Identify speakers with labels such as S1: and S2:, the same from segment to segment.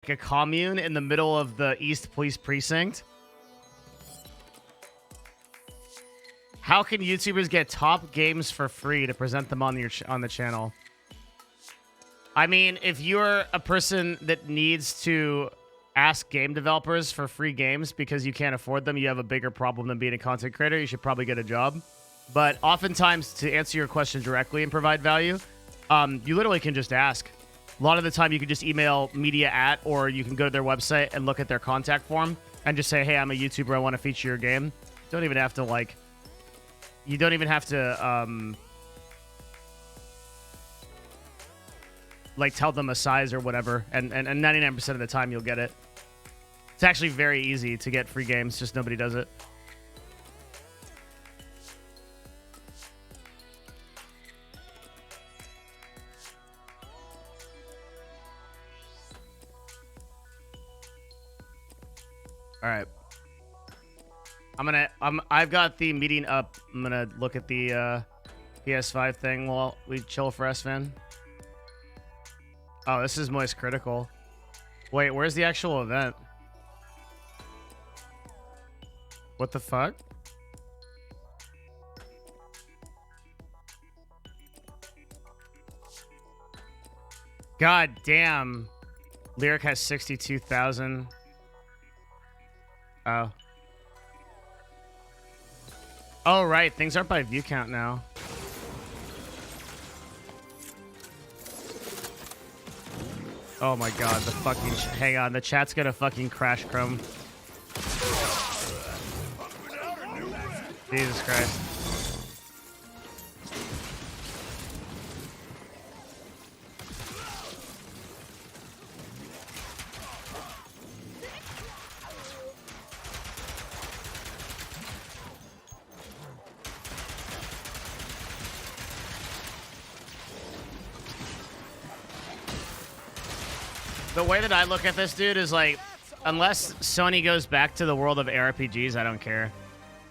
S1: like a commune in the middle of the East Police Precinct. How can YouTubers get top games for free to present them on the channel? I mean, if you're a person that needs to ask game developers for free games because you can't afford them, you have a bigger problem than being a content creator, you should probably get a job. But oftentimes, to answer your question directly and provide value, you literally can just ask. A lot of the time, you can just email media@, or you can go to their website and look at their contact form and just say, hey, I'm a YouTuber, I want to feature your game. Don't even have to, like... You don't even have to, like, tell them a size or whatever, and 99% of the time you'll get it. It's actually very easy to get free games, just nobody does it. All right. I've got the meeting up. I'm gonna look at the PS5 thing while we chill for Esfand. Oh, this is Moist Critical. Wait, where's the actual event? What the fuck? God damn. Lyric has 62,000. Oh. Oh, right. Things aren't by view count now. Oh my god, the fucking... Hang on, the chat's gonna fucking crash Chrome. Jesus Christ. The way that I look at this, dude, is like, unless Sony goes back to the world of ARPGs, I don't care.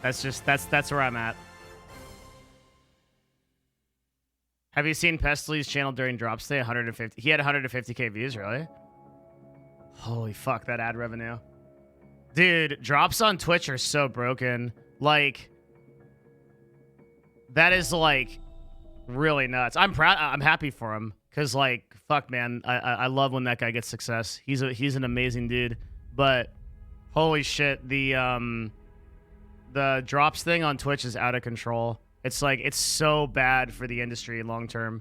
S1: That's just, that's where I'm at. Have you seen Pestely's channel during Drops Day? 150. He had 150k views, really? Holy fuck, that ad revenue. Dude, drops on Twitch are so broken. Like, that is like really nuts. I'm proud. I'm happy for him. Cause like, fuck, man, I love when that guy gets success. He's an amazing dude. But holy shit, the drops thing on Twitch is out of control. It's like, it's so bad for the industry long term.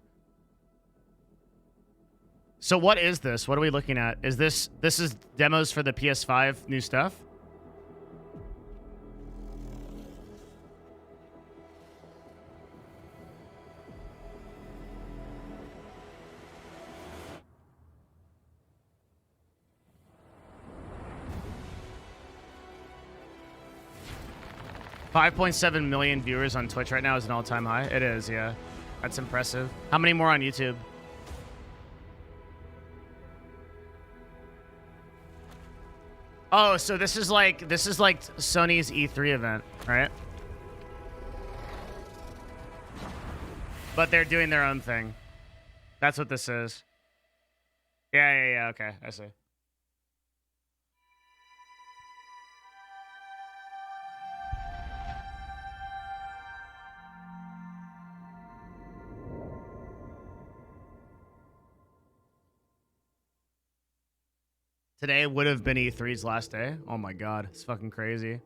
S1: So what is this? What are we looking at? Is this is demos for the PS5 new stuff? $5.7 million viewers on Twitch right now is an all-time high. It is, yeah. That's impressive. How many more on YouTube? Oh, so this is like Sony's E3 event, right? But they're doing their own thing. That's what this is. Yeah, okay, I see. Today would have been E3's last day. Oh my god, it's fucking crazy.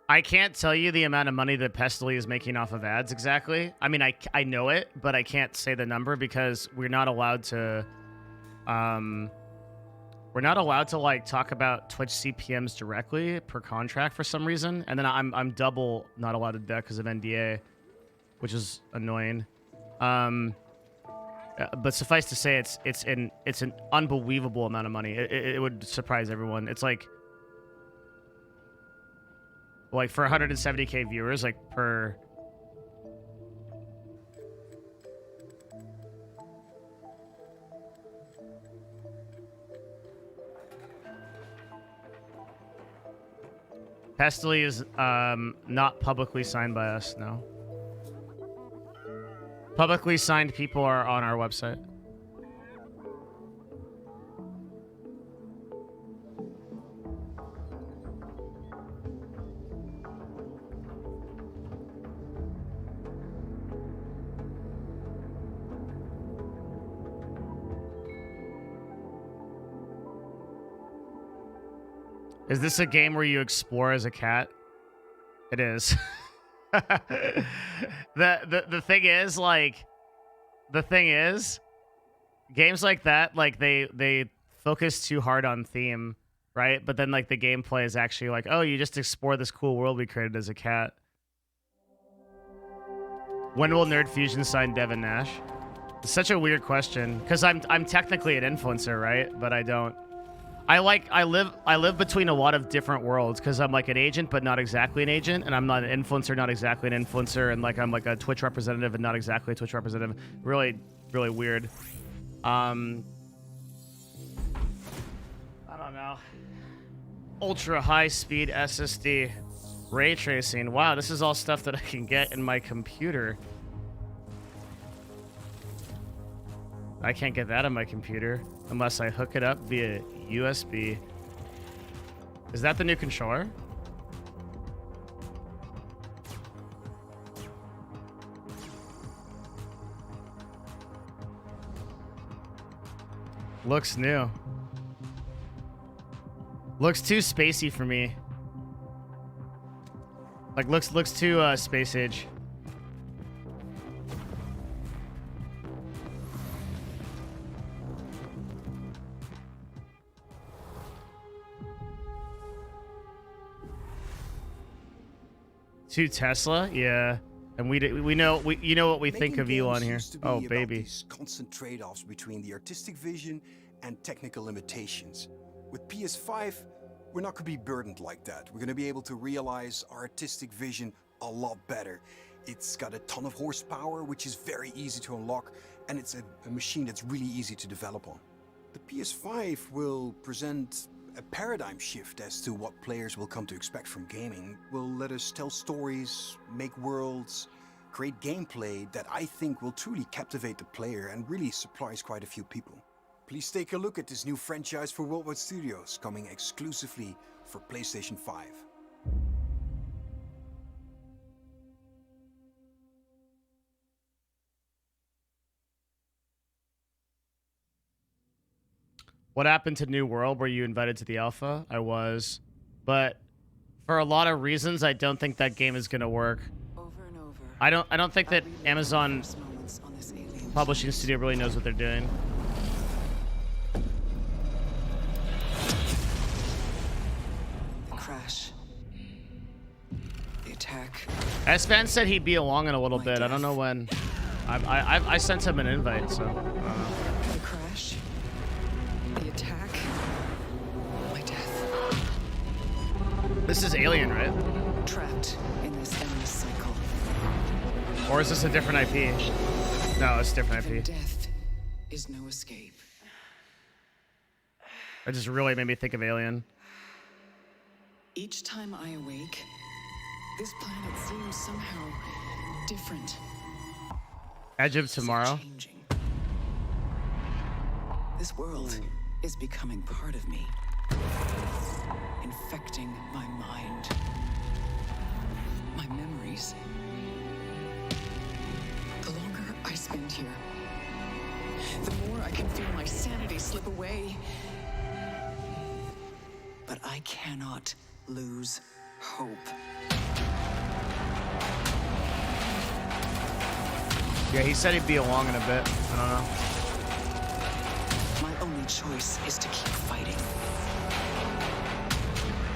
S1: I can't tell you the amount of money that Pestily is making off of ads exactly. I mean, I know it, but I can't say the number because we're not allowed to like talk about Twitch CPMs directly per contract for some reason. And then I'm double not allowed to do that because of NDA, which is annoying. But suffice to say, it's an unbelievable amount of money. It would surprise everyone. It's like for 170k viewers, like per. Pestily is not publicly signed by us, no. Publicly signed people are on our website. Is this a game where you explore as a cat? It is. the thing is, like, games like that, like they focus too hard on theme, right? But then like the gameplay is actually like, oh, you just explore this cool world we created as a cat. When will Nerd Fusion sign Devin Nash? It's such a weird question because I'm technically an influencer, right? But I don't. I live between a lot of different worlds because I'm like an agent, but not exactly an agent, and I'm not an influencer, not exactly an influencer, and like I'm like a Twitch representative and not exactly a Twitch representative. Really, really weird. I don't know. Ultra high speed SSD, ray tracing. Wow, this is all stuff that I can get in my computer. I can't get that on my computer unless I hook it up via USB. Is that the new controller? Looks new. Looks too spacey for me. Like looks too space age. Too Tesla, yeah, and we know you know what we think of Elon here. Oh baby.
S2: These constant trade-offs between the artistic vision and technical limitations. With PS5, we're not going to be burdened like that. We're going to be able to realize our artistic vision a lot better. It's got a ton of horsepower, which is very easy to unlock, and it's a machine that's really easy to develop on. The PS5 will present a paradigm shift as to what players will come to expect from gaming. Will let us tell stories, make worlds, create gameplay that I think will truly captivate the player and really surprise quite a few people. Please take a look at this new franchise for Worldwide Studios, coming exclusively for PlayStation 5.
S1: What happened to New World? Were you invited to the alpha? I was, but for a lot of reasons, I don't think that game is gonna work.
S3: Over and over,
S1: I don't think that Amazon Publishing Studio really knows what they're doing.
S3: the crash, the attack.
S1: Esfand said he'd be along in a little bit. I don't know when. I sent him an invite, so I don't know.
S3: The crash, the attack, my death.
S1: This is Alien, right?
S3: Trapped in this endless cycle.
S1: Or is this a different IP? No, it's a different
S3: Even
S1: IP.
S3: death is no escape.
S1: It just really made me think of Alien.
S3: Each time I awake, this planet seems somehow different.
S1: Edge of Tomorrow.
S3: Changing. This world is becoming part of me, infecting my mind, my memories. The longer I spend here, the more I can feel my sanity slip away. But I cannot lose hope.
S1: Yeah, he said he'd be along in a bit. I don't know.
S3: My only choice is to keep fighting.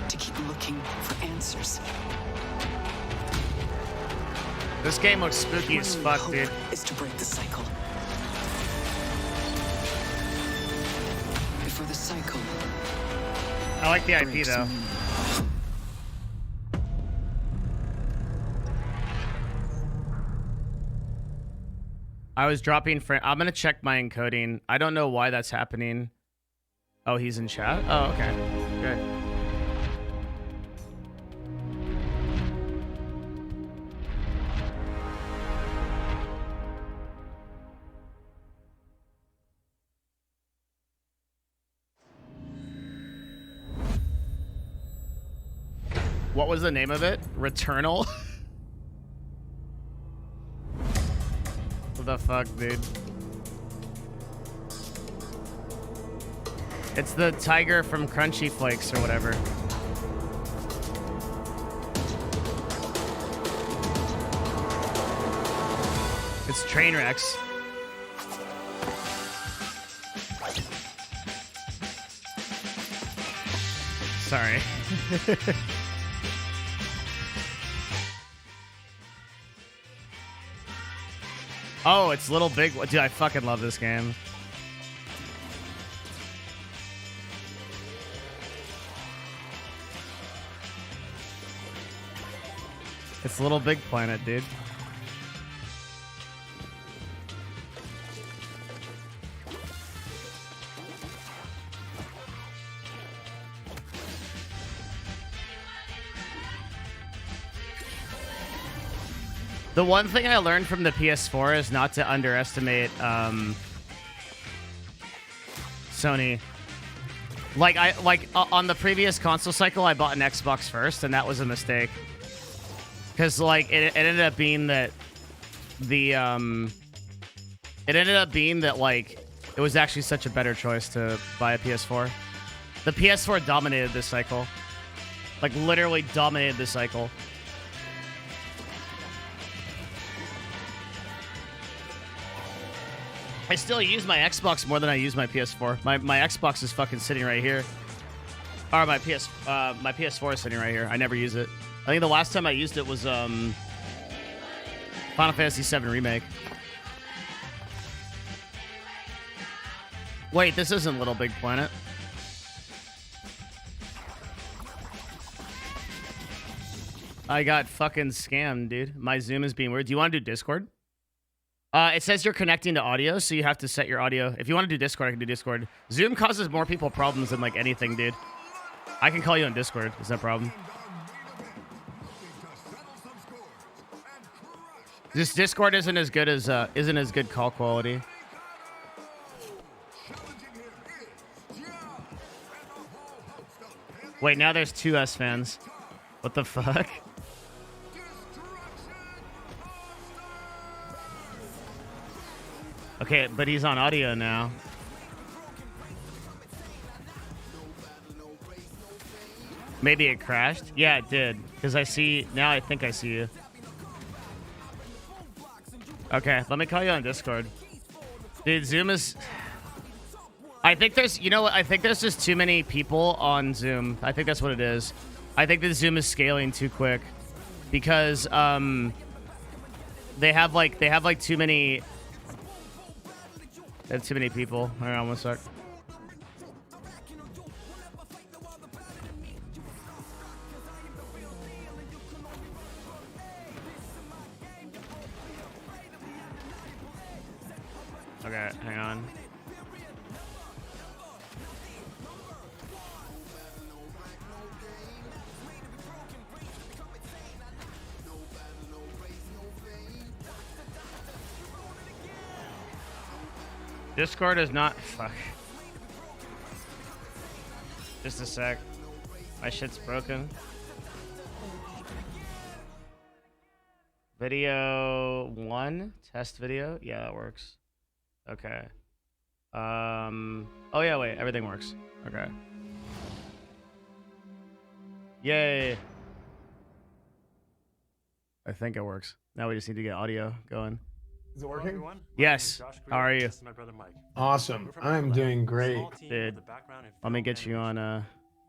S3: To keep looking for answers.
S1: This game looks spooky
S3: My
S1: as
S3: only
S1: fuck,
S3: hope
S1: dude.
S3: is to break the cycle. Before the cycle
S1: I like the IP
S3: breaks
S1: though.
S3: me.
S1: I was dropping. I'm gonna check my encoding. I don't know why that's happening. Oh, he's in chat. Oh, okay, good. What was the name of it? Returnal? What the fuck, dude? It's the tiger from Crunchy Flakes or whatever. It's Trainwrecks. Sorry. Oh, it's Little Big... Dude, I fucking love this game. It's Little Big Planet, dude. The one thing I learned from the PS4 is not to underestimate Sony. On the previous console cycle, I bought an Xbox first, and that was a mistake. Because like it ended up being that like it was actually such a better choice to buy a PS4. The PS4 dominated this cycle. Like literally dominated this cycle. I still use my Xbox more than I use my PS4. My Xbox is fucking sitting right here. Or my PS4 is sitting right here. I never use it. I think the last time I used it was Final Fantasy VII Remake. Wait, this isn't Little Big Planet. I got fucking scammed, dude. My Zoom is being weird. Do you want to do Discord? It says you're connecting to audio, so you have to set your audio. If you want to do Discord, I can do Discord. Zoom causes more people problems than like anything, dude. I can call you on Discord. Is that a problem? This Discord isn't as good as call quality. Wait, now there's two Esfands. What the fuck? Okay, but he's on audio now. Maybe it crashed? Yeah, it did. Because I see... Now I think I see you. Okay, let me call you on Discord. Dude, Zoom is... I think there's... You know what? I think there's just too many people on Zoom. I think that's what it is. I think that Zoom is scaling too quick. Because, They have too many... They have too many people. Hang on one sec. Okay, hang on. Discord is not... Fuck. Just a sec. My shit's broken. Video 1? Test video? Yeah, that works. Okay. Oh yeah, wait. Everything works. Okay. Yay. I think it works. Now we just need to get audio going.
S4: Is it working?
S1: Yes. How are you?
S4: Awesome. I'm doing great.
S1: Dude, let me get you on
S5: And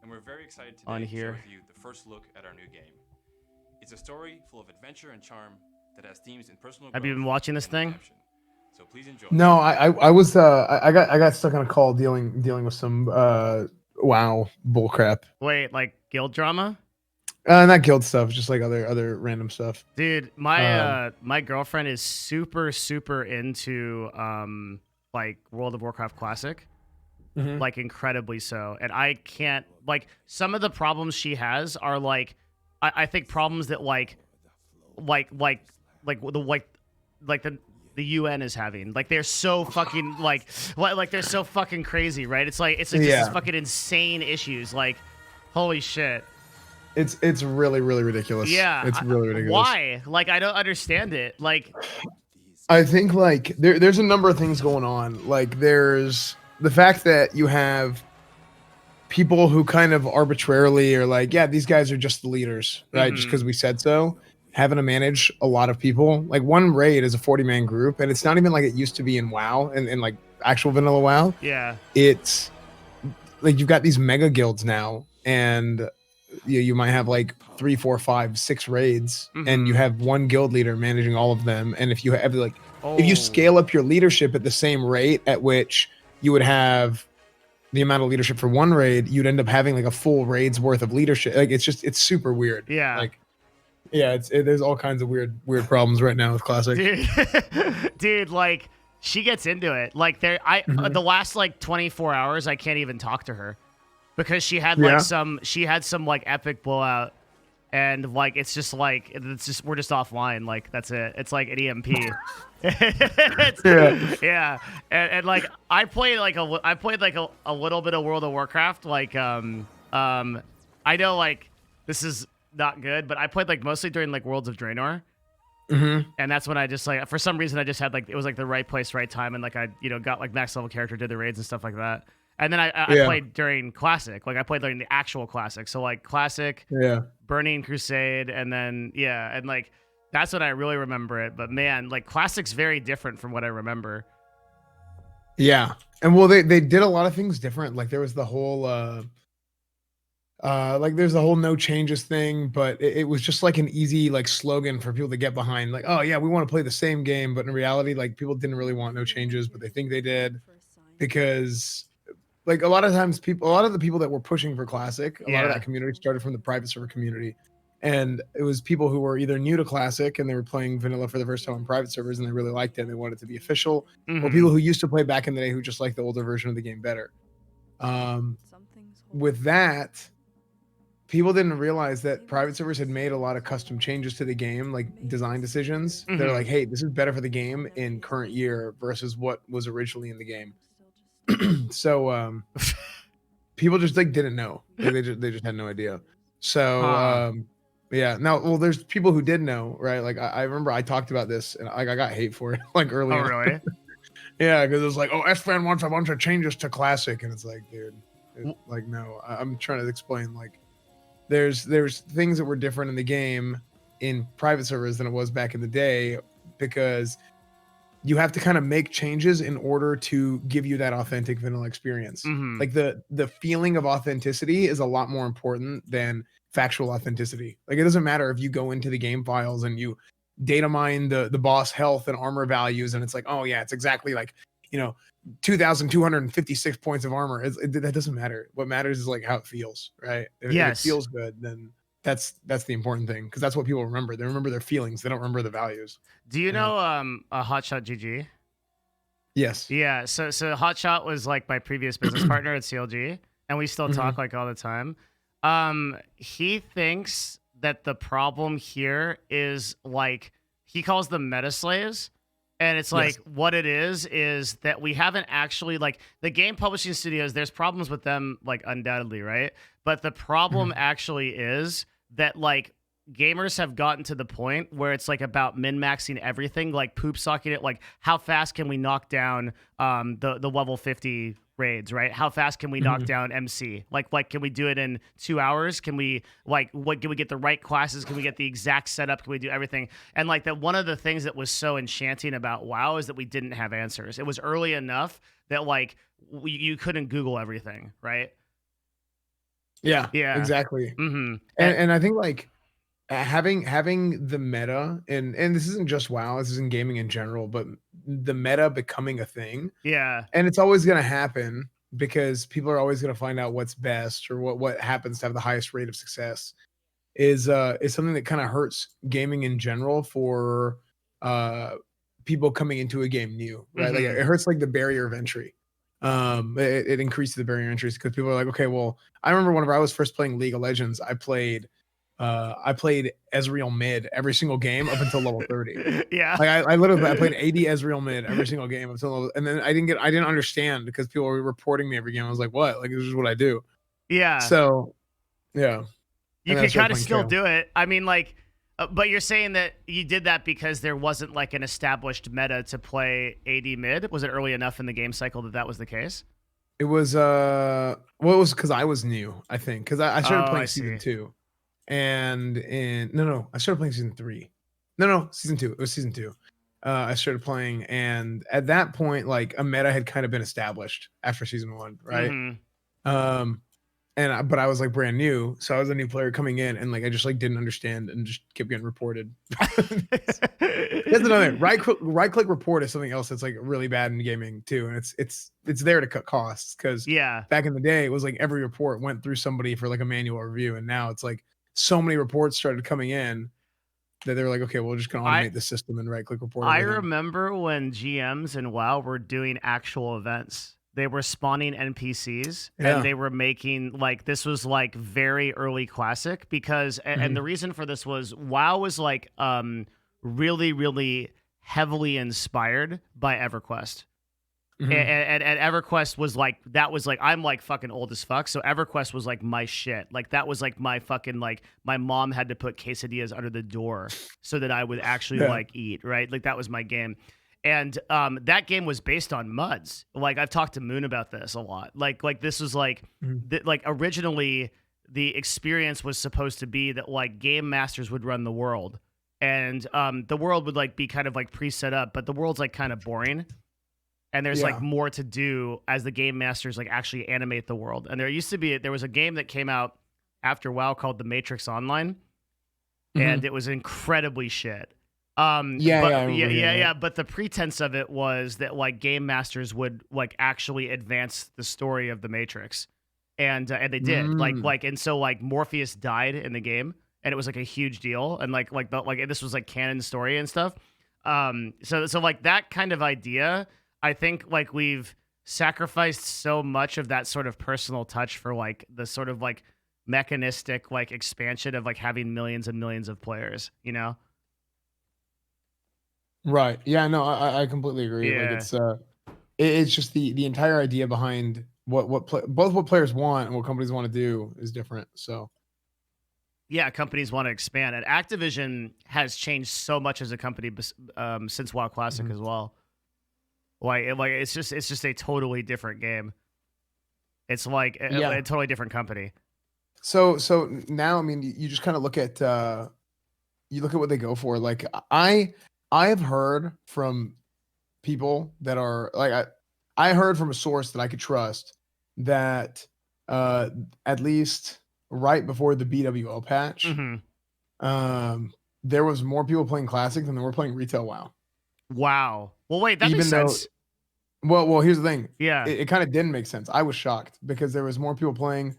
S5: we're very excited today
S1: on
S5: to
S1: here.
S5: share with you the first look at our new game. It's a story full of adventure and charm that has themes in personal
S1: Have you
S5: growth
S1: been watching this
S5: and
S1: thing?
S5: redemption. So please enjoy.
S4: No, I was I got stuck on a call dealing with some WoW bullcrap.
S1: Wait, like guild drama?
S4: Not guild stuff, just like other random stuff.
S1: Dude, my my girlfriend is super into like World of Warcraft Classic.
S4: Mhm.
S1: Like incredibly so. And I can't like some of the problems she has are like I think problems that the UN is having. Like they're so fucking like they're so fucking crazy, right? It's just
S4: Yeah.
S1: these fucking insane issues. Like holy shit.
S4: It's really ridiculous.
S1: Yeah,
S4: It's really ridiculous.
S1: why? Like, I don't understand it. Like,
S4: I think like there's a number of things going on. Like there's the fact that you have people who kind of arbitrarily are like, yeah, these guys are just the leaders, right? Just
S1: Mhm.
S4: because we said so. Having to manage a lot of people. Like one raid is a 40-man group, and it's not even like it used to be in WoW and like actual vanilla WoW.
S1: Yeah.
S4: It's like you've got these mega guilds now, and you might have like 3, 4, 5, 6 raids, and you
S1: Mhm.
S4: have one guild leader managing all of them. And if you have like if you
S1: Oh.
S4: scale up your leadership at the same rate at which you would have the amount of leadership for one raid, you'd end up having like a full raid's worth of leadership. Like it's super weird.
S1: Yeah.
S4: Like yeah, there's all kinds of weird problems right now with Classic.
S1: Dude, like she gets into it. Like the last like 24 hours, I can't even talk to her because she had like some like epic blowout, and like it's just we're just offline. Like that's it. It's like an EMP. Yeah. And like I played like a little bit of World of Warcraft. Like I know like this is not good, but I played like mostly during like Worlds of Draenor. And that's when I just like for some reason I just had like it was like the right place, right time, and like I got like max level character, did the raids and stuff like that. And then I played during Classic, like I played during the actual Classic, so like Classic, Burning Crusade, and then and like that's when I really remember it. But man, like Classic's very different from what I remember.
S4: Yeah, and well, they did a lot of things different. Like there was the whole like there's the whole no changes thing, but it was just like an easy like slogan for people to get behind. Like, oh yeah, we want to play the same game, but in reality, like people didn't really want no changes, but they think they did because like a lot of times a lot of the people that were pushing for Classic, a lot of that community started from the private server community. And it was people who were either new to Classic and they were playing vanilla for the first time on private servers and they really liked it and they wanted it to be official, or people who used to play back in the day who just liked the older version of the game better. With that, people didn't realize that private servers had made a lot of custom changes to the game, like design decisions. They're like, hey, this is better for the game in current year versus what was originally in the game. So people just like didn't know. Like, they just had no idea. So yeah. Now, well, there's people who did know, right? Like I remember I talked about this and I got hate for it like early.
S1: Oh,
S4: on.
S1: really?
S4: Yeah, because it was like, oh, Esfand wants a bunch of changes to Classic, and it's like, dude, like no. I'm trying to explain like there's things that were different in the game in private servers than it was back in the day because you have to kind of make changes in order to give you that authentic vanilla experience. Like the feeling of authenticity is a lot more important than factual authenticity. Like it doesn't matter if you go into the game files and you data mine the boss health and armor values and it's like, oh yeah, it's exactly like 2,256 points of armor. That doesn't matter. What matters is like how it feels, right? If it feels good, then that's the important thing because that's what people remember. They remember their feelings. They don't remember the values.
S1: Do you know a Hotshot GG?
S4: Yes.
S1: Yeah. So Hotshot was like my previous business partner at CLG, and we still talk like all the time. He thinks that the problem here is like he calls them meta slaves. And it's like what it is that we haven't actually like the game publishing studios, there's problems with them like undoubtedly, right? But the problem actually is that like gamers have gotten to the point where it's like about min-maxing everything, like poop socking it, like how fast can we knock down the level 50 raids, right? How fast can we knock down MC? Like can we do it in 2 hours? Can we can we get the right classes? Can we get the exact setup? Can we do everything? And like that one of the things that was so enchanting about WoW is that we didn't have answers. It was early enough that like you couldn't Google everything, right?
S4: Yeah. Exactly. And I think like having the meta and this isn't just WoW, this is in gaming in general, but the meta becoming a thing.
S1: Yeah.
S4: And it's always going to happen because people are always going to find out what's best or what happens to have the highest rate of success is something that kind of hurts gaming in general for people coming into a game new, right? Like it hurts like the barrier of entry. It increases the barrier of entry because people are like, okay, well, I remember whenever I was first playing League of Legends, I played Ezreal mid every single game up until level 30.
S1: Yeah.
S4: Like I literally played AD Ezreal mid every single game up until level, and then I didn't understand because people were reporting me every game. I was like, what? Like this is what I do.
S1: Yeah.
S4: So yeah.
S1: You
S4: And then I
S1: could
S4: started
S1: kind of
S4: playing
S1: still
S4: KO.
S1: do it. I mean, like, but you're saying that you did that because there wasn't like an established meta to play AD mid. Was it early enough in the game cycle that that was the case?
S4: It was well, it was because I was new, I think, because I started
S1: Oh,
S4: playing
S1: I
S4: season
S1: see.
S4: 2, and in no, I started playing season 3. No, season 2. It was season 2. I started playing, and at that point, like a meta had kind of been established after season 1, right?
S1: Mm-hmm.
S4: Um, but I was like brand new, so I was a new player coming in, and like I just like didn't understand and just kept getting reported. That's another right click report is something else that's like really bad in gaming too, and it's there to cut costs because
S1: Yeah.
S4: back in the day it was like every report went through somebody for like a manual review, and now it's like so many reports started coming in that they were like, okay, well, we're just gonna
S1: I
S4: automate the system and right click report
S1: I
S4: everything.
S1: remember when GMs in WoW were doing actual events. They were spawning NPCs
S4: Yeah.
S1: and they were making like this was like very early classic because and the reason for this was WoW was like really heavily inspired by EverQuest. And EverQuest was like that was like I'm like fucking old as fuck, so EverQuest was like my shit. Like that was like my fucking like my mom had to put quesadillas under the door so that I would actually like eat, right? Like that was my game. And that game was based on MUDs. Like I've talked to Moon about this a lot. Like this was like like originally the experience was supposed to be that like game masters would run the world, and the world would like be kind of like pre-set up, but the world's like kind of boring. And there's like more to do as the game masters like actually animate the world. And there was a game that came out after WoW called The Matrix Online, and it was incredibly shit. But the pretense of it was that like game masters would like actually advance the story of the Matrix, and they did and so like Morpheus died in the game, and it was like a huge deal, and like this was like canon story and stuff. So like that kind of idea. I think like we've sacrificed so much of that sort of personal touch for like the sort of like mechanistic like expansion of like having millions and millions of players, you know?
S4: Right. Yeah, no, I completely agree. Like
S1: Yeah.
S4: it's just the entire idea behind both what players want and what companies want to do is different. So
S1: Yeah, companies want to expand, and Activision has changed so much as a company since WoW Classic as well. Like it's just a totally different game. It's like a totally different company.
S4: So now, I mean, you just kind of look at what they go for. Like I have heard from people that are like I heard from a source that I could trust that at least right before the BWO patch, there was more people playing Classic than there were playing Retail WoW.
S1: Wow. Well, wait, that makes sense.
S4: Well, here's the thing.
S1: Yeah.
S4: It kind of didn't make sense. I was shocked because there was more people playing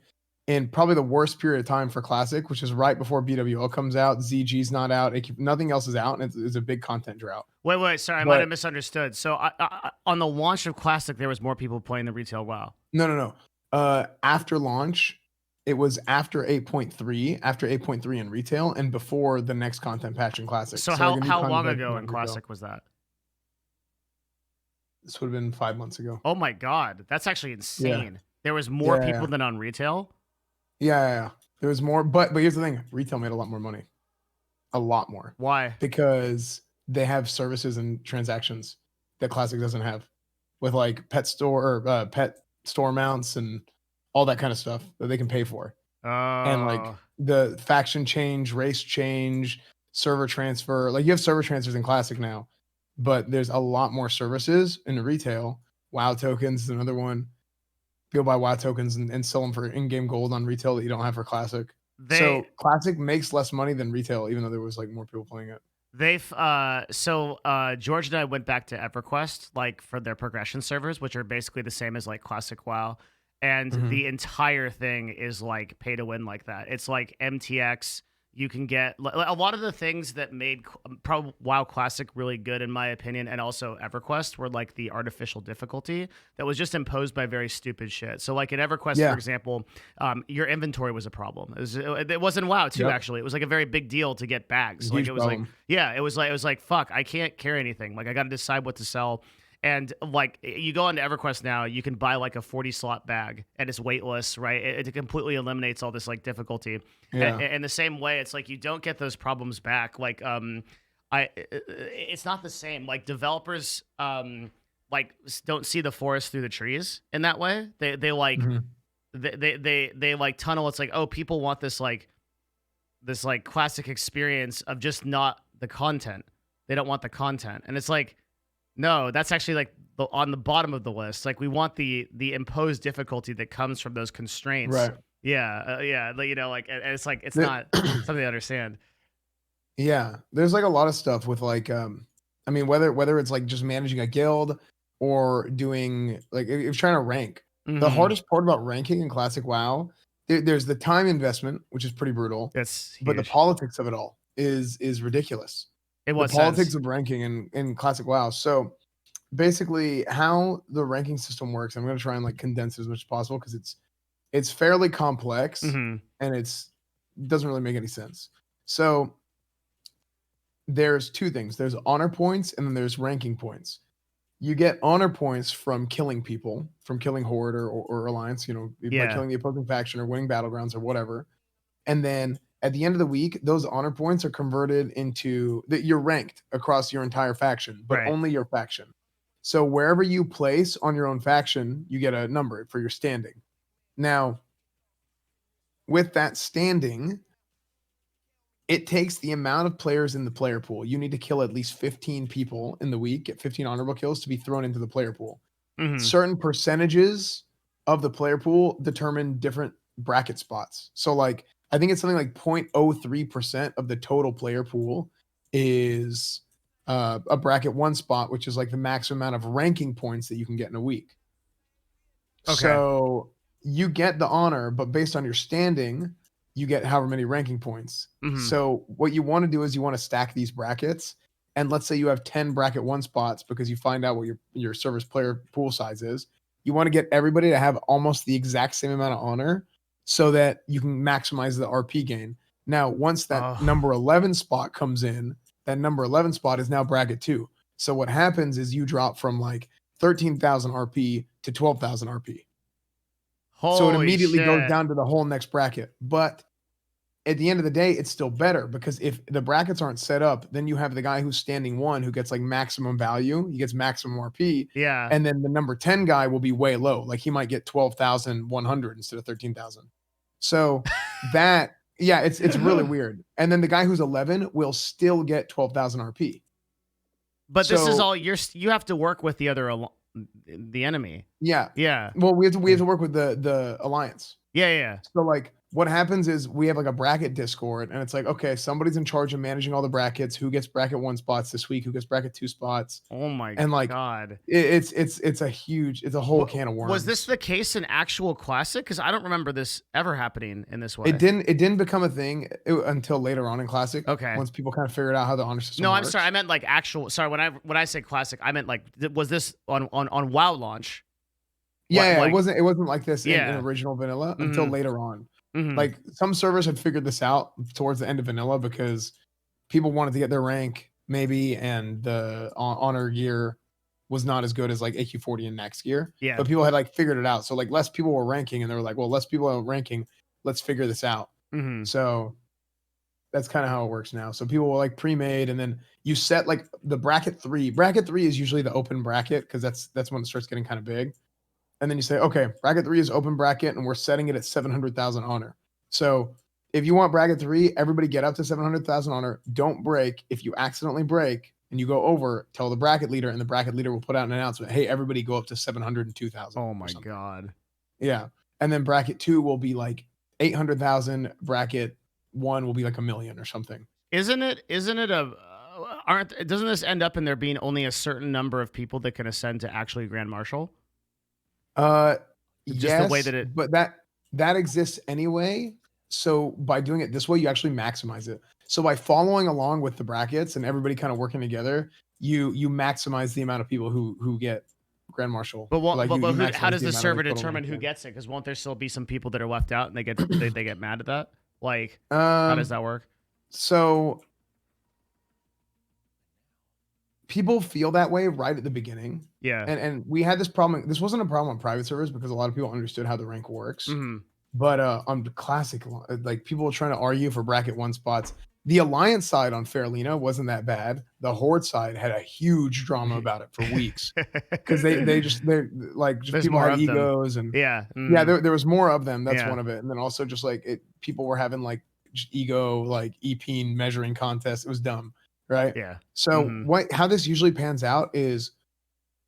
S4: in probably the worst period of time for Classic, which is right before BWO comes out. ZG's not out. Nothing else is out, and it's a big content drought.
S1: Wait. Sorry, I might have misunderstood. So on the launch of Classic, there was more people playing the Retail WoW.
S4: No. After launch, it was after 8.3, in Retail, and before the next content patch in Classic.
S1: So how long ago in Classic was that?
S4: This would have been 5 months ago.
S1: Oh my god, that's actually insane. Yeah. There was more people than on Retail.
S4: Yeah. There was more, but here's the thing: Retail made a lot more money, a lot more.
S1: Why?
S4: Because they have services and transactions that Classic doesn't have, with like pet store mounts and all that kind of stuff that they can pay for. And like the faction change, race change, server transfer. Like you have server transfers in Classic now. But there's a lot more services in Retail. WoW tokens is another one. People buy WoW tokens and sell them for in-game gold on Retail that you don't have for Classic. So Classic makes less money than Retail, even though there was like more people playing it.
S1: George and I went back to EverQuest like for their progression servers, which are basically the same as like Classic WoW, and the entire thing is like pay to win like that. It's like MTX. You can get a lot of the things that made WoW Classic really good, in my opinion, and also EverQuest were like the artificial difficulty that was just imposed by very stupid shit. So, like in EverQuest, for example, your inventory was a problem. It was in WoW too. Actually, it was like a very big deal to get bags. Like it was problem. It was like fuck, I can't carry anything. Like I got to decide what to sell. And like you go into EverQuest now, you can buy like a 40 slot bag and it's weightless, right? It completely eliminates all this like difficulty.
S4: Yeah.
S1: And the same way, it's like you don't get those problems back. Like it's not the same. Like developers like don't see the forest through the trees in that way. They like
S4: Mhm.
S1: they like tunnel. It's like, oh, people want this like classic experience of just not the content. They don't want the content, and it's like, no, that's actually like on the bottom of the list. Like we want the imposed difficulty that comes from those constraints.
S4: Right.
S1: Yeah, yeah. Like, you know, like, and it's like it's
S4: The-
S1: not something I understand.
S4: Yeah, there's like a lot of stuff with like I mean whether it's like just managing a guild or doing like if you're trying to rank. The
S1: Mhm.
S4: hardest part about ranking in classic WoW, there's the time investment, which is pretty brutal,
S1: It's
S4: but the
S1: huge.
S4: politics of it all is ridiculous.
S1: In
S4: The
S1: what
S4: politics
S1: sense?
S4: of ranking in classic WoW. So basically how the ranking system works, I'm going to try and like condense it as much as possible because it's fairly complex
S1: Mhm.
S4: and doesn't really make any sense. So there's two things. There's honor points and then there's ranking points. You get honor points from killing people, from killing Horde or Alliance, you know, by
S1: Yeah.
S4: killing the opposing faction or winning battlegrounds or whatever. And then at the end of the week, those honor points are converted into that you're ranked across your entire faction, but
S1: Right.
S4: only your faction. So wherever you place on your own faction, you get a number for your standing. Now, with that standing, it takes the amount of players in the player pool. You need to kill at least 15 people in the week, get 15 honorable kills to be thrown into the player pool.
S1: Mhm.
S4: Certain percentages of the player pool determine different bracket spots. So like I think it's something like 0.03% of the total player pool is a bracket 1 spot, which is like the maximum amount of ranking points that you can get in a week.
S1: Okay.
S4: So you get the honor, but based on your standing, you get however many ranking points.
S1: Mhm.
S4: So what you want to do is you want to stack these brackets. And let's say you have 10 bracket 1 spots because you find out what your server's player pool size is. You want to get everybody to have almost the exact same amount of honor so that you can maximize the RP gain. Now, once that
S1: Oh.
S4: number 11 spot comes in, that number 11 spot is now bracket 2. So what happens is you drop from like 13,000 RP to 12,000 RP. So it
S1: Holy
S4: immediately goes
S1: shit.
S4: down to the whole next bracket. But at the end of the day, it's still better because if the brackets aren't set up, then you have the guy who's standing 1 who gets like maximum value, he gets maximum RP,
S1: Yeah.
S4: and then the number 10 guy will be way low. Like he might get 12,100 instead of 13,000. So that yeah, it's really weird. And then the guy who's 11 will still get 12,000 RP.
S1: But this is
S4: So-
S1: all you have to work with the other the enemy.
S4: Yeah.
S1: Yeah.
S4: Well, we have to work with the alliance.
S1: Yeah, yeah.
S4: So like what happens is we have like a bracket Discord and it's like, okay, somebody's in charge of managing all the brackets, who gets bracket 1 spots this week, who gets bracket 2 spots.
S1: Oh my
S4: And like
S1: god.
S4: it's a whole can of worms.
S1: Was this the case in actual classic? Because I don't remember this ever happening in this way.
S4: It didn't become a thing until later on in classic.
S1: Okay.
S4: Once people kind of figured out how the honor system
S1: No,
S4: works.
S1: I'm sorry. I meant like actual. Sorry, when I say classic, I meant like was this on WoW launch?
S4: Yeah,
S1: like-
S4: it wasn't like this in
S1: Yeah.
S4: original vanilla until
S1: Mhm.
S4: later on.
S1: Mhm.
S4: Like some servers had figured this out towards the end of vanilla because people wanted to get their rank maybe, and the honor gear was not as good as like AQ40 and max gear.
S1: Yeah.
S4: But people had like figured it out. So like less people were ranking, and they were like, well, less people are ranking. Let's figure this out.
S1: Mhm.
S4: So that's kind of how it works now. So people will like pre-made, and then you set like the bracket 3. Bracket 3 is usually the open bracket because that's when it starts getting kind of big. And then you say, okay, bracket 3 is open bracket, and we're setting it at 700,000 honor. So if you want bracket 3, everybody get up to 700,000 honor. Don't break. If you accidentally break and you go over, tell the bracket leader, and the bracket leader will put out an announcement. Hey, everybody go up to 702,000.
S1: Oh my god.
S4: Yeah. And then bracket 2 will be like 800,000. Bracket 1 will be like 1 million or something.
S1: Isn't it doesn't this end up in there being only a certain number of people that can ascend to actually Grand Marshal? Just
S4: Yes,
S1: the way that it-
S4: but that exists anyway. So by doing it this way, you actually maximize it. So by following along with the brackets and everybody kind of working together, you maximize the amount of people who get Grand Marshal.
S1: But
S4: Like, you
S1: how
S4: maximize
S1: does
S4: the
S1: the
S4: amount of,
S1: server
S4: like, total
S1: determine
S4: rank,
S1: who
S4: yeah.
S1: gets it? Because won't there still be some people that are left out and they get mad at that? Like, how does that work?
S4: So people feel that way right at the beginning.
S1: Yeah.
S4: And we had this problem. This wasn't a problem on private servers because a lot of people understood how the rank works.
S1: Mm-hmm.
S4: But on the classic, like people were trying to argue for bracket 1 spots. The alliance side on Fairlena wasn't that bad. The horde side had a huge drama about it for weeks because they're like just
S1: There's
S4: people
S1: more
S4: had
S1: of them.
S4: egos and
S1: Yeah.
S4: yeah, there was more of them. That's
S1: Yeah.
S4: one of it. And then also just like people were having like just ego like EP measuring contests. It was dumb, right?
S1: Yeah.
S4: So
S1: Mhm.
S4: how this usually pans out is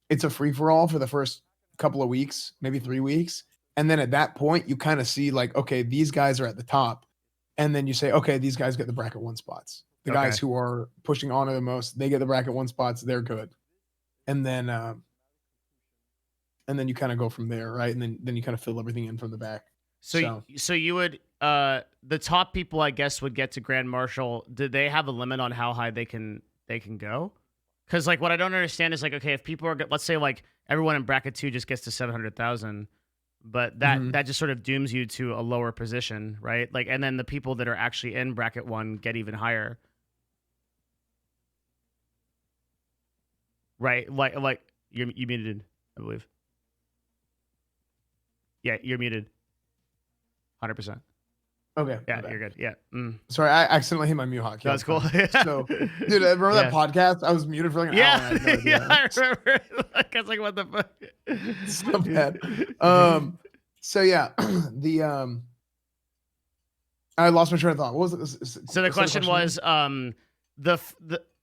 S4: it's a free for all for the first couple of weeks, maybe 3 weeks. And then at that point, you kind of see like, okay, these guys are at the top. And then you say, okay, these guys get the bracket 1 spots. The
S1: Okay.
S4: guys who are pushing honor the most, they get the bracket 1 spots. They're good. And then you kind of go from there, right? And then you kind of fill everything in from the back.
S1: So you would the top people, I guess, would get to Grand Marshal. Did they have a limit on how high they can go? Because like what I don't understand is like, okay, if people are, let's say like everyone in bracket 2 just gets to 700,000, but that just sort of dooms you to a lower position, right? Like, and then the people that are actually in bracket 1 get even higher, right? Like you muted, I believe. Yeah, you're muted. 100%.
S4: Okay.
S1: Yeah, you're good. Yeah.
S4: Sorry, I accidentally hit my mute hotkey.
S1: That's cool.
S4: So, dude, remember that podcast? I was muted for like an hour.
S1: Yeah,
S4: And I had no idea.
S1: I remember. I was like, what the fuck?
S4: So bad. So yeah, I lost my train of thought. What was it?
S1: So the question was, the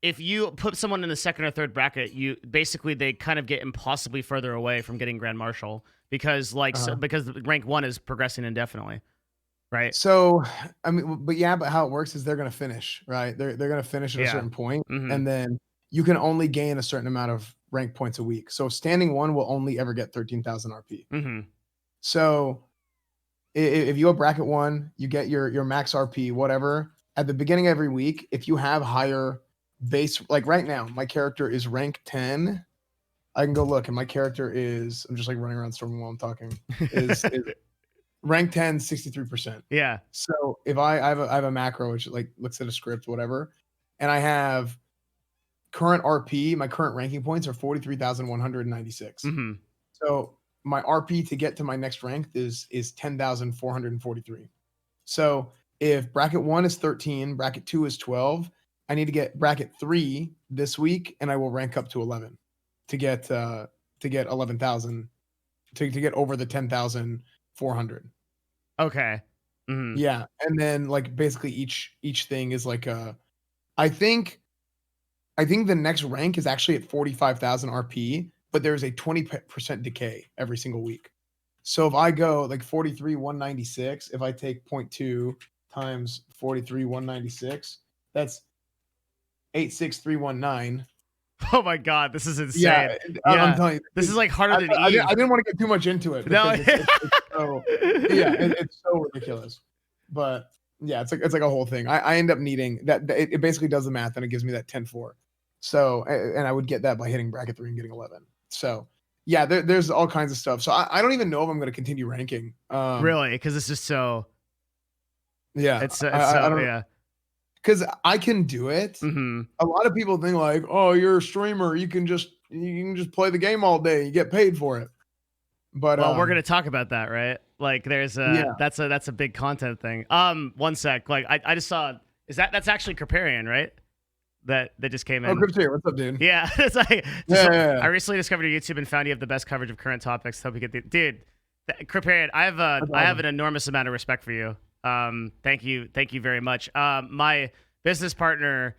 S1: if you put someone in the second or third bracket, you basically they kind of get impossibly further away from getting Grand Marshal because because rank 1 is progressing indefinitely, right?
S4: So I mean, but how it works is they're gonna finish, right? They're gonna finish at a certain point, and then you can only gain a certain amount of rank points a week. So standing 1 will only ever get 13,000 RP. So if you have bracket 1, you get your max RP, whatever. At the beginning of every week, if you have higher base, like right now, my character is rank 10. I can go look, and my character is, I'm just like running around storming while I'm talking, is rank 10, 63%.
S1: Yeah.
S4: So if I have a macro which like looks at a script, whatever, and I have current RP, my current ranking points are 43,196. So my RP to get to my next rank is 10,443. So if bracket 1 is 13, bracket 2 is 12, I need to get bracket 3 this week, and I will rank up to 11 to get 11,000 to get over the 10,400.
S1: Okay.
S4: Yeah, and then like basically each thing is like I think the next rank is actually at 45,000 RP, but there's a 20% decay every single week. So if I go like 43,196, if I take 0.2 times 43,196, that's 86319.
S1: Oh my god, this is insane.
S4: Yeah, I'm telling you,
S1: this is like harder than
S4: I
S1: Eve.
S4: didn't want to get too much into it.
S1: No,
S4: it's so ridiculous. But yeah, it's like a whole thing. I end up needing that. It basically does the math and it gives me that 10-4. So and I would get that by hitting bracket 3 and getting 11. So yeah, there's all kinds of stuff. So I don't even know if I'm going to continue ranking.
S1: Really, because it's just so.
S4: Yeah,
S1: it's
S4: I don't,
S1: yeah.
S4: Because I can do it. A lot of people think like, oh, you're a streamer, you can just play the game all day, you get paid for it. But
S1: well, we're gonna talk about that, right? Like, there's that's a big content thing. One sec, like I just saw that's actually Kriparian, right? That just came in.
S4: Oh, Kriparian, what's up, dude?
S1: Yeah, it's like
S4: yeah.
S1: I recently discovered your YouTube and found you have the best coverage of current topics. Hope you get the dude, Kriparian. I have an enormous amount of respect for you. Thank you very much. My business partner,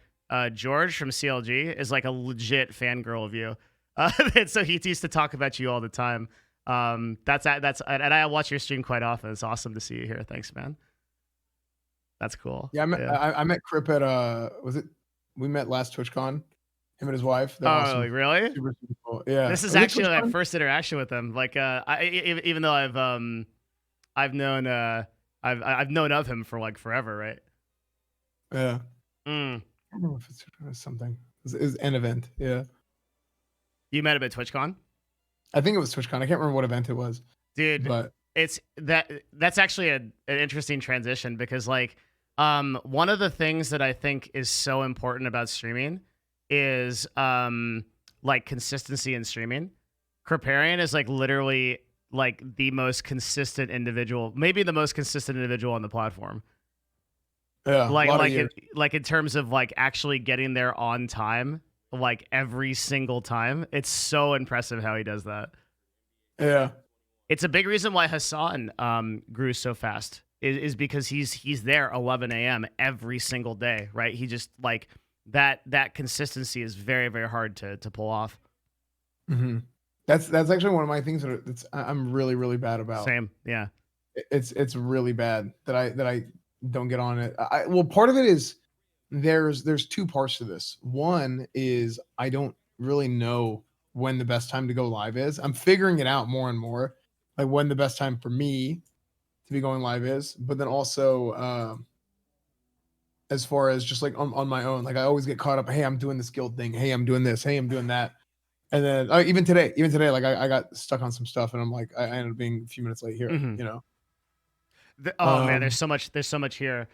S1: George from CLG, is like a legit fangirl of you. And so he used to talk about you all the time. That's and I watch your stream quite often. It's awesome to see you here. Thanks, man. That's cool.
S4: Yeah, I met Krip at we met last TwitchCon, him and his wife.
S1: Oh, really?
S4: Super cool. Yeah.
S1: This is actually my first interaction with them. Like, even though I've known of him for like forever, right?
S4: Yeah. I don't know if it's something. It was an event. Yeah.
S1: You met him at TwitchCon?
S4: I think it was TwitchCon. I can't remember what event it was.
S1: Dude,
S4: but
S1: that's actually an interesting transition because like one of the things that I think is so important about streaming is like consistency in streaming. Kripparrian is like literally like the most consistent individual, maybe the most consistent individual on the platform.
S4: Yeah, a lot of years.
S1: Like in terms of like actually getting there on time, like every single time. It's so impressive how he does that.
S4: Yeah.
S1: It's a big reason why Hassan grew so fast is because he's there 11 a.m. every single day, right? He just like that consistency is very, very hard to pull off.
S4: Mm-hmm. That's actually one of my things I'm really, really bad about.
S1: Same, yeah.
S4: It's really bad that I don't get on it. Well, part of it is there's two parts to this. One is I don't really know when the best time to go live is. I'm figuring it out more and more, like when the best time for me to be going live is. But then also, as far as just like on my own, like I always get caught up. Hey, I'm doing this guild thing. Hey, I'm doing this. Hey, I'm doing that. And then even today, like I got stuck on some stuff, and I'm like, I ended up being a few minutes late here.
S1: Mhm.
S4: You know.
S1: Oh man, there's so much here.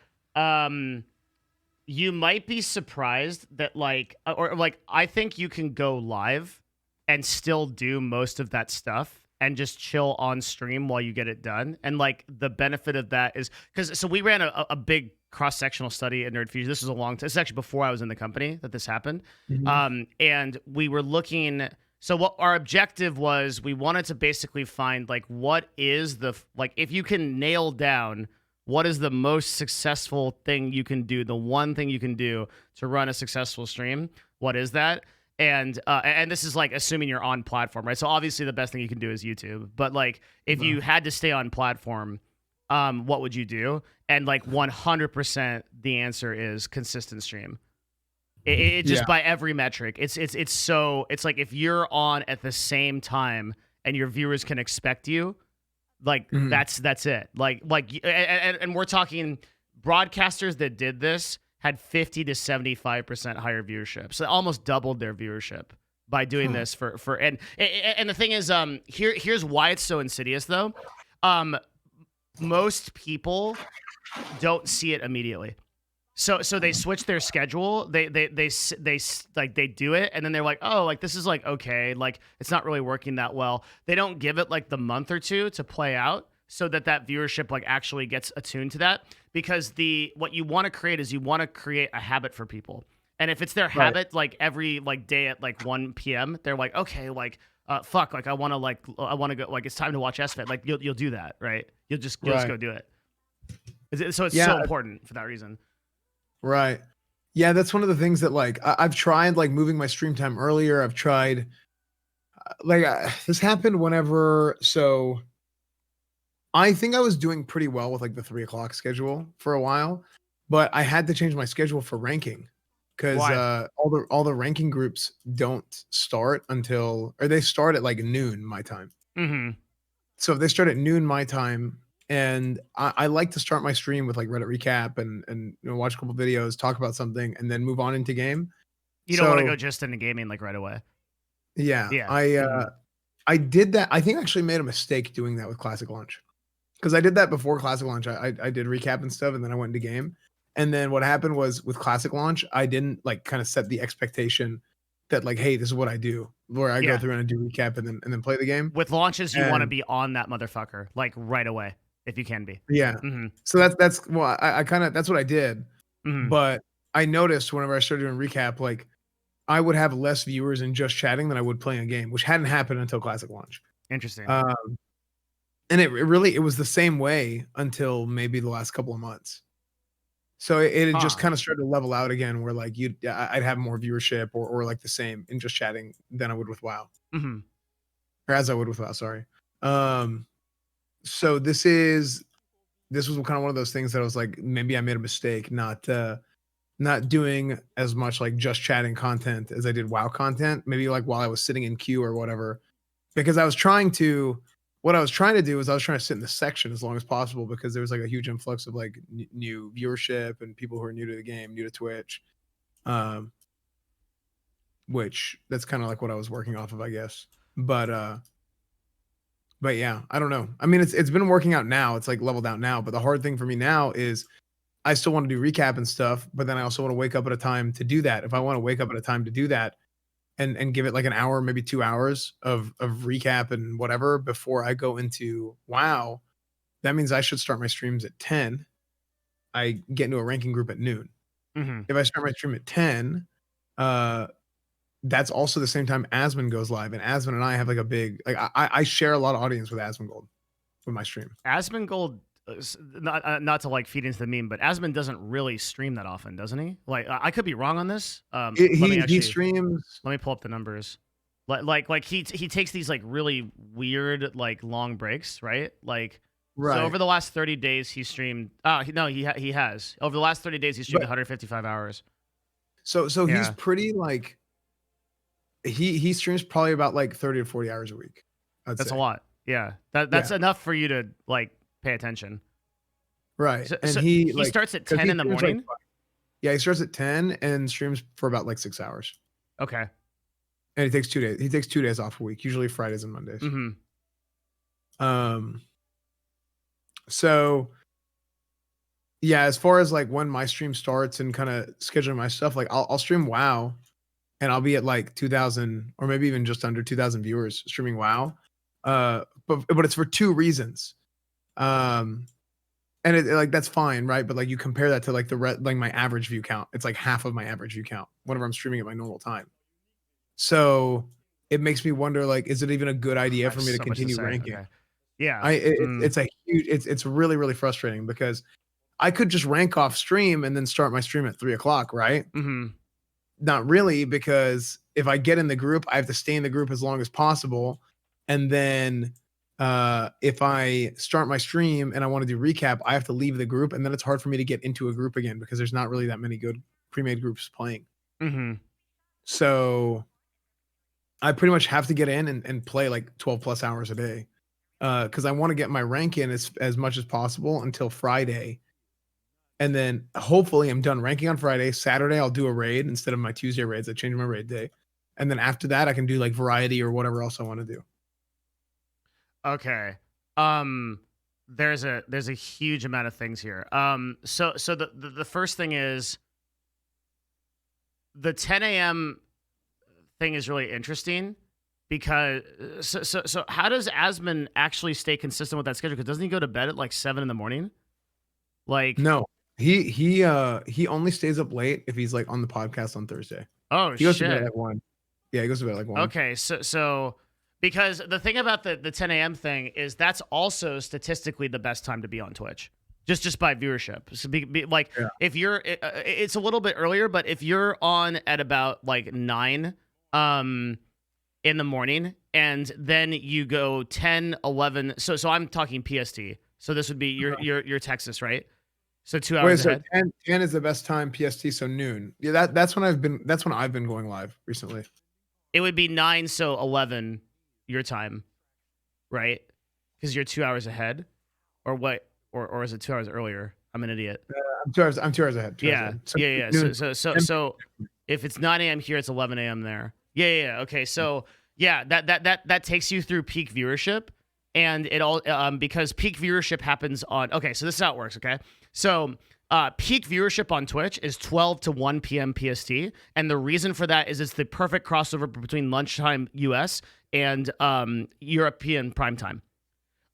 S1: You might be surprised that like or like I think you can go live and still do most of that stuff and just chill on stream while you get it done. And like the benefit of that is because so we ran a big cross-sectional study at Nerd Fusion. This was a long time. This is actually before I was in the company that this happened.
S4: Mhm.
S1: And we were looking. So what our objective was, we wanted to basically find like what is the like if you can nail down what is the most successful thing you can do, the one thing you can do to run a successful stream. What is that? And this is like assuming you're on platform, right? So obviously the best thing you can do is YouTube. But like if you had to stay on platform, what would you do? And like 100% the answer is consistent stream. It just by every metric. It's like if you're on at the same time and your viewers can expect you, like that's it. Like and we're talking broadcasters that did this had 50 to 75% higher viewership. So almost doubled their viewership by doing this for and the thing is here's why it's so insidious though. Most people don't see it immediately. So they switch their schedule. They like they do it, and then they're like, oh, like this is like okay, like it's not really working that well. They don't give it like the month or two to play out, so that viewership like actually gets attuned to that. Because what you want to create is you want to create a habit for people, and if it's their habit, like every like day at like 1 p.m., they're like, okay, like fuck, like I want to go, like it's time to watch Esfand. Like you'll do that, right? You'll just go do it. So it's so important for that reason.
S4: Right. Yeah, that's one of the things that like I've tried like moving my stream time earlier. I've tried this happened whenever. So I think I was doing pretty well with like the 3 o'clock schedule for a while, but I had to change my schedule for ranking because all the ranking groups don't start until or they start at like noon my time.
S1: Mm-hmm.
S4: So if they start at noon my time. And I like to start my stream with like Reddit recap and watch a couple videos, talk about something, and then move on into game.
S1: You don't want to go just into gaming like right away.
S4: Yeah. I did that. I think I actually made a mistake doing that with Classic Launch. Because I did that before Classic Launch. I did recap and stuff, and then I went into game. And then what happened was with Classic Launch, I didn't like kind of set the expectation that like, hey, this is what I do. Where I go through and I do recap and then play the game.
S1: With launches, you want to be on that motherfucker like right away. If you can be.
S4: Yeah.
S1: Mm-hmm.
S4: So that's well, I kind of that's what I did.
S1: Mm-hmm.
S4: But I noticed whenever I started doing recap, like I would have less viewers in just chatting than I would playing a game, which hadn't happened until Classic Launch.
S1: Interesting.
S4: And it was the same way until maybe the last couple of months. So it had just kind of started to level out again, where like I'd have more viewership or like the same in just chatting than I would with WoW, or as I would with WoW. Sorry. So this was kind of one of those things that I was like, maybe I made a mistake not doing as much like just chatting content as I did WoW content, maybe like while I was sitting in queue or whatever, because what I was trying to do is I was trying to sit in the section as long as possible because there was like a huge influx of like new viewership and people who are new to the game, new to Twitch, which that's kind of like what I was working off of, I guess. But yeah, I don't know. I mean, it's been working out now. It's like leveled out now. But the hard thing for me now is I still want to do recap and stuff, but then I also want to wake up at a time to do that. If I want to wake up at a time to do that and give it like an hour, maybe 2 hours of recap and whatever before I go into WoW, that means I should start my streams at 10. I get into a ranking group at noon.
S1: Mm-hmm.
S4: If I start my stream at 10, that's also the same time Asmon goes live. And Asmon and I have like a big, like I share a lot of audience with Asmongold with my stream.
S1: Asmongold, not to like feed into the meme, but Asmon doesn't really stream that often, doesn't he? Like I could be wrong on this.
S4: He streams.
S1: Let me pull up the numbers. Like he takes these like really weird like long breaks, right? Like
S4: Right.
S1: so over the last 30 days he streamed. He has over the last 30 days he streamed 155 hours.
S4: So
S1: Yeah.
S4: he's pretty like he streams probably about like 30 to 40 hours a week.
S1: That's
S4: say.
S1: a lot. Yeah, that's enough for you to like pay attention.
S4: Right.
S1: So,
S4: and
S1: so
S4: he
S1: starts at
S4: 'cause
S1: 10
S4: he
S1: in the
S4: streams,
S1: morning.
S4: Yeah, he starts at 10 and streams for about like 6 hours.
S1: Okay.
S4: And he takes 2 days. He takes 2 days off a week, usually Fridays and Mondays.
S1: Mm-hmm.
S4: So yeah, as far as like when my stream starts and kind of scheduling my stuff, like I'll stream WoW and I'll be at like 2,000 or maybe even just under 2,000 viewers streaming WoW. But it's for 2 reasons. And it like that's fine, right? But like you compare that to like like my average view count, it's like half of my average view count whenever I'm streaming at my normal time. So it makes me wonder, like, is it even a good idea for me to continue ranking?
S1: Okay. Yeah,
S4: it's a huge. It's really really frustrating because I could just rank off stream and then start my stream at 3:00, right?
S1: Mm-hmm.
S4: Not really, because if I get in the group, I have to stay in the group as long as possible, and then if I start my stream and I want to do recap, I have to leave the group, and then it's hard for me to get into a group again because there's not really that many good pre-made groups playing.
S1: Mm-hmm.
S4: So I pretty much have to get in and play like 12 plus hours a day because I want to get my rank in as much as possible until Friday. And then hopefully I'm done ranking on Friday. Saturday, I'll do a raid instead of my Tuesday raids. I change my raid day. And then after that, I can do like variety or whatever else I want to do.
S1: Okay. There's a huge amount of things here. So the first thing is the 10 a.m. thing is really interesting because so how does Asmon actually stay consistent with that schedule? Because doesn't he go to bed at like 7 in the morning? Like
S4: no, he only stays up late if he's like on the podcast on Thursday.
S1: Oh,
S4: he goes
S1: shit.
S4: to bed at like 1. Yeah, he goes to bed at like 1.
S1: Okay, so because the thing about the 10 a.m. thing is that's also statistically the best time to be on Twitch, just by viewership. So if you're, it's a little bit earlier, but if you're on at about like 9 in the morning and then you go 10, 11, so I'm talking PST. So this would be your Texas, right? So 2 hours ahead.
S4: 10 is the best time PST, so noon. Yeah, that's when I've been going live recently.
S1: It would be 9, so 11 your time, right? Because you're 2 hours ahead, or what? Or is it 2 hours earlier? I'm an idiot.
S4: I'm 2 hours ahead.
S1: Yeah.
S4: Noon.
S1: So if it's 9 a.m. here, it's 11 a.m. there. Yeah. Okay. So yeah, that takes you through peak viewership, and it all because peak viewership happens on. Okay, so this is how it works. Okay, so peak viewership on Twitch is 12 to 1 p.m. PST, and the reason for that is it's the perfect crossover between lunchtime US and European prime time.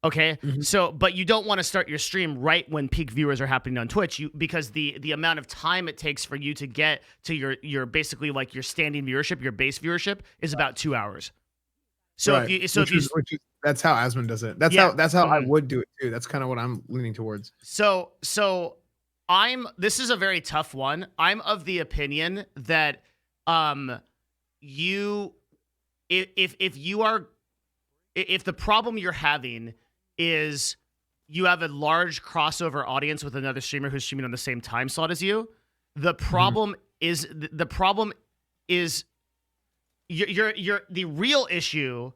S1: Okay, so but you don't want to start your stream right when peak viewers are happening on Twitch, because the amount of time it takes for you to get to your basically like your standing viewership, your base viewership is about 2 hours. So
S4: right. That's how Asmon does it. That's how I would do it too. That's kind of what I'm leaning towards.
S1: So this is a very tough one. I'm of the opinion that if the problem you're having is you have a large crossover audience with another streamer who's streaming on the same time slot as you, the problem is the real issue,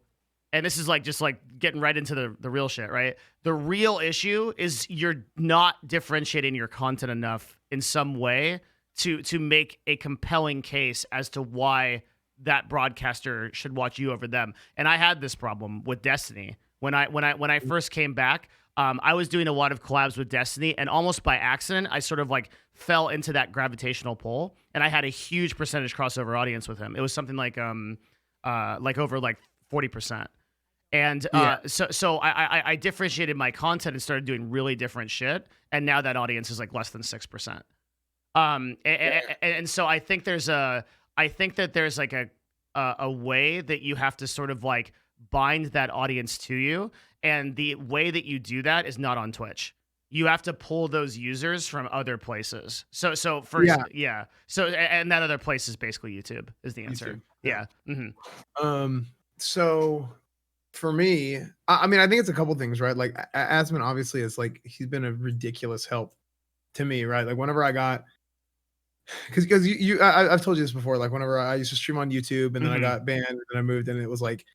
S1: and this is like just like getting right into the real shit, right? The real issue is you're not differentiating your content enough in some way to make a compelling case as to why that broadcaster should watch you over them. And I had this problem with Destiny when I first came back. I was doing a lot of collabs with Destiny, and almost by accident, I sort of like fell into that gravitational pull, and I had a huge percentage crossover audience with him. It was something like over like 40%. And so I differentiated my content and started doing really different shit, and now that audience is like less than 6%. And so I think that there's like a way that you have to sort of like bind that audience to you, and the way that you do that is not on Twitch. You have to pull those users from other places. So first, So and that other place is basically YouTube. Is the answer?
S4: YouTube.
S1: Yeah. Mm-hmm.
S4: So for me, I mean, I think it's a couple things, right? Like Asman obviously is like, he's been a ridiculous help to me, right? Like whenever I got, because I've told you this before, like whenever I used to stream on YouTube and then I got banned and then I moved, and it was like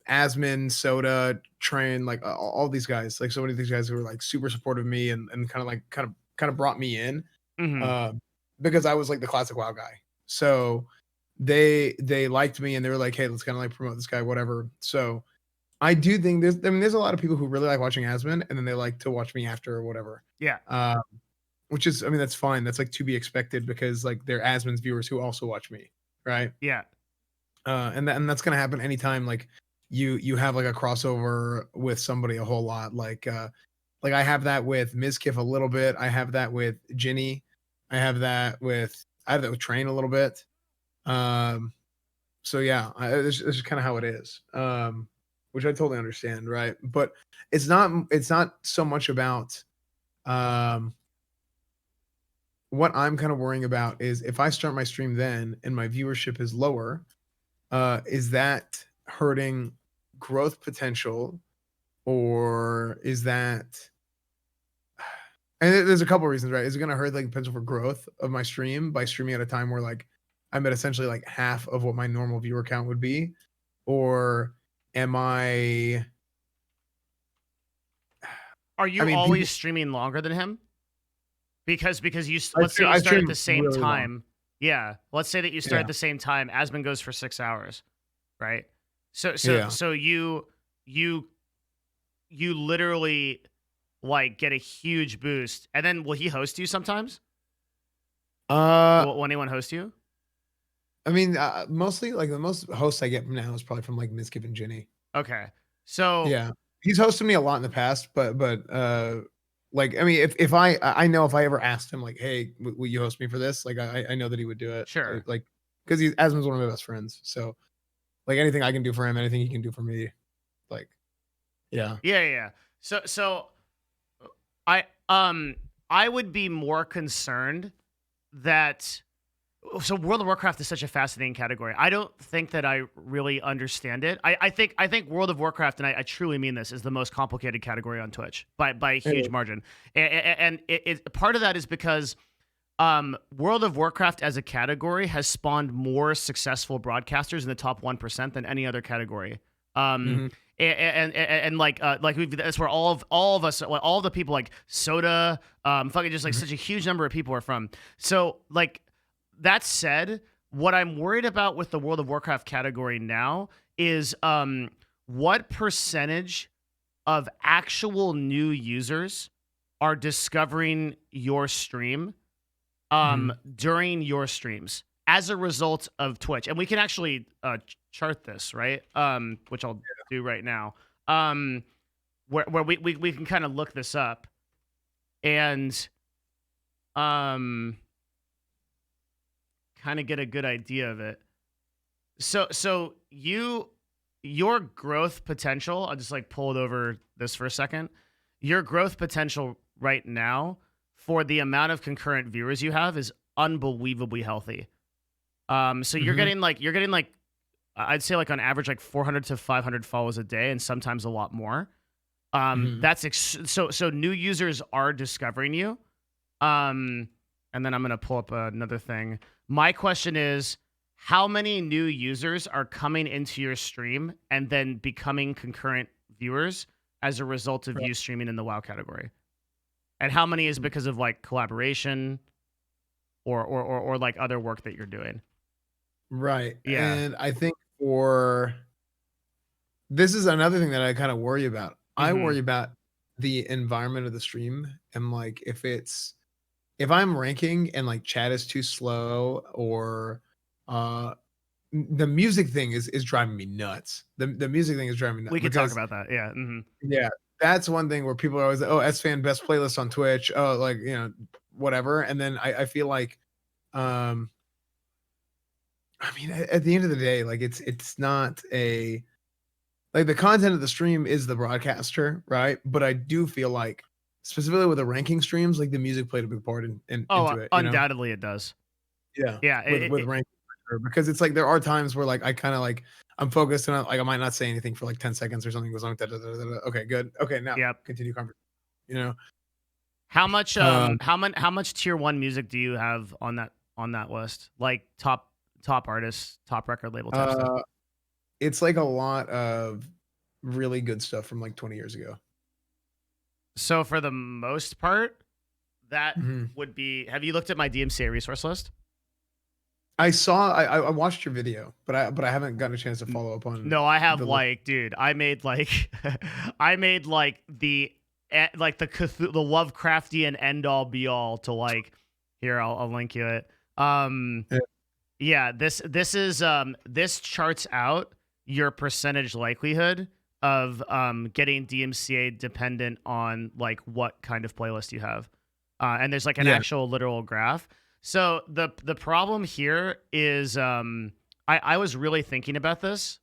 S4: Asman, Soda, Train, like all these guys, like so many of these guys who were like super supportive of me and kind of brought me in, because I was like the classic WoW guy. So they liked me and they were like, hey, let's kind of like promote this guy, whatever. So I do think there's a lot of people who really like watching Asman and then they like to watch me after or whatever.
S1: Yeah.
S4: Which is, I mean, that's fine. That's like to be expected because like they're Asman's viewers who also watch me, right?
S1: Yeah.
S4: And that's gonna happen anytime like you have like a crossover with somebody a whole lot. Like I have that with Mizkif a little bit. I have that with Ginny. I have that with Train a little bit. So yeah, this is kind of how it is. Which I totally understand, right? But it's not so much about what I'm kind of worrying about is if I start my stream then and my viewership is lower, is that hurting growth potential, or is that, and there's a couple reasons, right? Is it going to hurt like the potential for growth of my stream by streaming at a time where like I'm at essentially like half of what my normal viewer count would be, or am I?
S1: Are you always streaming longer than him? Because let's say you start at the same
S4: really
S1: time.
S4: long.
S1: Yeah. Let's say that you start at the same time. Asman goes for 6 hours, right? So you literally like get a huge boost, and then will he host you sometimes? Will anyone host you?
S4: I mean, mostly like the most hosts I get from now is probably from like Mizkif and Ginny.
S1: Okay. So
S4: yeah, he's hosted me a lot in the past, but like, I mean, if I know if I ever asked him like, hey, will you host me for this? Like, I know that he would do it.
S1: Sure.
S4: Like, because Asman's one of my best friends. So like anything I can do for him, anything he can do for me, like, yeah.
S1: Yeah. So I would be more concerned that, so World of Warcraft is such a fascinating category. I don't think that I really understand it. I think World of Warcraft, and I truly mean this, is the most complicated category on Twitch by a huge margin. And part of that is because World of Warcraft as a category has spawned more successful broadcasters in the top 1% than any other category. And like that's where all of us, all the people like Soda, fucking just like such a huge number of people are from. So like, that said, what I'm worried about with the World of Warcraft category now is what percentage of actual new users are discovering your stream during your streams as a result of Twitch. And we can actually chart this, right? Which I'll do right now. Where we can kind of look this up and kind of get a good idea of it. So your growth potential, I'll just like pull it over this for a second. Your growth potential right now for the amount of concurrent viewers you have is unbelievably healthy. So you're getting like I'd say like on average like 400 to 500 follows a day, and sometimes a lot more. That's so new users are discovering you. And then I'm going to pull up another thing. My question is, how many new users are coming into your stream and then becoming concurrent viewers as a result of you streaming in the WoW category? And how many is because of like collaboration or like other work that you're doing?
S4: Right.
S1: Yeah.
S4: And I think for this is another thing that I kind of worry about. I
S1: Hmm.
S4: worry about the environment of the stream and like if I'm ranking and like chat is too slow or uh the music thing is driving me nuts. The music thing is driving me nuts
S1: We could talk
S4: because
S1: about that. Yeah. Hmm.
S4: yeah, that's one thing where people are always like, oh, S-Fan best playlist on Twitch. Oh, like, whatever. And then I feel like um I mean at the end of the day, like it's not a like the content of the stream is the broadcaster, right? But I do feel like specifically with the ranking streams, like the music played a big part
S1: Oh,
S4: into it,
S1: undoubtedly it does.
S4: Yeah,
S1: Yeah.
S4: with ranking for sure, because it's like there are times where like I kind of like I'm focused and like I might not say anything for like 10 seconds or something goes on. Okay, good. Okay, now
S1: Yep.
S4: continue conversation. You know,
S1: How much tier one music do you have on that list? Like top artists, top record label type stuff.
S4: uh, it's like a lot of really good stuff from like 20 years ago.
S1: So for the most part, that
S4: Mhm.
S1: would be. Have you looked at my DMCA resource list?
S4: I watched your video, but I haven't gotten a chance to follow up on
S1: No, I have
S4: the list.
S1: like, dude, I made like, I made like like the the Lovecraftian end all be all to like. Here, I'll link you it.
S4: Yeah.
S1: Yeah, this is this charts out your percentage likelihood of getting DMCA dependent on like what kind of playlist you have. And there's like an
S4: Yeah.
S1: actual literal graph. So the problem here is I was really thinking about this,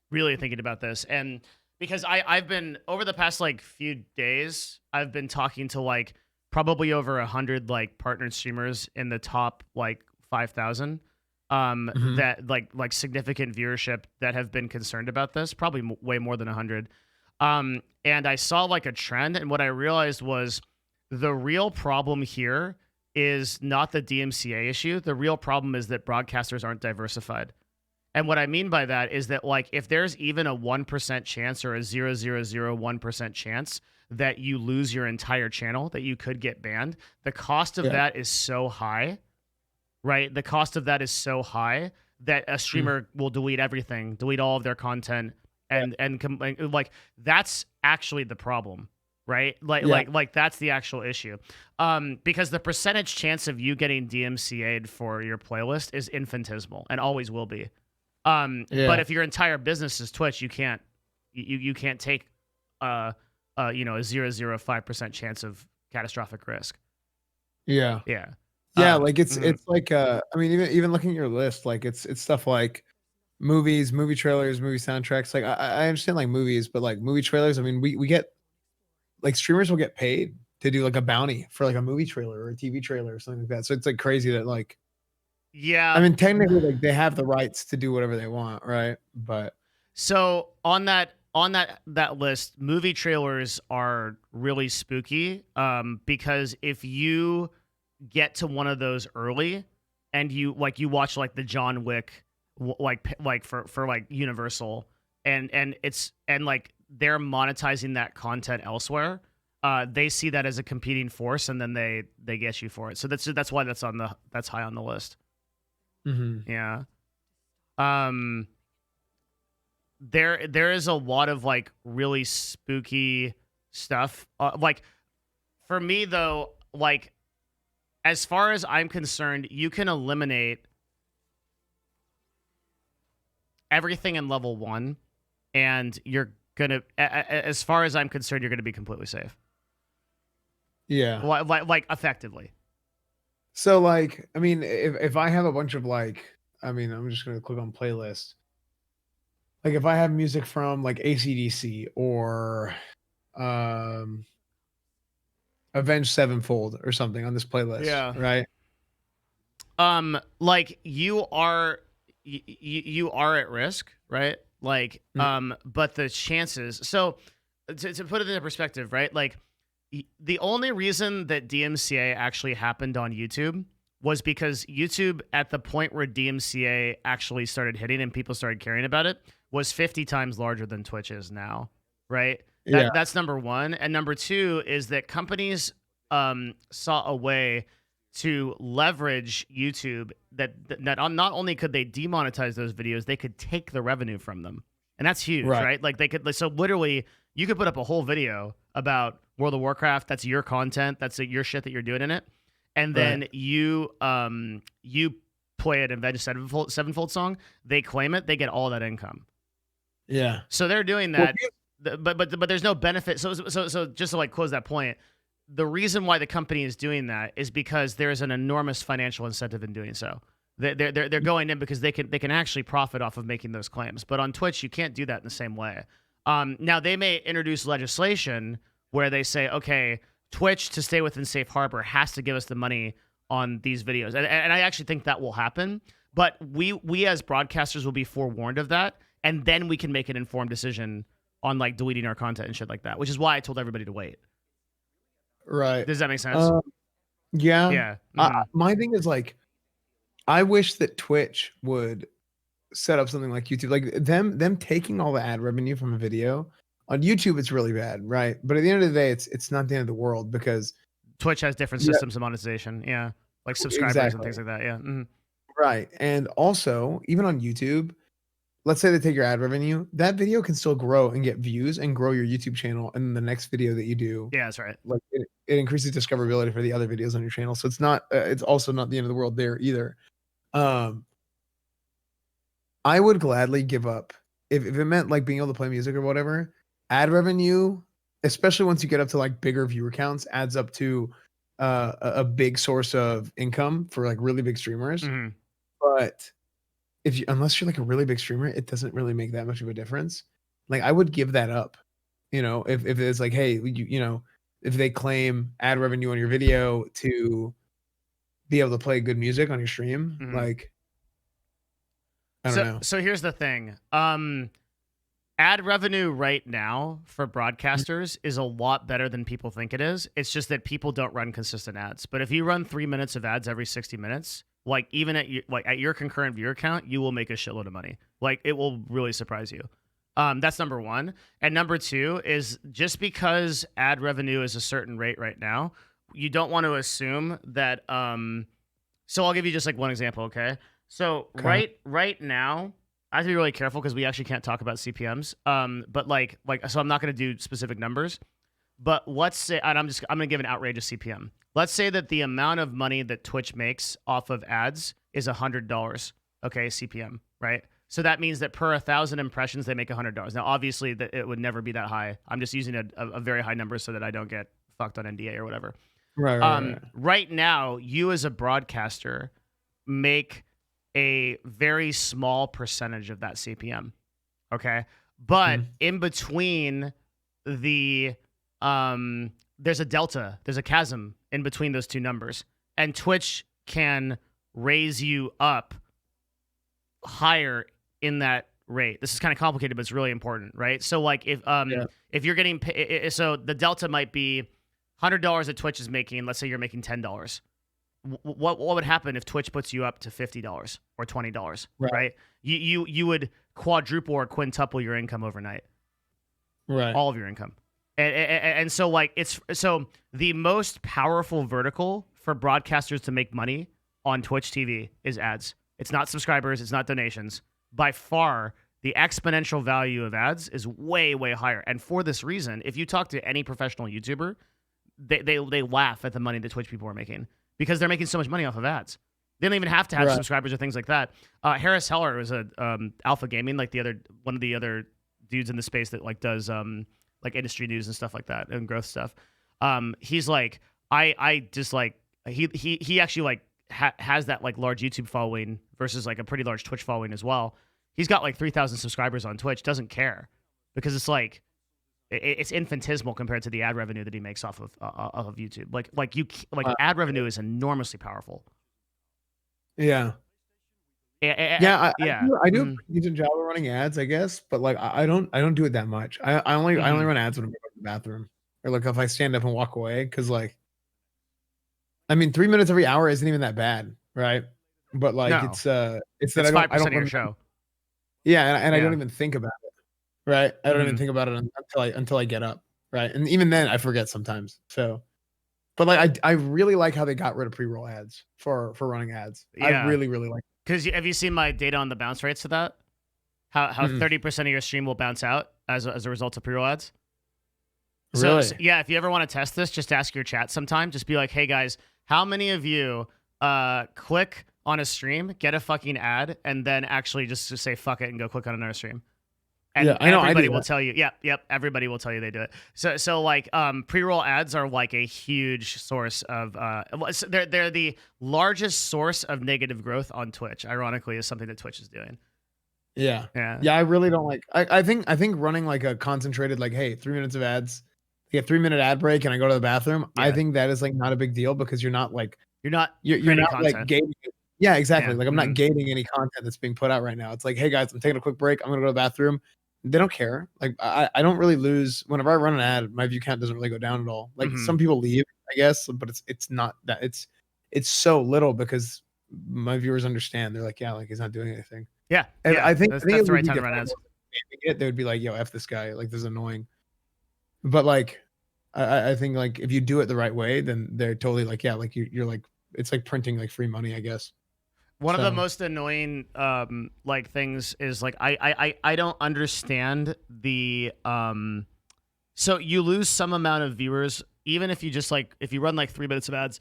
S1: and because I've been over the past like few days, I've been talking to like probably over 100 like partnered streamers in the top like 5,000
S4: Mhm.
S1: that like significant viewership that have been concerned about this, probably way more than 100. And I saw like a trend, and what I realized was the real problem here is not the DMCA issue. The real problem is that broadcasters aren't diversified. And what I mean by that is that like if there's even a 1% chance or a 0.0001% chance that you lose your entire channel, that you could get banned, the cost of
S4: Yeah.
S1: that is so high, right? The cost of that is so high that a streamer will delete everything, delete all of their content, and like that's actually the problem, right?
S4: Yeah.
S1: Like that's the actual issue, because the percentage chance of you getting DMCA'd for your playlist is infinitesimal and always will be.
S4: Yeah.
S1: But if your entire business is Twitch, you can't take a 0.005% chance of catastrophic risk.
S4: Yeah.
S1: Yeah.
S4: Yeah, like
S1: Mhm.
S4: it's like I mean even looking at your list, like it's stuff like movies, movie trailers, movie soundtracks. Like I understand like movies, but like movie trailers, I mean we get like streamers will get paid to do like a bounty for like a movie trailer or a TV trailer or something like that. So it's like crazy that like I
S1: Yeah.
S4: mean technically like they have the rights to do whatever they want, right? But
S1: So on that list, movie trailers are really spooky, because if you get to one of those early and you watch like the John Wick like for like Universal, and like they're monetizing that content elsewhere, they see that as a competing force, and then they get you for it. So that's why that's high on the list.
S4: mhm.
S1: Yeah. Um there is a lot of like really spooky stuff. Like for me though, like as far as I'm concerned, you can eliminate everything in level 1 and you're going to as far as I'm concerned, you're going to be completely safe.
S4: Yeah.
S1: Like effectively.
S4: So like I mean if I have a bunch of like I mean I'm just gonna click on playlist. Like if I have music from like ACDC or um Avenged Sevenfold or something on this playlist,
S1: Yeah.
S4: right?
S1: Like you are you are at risk, right? Like
S4: Mm.
S1: but the chances, so to put it into perspective, right? Like the only reason that DMCA actually happened on YouTube was because YouTube, at the point where DMCA actually started hitting and people started caring about it, was 50 times larger than Twitch is now, right?
S4: Yeah.
S1: That's number one. And number two is that companies saw a way to leverage YouTube that not only could they demonetize those videos, they could take the revenue from them. And that's huge, right? Like they could, so literally you could put up a whole video about World of Warcraft. That's your content. That's your shit that you're doing in it. And then you play an Avenged Sevenfold song. They claim it. They get all that income.
S4: Yeah.
S1: So they're doing that. But there's no benefit. So just to like close that point, the reason why the company is doing that is because there is an enormous financial incentive in doing so. They're going in because they can actually profit off of making those claims. But on Twitch, you can't do that in the same way. Now they may introduce legislation where they say, okay, Twitch, to stay within safe harbor, has to give us the money on these videos, and I actually think that will happen. But we as broadcasters will be forewarned of that, and then we can make an informed decision on like deleting our content and shit like that. Which is why I told everybody to wait.
S4: Right.
S1: Does that make sense?
S4: Yeah.
S1: Yeah.
S4: My thing is like, I wish that Twitch would set up something like YouTube, like them taking all the ad revenue from a video. On YouTube, it's really bad, right? But at the end of the day, it's not the end of the world because
S1: Twitch has different systems of monetization. Yeah, like subscribers and things like that. Yeah.
S4: Right. And also, even on YouTube, let's say they take your ad revenue, that video can still grow and get views and grow your YouTube channel. And the next video that you do,
S1: yeah, that's right.
S4: Like it increases discoverability for the other videos on your channel. So it's not, it's also not the end of the world there either. I would gladly give up if it meant like being able to play music or whatever. Ad revenue, especially once you get up to like bigger viewer counts, adds up to a big source of income for like really big streamers.
S1: Mm-hmm.
S4: But unless you're like a really big streamer, it doesn't really make that much of a difference. Like I would give that up, if it's like, hey, if they claim ad revenue on your video to be able to play good music on your stream, like I don't know.
S1: So here's the thing. Ad revenue right now for broadcasters is a lot better than people think it is. It's just that people don't run consistent ads. But if you run 3 minutes of ads every 60 minutes, like even at your concurrent viewer count, you will make a shitload of money. Like it will really surprise you. That's number one. And number two is just because ad revenue is a certain rate right now, you don't want to assume that. So I'll give you just like one example, okay? So right now, I have to be really careful because we actually can't talk about CPMs. But like so I'm not going to do specific numbers. But let's say, and I'm going to give an outrageous CPM. Let's say that the amount of money that Twitch makes off of ads is $100. Okay, CPM, right? So that means that per 1,000 impressions, they make $100. Now, obviously, that it would never be that high. I'm just using a very high number so that I don't get fucked on NDA or whatever.
S4: Right.
S1: Right now, you as a broadcaster make a very small percentage of that CPM. Okay, but in between the there's a delta, there's a chasm in between those two numbers, and Twitch can raise you up higher in that rate. This is kind of complicated, but it's really important, right? So like if you're getting so the delta might be $100 that Twitch is making. Let's say you're making $10. What would happen if Twitch puts you up to $50 or $20? Right? You would quadruple or quintuple your income overnight.
S4: Right.
S1: All of your income. And so like so the most powerful vertical for broadcasters to make money on Twitch TV is ads. It's not subscribers, it's not donations. By far, the exponential value of ads is way, way higher. And for this reason, if you talk to any professional YouTuber, they laugh at the money that Twitch people are making because they're making so much money off of ads. They don't even have to have subscribers or things like that. Harris Heller was a Alpha Gaming, like one of the other dudes in the space that like does like industry news and stuff like that and growth stuff. He's like, I just like he actually like has that like large YouTube following versus like a pretty large Twitch following as well. He's got like 3,000 subscribers on Twitch, doesn't care because it's like it's infinitesimal compared to the ad revenue that he makes off of YouTube. Ad revenue is enormously powerful.
S4: Yeah. I do a decent job of running ads, I guess, but like I don't do it that much. I only run ads when I'm going to the bathroom or like if I stand up and walk away because like I mean 3 minutes every hour isn't even that bad, right? But like it's that I don't
S1: 5% of your show.
S4: Yeah, and I don't even think about it, right? I don't even think about it until I get up, right? And even then I forget sometimes. So But like I really like how they got rid of pre-roll ads for running ads. I
S1: Yeah.
S4: really like.
S1: Because have you seen my data on the bounce rates of that? How
S4: Mm-mm.
S1: 30% of your stream will bounce out as a result of pre-roll ads?
S4: Really?
S1: So yeah, if you ever want to test this, just ask your chat sometime. Just be like, hey guys, how many of you click on a stream, get a fucking ad, and then actually just say fuck it and go click on another stream? And
S4: Yeah, I know, I do
S1: everybody will
S4: that.
S1: tell you. Yep. Everybody will tell you they do it. So like pre-roll ads are like a huge source of they're the largest source of negative growth on Twitch. Ironically, is something that Twitch is doing.
S4: Yeah.
S1: Yeah.
S4: Yeah, I really don't like. I think running like a concentrated like, hey, 3 minutes of ads, you get 3-minute ad break, and I go to the bathroom. I
S1: Yeah.
S4: think that is like not a big deal because you're not like
S1: You're not
S4: you're
S1: creating
S4: not
S1: content.
S4: like gating. Yeah, exactly.
S1: Yeah.
S4: Like I'm not gating any content that's being put out right now. It's like, hey guys, I'm taking a quick break. I'm gonna go to the bathroom. They don't care. Like I don't really lose whenever I run an ad. My view count doesn't really go down at all. Like some people leave, I guess, but it's not that it's so little because my viewers understand. They're like, yeah, like he's not doing anything.
S1: Yeah.
S4: And
S1: yeah.
S4: I think
S1: that's
S4: it
S1: the
S4: would
S1: right
S4: be
S1: time to run
S4: different
S1: ads.
S4: they would be like, yo, F this guy. Like this is annoying. But like I think like if you do it the right way, then they're totally like, yeah, like you're like it's like printing like free money, I guess.
S1: One of the
S4: So-
S1: most annoying like things is like I don't understand the so you lose some amount of viewers even if you just like if you run like 3 minutes of ads,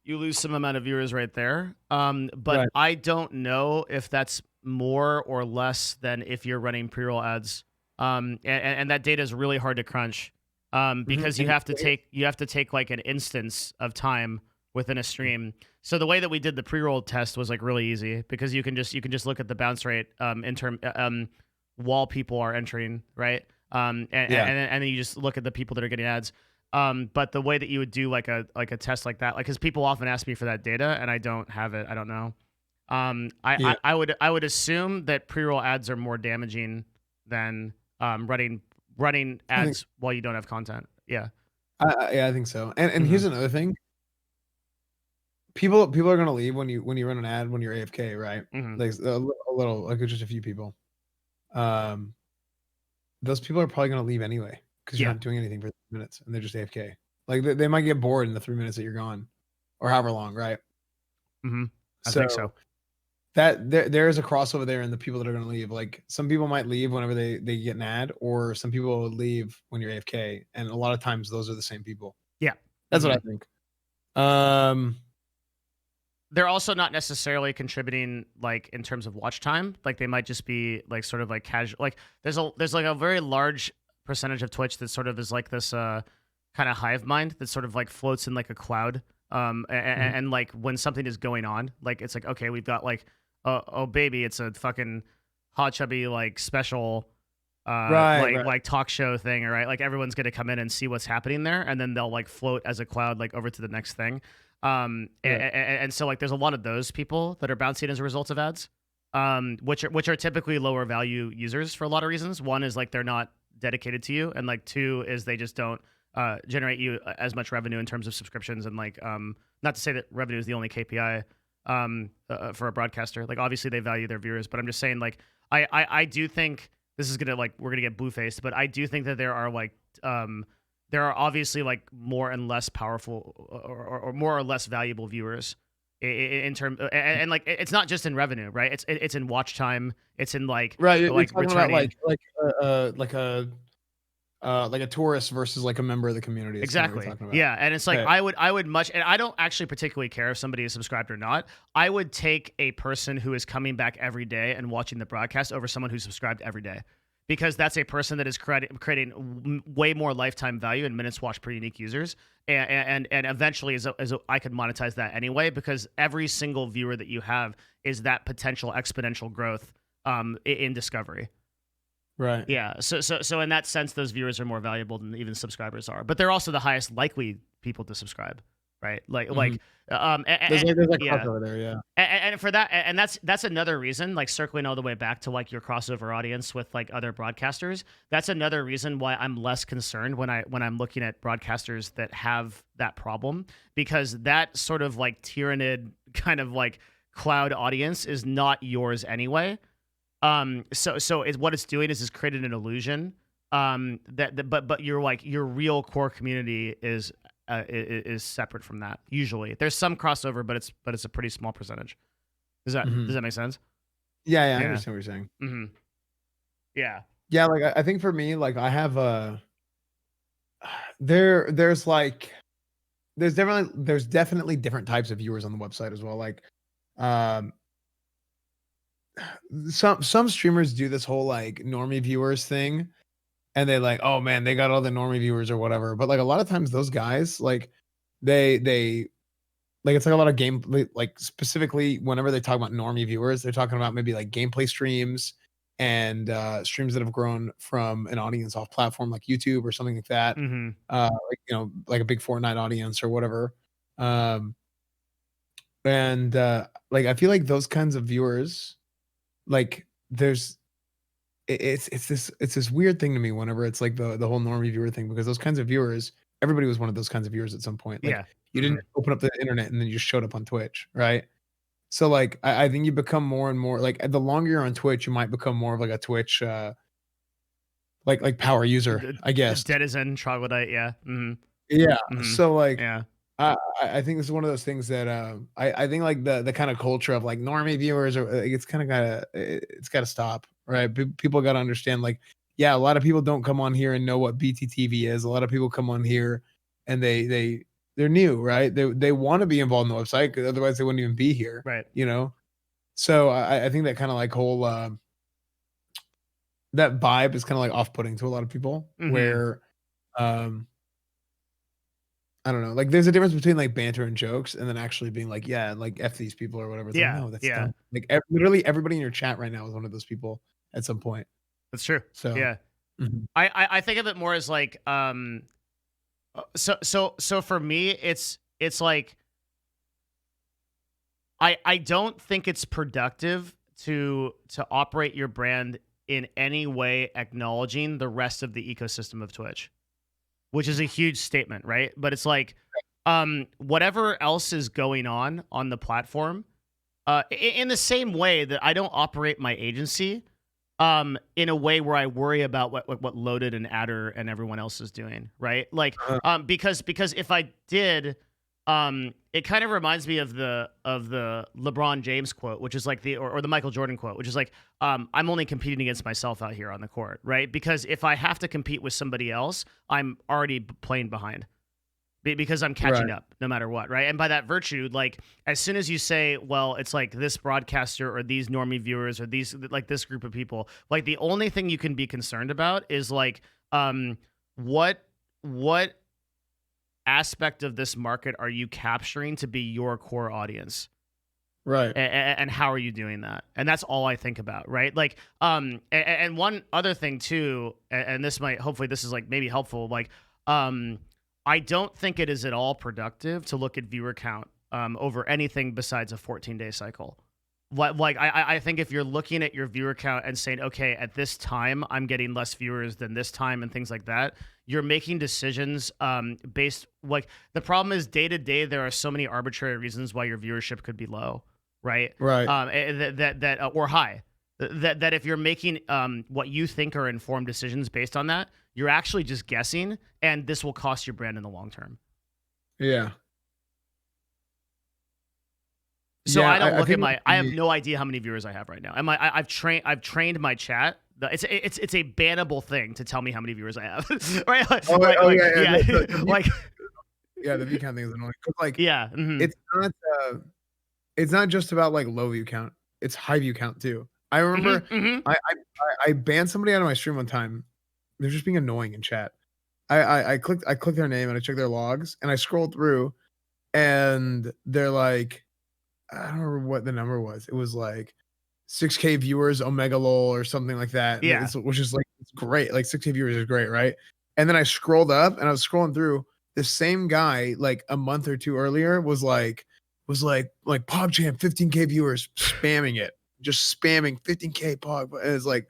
S1: you lose some amount of viewers right there. But
S4: Right.
S1: I don't know if that's more or less than if you're running pre-roll ads. And that data is really hard to crunch. Because you have to take like an instance of time within a stream. So the way that we did the pre-roll test was like really easy because you can just look at the bounce rate while people are entering, right? And then you just look at the people that are getting ads. But the way that you would do like a test like that, like because people often ask me for that data and I don't have it. I don't know. I would assume that pre-roll ads are more damaging than running ads while you don't have content. Yeah.
S4: Yeah, I think so. And here's another thing. People are gonna leave when you run an ad when you're AFK, right? Like a little, like just a few people. Those people are probably gonna leave anyway because you're not doing anything for 3 minutes and they're just AFK. Like they might get bored in the 3 minutes that you're gone, or however long, right?
S1: I think so.
S4: That there is a crossover there in the people that are gonna leave. Like some people might leave whenever they get an ad, or some people will leave when you're AFK, and a lot of times those are the same people.
S1: Yeah,
S4: that's what I think.
S1: They're also not necessarily contributing like in terms of watch time. Like they might just be like sort of like casual. Like there's like a very large percentage of Twitch that sort of is like this kind of hive mind that sort of like floats in like a cloud. And like when something is going on, like it's like, okay, we've got like oh baby, it's a fucking hot chubby like special like talk show thing, right? Like everyone's gonna come in and see what's happening there, and then they'll like float as a cloud like over to the next thing. And so like there's a lot of those people that are bouncing as a result of ads, which are typically lower value users for a lot of reasons. One is like they're not dedicated to you, and like two is they just don't generate you as much revenue in terms of subscriptions, and like not to say that revenue is the only KPI for a broadcaster. Like obviously they value their viewers, but I'm just saying like I do think this is gonna like we're gonna get blue faced, but I do think that there are like there are obviously like more and less powerful or more or less valuable viewers in terms and like it's not just in revenue, right? It's in watch time. It's in like
S4: you're
S1: like
S4: talking
S1: returning.
S4: about like a tourist versus like a member of the community.
S1: Exactly. Yeah, and it's like I would much, and I don't actually particularly care if somebody is subscribed or not. I would take a person who is coming back every day and watching the broadcast over someone who's subscribed every day, because that's a person that is creating way more lifetime value and minutes watched per unique users, and eventually as I could monetize that anyway, because every single viewer that you have is that potential exponential growth in discovery.
S4: Right.
S1: Yeah. So in that sense, those viewers are more valuable than even subscribers are. But they're also the highest likely people to subscribe, right? There's like
S4: crossover there, yeah.
S1: And for that, and that's another reason, like circling all the way back to like your crossover audience with like other broadcasters. That's another reason why I'm less concerned when I'm looking at broadcasters that have that problem, because that sort of like tyrannid kind of like cloud audience is not yours anyway. So what it's doing is creating an illusion but your like your real core community is is separate from that. Usually, there's some crossover, but it's a pretty small percentage. Does that make sense?
S4: Yeah, I
S1: Yeah.
S4: understand what you're saying.
S1: Mm-hmm. Yeah.
S4: Yeah, like I think for me, like I have there's like there's definitely different types of viewers on the website as well. Like um some streamers do this whole like normie viewers thing, and they like, oh man, they got all the normie viewers or whatever. But like a lot of times those guys, like they like it's like a lot of game, like specifically whenever they talk about normie viewers, they're talking about maybe like gameplay streams and streams that have grown from an audience off platform like YouTube or something like that.
S1: Mm-hmm.
S4: Like, you know, like a big Fortnite audience or whatever. And like I feel like those kinds of viewers, like there's it's this weird thing to me whenever it's like the whole normie viewer thing, because those kinds of viewers, everybody was one of those kinds of viewers at some point. Like
S1: Yeah.
S4: you didn't open up the internet and then you just showed up on Twitch, right? So like I think you become more and more like the longer you're on Twitch, you might become more of like a Twitch like power user, I guess.
S1: Denizen, troglodyte, yeah. Mm-hmm.
S4: Yeah.
S1: Mhm.
S4: So like
S1: Yeah.
S4: I think this is one of those things that I think like the kind of culture of like normie viewers or like, it's kind of it's got to stop, right? People got to understand, like, yeah, a lot of people don't come on here and know what BTTV is. A lot of people come on here and they're new, right? They want to be involved in the website, 'cause otherwise they wouldn't even be here,
S1: Right.
S4: you know. So I think that kind of like whole that vibe is kind of like off-putting to a lot of people,
S1: Mhm.
S4: where I don't know. Like, there's a difference between like banter and jokes, and then actually being like, yeah, like F these people or whatever. It's
S1: Yeah,
S4: like, no, that's
S1: yeah.
S4: dumb. Like, literally everybody in your chat right now is one of those people at some point.
S1: That's true.
S4: So,
S1: Yeah.
S4: mhm.
S1: I think of it more as like so for me it's like I don't think it's productive to operate your brand in any way acknowledging the rest of the ecosystem of Twitch, which is a huge statement, right? But it's like whatever else is going on the platform, in the same way that I don't operate my agency in a way where I worry about what Loaded and Adder and everyone else is doing, right? Like because if I did, it kind of reminds me of the LeBron James quote, which is like or the Michael Jordan quote, which is like I'm only competing against myself out here on the court, right? Because if I have to compete with somebody else, I'm already playing behind. Because I'm catching up no matter what, right? And by that virtue, like as soon as you say, well, it's like this broadcaster or these normie viewers or these like this group of people, like the only thing you can be concerned about is like what aspect of this market are you capturing to be your core audience?
S4: Right.
S1: And how are you doing that? And that's all I think about, right? Like and one other thing too, and this might, hopefully this is like maybe helpful, like I don't think it is at all productive to look at viewer count over anything besides a 14-day cycle. Like I think if you're looking at your viewer count and saying, okay, at this time I'm getting less viewers than this time and things like that, you're making decisions based, like the problem is day to day there are so many arbitrary reasons why your viewership could be low, right?
S4: Right.
S1: That or high. That if you're making what you think are informed decisions based on that, you're actually just guessing, and this will cost your brand in the long term.
S4: Yeah.
S1: So
S4: Yeah,
S1: I don't look
S4: think
S1: at my. I have no idea how many viewers I have right now. And I've trained my chat. It's a bannable thing to tell me how many viewers I have, right? Like,
S4: yeah.
S1: Like
S4: Yeah, the view count thing is annoying. 'Cause, like,
S1: yeah, mhm.
S4: It's not just about like low view count. It's high view count too. I remember
S1: Mhm.
S4: I banned somebody out of my stream one time. They're just being annoying in chat. I clicked their name and I checked their logs and I scrolled through and they're like, I don't remember what the number was. It was like 6K viewers, Omega lol or something like that.
S1: Yeah.
S4: Which is like, it's great. Like 6K viewers is great, right? And then I scrolled up and I was scrolling through. The same guy like a month or two earlier was like PogChamp 15K viewers, spamming it, just spamming 15K Pog. And it's like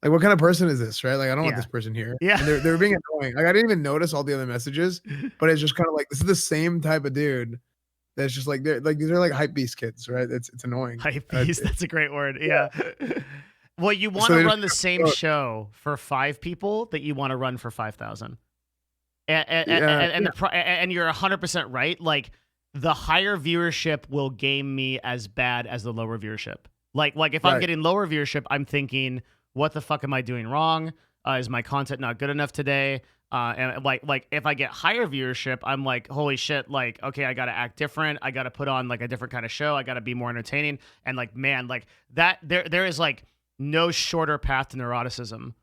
S4: what kind of person is this, right? Like I don't want
S1: Yeah.
S4: this person here.
S1: Yeah.
S4: And they're being annoying. Like I didn't even notice all the other messages, but it's just kind of like this is the same type of dude. That's just like these are like hype beast kids, right? It's annoying.
S1: Hype beast. That's a great word. Yeah. Well, you want
S4: So
S1: to
S4: they
S1: run the
S4: just-
S1: same show for 5 people that you want to run for 5,000. And you're 100% right. Like the higher viewership will game me as bad as the lower viewership. Like if I'm getting lower viewership, I'm thinking, what the fuck am I doing wrong? Is my content not good enough today? And like if I get higher viewership, I'm like, holy shit, like, okay, I got to act different. I got to put on like a different kind of show. I got to be more entertaining. And like, man, like that, there is like no shorter path to neuroticism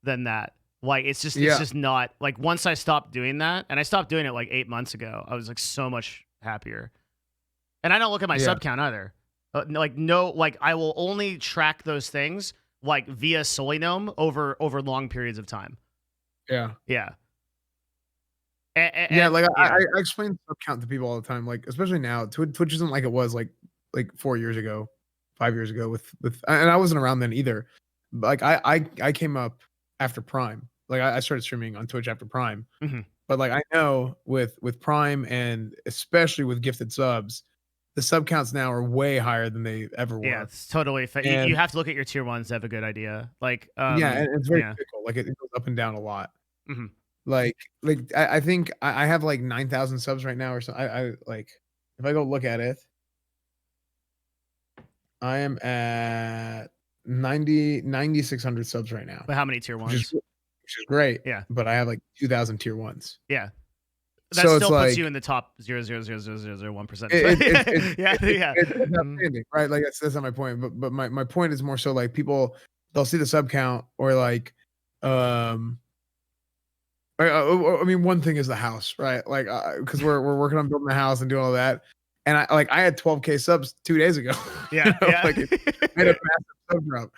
S1: than that. Like, it's just not like, once I stopped doing that, and I stopped doing it like 8 months ago, I was like so much happier. And I don't look at my sub count either. Like I will only track those things like via Solinome over long periods of time.
S4: Yeah.
S1: Yeah.
S4: I explain sub count to people all the time. Like, especially now, Twitch isn't like it was like 4 years ago, 5 years ago with, and I wasn't around then either. But like I came up after Prime. Like I started streaming on Twitch after Prime.
S1: Mm-hmm.
S4: But like I know with Prime and especially with gifted subs, the sub counts now are way higher than they ever were.
S1: Yeah, it's totally. You have to look at your tier ones to have a good idea. Like,
S4: and it's very fickle. Like it goes up and down a lot.
S1: Mm-hmm.
S4: Like I think I have like 9,000 subs right now or so. I like, if I go look at it, I am at 9,600 subs right now.
S1: But how many tier ones?
S4: Which is great.
S1: Yeah.
S4: But I have like 2,000 tier ones.
S1: Yeah. That
S4: so
S1: still puts
S4: like,
S1: you in the top 0.00001%.
S4: It's outstanding, right? Like that's not my point. But my point is more so like people, they'll see the sub count or like, I mean, one thing is the house, right? Like, because we're working on building the house and doing all that. And I had 12K subs 2 days ago.
S1: Yeah.
S4: Like I had a massive sub drop.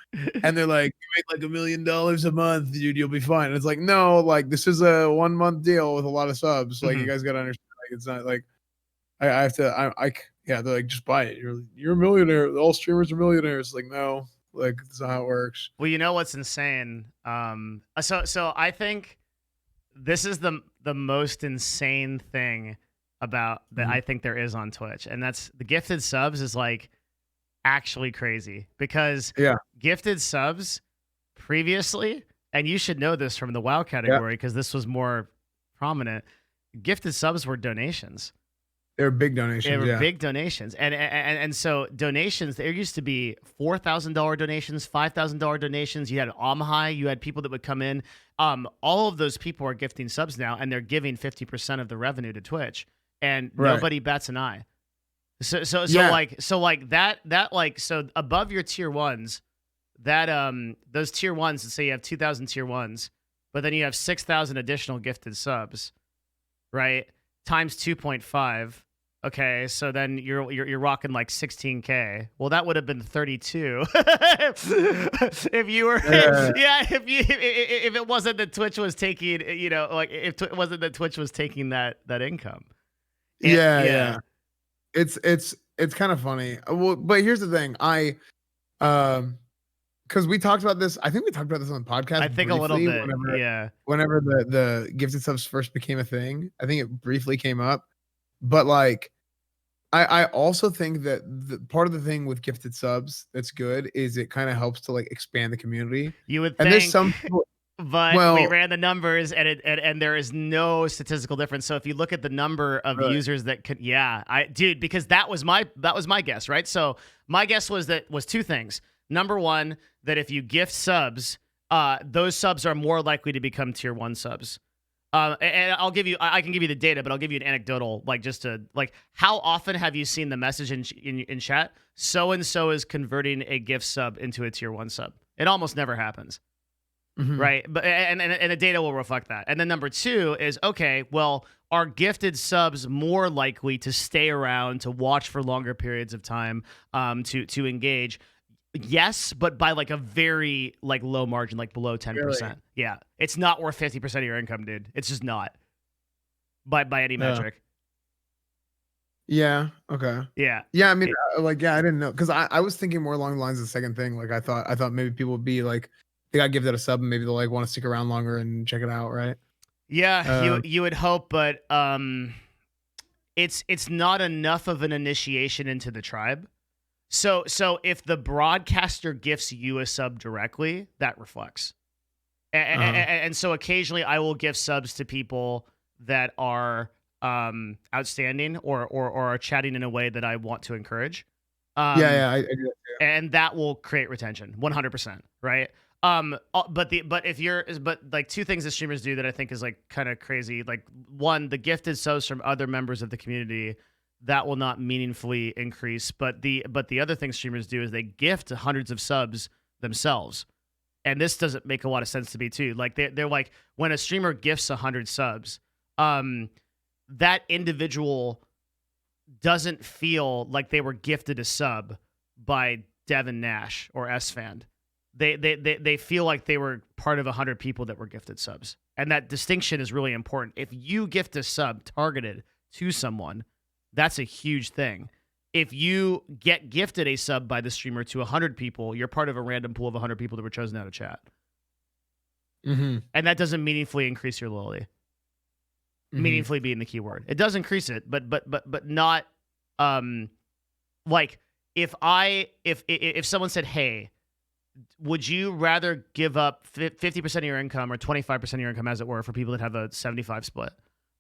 S4: And they're like, you make like $1 million a month, dude, you'll be fine. And it's like, no, like this is a 1 month deal with a lot of subs. Like, you guys gotta understand, like it's not like I have to they're like, just buy it. You're a millionaire. All streamers are millionaires. Like, no, like that's not how it works.
S1: Well, you know what's insane? So I think this is the most insane thing about that I think there is on Twitch, and that's the gifted subs is like actually crazy because gifted subs previously, and you should know this from the WoW category because this was more prominent. Gifted subs were donations.
S4: They were big donations.
S1: They were big donations, and so donations. There used to be $4,000 donations, $5,000 donations. You had Amhai. You had people that would come in. All of those people are gifting subs now, and they're giving 50% of the revenue to Twitch, and nobody bats an eye. So above your tier ones, those tier ones. Let's say you have 2,000 tier ones, but then you have 6,000 additional gifted subs, right? Times 2.5. Okay, so then you're rocking like 16K. Well, that would have been 32 if you were if it wasn't that Twitch was taking, if it wasn't that Twitch was taking that income.
S4: Yeah. It's kind of funny. Well, but here's the thing. Because we talked about this. I think we talked about this on the podcast.
S1: I think briefly, a little bit.
S4: Whenever the gifted subs first became a thing, I think it briefly came up. But like, I also think that part of the thing with gifted subs that's good is it kind of helps to like expand the community.
S1: You would
S4: think,
S1: and
S4: there's some people,
S1: but we ran the numbers and there is no statistical difference. So if you look at the number of users that could, because that was my guess, right? So my guess was two things. Number one, that if you gift subs, those subs are more likely to become tier 1 subs. And I can give you the data, but I'll give you an anecdotal, like just to like, how often have you seen the message in chat? So and so is converting a gift sub into a tier 1 sub. It almost never happens, right? But and the data will reflect that. And then number 2 is, okay, well, are gifted subs more likely to stay around, to watch for longer periods of time, to engage? Yes, but by like a very like low margin, like below 10%. Really? Yeah, it's not worth 50% of your income, dude. It's just not by any metric.
S4: Yeah. Okay.
S1: Yeah.
S4: Yeah. I mean, I didn't know because I was thinking more along the lines of the second thing. Like I thought maybe people would be like, they got give that a sub and maybe they'll like want to stick around longer and check it out, right?
S1: Yeah, you would hope, but it's not enough of an initiation into the tribe. So if the broadcaster gifts you a sub directly, that reflects. And so occasionally I will gift subs to people that are outstanding or are chatting in a way that I want to encourage.
S4: I do that too.
S1: And that will create retention 100%, right? But like two things that streamers do that I think is like kind of crazy. Like one, the gifted subs from other members of the community that will not meaningfully increase. But the other thing streamers do is they gift hundreds of subs themselves. And this doesn't make a lot of sense to me too. Like they're like, when a streamer gifts 100 subs, that individual doesn't feel like they were gifted a sub by Devin Nash or Esfand. They feel like they were part of 100 people that were gifted subs. And that distinction is really important. If you gift a sub targeted to someone, that's a huge thing. If you get gifted a sub by the streamer to 100 people, you're part of a random pool of 100 people that were chosen out of chat.
S4: Mm-hmm.
S1: And that doesn't meaningfully increase your loyalty.
S4: Mm-hmm.
S1: Meaningfully being the key word. It does increase it, but not like if someone said, "Hey, would you rather give up 50% of your income or 25% of your income, as it were, for people that have a 75 split?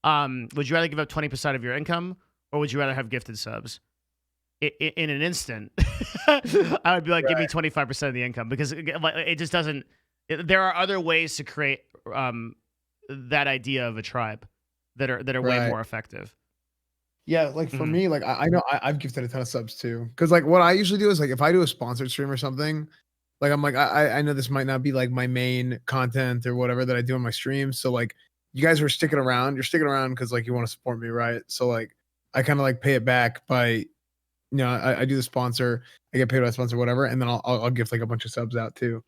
S1: Would you rather give up 20% of your income, or would you rather have gifted subs?" In an instant, I would be like, "Give me 25% of the income," because it just doesn't. There are other ways to create that idea of a tribe that are way more effective.
S4: Yeah, like for me, like I know I've gifted a ton of subs too. Because like what I usually do is like if I do a sponsored stream or something, like I'm like I know this might not be like my main content or whatever that I do on my streams. So like you guys are sticking around. You're sticking around because like you want to support me, right? So like I kind of like pay it back by, I do the sponsor, I get paid by the sponsor, whatever, and then I'll gift like a bunch of subs out too.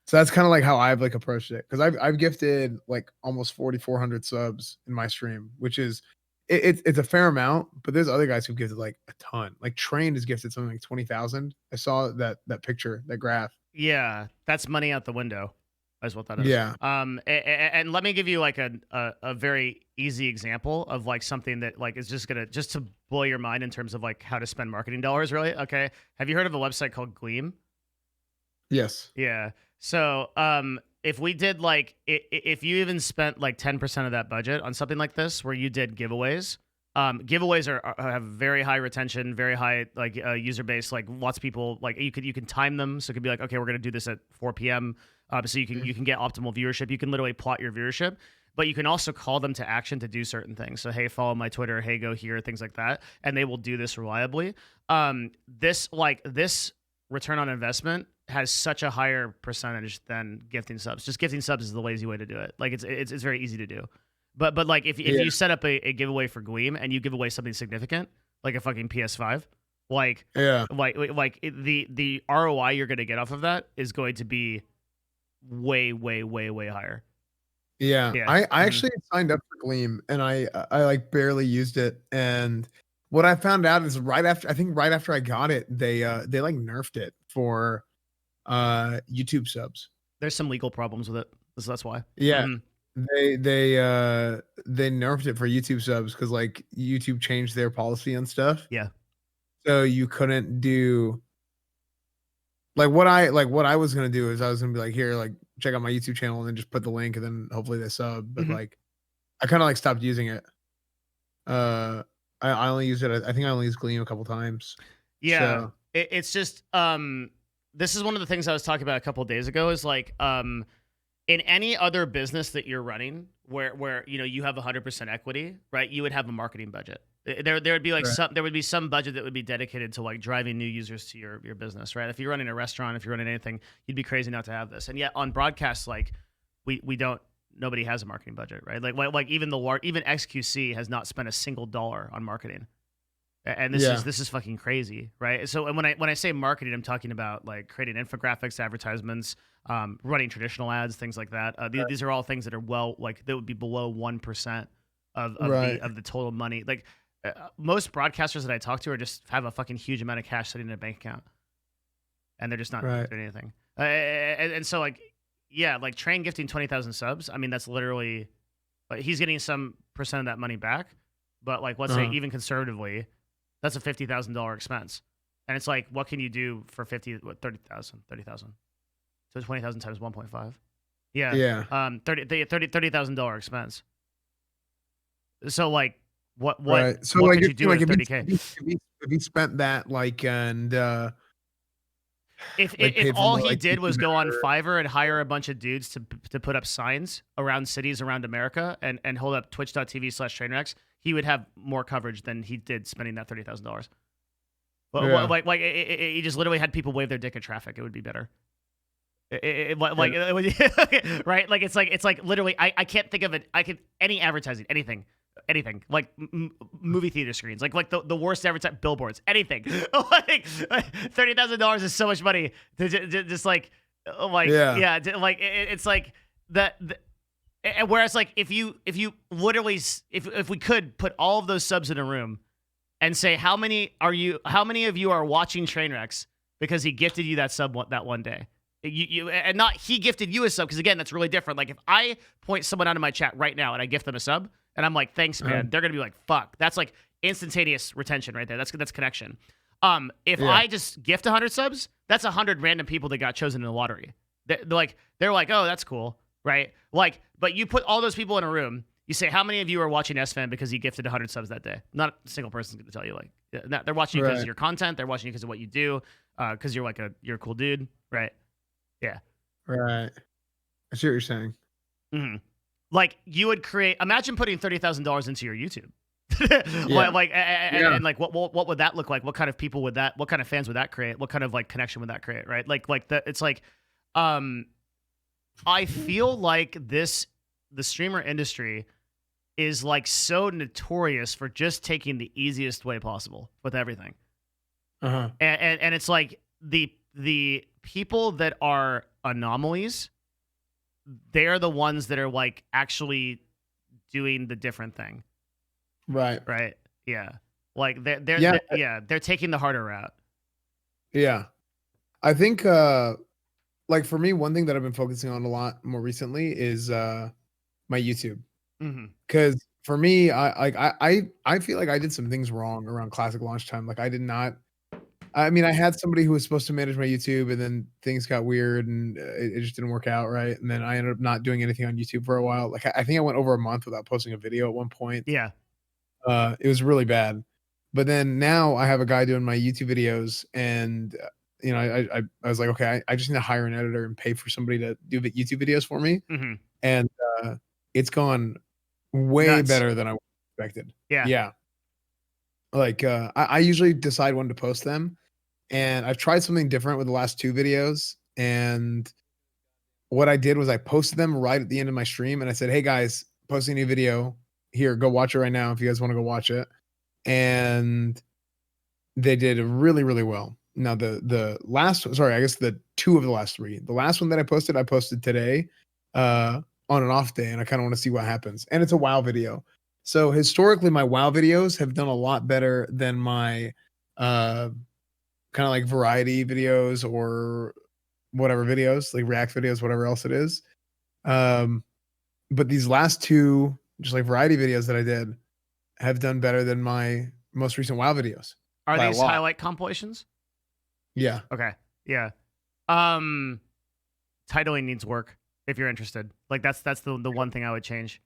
S4: So that's kind of like how I've like approached it, because I've gifted like almost 4,400 subs in my stream, which is it's a fair amount. But there's other guys who've gifted like a ton. Like Train has gifted something like 20,000. I saw that picture, that graph.
S1: Yeah, that's money out the window. Is what that is.
S4: Yeah.
S1: And let me give you like a very easy example of like something that like is just to blow your mind in terms of like how to spend marketing dollars. Really, okay. Have you heard of a website called Gleam?
S4: Yes.
S1: Yeah. So, if we did like, if you even spent like 10% of that budget on something like this, where you did giveaways, giveaways have very high retention, very high like user base. Like lots of people, like you can time them. So it could be like, okay, we're gonna do this at 4 p.m. So you can get optimal viewership. You can literally plot your viewership, but you can also call them to action to do certain things. So hey, follow my Twitter. Hey, go here, things like that, and they will do this reliably. This return on investment has such a higher percentage than gifting subs. Just gifting subs is the lazy way to do it. Like it's very easy to do. But like if you set up a giveaway for Gleam and you give away something significant, like a fucking PS5, like the ROI you're going to get off of that is going to be way higher.
S4: Yeah. I actually signed up for Gleam, and I like barely used it. And what I found out is right after I got it, they like nerfed it for YouTube subs.
S1: There's some legal problems with it, so that's why.
S4: Yeah. They nerfed it for YouTube subs because like YouTube changed their policy and stuff.
S1: Yeah.
S4: So you couldn't do like what I was gonna do is I was gonna be like, here, like check out my YouTube channel and then just put the link and then hopefully they sub. But like I kind of like stopped using it. I only used it. I think I only used Gleam a couple times.
S1: Yeah.
S4: So.
S1: It's just this is one of the things I was talking about a couple of days ago is like in any other business that you're running where you have 100% equity, right? You would have a marketing budget. There would be like there would be some budget that would be dedicated to like driving new users to your business, right? If you're running a restaurant, if you're running anything, you'd be crazy not to have this. And yet on broadcasts, like nobody has a marketing budget, right? Like even XQC has not spent a single dollar on marketing. And this is fucking crazy, right? So when I say marketing, I'm talking about like creating infographics, advertisements, running traditional ads, things like that. These are all things that are that would be below 1% of the total money. Like most broadcasters that I talk to just have a fucking huge amount of cash sitting in a bank account, and they're just not doing anything. And so like like Train gifting 20,000 subs. I mean that's literally like he's getting some percent of that money back, but like let's say even conservatively. That's a $50,000 expense. And it's like, what can you do for 30,000? So 20,000 times 1.5. Yeah. Yeah. $30,000 expense. So like, what
S4: Right. So
S1: what
S4: like,
S1: could you do
S4: like
S1: with
S4: if
S1: 30K?
S4: if he spent that like and like
S1: If
S4: paid for
S1: all
S4: more
S1: he
S4: like
S1: did was
S4: YouTube
S1: go on
S4: or
S1: Fiverr and hire a bunch of dudes to put up signs around cities around America and hold up twitch.tv/trainwrecks, he would have more coverage than he did spending that $30,000.
S4: yeah.
S1: He just literally had people wave their dick in traffic. It would be better.
S4: Yeah.
S1: Right? Like it's like literally I can't think of it. I could any advertising, anything. Like movie theater screens, like the worst advertising, billboards, anything. like $30,000 is so much money to just like
S4: Yeah.
S1: yeah, it's like that. And whereas like if you literally if we could put all of those subs in a room and say how many of you are watching Trainwrecks because he gifted you that sub that one day. You and not he gifted you a sub, because again that's really different. Like if I point someone out of my chat right now and I gift them a sub and I'm like thanks man, they're gonna be like fuck. That's like instantaneous retention right there. That's connection. If
S4: Yeah.
S1: I just gift 100 subs, that's 100 random people that got chosen in the lottery. They're like oh that's cool, right? Like but you put all those people in a room. You say how many of you are watching Esfand because he gifted 100 subs that day? Not a single person's going to tell you. Like they're watching you because of your content. They're watching you because of what you do. Because you're you're a cool dude, right? Yeah.
S4: Right. I see what you're saying.
S1: Mm-hmm. Like you would imagine putting $30,000 into your YouTube.
S4: Yeah.
S1: And like what would that look like? What kind of people what kind of fans would that create? What kind of like connection would that create? Right? Like that. It's like, I feel like the streamer industry is like so notorious for just taking the easiest way possible with everything.
S4: Uh-huh.
S1: And it's like the people that are anomalies, they are the ones that are like actually doing the different thing.
S4: Right.
S1: Right. Yeah. Like they're taking the harder route.
S4: Yeah. I think like for me, one thing that I've been focusing on a lot more recently is my YouTube. Because for me, I feel like I did some things wrong around classic launch time. Like I did not. I mean, I had somebody who was supposed to manage my YouTube, and then things got weird, and it just didn't work out right. And then I ended up not doing anything on YouTube for a while. Like I think I went over a month without posting a video at one point.
S1: Yeah.
S4: It was really bad. But then now I have a guy doing my YouTube videos, and you know, I was like, okay, I just need to hire an editor and pay for somebody to do YouTube videos for me. And it's gone way
S1: Nuts.
S4: better than I expected.
S1: Yeah.
S4: Yeah. Like I usually decide when to post them, and I've tried something different with the last 2 videos. And what I did was I posted them right at the end of my stream, and I said, hey guys, posting a new video here, go watch it right now if you guys want to go watch it. And they did really, really well. Now the last, sorry, I guess the 2 of the last 3. The last one that I posted today on an off day, and I kind of want to see what happens. And it's a WoW video. So historically, my WoW videos have done a lot better than my kind of like variety videos or whatever videos, like react videos, whatever else it is. But these last 2, just like variety videos that I did, have done better than my most recent WoW videos.
S1: Are these highlight compilations?
S4: Yeah.
S1: Okay. Yeah. Titling needs work if you're interested. Like that's the one thing I would change.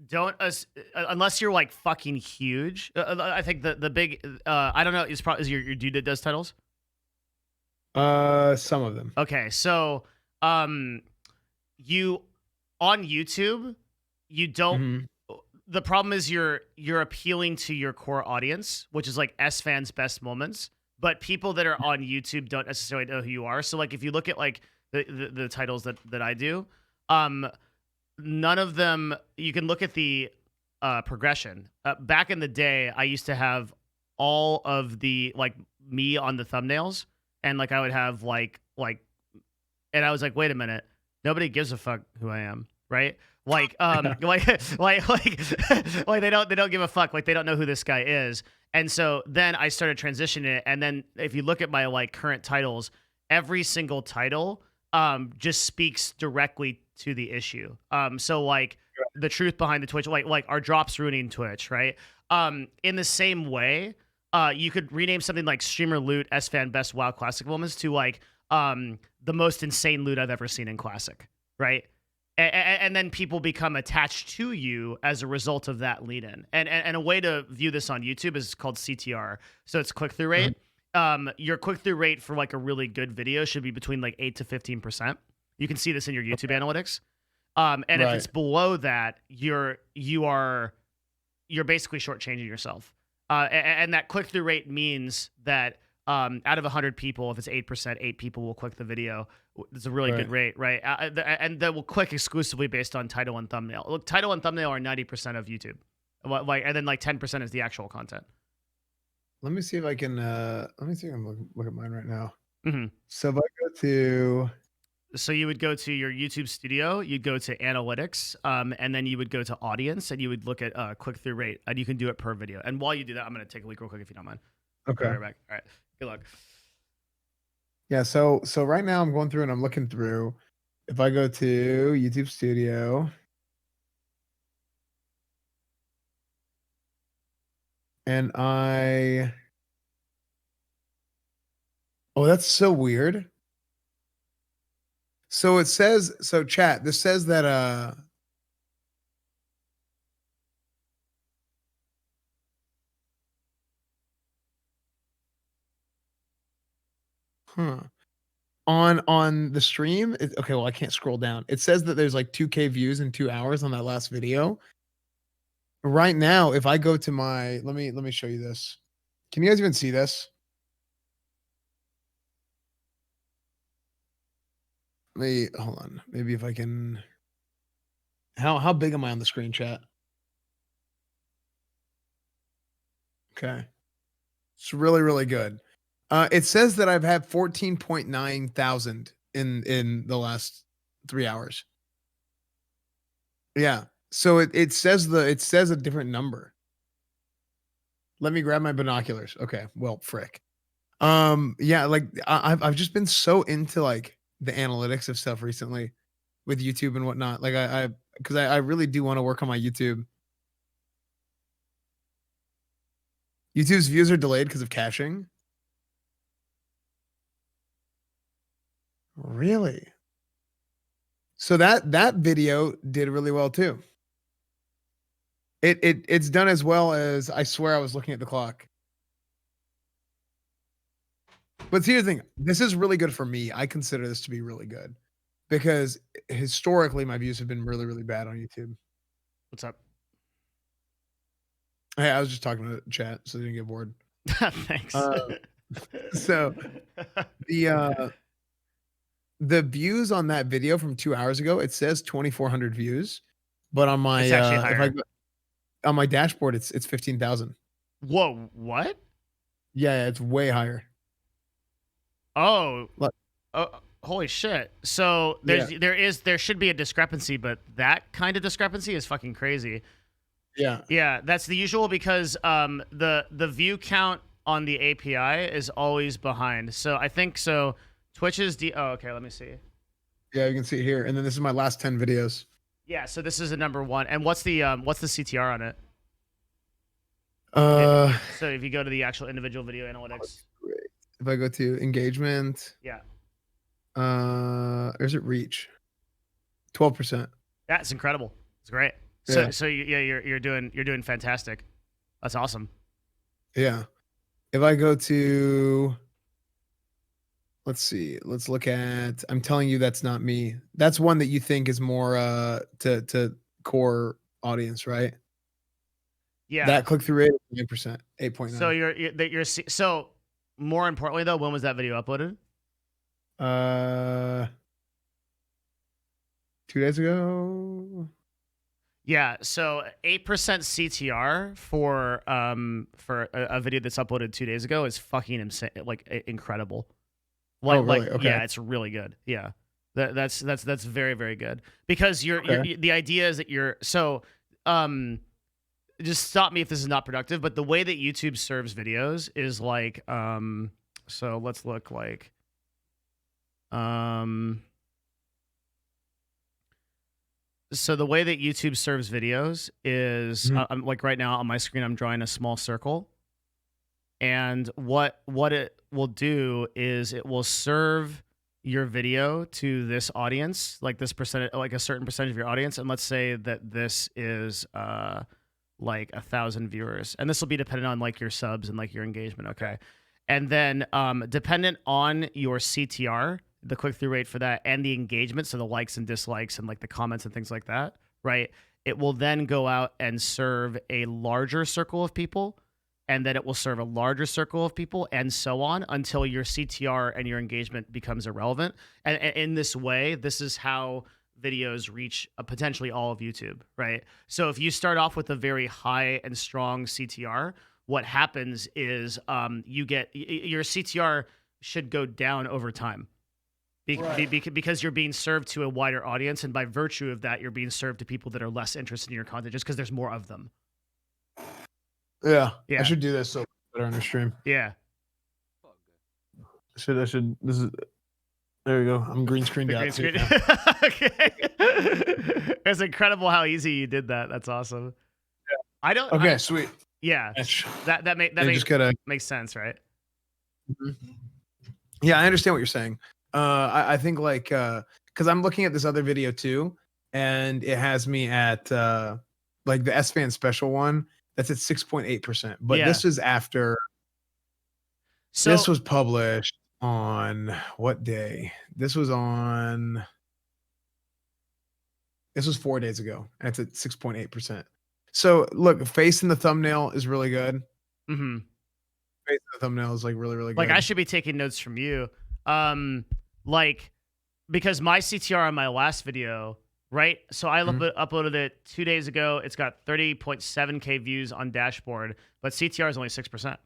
S1: Don't unless you're like fucking huge. I think the big I don't know is your dude that does titles.
S4: Some of them.
S1: Okay, so you on YouTube, you don't. The problem is you're appealing to your core audience, which is like Esfand's best moments. But people that are on YouTube don't necessarily know who you are. So like if you look at like the titles that I do, none of them, you can look at the progression. Back in the day, I used to have all of the like me on the thumbnails, and like I would have like and I was like, wait a minute, nobody gives a fuck who I am, right? Like like they don't give a fuck, like they don't know who this guy is. And so then I started transitioning it, and then if you look at my like current titles, every single title just speaks directly to the issue. So like the truth behind the Twitch, like our drops ruining Twitch, right? In the same way, you could rename something like Streamer Loot Esfand Best WoW Classic Moments to like the most insane loot I've ever seen in Classic, right? and then people become attached to you as a result of that lead in. And a way to view this on YouTube is called CTR. So it's click through rate. Your click through rate for like a really good video should be between like 8 to 15%. You can see this in your YouTube analytics. And if it's below that, you're basically shortchanging yourself. And that click through rate means that out of 100 people, if it's 8%, 8 people will click the video. It's a really good rate, right? And they will click exclusively based on title and thumbnail. Look, title and thumbnail are 90% of YouTube, and then like 10% is the actual content.
S4: Let me see if I can. Let me see if I can look at mine right now.
S1: Mm-hmm.
S4: So if I go to.
S1: So you would go to your YouTube studio, you'd go to analytics, and then you would go to audience, and you would look at click-through rate, and you can do it per video. And while you do that, I'm going to take a leak real quick if you don't mind.
S4: Okay.
S1: Right back. All right. Good luck.
S4: Yeah. So right now I'm going through and I'm looking through. If I go to YouTube Studio, and oh, that's so weird. So it says, chat, this says that, on the stream, okay, well, I can't scroll down. It says that there's like 2K views in 2 hours on that last video. Right now, if I go to my, let me show you this. Can you guys even see this? Hold on. Maybe if I can. How big am I on the screen, chat? Okay. It's really, really good. It says that I've had 14.9 thousand in the last 3 hours. Yeah. So it says a different number. Let me grab my binoculars. Okay. Well, frick. Yeah, like I've just been so into like the analytics of stuff recently with YouTube and whatnot. Like because I really do want to work on my YouTube. YouTube's views are delayed because of caching. Really? So that video did really well too. It's done as well as, I swear I was looking at the clock. But here's the thing. This is really good for me. I consider this to be really good because historically my views have been really, really bad on YouTube.
S1: What's up?
S4: Hey, I was just talking to the chat so they didn't get bored.
S1: Thanks.
S4: So the views on that video from 2 hours ago, it says 2,400 views, but on my on my dashboard, it's 15,000.
S1: Whoa! What?
S4: Yeah, it's way higher.
S1: Oh, holy shit! So there should be a discrepancy, but that kind of discrepancy is fucking crazy. Yeah, that's the usual because the view count on the API is always behind. So I think so. Twitch's okay, let me see.
S4: Yeah, you can see it here, and then this is my last 10 videos.
S1: Yeah, so this is a number one. And what's the CTR on it? So if you go to the actual individual video analytics.
S4: If I go to engagement.
S1: Yeah.
S4: Or is it reach? 12%.
S1: That's incredible. It's great. So you're doing fantastic. That's awesome.
S4: Yeah. If I go to, let's see, let's look at, I'm telling you that's not me. That's one that you think is more to core audience, right?
S1: Yeah.
S4: That click-through rate is 9%, 8.9.
S1: So so more importantly though, when was that video uploaded?
S4: 2 days ago.
S1: Yeah, so 8% CTR for a video that's uploaded 2 days ago is fucking insane, like incredible. Like,
S4: really? Okay.
S1: Yeah, it's really good. Yeah, that's very, very good because the idea is that just stop me if this is not productive, but the way that YouTube serves videos is like so let's look like so the way that YouTube serves videos is I'm like right now on my screen I'm drawing a small circle, and what it will do is it will serve your video to this audience, like this percentage, like a certain percentage of your audience, and let's say that this is like 1,000 viewers, and this will be dependent on like your subs and like your engagement, okay? And then dependent on your CTR, the click-through rate for that, and the engagement, so the likes and dislikes and like the comments and things like that, right? It will then go out and serve a larger circle of people, and then it will serve a larger circle of people, and so on until your CTR and your engagement becomes irrelevant. And in this way, this is how videos reach potentially all of YouTube, right? So if you start off with a very high and strong CTR, what happens is you get your CTR should go down over time. Because you're being served to a wider audience, and by virtue of that, you're being served to people that are less interested in your content just because there's more of them.
S4: Yeah.
S1: Yeah.
S4: I should do this so better on the stream.
S1: Yeah.
S4: I should. This is. There you go. I'm green screened
S1: The
S4: out.
S1: green
S4: too
S1: screen.
S4: now.
S1: Okay. It's incredible how easy you did that. That's awesome.
S4: Yeah.
S1: I don't.
S4: Okay, sweet.
S1: Yeah. That makes sense, right?
S4: Mm-hmm. Yeah, I understand what you're saying. I think like because I'm looking at this other video too, and it has me at like the Esfand special one. That's at 6.8%. But
S1: Yeah.
S4: this is after. So this was published on what day? This was 4 days ago, and it's at 6.8%. So look, face in the thumbnail is really good.
S1: Mm-hmm.
S4: Face in the thumbnail is like really, really good.
S1: Like I should be taking notes from you. Like because my CTR on my last video, right? So I uploaded it 2 days ago. It's got 30.7K views on dashboard, but CTR is only 6%.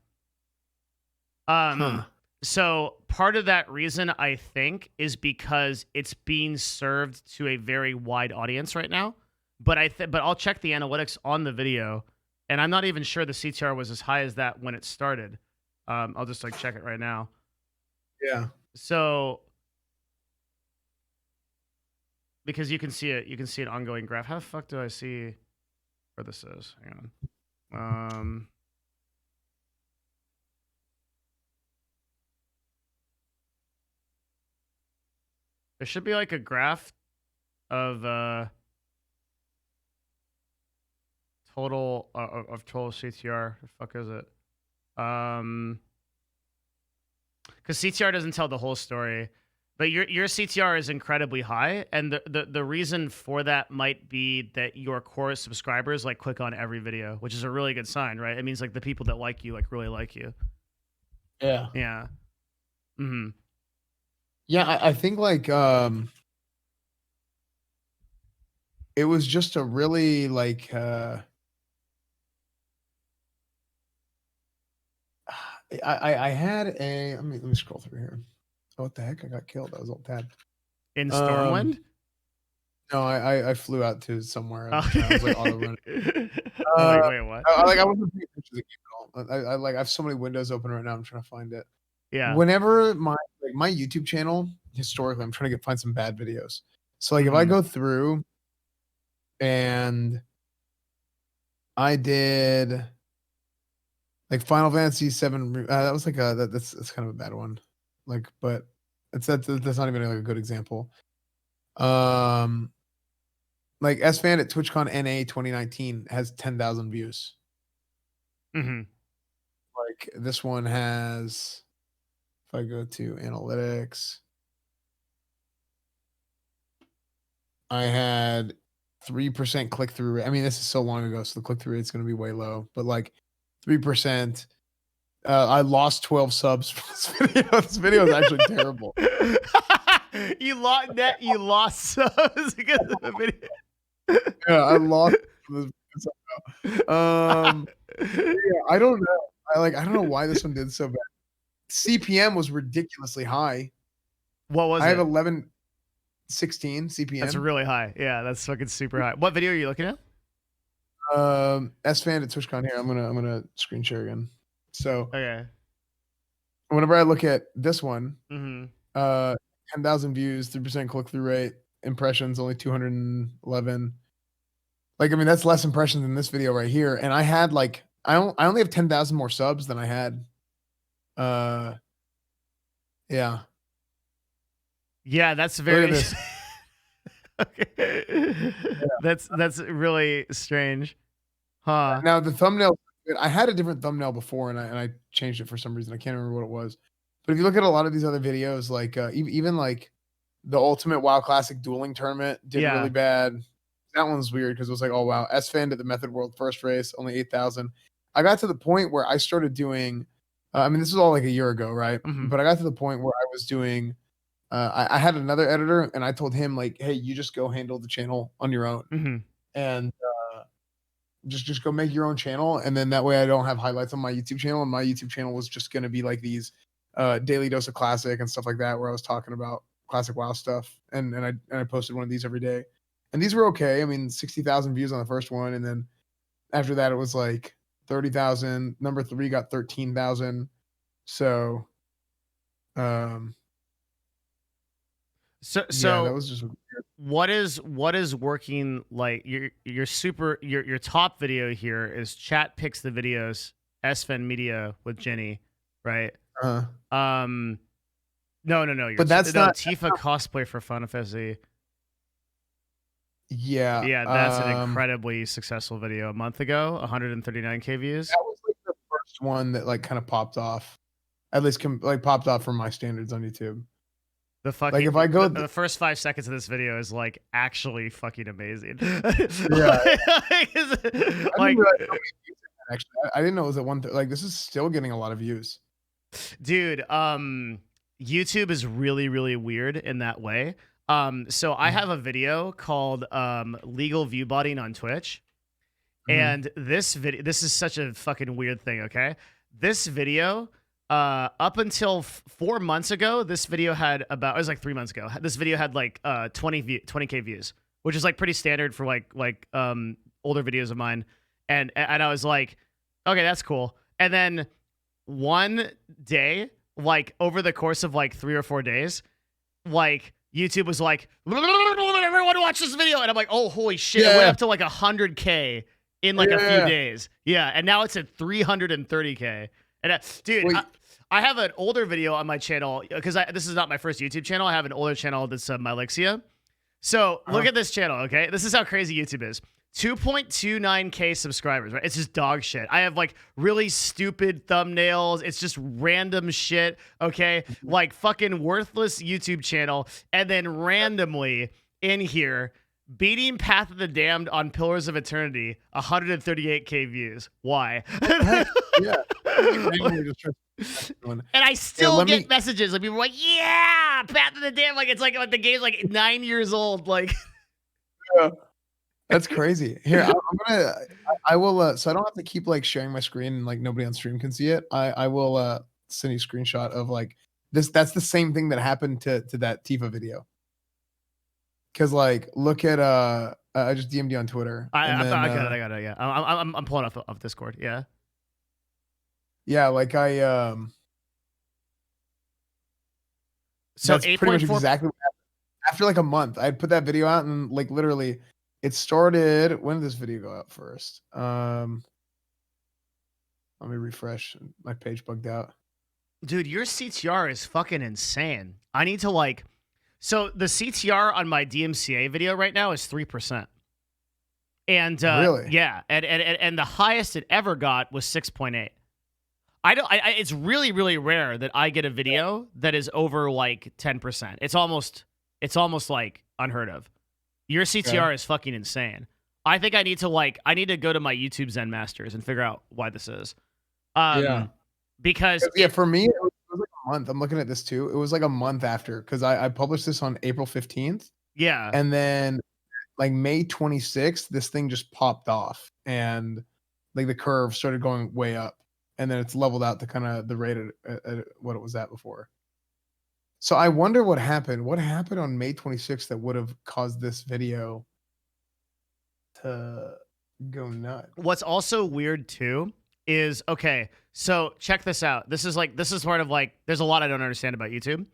S1: So part of that reason, I think, is because it's being served to a very wide audience right now. But I'll check the analytics on the video, and I'm not even sure the CTR was as high as that when it started. I'll just like check it right now.
S4: Yeah.
S1: So because you can see an ongoing graph. How the fuck do I see where this is? Hang on. There should be like a graph of total CTR. The fuck is it? Because CTR doesn't tell the whole story, but your CTR is incredibly high, and the reason for that might be that your core subscribers like click on every video, which is a really good sign, right? It means like the people that like you like really like you.
S4: Yeah.
S1: Yeah. Mm-hmm.
S4: Yeah, I think like it was just a really like I had a let me scroll through here. Oh, what the heck? I got killed. I was all tabbed.
S1: In Stormwind?
S4: No, I flew out to somewhere. I was like auto running.
S1: Like, wait, what?
S4: I wasn't paying attention to the game at all. I have so many windows open right now. I'm trying to find it.
S1: Yeah.
S4: Whenever my YouTube channel historically, I'm trying to find some bad videos. So like if I go through and I did like Final Fantasy 7, that was like that's kind of a bad one. Like, but that's not even like a good example. Like Esfand at TwitchCon NA 2019 has 10,000 views.
S1: Mm-hmm.
S4: Like this one has, if I go to analytics, I had 3% click-through rate. I mean, this is so long ago, so the click-through rate is going to be way low, but like 3%. I lost 12 subs for this video. This video is actually terrible.
S1: You lost subs because of the video.
S4: Yeah, I lost this somehow. Yeah, I don't know. I don't know why this one did so bad. CPM was ridiculously high.
S1: What was it?
S4: I have 1116 CPM.
S1: That's really high. Yeah, that's fucking super high. What video are you looking at?
S4: Esfand at TwitchCon here. I'm gonna screen share again. So
S1: okay.
S4: Whenever I look at this one,
S1: 10,000
S4: views, 3% click-through rate, impressions only 211. Like, I mean, that's less impressions than this video right here. And I had like I only have 10,000 more subs than I had. Yeah.
S1: Yeah, that's
S4: Look at
S1: very.
S4: this.
S1: Okay. That's really strange, huh?
S4: Now the thumbnail, I had a different thumbnail before, and I changed it for some reason. I can't remember what it was. But if you look at a lot of these other videos, like even like the Ultimate WoW Classic Dueling Tournament did
S1: Yeah.
S4: really bad. That one's weird because it was like, oh wow, Esfand at the Method World first race, only 8,000. I got to the point where I started doing. I mean, this was all like a year ago, right?
S1: Mhm.
S4: But I got to the point where I was doing. I had another editor, and I told him like, hey, you just go handle the channel on your own,
S1: Mhm.
S4: and just go make your own channel, and then that way I don't have highlights on my YouTube channel, and my YouTube channel was just going to be like these daily dose of classic and stuff like that, where I was talking about classic WoW stuff, and I posted one of these every day, and these were okay. I mean, 60,000 views on the first one, and then after that it was like 30,000. Number 3 got 13,000. So,
S1: So
S4: yeah, that
S1: so
S4: was just
S1: what is working like your top video here is chat picks the videos Esfand Media with Jenny, right? Um no,
S4: But that's not
S1: Tifa cosplay for Final Fantasy.
S4: yeah.
S1: Yeah, that's an incredibly successful video a month ago, 139K views.
S4: That was like the first one that like kind of popped off. At least like popped off from my standards on YouTube.
S1: The fucking
S4: Like if I go
S1: the first 5 seconds of this video is like actually fucking amazing.
S4: Yeah.
S1: Like,
S4: Actually, I didn't know it was at one. Like this is still getting a lot of views.
S1: dude, YouTube is really, really weird in that way. So I have a video called Legal View Botting on Twitch. And this video, this is such a fucking weird thing, okay? This video, up until 4 months ago, this video had about, it was like 3 months ago. This video had like 20K views, which is like pretty standard for like older videos of mine. And I was like, okay, that's cool. And then one day, like over the course of like 3 or 4 days, like YouTube was like, everyone watch this video. And I'm like, oh, holy shit. It went up to like 100K in like a few days. Yeah. And now it's at 330K. And dude, I have an older video on my channel because this is not my first YouTube channel. I have an older channel that's Mylexia. So look at this channel, okay? This is how crazy YouTube is. 2.29K subscribers, right? It's just dog shit. I have like really stupid thumbnails. It's just random shit, okay? Like fucking worthless YouTube channel. And then randomly in here, beating Path of the Damned on Pillars of Eternity, 138K views. Why?
S4: Yeah.
S1: And I still get messages like people are like, yeah, Path of the Damned. Like it's like the game's like 9 years old. Like,
S4: yeah. That's crazy. Here, I will. So I don't have to keep like sharing my screen and like nobody on stream can see it. I will send you a screenshot of like this. That's the same thing that happened to that Tifa video. Cause like, look at I just DM'd you on Twitter.
S1: I got it. Yeah, I'm pulling off Discord. Yeah.
S4: Yeah, like I
S1: So
S4: that's pretty much exactly what happened. After like a month, I'd put that video out and like literally. It started. When did this video go out first? Let me refresh. My page bugged out.
S1: Dude, your CTR is fucking insane. I need to like. So the CTR on my DMCA video right now is 3%. And
S4: really,
S1: yeah, and the highest it ever got was 6.8. It's really, really rare that I get a video that is over like 10%. It's almost like unheard of. Your CTR is fucking insane. I think I need to go to my YouTube Zen Masters and figure out why this is. Because
S4: for me, it was like a month. I'm looking at this too. It was like a month after because I published this on April 15th.
S1: Yeah.
S4: And then like May 26th, this thing just popped off and like the curve started going way up. And then it's leveled out to kind of the rate at what it was at before. So I wonder what happened. What happened on May 26th that would have caused this video to go nuts?
S1: What's also weird too is, okay, so check this out. This is part of like, there's a lot I don't understand about YouTube.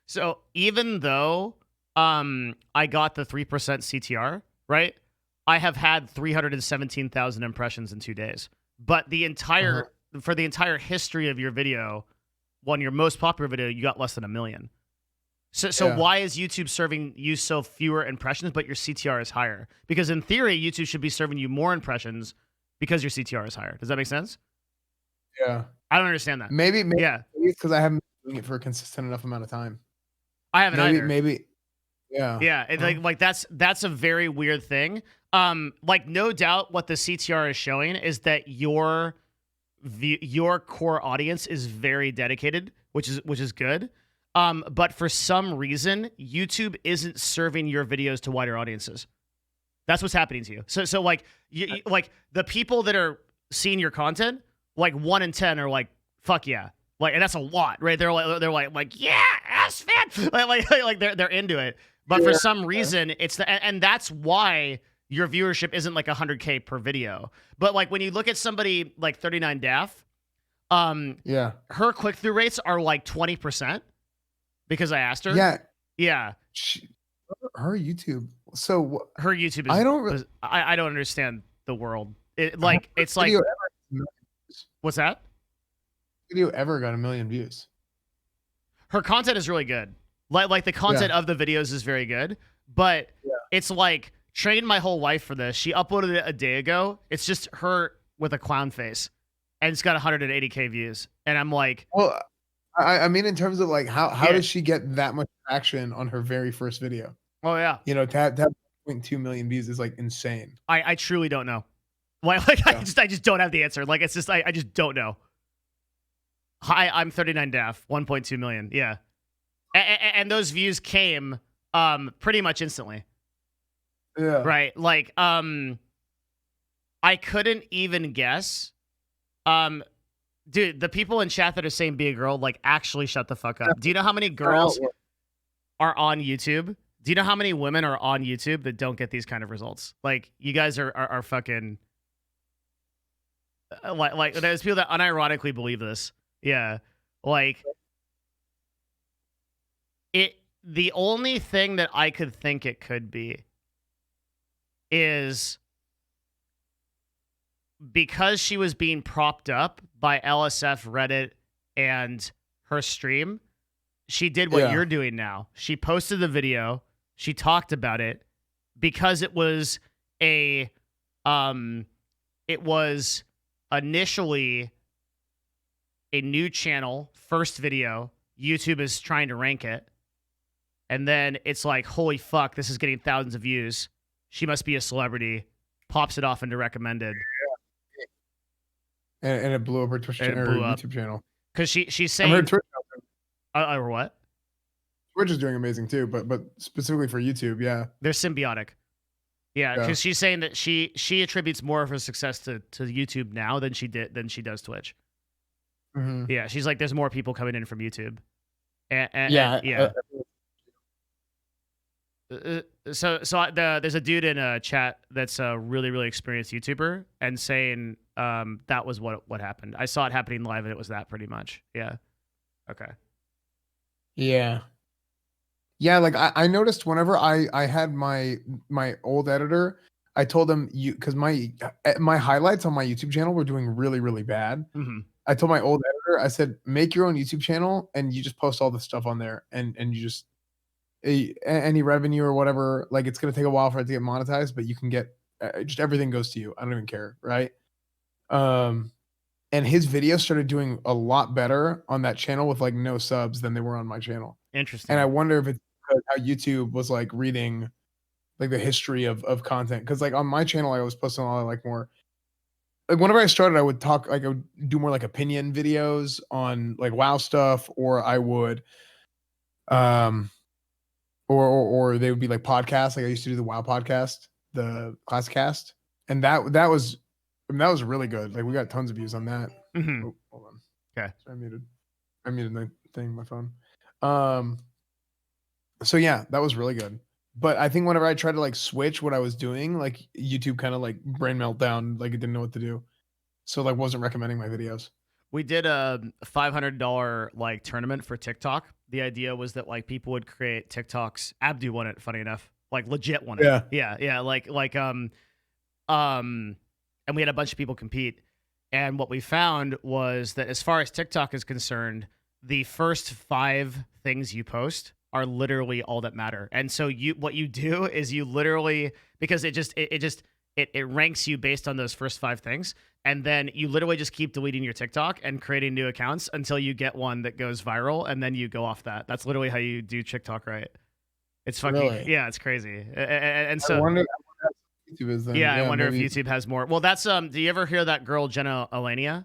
S1: So even though I got the 3% CTR, right? I have had 317,000 impressions in 2 days. But for the entire history of your video, your most popular video, you got less than 1 million. So
S4: Yeah.
S1: why is YouTube serving you so fewer impressions, but your CTR is higher? Because in theory, YouTube should be serving you more impressions because your CTR is higher. Does that make sense?
S4: Yeah.
S1: I don't understand that.
S4: Maybe
S1: Yeah,
S4: it's because I haven't been doing it for a consistent enough amount of time.
S1: I haven't either.
S4: Maybe. Yeah.
S1: Yeah, it, like that's a very weird thing. Like no doubt, what the CTR is showing is that your core audience is very dedicated, which is good. But for some reason, YouTube isn't serving your videos to wider audiences. That's what's happening to you. So like like the people that are seeing your content, like 1 in 10 are like, fuck yeah. Like, and that's a lot, right? They're like yeah, Esfand. Like they're into it. But for some reason, it's and that's why your viewership isn't like 100K per video. But like when you look at somebody like 39 Daff,
S4: Yeah.
S1: her click-through rates are like 20% because I asked her.
S4: Yeah.
S1: Yeah.
S4: Her YouTube. So
S1: Her YouTube is
S4: I don't
S1: I don't understand the world. It's like
S4: video ever,
S1: what's that?
S4: video ever got 1 million views.
S1: Her content is really good. Like the content of the videos is very good, but it's like trained my whole life for this. She uploaded it a day ago. It's just her with a clown face, and it's got 180K views. And I'm like,
S4: Well, I mean, in terms of like how does she get that much traction on her very first video?
S1: oh yeah,
S4: You know, to have 0.2 million views is like insane.
S1: I truly don't know. Like I just don't have the answer. Like it's just I just don't know. Hi, I'm 39 Daff, 1.2 million. Yeah. And those views came pretty much instantly.
S4: Yeah.
S1: Right. Like I couldn't even guess. Dude, the people in chat that are saying be a girl, like actually shut the fuck up. Do you know how many girls are on YouTube? Do you know how many women are on YouTube that don't get these kind of results? Like you guys are fucking like there's people that unironically believe this. Yeah. Like the only thing that I could think it could be is because she was being propped up by LSF, Reddit, and her stream, she did what you're doing now. She posted the video, she talked about it because it was initially a new channel, first video. YouTube is trying to rank it. And then it's like, holy fuck, this is getting thousands of views. She must be a celebrity. Pops it off into recommended.
S4: And it blew up her Twitch channel, her YouTube channel.
S1: Because she's saying...
S4: her Twitch
S1: or what?
S4: Twitch is doing amazing too, but specifically for YouTube, yeah.
S1: They're symbiotic. Yeah, because she's saying that she attributes more of her success to YouTube now than she does Twitch.
S4: Mm-hmm.
S1: Yeah, she's like, there's more people coming in from YouTube. There's a dude in a chat that's a really, really experienced YouTuber and saying that was what happened. I saw it happening live and it was that pretty much. Yeah. Okay.
S4: Yeah. Yeah, like I noticed whenever I had my old editor, I told him because my highlights on my YouTube channel were doing really, really bad.
S1: Mm-hmm.
S4: I told my old editor, I said, make your own YouTube channel and you just post all the stuff on there and you just any revenue or whatever, like it's going to take a while for it to get monetized, but you can get just everything goes to you. I don't even care. Right. And his videos started doing a lot better on that channel with like no subs than they were on my channel.
S1: Interesting.
S4: And I wonder if it's because how YouTube was like reading like the history of content. Cause like on my channel, I was posting a lot of like more, like whenever I started, I would talk, like I would do more like opinion videos on like WoW stuff, or I would, or they would be like podcasts. Like I used to do the WoW podcast, the Classic Cast, and that was really good. Like we got tons of views on that.
S1: Mm-hmm.
S4: Oh, hold on.
S1: Okay.
S4: So I muted the thing, my phone. So yeah, that was really good. But I think whenever I tried to like switch what I was doing, like YouTube kind of like brain meltdown, like it didn't know what to do. So like wasn't recommending my videos.
S1: We did a $500 like tournament for TikTok. The idea was that like people would create TikToks. Abdu won it, funny enough. Like legit won it. Yeah. Like and we had a bunch of people compete. And what we found was that as far as TikTok is concerned, the first 5 things you post are literally all that matter. And so what you do is you literally, because it ranks you based on those first 5 things. And then you literally just keep deleting your TikTok and creating new accounts until you get one that goes viral, and then you go off that. That's literally how you do TikTok right. It's fucking
S4: Really?
S1: yeah, it's crazy. And
S4: I
S1: so
S4: wonder what YouTube is then.
S1: yeah, I wonder
S4: maybe.
S1: if YouTube has more. Well, that's do you ever hear that girl Jenna Elenia?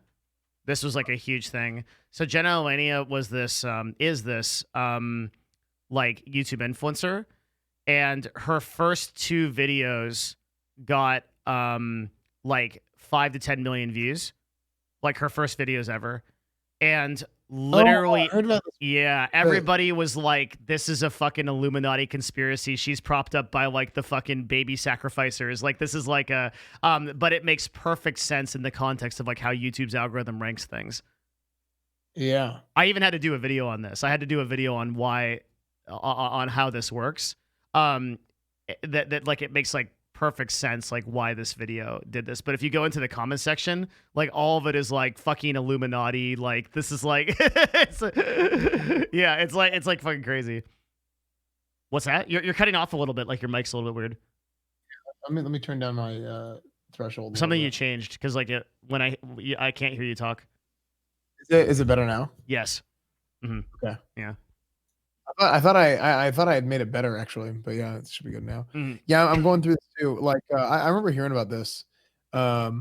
S1: This was like a huge thing. So Jenna Elenia was this is this like YouTube influencer, and her first 2 videos got like 5 to 10 million views, like her first videos ever. And literally,
S4: I heard about this.
S1: yeah, everybody was like, this is a fucking Illuminati conspiracy. She's propped up by like the fucking baby sacrificers. Like this is like a but it makes perfect sense in the context of like how YouTube's algorithm ranks things.
S4: Yeah.
S1: I even had to do a video on this. I had to do a video on why on how this works. That like it makes like perfect sense like why this video did this. But if you go into the comment section, like all of it is like fucking Illuminati. Like this is like it's like fucking crazy. What's that? You're cutting off a little bit. Like your mic's a little bit weird.
S4: Let me turn down my threshold.
S1: Something you changed because like when I can't hear you talk.
S4: Is it better now?
S1: Yes. Mm-hmm.
S4: Okay.
S1: Yeah.
S4: I thought I had made it better actually, but yeah, it should be good now.
S1: Mm-hmm.
S4: Yeah, I'm going through this too. Like I remember hearing about this, but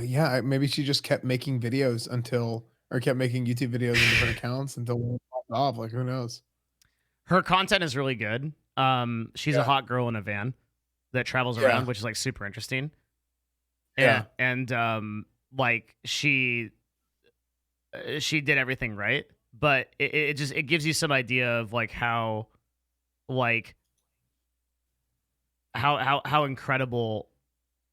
S4: yeah, maybe she just kept making videos kept making YouTube videos in different accounts until one popped off. Like who knows?
S1: Her content is really good. She's a hot girl in a van that travels around, which is like super interesting. And like she did everything right, but it gives you some idea of like how incredible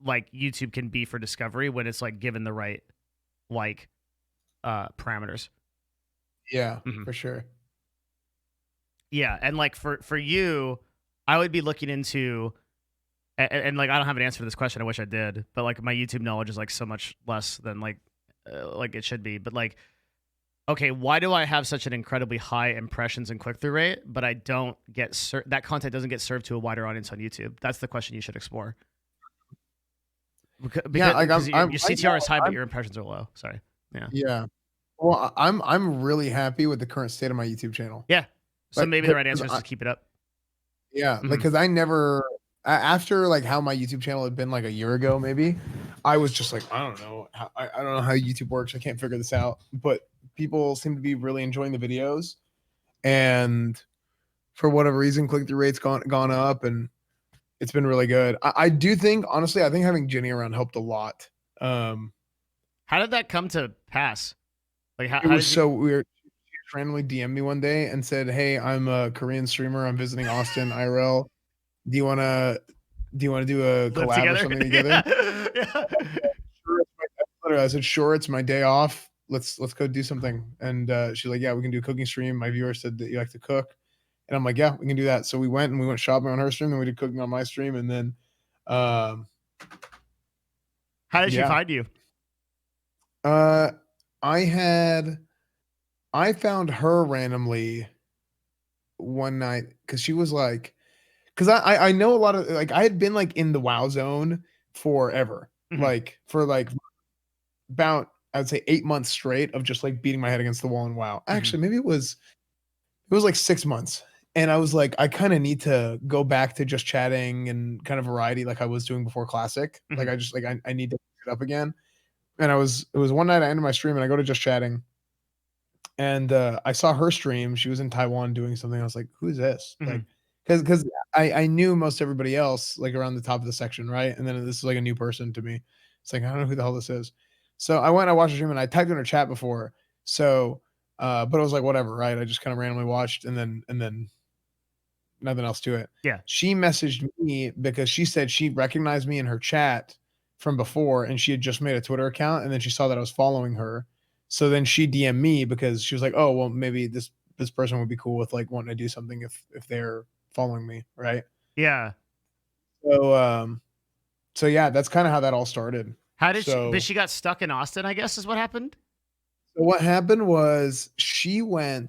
S1: like YouTube can be for discovery when it's like given the right like parameters.
S4: Yeah,
S1: Mhm.
S4: for sure.
S1: Yeah, and like for you, I would be looking into and like I don't have an answer to this question. I wish I did, but like my YouTube knowledge is like so much less than like it should be. But like, okay, why do I have such an incredibly high impressions and click through rate, but I don't get that content doesn't get served to a wider audience on YouTube? That's the question you should explore. Because your CTR is high, but your impressions are low. Sorry. Yeah.
S4: Yeah. Well, I'm really happy with the current state of my YouTube channel.
S1: Yeah. So
S4: Like,
S1: maybe the right answer is to keep it up.
S4: Yeah,
S1: Mhm.
S4: like because I never after like how my YouTube channel had been like a year ago, maybe I was just like I don't know I don't know how YouTube works. I can't figure this out. But people seem to be really enjoying the videos, and for whatever reason, click through rates gone up, and it's been really good. I do think honestly, I think having Jenny around helped a lot.
S1: How did that come to pass? Like
S4: It was so weird. She randomly DM'd me one day and said, "Hey, I'm a Korean streamer. I'm visiting Austin IRL. Do you wanna do a collab or something together?"
S1: Yeah.
S4: Sure, I said, "Sure, it's my day off. Let's go do something." And she's like, "Yeah, we can do a cooking stream. My viewer said that you like to cook." And I'm like, "Yeah, we can do that." So we went shopping on her stream, and we did cooking on my stream, and then
S1: How did she find you?
S4: I found her randomly one night because she was like, because I know a lot of like I had been like in the WoW zone forever,
S1: Mhm.
S4: like for like about I would say 8 months straight of just like beating my head against the wall in WoW. Actually, maybe it was like 6 months, and I was like, I kind of need to go back to just chatting and kind of variety like I was doing before Classic. Like I just like I need to pick it up again. And it was one night I ended my stream and I go to just chatting. And I saw her stream. She was in Taiwan doing something. I was like, "Who's this?" Like, because I knew most everybody else like around the top of the section, right? And then this is like a new person to me. It's like I don't know who the hell this is. So I went, I watched the stream, and I typed in her chat before. So, but I was like, whatever, right? I just kind of randomly watched, and then nothing else to it.
S1: Yeah.
S4: She messaged me because she said she recognized me in her chat from before, and she had just made a Twitter account, and then she saw that I was following her. So then she DM'd me because she was like, "Oh, well, maybe this person would be cool with like wanting to do something if they're following me, right?"
S1: Yeah.
S4: So yeah, that's kind of how that all started.
S1: How did she? But she got stuck in Austin, I guess, is what happened.
S4: So what happened was she came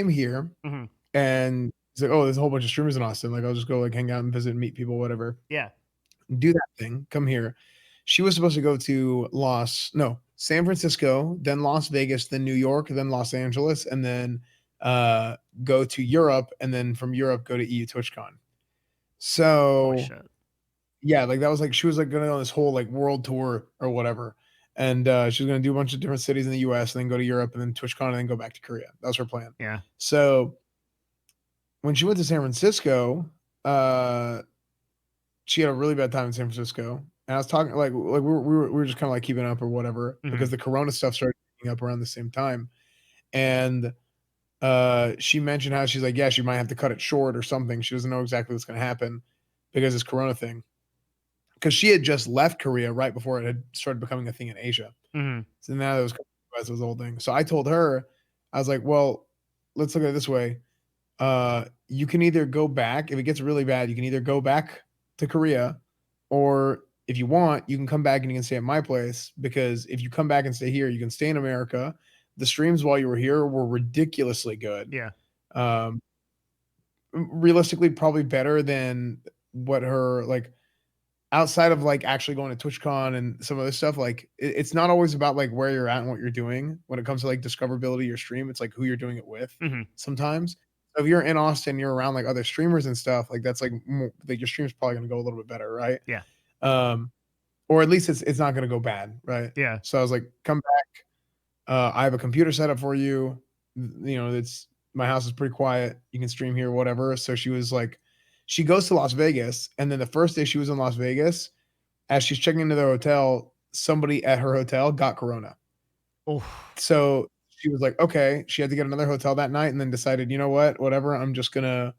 S4: here
S1: Mhm.
S4: and she's like, oh, there's a whole bunch of streamers in Austin. Like, I'll just go like hang out and visit and meet people, whatever.
S1: Yeah.
S4: Do that thing. Come here. She was supposed to go to San Francisco, then Las Vegas, then New York, then Los Angeles, and then go to Europe, and then from Europe go to EU TwitchCon.
S1: Holy
S4: So
S1: shit.
S4: yeah, like that was like she was like gonna go on this whole like world tour or whatever. And she was gonna do a bunch of different cities in the US and then go to Europe and then TwitchCon and then go back to Korea. That was her plan.
S1: Yeah.
S4: So when she went to San Francisco, she had a really bad time in San Francisco. And I was talking like we were just kind of like keeping up or whatever because the Corona stuff started picking up around the same time. And she mentioned how she's like, yeah, she might have to cut it short or something. She doesn't know exactly what's gonna happen because this Corona thing. Because she had just left Korea right before it had started becoming a thing in Asia.
S1: Mhm.
S4: So now it was the whole thing. So I told her, I was like, well, let's look at it this way. You can either go back if it gets really bad. You can either go back to Korea, or if you want, you can come back and you can stay at my place. Because if you come back and stay here, you can stay in America. The streams while you were here were ridiculously good.
S1: Yeah.
S4: Realistically, probably better than what her like. Outside of like actually going to TwitchCon and some other stuff, like it's not always about like where you're at and what you're doing when it comes to like discoverability of your stream. It's like who you're doing it with sometimes. So if you're in Austin, you're around like other streamers and stuff, like that's like more, like your stream's probably gonna go a little bit better, right?
S1: Yeah.
S4: Or at least it's not gonna go bad, right?
S1: Yeah.
S4: So I was like, come back. I have a computer set up for you. You know, it's my house is pretty quiet. You can stream here, whatever. So she was like, she goes to Las Vegas, and then the first day she was in Las Vegas, as she's checking into the hotel, somebody at her hotel got Corona.
S1: Oh.
S4: So she was like, okay, she had to get another hotel that night, and then decided, you know what, whatever, I'm just gonna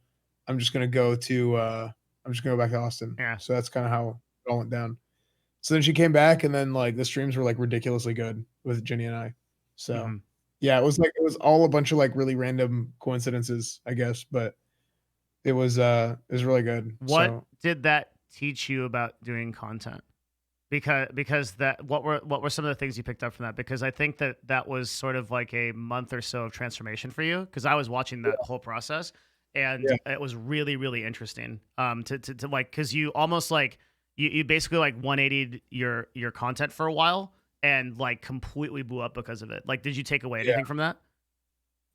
S4: go back to Austin.
S1: Yeah.
S4: So that's kind of how it all went down. So then she came back, and then like the streams were like ridiculously good with Jenny and I. So yeah, it was all a bunch of like really random coincidences, I guess, but it was really good.
S1: What did that teach you about doing content? Because that what were some of the things you picked up from that? Because I think that was sort of like a month or so of transformation for you. Because I was watching that whole process, and it was really, really interesting. To like, because you almost like you basically like 180'd your content for a while and like completely blew up because of it. Like, did you take away anything from that?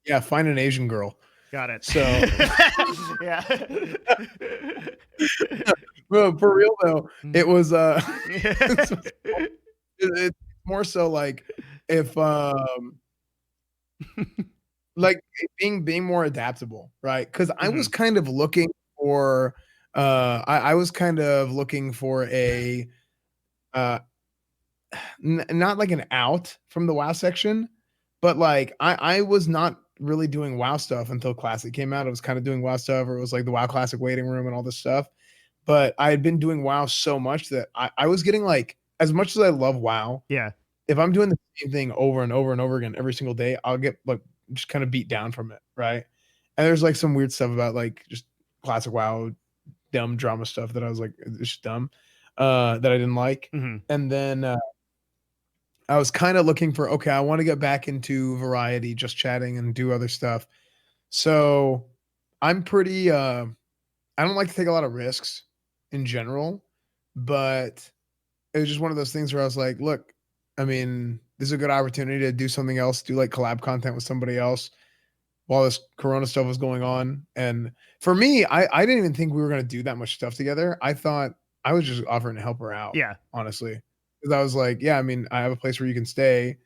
S4: Yeah, find an Asian girl.
S1: Got it.
S4: So
S1: yeah.
S4: Well, for real though, it was it's more so like if like being more adaptable, right? Because I was kind of looking for I was kind of looking for a not like an out from the WoW section, but like I was not really doing WoW stuff until Classic came out. I was kind of doing WoW stuff, or it was like the WoW Classic waiting room and all this stuff. But I had been doing WoW so much that I was getting like, as much as I love WoW,
S1: yeah,
S4: if I'm doing the same thing over and over and over again every single day, I'll get like just kind of beat down from it, right? And there's like some weird stuff about like just classic WoW dumb drama stuff that I was like, it's just dumb, that I didn't like. And then I was kind of looking for, okay, I want to get back into variety, just chatting and do other stuff. So I'm pretty, I don't like to take a lot of risks in general, but it was just one of those things where I was like, look, I mean, this is a good opportunity to do something else, do like collab content with somebody else while this Corona stuff was going on. And for me, I didn't even think we were going to do that much stuff together. I thought I was just offering to help her out.
S1: Yeah.
S4: Honestly. Because I was like, yeah, I mean, I have a place where you can stay,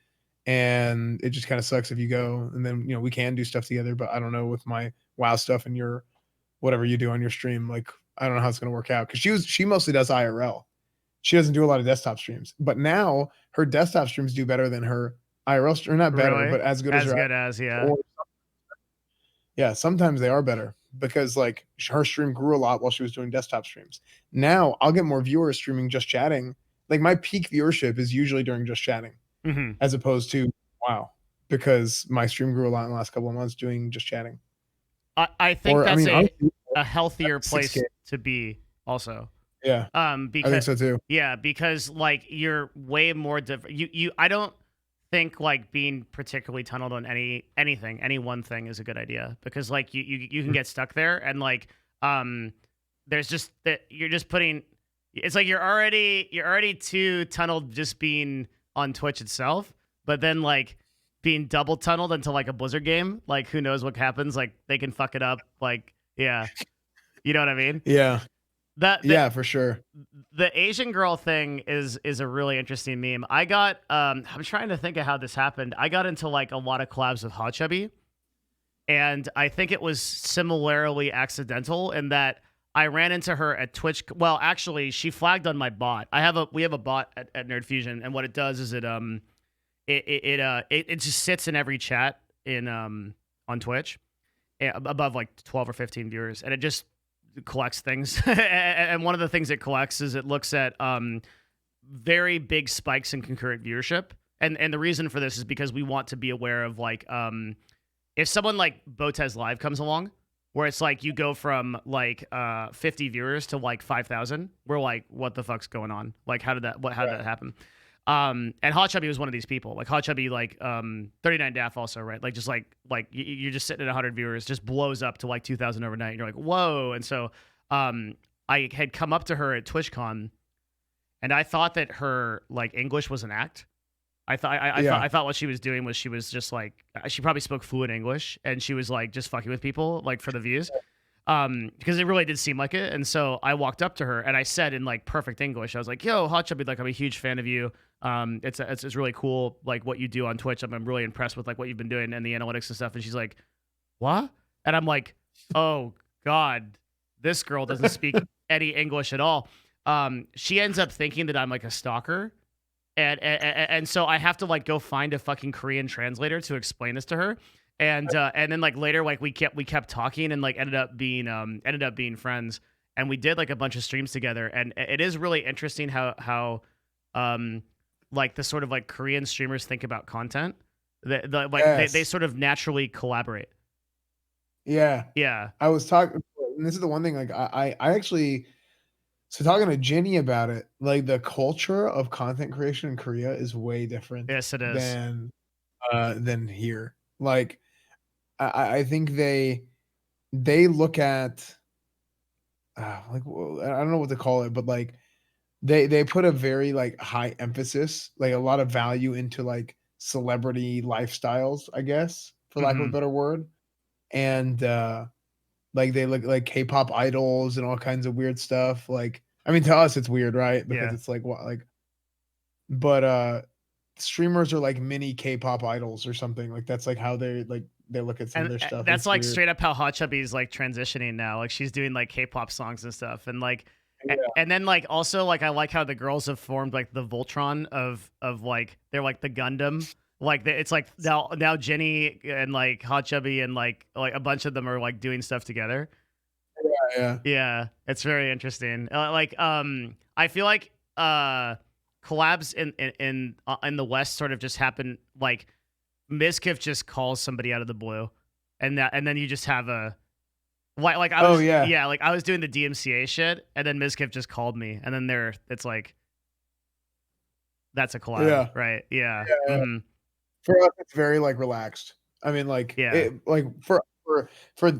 S4: and it just kind of sucks if you go. And then, you know, we can do stuff together, but I don't know with my WoW stuff and your whatever you do on your stream, like I don't know how it's going to work out. Because she mostly does IRL. She doesn't do a lot of desktop streams, but now her desktop streams do better than her IRL stream. Not better,
S1: really?
S4: But as good as her.
S1: Yeah.
S4: Yeah, sometimes they are better because like her stream grew a lot while she was doing desktop streams. Now I'll get more viewers streaming just chatting. Like my peak viewership is usually during just chatting, as opposed to WoW, because my stream grew a lot in the last couple of months doing just chatting.
S1: I think that's a healthier place to be also.
S4: Yeah.
S1: Because
S4: I think so too.
S1: Yeah, because like you're way more different. I don't think like being particularly tunneled on any one thing is a good idea, because like you can get stuck there, and like there's just that you're just putting, it's like you're already too tunneled just being on Twitch itself, but then like being double tunneled into like a Blizzard game, like who knows what happens, like they can fuck it up, like yeah, you know what I mean?
S4: Yeah.
S1: That
S4: Yeah, for sure.
S1: the Asian girl thing is a really interesting meme. I got I'm trying to think of how this happened. I got into like a lot of collabs with Hot Chubby, and I think it was similarly accidental in that I ran into her at Twitch. Well, actually, she flagged on my bot. We have a bot at Nerd Fusion, and what it does is it just sits in every chat in on Twitch above like 12 or 15 viewers, and it just collects things. And one of the things it collects is it looks at very big spikes in concurrent viewership, and the reason for this is because we want to be aware of like if someone like Botez Live comes along, where it's like you go from like 50 viewers to like 5,000, we're like, what the fuck's going on? Like, how did that happen? And Hot Chubby was one of these people. Like Hot Chubby, like 39 Daff also, right? Like just like you're just sitting at 100 viewers, just blows up to like 2,000 overnight. And you're like, whoa. And so I had come up to her at TwitchCon, and I thought that her like English was an act. I thought what she was doing was she was just like, she probably spoke fluent English, and she was like just fucking with people like for the views. Because it really did seem like it. And so I walked up to her and I said in like perfect English, I was like, yo, Hot Chubby, like I'm a huge fan of you. It's really cool, like what you do on Twitch. I'm really impressed with like what you've been doing and the analytics and stuff. And she's like, what? And I'm like, oh God, this girl doesn't speak any English at all. She ends up thinking that I'm like a stalker. And so I have to like go find a fucking Korean translator to explain this to her. And then like later, like we kept talking, and like ended up being friends, and we did like a bunch of streams together. And it is really interesting how like the sort of like Korean streamers think about content. They sort of naturally collaborate.
S4: Yeah. I was talking, and this is the one thing, like I actually, so talking to Ginny about it, like the culture of content creation in Korea is way different.
S1: Yes, it is.
S4: Than here. Like I think they look at like, I don't know what to call it, but like they put a very like high emphasis, like a lot of value into like celebrity lifestyles, I guess, for lack of a better word. And like they look like K-pop idols and all kinds of weird stuff. Like, I mean, to us it's weird, right? Because it's like what, like, but streamers are like mini K-pop idols or something. Like that's like how they look at some of their stuff.
S1: That's like weird. Straight up how Hot Chubby's like transitioning now. Like she's doing like K-pop songs and stuff, and like and then like also like I like how the girls have formed like the Voltron of like they're like the Gundam. Like it's like now Jenny and like Hot Chubby and like a bunch of them are like doing stuff together. Yeah, it's very interesting. I feel like collabs in the West sort of just happen, like Mizkif just calls somebody out of the blue, and then you just have a like I was like I was doing the DMCA shit, and then Mizkif just called me, and then it's like that's a collab, right? Yeah. Mm-hmm.
S4: For us, it's very like relaxed. I mean, like like for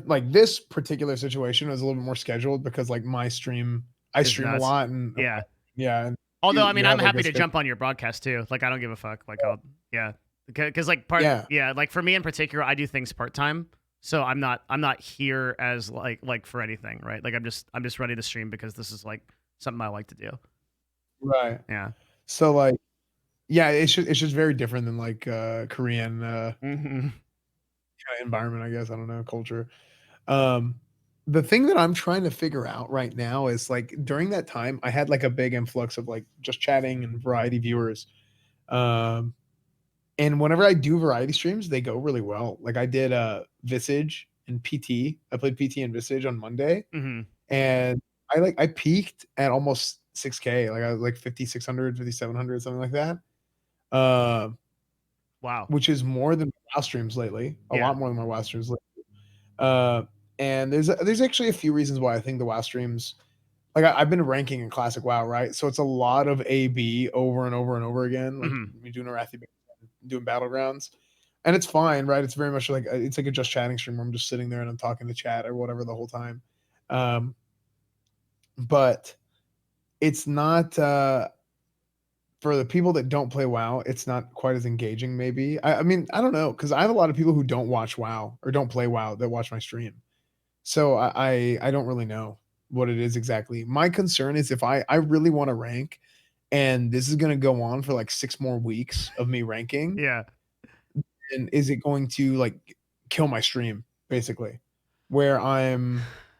S4: like this particular situation was a little bit more scheduled because like I stream a lot, and and
S1: although I mean I'm happy to jump on your broadcast too. Like I don't give a fuck. Like because like like for me in particular, I do things part time, so I'm not here as like for anything, right? Like I'm just ready to stream because this is like something I like to do.
S4: Right.
S1: Yeah.
S4: So like, yeah, it's just very different than like Korean kind of environment, I guess. I don't know, culture. The thing that I'm trying to figure out right now is like during that time, I had like a big influx of like just chatting and variety viewers. And whenever I do variety streams, they go really well. Like I did Visage and PT. I played PT and Visage on Monday, and I peaked at almost 6K. Like I was like 5,600, 5,700, something like that.
S1: Wow.
S4: Which is more than my WoW streams lately. A lot more than my WoW streams lately. And there's actually a few reasons why I think the WoW streams, like I've been ranking in Classic WoW, right? So it's a lot of AB over and over and over again. Like we do Narathi doing battlegrounds, and it's fine, right? It's very much like it's like a just chatting stream where I'm just sitting there and I'm talking to chat or whatever the whole time. Um, but it's not for the people that don't play WoW. It's not quite as engaging. Maybe I mean I don't know because I have a lot of people who don't watch WoW or don't play WoW that watch my stream. So I don't really know what it is exactly. My concern is if I really want to rank, and this is going to go on for like 6 more weeks of me ranking,
S1: Yeah.
S4: and is it going to like kill my stream basically? Where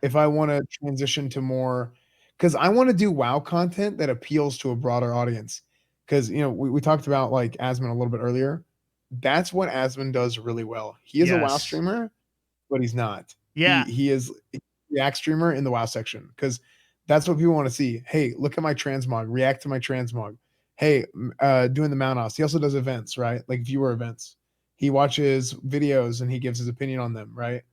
S4: if I want to transition to more, because I want to do WoW content that appeals to a broader audience. Because we talked about like Asmon a little bit earlier. That's what Asmon does really well. He is a WoW
S1: Yes.
S4: streamer, but he's not.
S1: Yeah.
S4: He is a React streamer in the WoW section because that's what people want to see. Hey, look at my transmog. React to my transmog. Hey, doing the Mount Offs. He also does events, right? Like viewer events. He watches videos and he gives his opinion on them, right?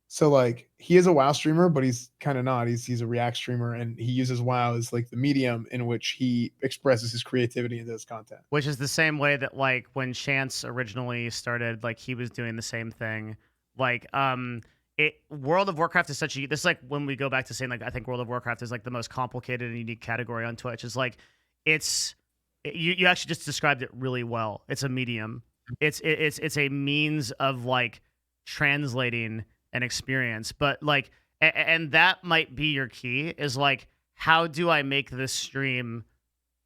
S4: So like he is a WoW streamer, but he's kind of not. He's a React streamer and he uses WoW as like the medium in which he expresses his creativity and does content.
S1: Which is the same way that like when Chance originally started, like he was doing the same thing. Like World of Warcraft is such a this is like when we go back to saying like I think World of Warcraft is like the most complicated and unique category on Twitch. Is like you actually just described it really well. It's a medium. It's a means of like translating an experience. But like and that might be your key is like how do I make this stream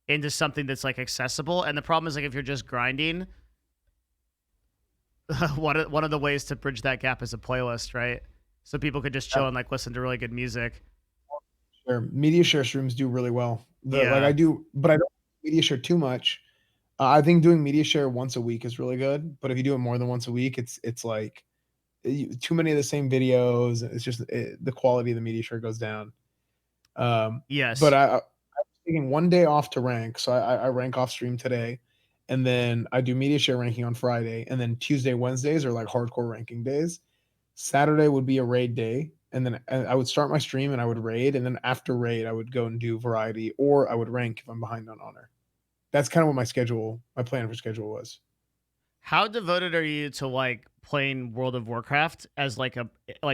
S1: into something that's like accessible? And the problem is like if you're just grinding, one of the ways to bridge that gap is a playlist, right? So people could just chill and like listen to really good music.
S4: Sure. Media share streams do really well.
S1: Yeah.
S4: Like I do, but I don't media share too much. I think doing media share once a week is really good, but if you do it more than once a week, it's like too many of the same videos. It's just the quality of the media share goes down.
S1: Yes.
S4: But I'm taking one day off to rank, so I rank off stream today, and then I do media share ranking on Friday, and then Tuesday, Wednesdays are like hardcore ranking days. Saturday would be a raid day, and then I would start my stream and I would raid, and then after raid I would go and do variety, or I would rank if I'm behind on honor. That's kind of what my plan for schedule was.
S1: How devoted are you to like playing World of Warcraft as like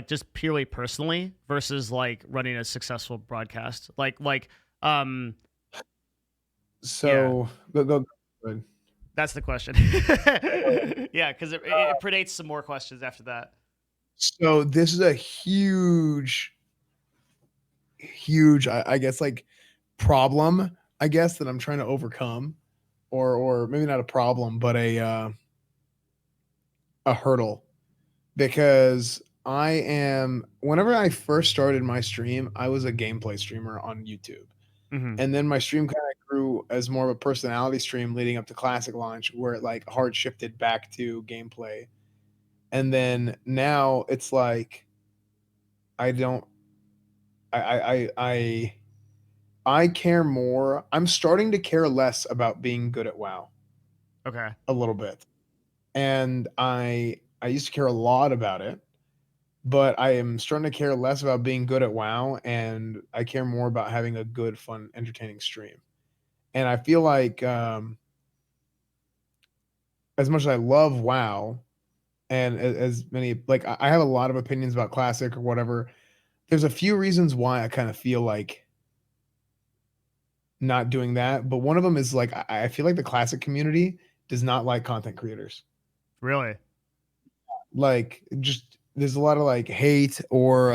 S1: just purely personally versus like running a successful broadcast?
S4: So go ahead.
S1: That's the question. Yeah, because it predates some more questions after that.
S4: So this is a huge, I guess, like problem, I guess, that I'm trying to overcome, or maybe not a problem, but a hurdle, because whenever I first started my stream, I was a gameplay streamer on YouTube.
S1: Mm-hmm.
S4: And then my stream kind of grew as more of a personality stream leading up to Classic launch, where it like hard shifted back to gameplay. And then now it's like I don't I care more. I'm starting to care less about being good at WoW.
S1: Okay.
S4: A little bit. And I used to care a lot about it, but I am starting to care less about being good at WoW, and I care more about having a good, fun, entertaining stream. And I feel like as much as I love WoW, and as many like I have a lot of opinions about Classic or whatever, there's a few reasons why I kind of feel like not doing that. But one of them is like I feel like the Classic community does not like content creators.
S1: Really?
S4: Like just there's a lot of like hate or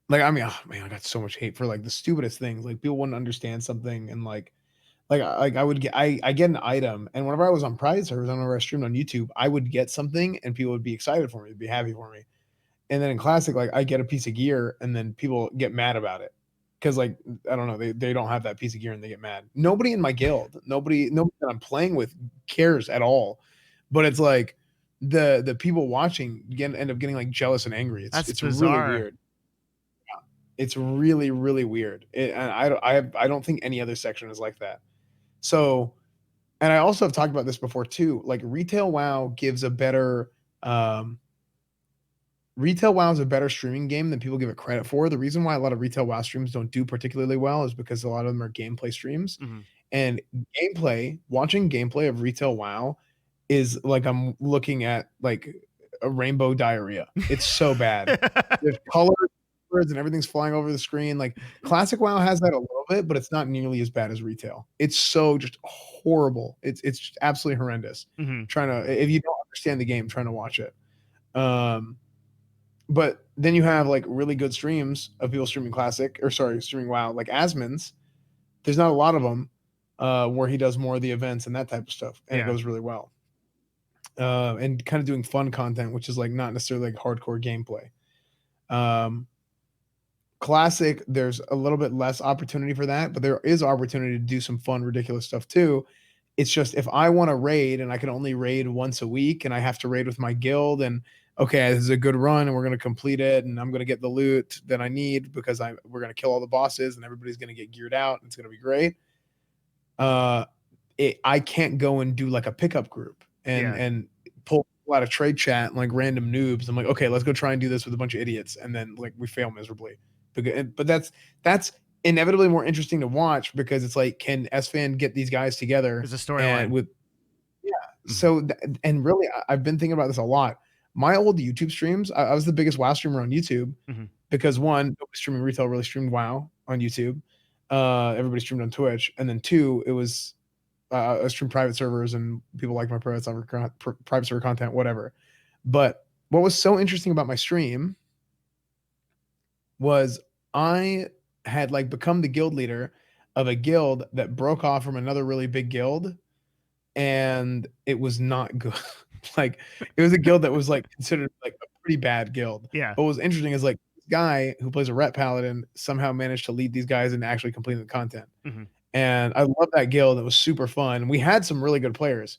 S4: like I mean, oh man, I got so much hate for like the stupidest things. Like people wouldn't understand something and like I would get I get an item, and whenever I was on Pride servers, whenever I streamed on YouTube, I would get something and people would be excited for me, they'd be happy for me. And then in Classic, like I get a piece of gear and then people get mad about it. Cause like I don't know, they don't have that piece of gear and they get mad. Nobody in my guild, nobody that I'm playing with cares at all. But it's like the people watching end up getting like jealous and angry. It's
S1: bizarre.
S4: really weird. It's really, really weird. And I don't think any other section is like that. So, and I also have talked about this before too. Like retail WoW gives a better retail WoW is a better streaming game than people give it credit for. The reason why a lot of retail WoW streams don't do particularly well is because a lot of them are gameplay streams.
S1: Mm-hmm.
S4: And watching gameplay of retail WoW is like I'm looking at like a rainbow diarrhea. It's so bad. There's colors and everything's flying over the screen. Like classic WoW has that a little bit, but it's not nearly as bad as retail. It's so just horrible. It's just absolutely horrendous.
S1: Mhm.
S4: If you don't understand the game, trying to watch it. But then you have like really good streams of people streaming streaming WoW, like Asmon's. There's not a lot of them where he does more of the events and that type of stuff, and it goes really well. And kind of doing fun content, which is like not necessarily like hardcore gameplay. Classic, there's a little bit less opportunity for that, but there is opportunity to do some fun, ridiculous stuff too. It's just if I want to raid and I can only raid once a week and I have to raid with my guild and okay, this is a good run and we're going to complete it and I'm going to get the loot that I need because we're going to kill all the bosses and everybody's going to get geared out and it's going to be great. I can't go and do like a pickup group and pull out of trade chat and like random noobs. I'm like, okay, let's go try and do this with a bunch of idiots, and then like we fail miserably. But that's inevitably more interesting to watch because it's like, can Esfand get these guys together?
S1: There's a storyline
S4: with So and really, I've been thinking about this a lot. My old YouTube streams, I was the biggest WoW streamer on YouTube because one, nobody streaming retail really streamed WoW on YouTube. Everybody streamed on Twitch, and then two, it was I stream private servers and people like my private server content, whatever. But what was so interesting about my stream was I had like become the guild leader of a guild that broke off from another really big guild, and it was not good. Like it was a guild that was like considered like a pretty bad guild.
S1: Yeah.
S4: But what was interesting is like this guy who plays a ret paladin somehow managed to lead these guys into actually completing the content. And I love that guild. It was super fun. We had some really good players,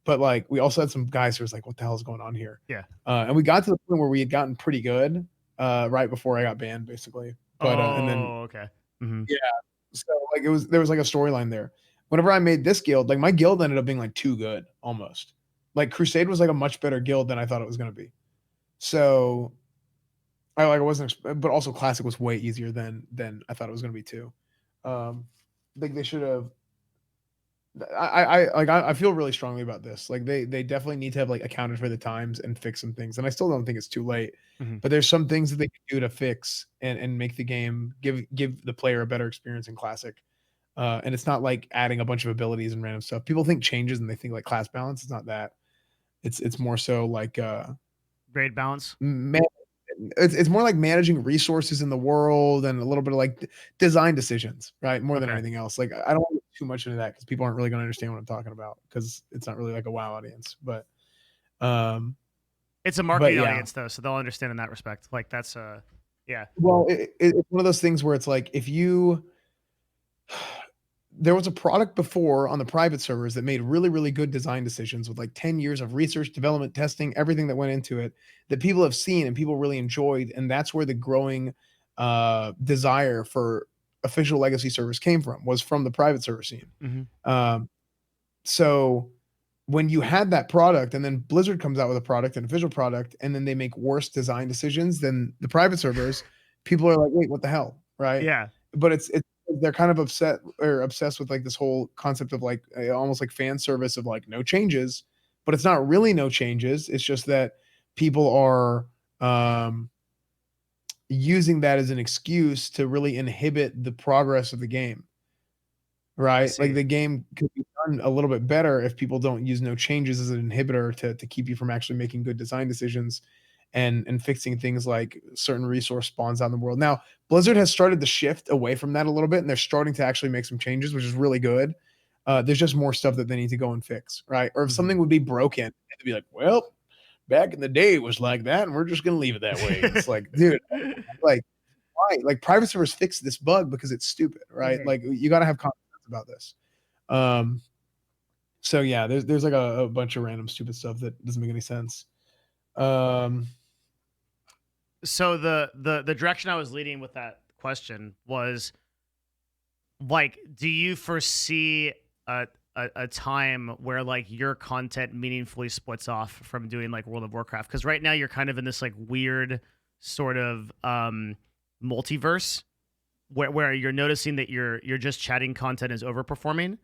S4: but like we also had some guys who was like, what the hell is going on here?
S1: Yeah.
S4: And we got to the point where we had gotten pretty good right before I got banned, basically. But and then
S1: okay.
S4: Yeah. So like there was like a storyline there. Whenever I made this guild, like my guild ended up being like too good almost. Like Crusade was like a much better guild than I thought it was going to be. So I wasn't, but also Classic was way easier than I thought it was going to be too. Like they should have. I feel really strongly about this. Like they definitely need to have like accounted for the times and fix some things. And I still don't think it's too late. But there's some things that they can do to fix and make the game give the player a better experience in Classic. And it's not like adding a bunch of abilities and random stuff. People think changes and they think like class balance. It's not that. It's more so like
S1: grade balance.
S4: It's more like managing resources in the world and a little bit of like design decisions, right? More than anything else. Like I don't want to get too much into that because people aren't really going to understand what I'm talking about because it's not really like a WoW audience. But
S1: it's a marketing audience though, so they'll understand in that respect. Like that's yeah.
S4: Well, it's one of those things where it's like if you there was a product before on the private servers that made really, really good design decisions with like 10 years of research, development, testing, everything that went into it that people have seen and people really enjoyed. And that's where the growing desire for official legacy servers came from, was from the private server scene. So when you had that product and then Blizzard comes out with a product, an official product, and then they make worse design decisions than the private servers, people are like, wait, what the hell? Right.
S1: Yeah.
S4: But they're kind of obsessed with like this whole concept of like almost like fan service of like no changes, but it's not really no changes. It's just that people are using that as an excuse to really inhibit the progress of the game. Right? Like the game could be done a little bit better if people don't use no changes as an inhibitor to keep you from actually making good design decisions and fixing things like certain resource spawns out in the world. Now, Blizzard has started to shift away from that a little bit, and they're starting to actually make some changes, which is really good. There's just more stuff that they need to go and fix, right? Or if something would be broken, they'd be like, well, back in the day it was like that, and we're just going to leave it that way. It's like, dude, like, why? Like, private servers fix this bug because it's stupid, right? Like, you got to have common sense about this. So, yeah, there's like a bunch of random stupid stuff that doesn't make any sense.
S1: So the direction I was leading with that question was like, do you foresee a time where like your content meaningfully splits off from doing like World of Warcraft? Because right now you're kind of in this like weird sort of multiverse where you're noticing that your just chatting content is overperforming,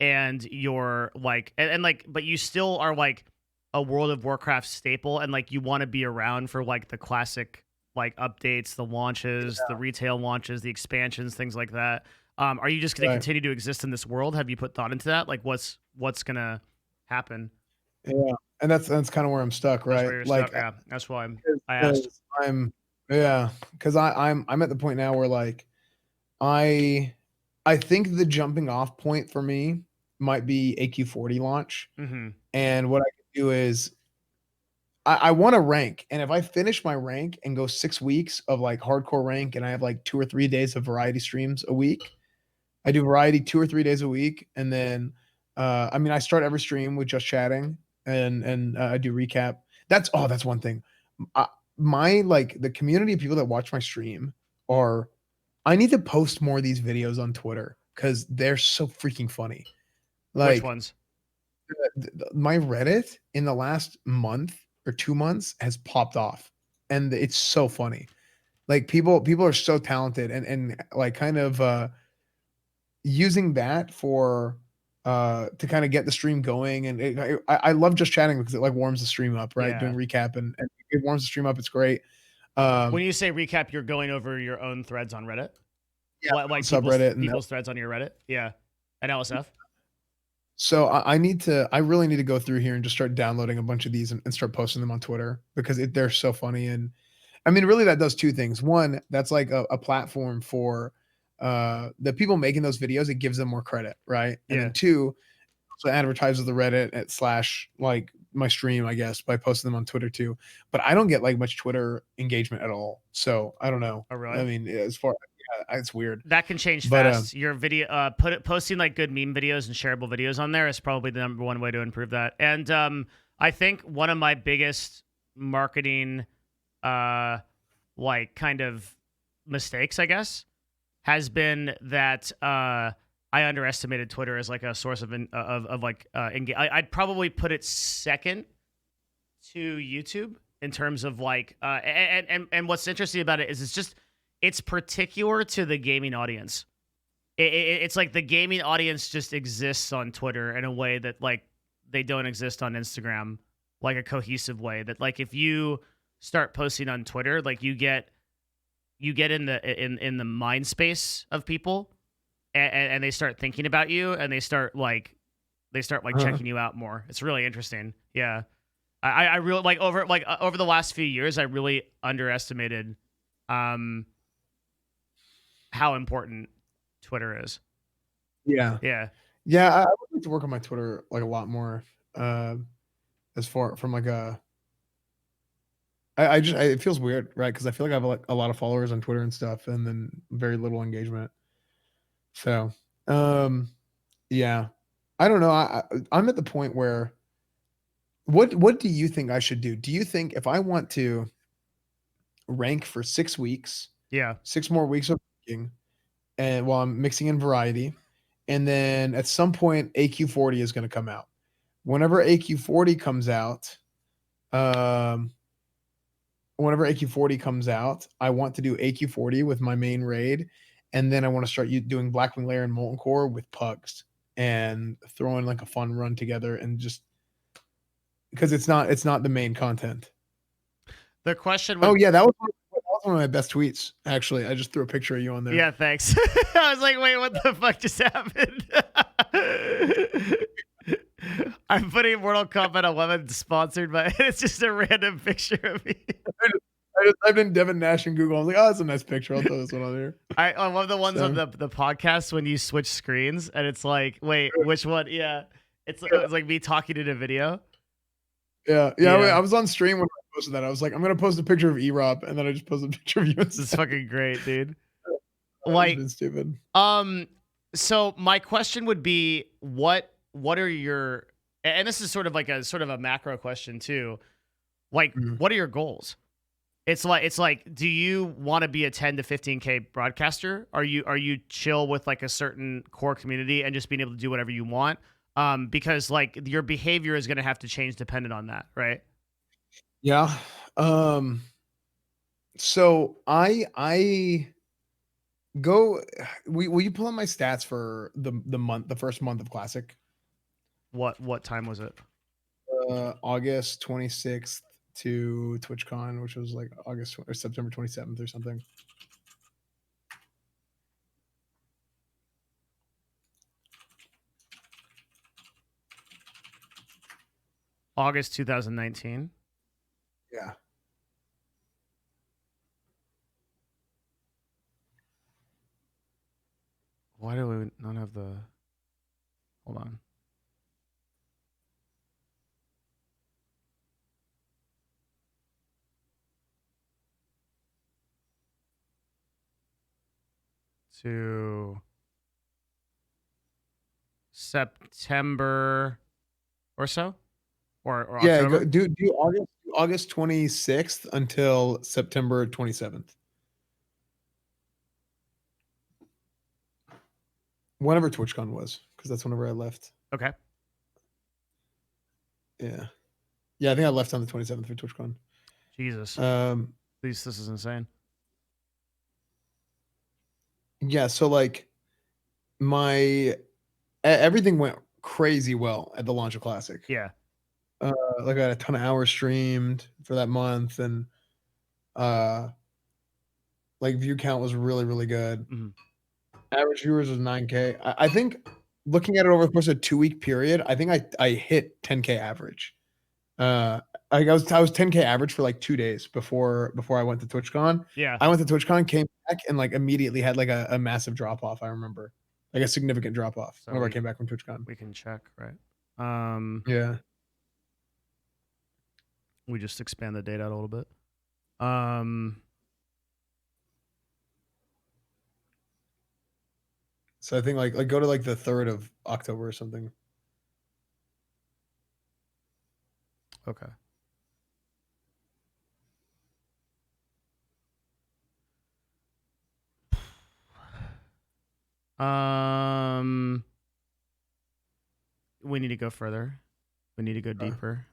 S1: and you're like, and like, but you still are like a World of Warcraft staple, and like you want to be around for like the classic like updates, the launches, the retail launches, the expansions, things like that. Are you just going to
S4: Right.
S1: continue to exist in this world? Have you put thought into that? Like, what's gonna happen?
S4: Yeah, and that's kind of where I'm stuck,
S1: That's where
S4: right?
S1: you're
S4: Like,
S1: stuck. Yeah, that's why I asked.
S4: because I'm yeah, because I'm at the point now where like I I think the jumping off point for me might be AQ40 launch,
S1: Hmm.
S4: and what I can do is I want to rank, and if I finish my rank and go 6 weeks of like hardcore rank, and I have like 2 or 3 days of variety streams a week, I do variety 2 or 3 days a week, and then I mean I start every stream with just chatting, and I do recap. That's one thing. I, my like the community of people that watch my stream are. I need to post more of these videos on Twitter because they're so freaking funny.
S1: Which
S4: Like
S1: ones?
S4: my Reddit in the last month or 2 months has popped off, and it's so funny. Like people are so talented, and like kind of using that for to kind of get the stream going. And I love just chatting because it like warms the stream up, right?
S1: Yeah.
S4: Doing recap, and it warms the stream up. It's great.
S1: When
S4: Um,
S1: you say recap, you're going over your own threads on Reddit,
S4: yeah,
S1: like
S4: subreddit and
S1: people's threads on your Reddit. Yeah, and LSF.
S4: so I need to. I really need to go through here and just start downloading a bunch of these and start posting them on Twitter because they're so funny. And I mean, really, that does two things. One, that's like a platform for the people making those videos. It gives them more credit, right? And
S1: Yeah.
S4: then two, so advertises the Reddit at slash like my stream, I guess, by posting them on Twitter too. But I don't get like much Twitter engagement at all. So I don't know.
S1: Oh,
S4: I
S1: really?
S4: mean, as far it's weird.
S1: That can change
S4: But
S1: fast. Your video, posting like good meme videos and shareable videos on there is probably the number one way to improve that. And I think one of my biggest marketing, uh, like kind of mistakes, I guess, has been that I underestimated Twitter as like a source of like I'd probably put it second to YouTube in terms of like and what's interesting about it is it's particular to the gaming audience. It's like the gaming audience just exists on Twitter in a way that like they don't exist on Instagram, like a cohesive way. That like if you start posting on Twitter, like you get in the mind space of people, and they start thinking about you, and they start checking you out more. It's really interesting. Yeah. I really over the last few years, I really underestimated how important Twitter is.
S4: yeah,
S1: Yeah.
S4: yeah, I would like to work on my Twitter like a lot more. As far from like I just it feels weird, right? Because I feel like I have like a lot of followers on Twitter and stuff, and then very little engagement. So, um, yeah, I don't know. I'm at the point where what do you think I should do? Do you think if I want to rank for 6 weeks,
S1: Yeah.
S4: 6 more weeks of ranking, and while I'm mixing in variety, and then at some point AQ40 is going to come out. Whenever AQ40 comes out, um, I want to do AQ40 with my main raid, and then I want to start doing Blackwing Lair and Molten Core with pugs and throwing like a fun run together, and just because it's not the main content.
S1: The question
S4: Oh
S1: would
S4: yeah, that was one of my best tweets. Actually, I just threw a picture of you on there.
S1: Yeah, thanks. I was like, wait, what the fuck just happened? I'm putting Mortal Kombat 11 sponsored by it's just a random picture of me.
S4: I've been Devin Nash and Google. I was like, oh, that's a nice picture. I'll throw this one on here.
S1: I love the ones on
S4: So,
S1: the podcast when you switch screens and it's like, wait, which one? Yeah. It's like me talking in a video.
S4: yeah.
S1: Yeah.
S4: I was on stream when I posted that. I was like, I'm gonna post a picture of Erop, and then I just posted a picture of you.
S1: This is
S4: Instead.
S1: fucking great, dude.
S4: It's
S1: Like,
S4: been stupid.
S1: so my question would be, what are your, and this is sort of a macro question too. Like,
S4: Mhm.
S1: what are your goals? It's like, do you want to be a 10 to 15K broadcaster? Are you chill with like a certain core community and just being able to do whatever you want? Because like your behavior is going to have to change dependent on that, right?
S4: Yeah. So I Go. Will you pull up my stats for the first month of Classic?
S1: What time was it?
S4: August 26th to TwitchCon, which was like August or September 27th or something.
S1: August 2019.
S4: Yeah.
S1: Why do we not have the? Hold on. To September or so, or
S4: Yeah,
S1: October.
S4: do August 26th until September 27th. Whenever TwitchCon was, because that's whenever I left.
S1: Okay.
S4: Yeah. Yeah, I think I left on the 27th for TwitchCon.
S1: Jesus. At least this is insane.
S4: Yeah, so like everything went crazy well at the launch of Classic.
S1: Yeah.
S4: Like I had a ton of hours streamed for that month, and like view count was really, really good.
S1: Mhm.
S4: Average viewers was 9K. I think looking at it over the course of a 2-week period, I think I hit 10K average. I was 10K average for like 2 days before I went to TwitchCon.
S1: Yeah.
S4: I went to TwitchCon, came back, and like immediately had like a massive drop off. I remember like a significant drop off
S1: So
S4: whenever I came back from TwitchCon.
S1: We can check, right?
S4: Yeah.
S1: We just expand the data out a little bit.
S4: So I think like go to like the 3rd of October or something.
S1: Okay. We need to go further. We need to go deeper.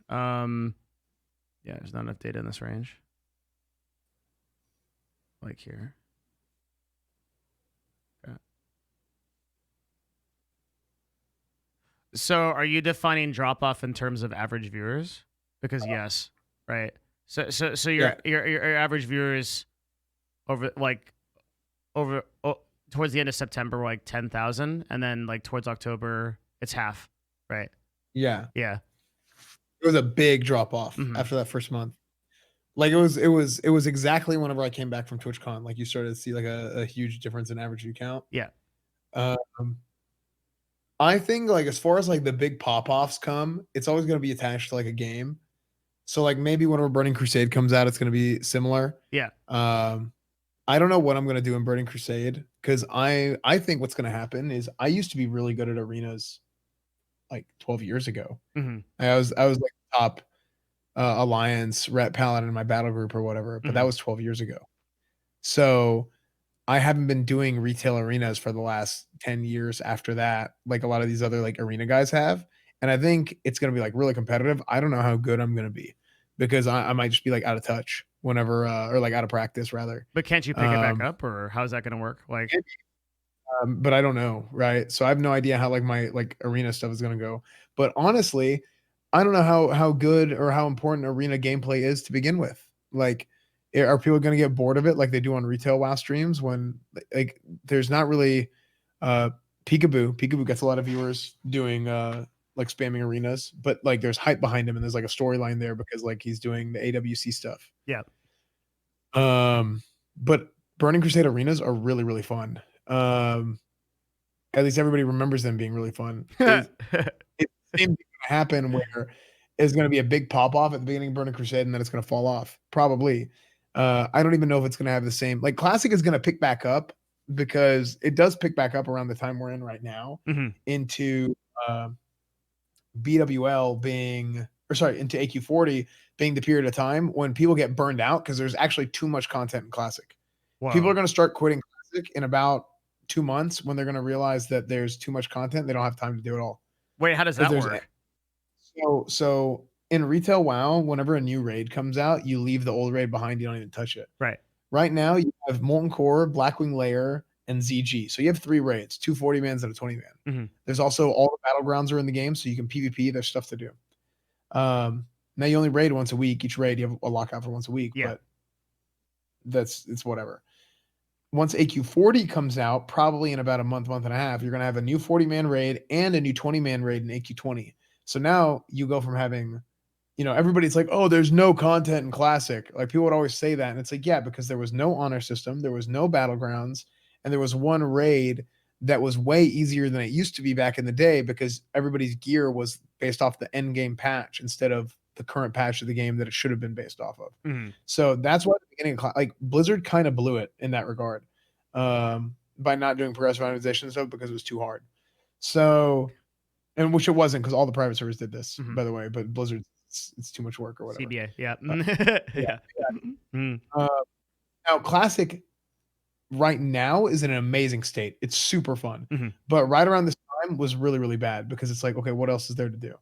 S1: Yeah, there's not enough data in this range. Like here. Okay. So are you defining drop off in terms of average viewers? Because yes, right. So your average viewers over towards the end of September were like 10,000, and then like towards October it's half, right?
S4: Yeah.
S1: Yeah.
S4: It was a big drop off
S1: Mhm.
S4: after that first month. Like it was exactly whenever I came back from TwitchCon. Like you started to see like a huge difference in average view count.
S1: Yeah.
S4: I think like as far as like the big pop offs come, it's always going to be attached to like a game. So like maybe whenever Burning Crusade comes out, it's going to be similar.
S1: Yeah.
S4: I don't know what I'm going to do in Burning Crusade because I think what's going to happen is I used to be really good at arenas like 12 years ago.
S1: Mm-hmm.
S4: I was like top alliance ret paladin in my battle group or whatever, but that was 12 years ago. So I haven't been doing retail arenas for the last 10 years after that, like a lot of these other like arena guys have. And I think it's going to be like really competitive. I don't know how good I'm going to be because I might just be like out of touch whenever, or like out of practice rather.
S1: But can't you pick it back up, or how's that going to work? Like,
S4: but I don't know. Right. So I have no idea how like my like arena stuff is going to go. But honestly, I don't know how good or how important arena gameplay is to begin with. Like, are people going to get bored of it like they do on retail WoW streams when like there's not really Peekaboo. Peekaboo gets a lot of viewers doing like spamming arenas, but like there's hype behind him and there's like a storyline there because like he's doing the AWC stuff.
S1: yeah.
S4: But Burning Crusade arenas are really, really fun. At least everybody remembers them being really fun. It's the same thing gonna happen where it's going to be a big pop off at the beginning of Burning Crusade and then it's going to fall off. Probably. I don't even know if it's going to have the same. Like Classic is going to pick back up because it does pick back up around the time we're in right now into BWL being, or sorry, into AQ40 being the period of time when people get burned out because there's actually too much content in Classic.
S1: Wow.
S4: People are going to start quitting Classic in about 2 months when they're going to realize that there's too much content. They don't have time to do it all.
S1: Wait, how does that work?
S4: So in retail WoW, whenever a new raid comes out, you leave the old raid behind. You don't even touch it.
S1: Right.
S4: Right now, you have Molten Core, Blackwing Lair, and ZG. So you have 3 raids, 2 40-mans and a 20-man.
S1: Mhm.
S4: There's also all the battlegrounds are in the game, so you can PvP. There's stuff to do. Now you only raid once a week. Each raid you have a lockout for once a week,
S1: Yeah.
S4: but it's whatever. Once AQ40 comes out, probably in about a month and a half, you're gonna have a new 40-man raid and a new 20-man raid in AQ20. So now you go from having, everybody's like, oh, there's no content in Classic. Like people would always say that, and it's like, yeah, because there was no honor system, there was no battlegrounds, and there was one raid that was way easier than it used to be back in the day because everybody's gear was based off the end game patch instead of the current patch of the game that it should have been based off of.
S1: Mhm.
S4: So that's why at the beginning of Blizzard kind of blew it in that regard, by not doing progressive randomization and stuff because it was too hard. So, and which it wasn't because all the private servers did this,
S1: Mhm.
S4: by the way, but Blizzard, it's too much work or whatever.
S1: CBA. Yeah.
S4: Yeah.
S1: Mhm.
S4: Now Classic right now is in an amazing state. It's super fun.
S1: Mhm.
S4: But right around this time was really, really bad because it's like, okay, what else is there to do?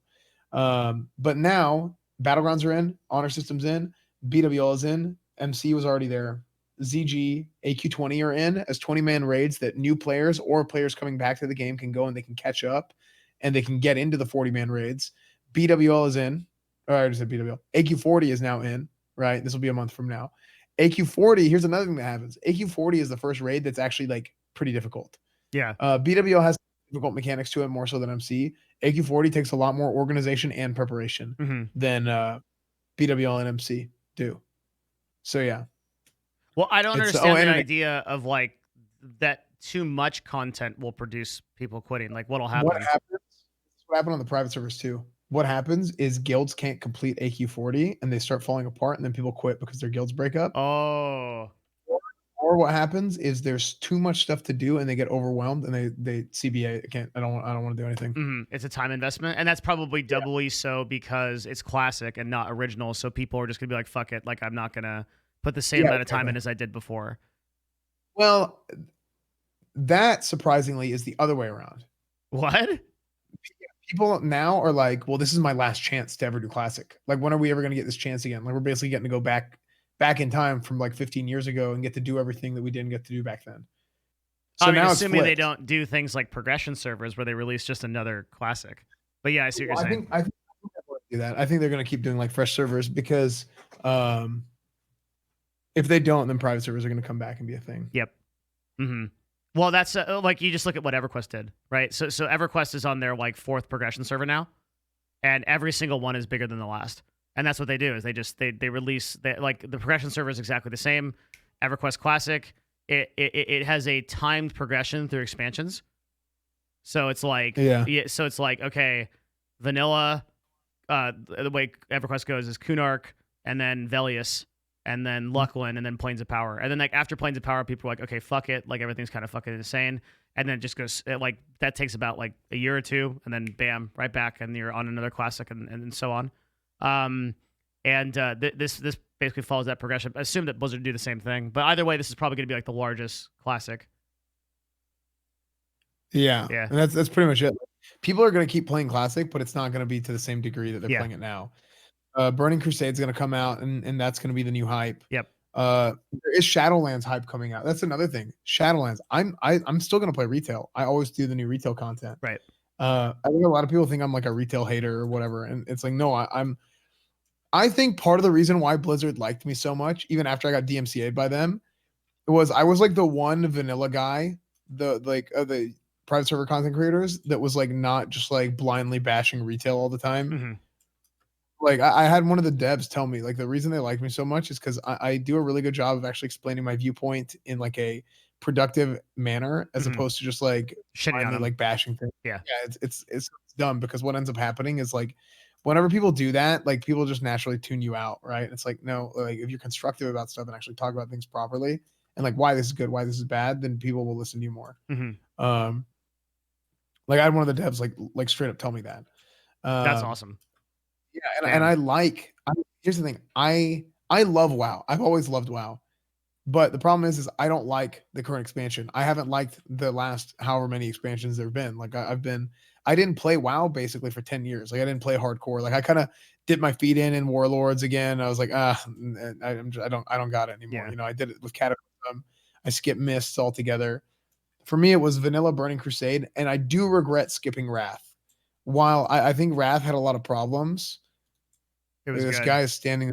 S4: But now Battlegrounds are in, Honor Systems in, BWL is in, MC was already there. ZG, AQ20 are in as 20-man raids that new players or players coming back to the game can go and they can catch up and they can get into the 40-man raids. BWL is in. Or I already said BWL. AQ40 is now in, right? This will be a month from now. AQ40, here's another thing that happens. AQ40 is the first raid that's actually like pretty difficult.
S1: Yeah.
S4: BWL has difficult mechanics to it more so than MC. AQ40 takes a lot more organization and preparation
S1: Mhm.
S4: than BWL and MC do. So yeah.
S1: Well, I don't
S4: It's-
S1: understand the
S4: and-
S1: idea of like that too much content will produce people quitting. Like what'll happen?
S4: What happened on the private servers too. What happens is guilds can't complete AQ40 and they start falling apart and then people quit because their guilds break up.
S1: Oh.
S4: Or what happens is there's too much stuff to do and they get overwhelmed and they CBA I don't want to do anything.
S1: Mhm. It's a time investment, and that's probably doubly so because it's classic and not original. So people are just gonna be like, "Fuck it!" Like I'm not gonna put the same
S4: Yeah,
S1: amount of time in
S4: exactly.
S1: as I did before.
S4: Well, that surprisingly is the other way around.
S1: What?
S4: People now are like, well, this is my last chance to ever do classic. Like, when are we ever going to get this chance again? Like, we're basically getting to go back in time from like 15 years ago and get to do everything that we didn't get to do back then. So
S1: I mean,
S4: now
S1: assuming
S4: it's
S1: they
S4: flipped.
S1: don't do things like progression servers where they release just another classic. But yeah, I see what you're saying.
S4: I think they're going to do that. I think they're going to keep doing like fresh servers because if they don't, then private servers are going to come back and be a thing.
S1: Yep. Mm-hmm. Well, that's like you just look at what EverQuest did, right? So EverQuest is on their like 4th progression server now, and every single one is bigger than the last. And that's what they do is they release like the progression server is exactly the same. EverQuest Classic, it has a timed progression through expansions. So it's like so it's like okay, vanilla. The way EverQuest goes is Kunark and then Velius and then Lucklin and then Plains of Power. And then like after Plains of Power, people are like, okay, fuck it. Like everything's kind of fucking insane. And then it just goes like that takes about like a year or two, and then bam, right back, and you're on another classic and so on. This basically follows that progression. I assume that Blizzard would do the same thing. But either way, this is probably going to be like the largest classic.
S4: Yeah.
S1: Yeah.
S4: And that's pretty much it. People are going to keep playing classic, but it's not going to be to the same degree that they're
S1: Yeah.
S4: playing it now. Burning Crusade's going to come out, and that's going to be the new hype.
S1: Yep.
S4: There is Shadowlands hype coming out. That's another thing. Shadowlands. I'm still going to play retail. I always do the new retail content.
S1: Right.
S4: I think a lot of people think I'm like a retail hater or whatever, and it's like no, I think part of the reason why Blizzard liked me so much, even after I got DMCA'd by them, was I was like the one vanilla guy, the private server content creators that was like not just like blindly bashing retail all the time.
S1: Mm-hmm.
S4: Like I had one of the devs tell me like the reason they like me so much is because I do a really good job of actually explaining my viewpoint in like a productive manner as opposed to just like
S1: shitting on them.
S4: like bashing things.
S1: Yeah.
S4: It's dumb because what ends up happening is like whenever people do that, like people just naturally tune you out, right? It's like no, like if you're constructive about stuff and actually talk about things properly and like why this is good, why this is bad, then people will listen to you more.
S1: Mm-hmm.
S4: Like I had one of the devs like straight up tell me that.
S1: That's awesome.
S4: Yeah, and here's the thing. I love WoW. I've always loved WoW. But the problem is I don't like the current expansion. I haven't liked the last however many expansions there've been. Like I didn't play WoW basically for 10 years. Like I didn't play hardcore. Like I kind of dipped my feet in Warlords again. I was like, I don't got it anymore.
S1: Yeah.
S4: You know, I did it with Cataclysm. I skipped Mists altogether. For me, it was vanilla Burning Crusade, and I do regret skipping Wrath. While I think Wrath had a lot of problems,
S1: It was
S4: this
S1: good.
S4: guy is standing.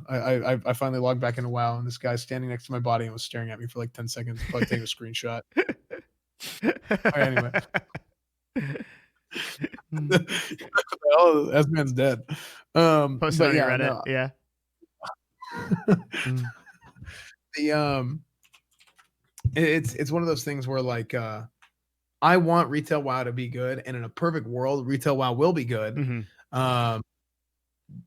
S4: I finally logged back into WoW, and this guy's standing next to my body and was staring at me for like 10 seconds. Probably taking a screenshot. Anyway, oh, that man's dead.
S1: Post it
S4: But
S1: on your
S4: yeah,
S1: Reddit.
S4: no,
S1: Yeah.
S4: the it's one of those things where like I want retail WoW to be good, and in a perfect world, retail WoW will be good.
S1: Mm-hmm.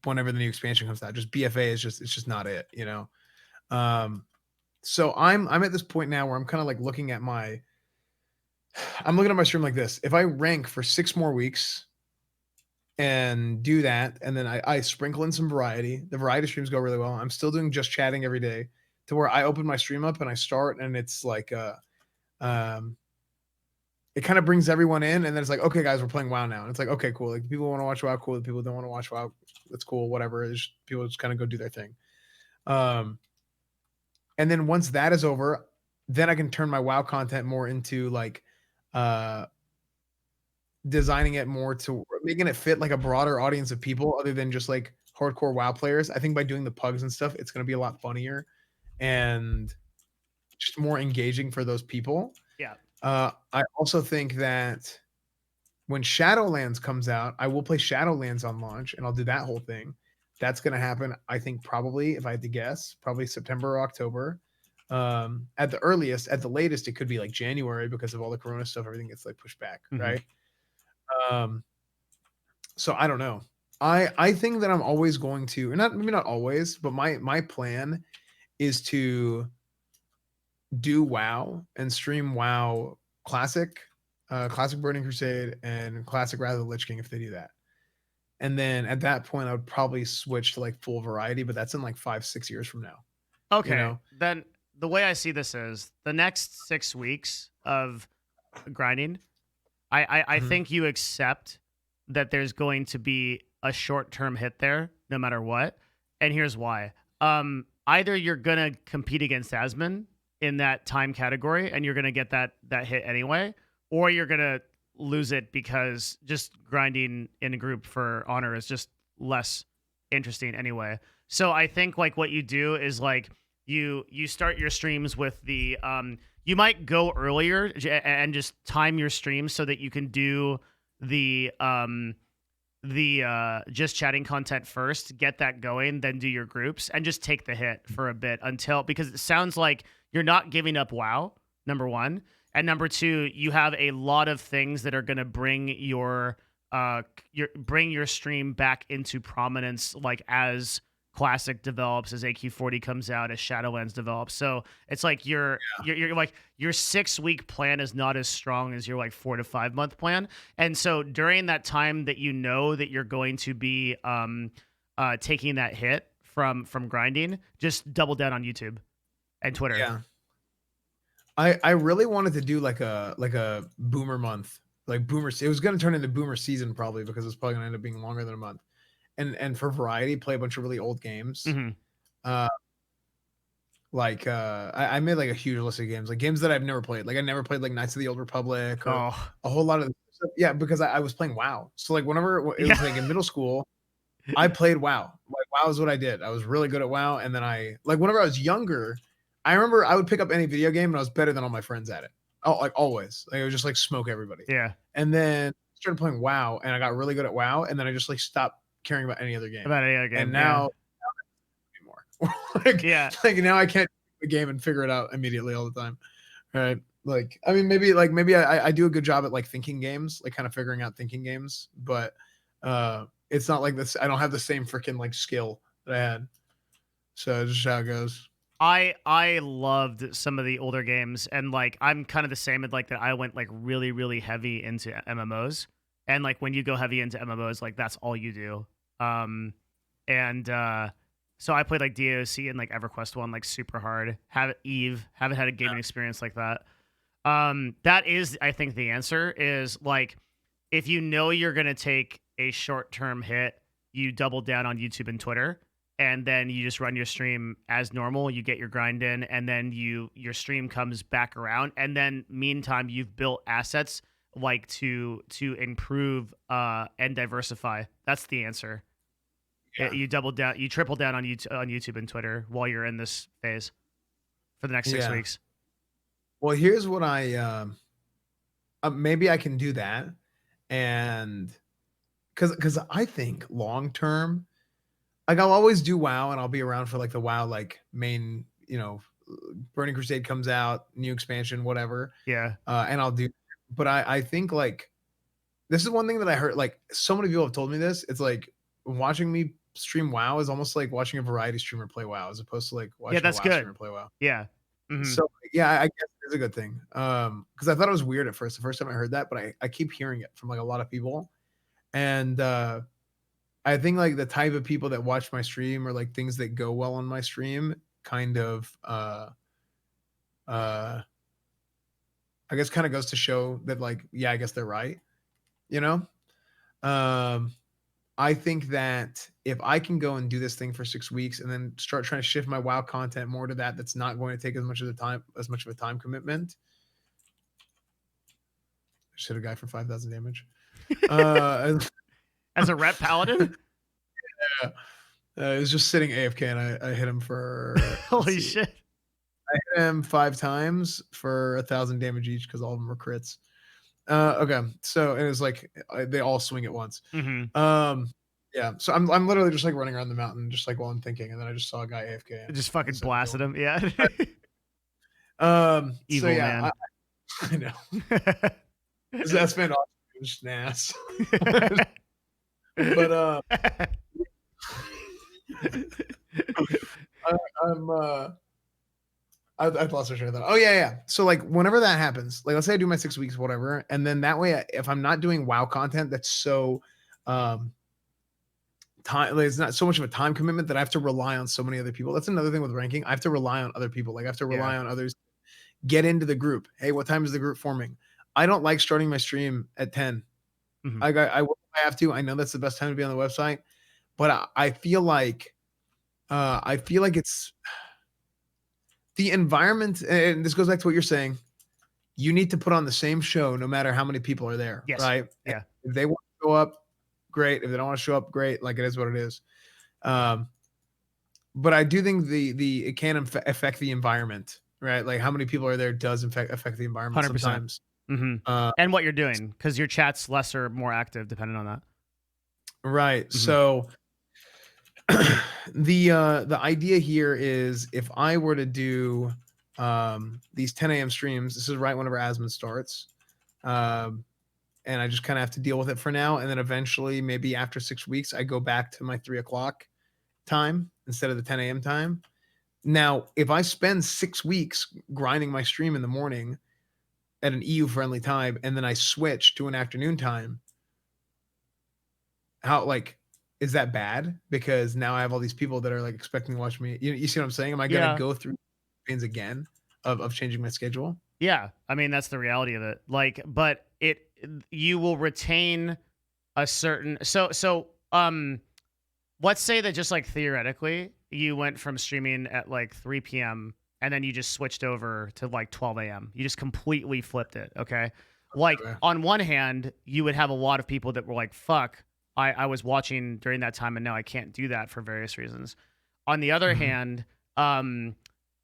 S4: Whenever the new expansion comes out, just BFA is just not it, you know. So I'm at this point now where I'm kind of like looking at my stream like this. If I rank for 6 more weeks and do that, and then I sprinkle in some variety, the variety streams go really well. I'm still doing just chatting every day to where I open my stream up and I start, and it's like it kind of brings everyone in, and then it's like, okay, guys, we're playing WoW now. And it's like, okay, cool. Like, people want to watch WoW, cool. The people don't want to watch WoW, that's cool. Whatever. People just kind of go do their thing. And then once that is over, then I can turn my WoW content more into like designing it more to making it fit like a broader audience of people other than just like hardcore WoW players. I think by doing the pugs and stuff, it's going to be a lot funnier and just more engaging for those people.
S1: Yeah.
S4: I also think that when Shadowlands comes out, I will play Shadowlands on launch, and I'll do that whole thing. That's going to happen, I think, probably, if I had to guess, probably September or October. At the earliest, at the latest, it could be like January because of all the Corona stuff. Everything gets like pushed back, right? So I don't know. I think that I'm always going to, or not maybe not always, but my plan is to do WoW and stream WoW Classic, Classic Burning Crusade, and Classic Wrath of the Lich King if they do that. And then at that point, I would probably switch to like full variety, but that's in like 5-6 years from now.
S1: Okay.
S4: You know?
S1: Then the way I see this is the next 6 weeks of grinding, I think you accept that there's going to be a short-term hit there no matter what. And here's why. Either you're going to compete against Asmon in that time category and you're going to get that hit anyway, or you're going to lose it because just grinding in a group for honor is just less interesting anyway. So I think like what you do is like you start your streams with the you might go earlier and just time your streams so that you can do the just chatting content first, get that going, then do your groups and just take the hit for a bit because it sounds like you're not giving up WoW, number one. And number two, you have a lot of things that are going to bring your stream back into prominence, like as Classic develops, as AQ40 comes out, as Shadowlands develops. So it's like you're like your 6-week plan is not as strong as your like 4 to 5 month plan. And so during that time that you know that you're going to be taking that hit from grinding, just double down on YouTube and Twitter.
S4: Yeah. I really wanted to do like a boomer month, like boomer. It was going to turn into boomer season probably because it's probably going to end up being longer than a month. And for variety, play a bunch of really old games.
S1: Mm-hmm.
S4: I made like a huge list of games, like games that I've never played. Like I never played like Knights of the Old Republic or a whole lot of stuff. Yeah, because I was playing WoW. So like whenever it was like in middle school, I played WoW. Like WoW is what I did. I was really good at WoW. And then whenever I was younger, I remember I would pick up any video game and I was better than all my friends at it. Oh, like always. Like I would just like smoke everybody.
S1: Yeah.
S4: And then started playing WoW and I got really good at WoW. And then I just like stopped caring about any other game. And now anymore. Like now I can't the game and figure it out immediately all the time. Right. Like, I mean, maybe I do a good job at like thinking games, like kind of figuring out thinking games, but it's not like this. I don't have the same freaking like skill that I had. So just how it goes.
S1: I loved some of the older games, and like I'm kind of the same in like that. I went like really, really heavy into MMOs, and like when you go heavy into MMOs, like that's all you do. So I played like DOC and like EverQuest 1 like super hard. Haven't had a gaming experience like that. That is, I think the answer is like if you know you're gonna take a short-term hit, you double down on YouTube and Twitter. and then you just run your stream as normal. You get your grind in, and then your stream comes back around, and then meantime you've built assets like to improve and diversify. That's the answer.
S4: Yeah.
S1: You double down, you triple down on YouTube and Twitter while you're in this phase for the next 6 weeks.
S4: Well, here's what maybe I can do that, and because I think long term, like I'll always do WoW, and I'll be around for like the WoW like main, Burning Crusade comes out, new expansion, whatever.
S1: Yeah.
S4: And I'll do, but I think like this is one thing that I heard, like so many people have told me this. It's like watching me stream WoW is almost like watching a variety streamer play WoW as opposed to like watching
S1: that's
S4: a WoW
S1: good.
S4: streamer play WoW.
S1: Yeah. Mm-hmm.
S4: So yeah, I guess it's a good thing. Because I thought it was weird at first, the first time I heard that, but I keep hearing it from like a lot of people. And I think like the type of people that watch my stream or like things that go well on my stream kind of I guess kind of goes to show that like, yeah, I guess they're right. I think that if I can go and do this thing for 6 weeks and then start trying to shift my WoW content more to that's not going to take as much of a time commitment. I just hit a guy for 5,000 damage.
S1: As a rep paladin?
S4: Yeah. He was just sitting AFK and I hit him for
S1: holy shit.
S4: I hit him 5 times for 1,000 damage each because all of them were crits. Okay, so it was like they all swing at once.
S1: Mm-hmm.
S4: Yeah, so I'm literally just like running around the mountain just like while I'm thinking, and then I just saw a guy AFK.
S1: Just fucking blasted him. Yeah.
S4: so
S1: Evil
S4: yeah,
S1: man.
S4: I know. That's been awesome. Just an ass. But I've lost my train of thought. Oh yeah. So like whenever that happens, like let's say I do my 6 weeks, whatever, and then that way, if I'm not doing WoW content, that's so time. Like, it's not so much of a time commitment that I have to rely on so many other people. That's another thing with ranking. I have to rely on other people. Like I have to rely on others. Get into the group. Hey, what time is the group forming? I don't like starting my stream at 10.
S1: Mm-hmm.
S4: I have to. I know that's the best time to be on the website, but I feel like it's the environment, and this goes back to what you're saying. You need to put on the same show no matter how many people are there, right?
S1: Yeah.
S4: If they want to show up, great. If they don't want to show up, great. Like it is what it is. But I do think it can affect the environment, right? Like how many people are there does affect the environment
S1: 100%.
S4: sometimes.
S1: Mm-hmm. And what you're doing, because your chat's less or more active depending on that.
S4: Right. Mm-hmm. So the idea here is if I were to do these 10 a.m. streams, this is right whenever Asmon starts. And I just kind of have to deal with it for now. And then eventually, maybe after 6 weeks, I go back to my 3 o'clock time instead of the 10 a.m. time. Now, if I spend 6 weeks grinding my stream in the morning at an EU friendly time, and then I switch to an afternoon time, is that bad? Because now I have all these people that are like expecting to watch me. You see what I'm saying? Am I going to go through things again of changing my schedule?
S1: Yeah. I mean, that's the reality of it. Like, but you will retain a certain, let's say that just like theoretically you went from streaming at like 3 p.m. and then you just switched over to like 12 a.m. You just completely flipped it. Okay. Like on one hand, you would have a lot of people that were like, fuck, I was watching during that time and now I can't do that for various reasons. On the other hand,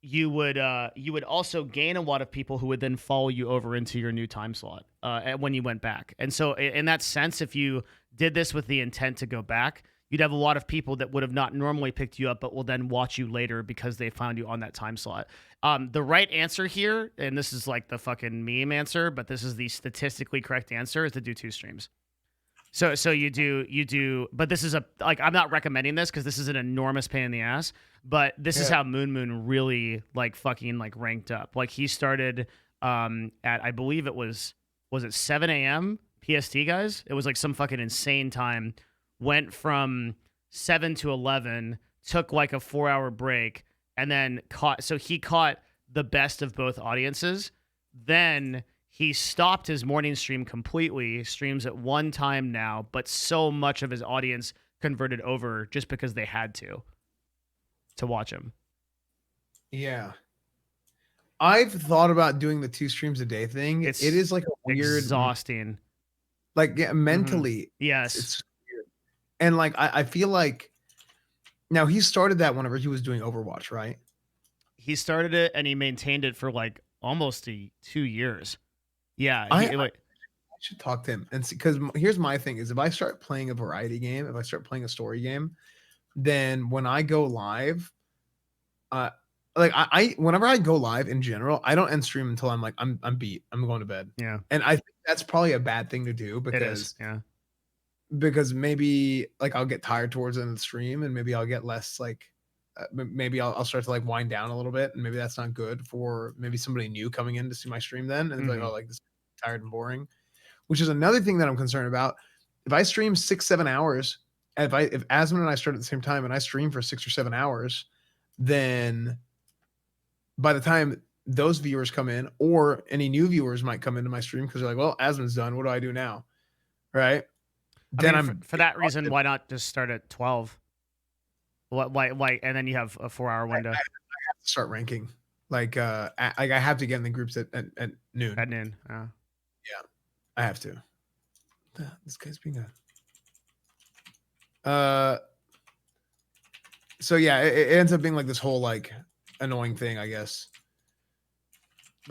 S1: you would also gain a lot of people who would then follow you over into your new time slot when you went back. And so in that sense, if you did this with the intent to go back, you'd have a lot of people that would have not normally picked you up, but will then watch you later because they found you on that time slot. The right answer here, and this is like the fucking meme answer, but this is the statistically correct answer, is to do 2 streams. So you do, but this is I'm not recommending this because this is an enormous pain in the ass, but this is how Moon really like fucking like ranked up. Like he started at, I believe it was it 7 a.m. PST, guys? It was like some fucking insane time. Went from 7 to 11, took like a 4-hour break, and then caught the best of both audiences. Then he stopped his morning stream completely, streams at one time now, but so much of his audience converted over just because they had to. to watch him.
S4: Yeah. I've thought about doing the 2 streams a day thing.
S1: It's
S4: It is like a weird,
S1: exhausting.
S4: like mentally.
S1: Yes.
S4: It's weird. And like I feel like now he started that whenever he was doing Overwatch, right?
S1: He started it and he maintained it for like almost 2 years. Yeah,
S4: I should talk to him and see, because here's my thing is if I start playing a variety game, if I start playing a story game, then when I go live, like I whenever I go live in general, I don't end stream until I'm like I'm beat. I'm going to bed.
S1: Yeah,
S4: And I think that's probably a bad thing to do
S1: it is.
S4: because maybe like I'll get tired towards the end of the stream and maybe I'll get less like maybe I'll start to like wind down a little bit and maybe that's not good for maybe somebody new coming in to see my stream then and it's like, oh, like this is tired and boring, which is another thing that I'm concerned about. If I stream 6-7 hours, and if Asmund and I start at the same time and I stream for 6 or 7 hours, then by the time those viewers come in or any new viewers might come into my stream because they're like, well, Asmund's done, what do I do now? Right. Then
S1: I'm for that reason, why not just start at 12? Why and then you have a 4-hour window.
S4: I have to start ranking. Like I have to get in the groups at noon.
S1: At noon.
S4: Yeah. I have to. This guy's being so yeah, it ends up being like this whole like annoying thing, I guess.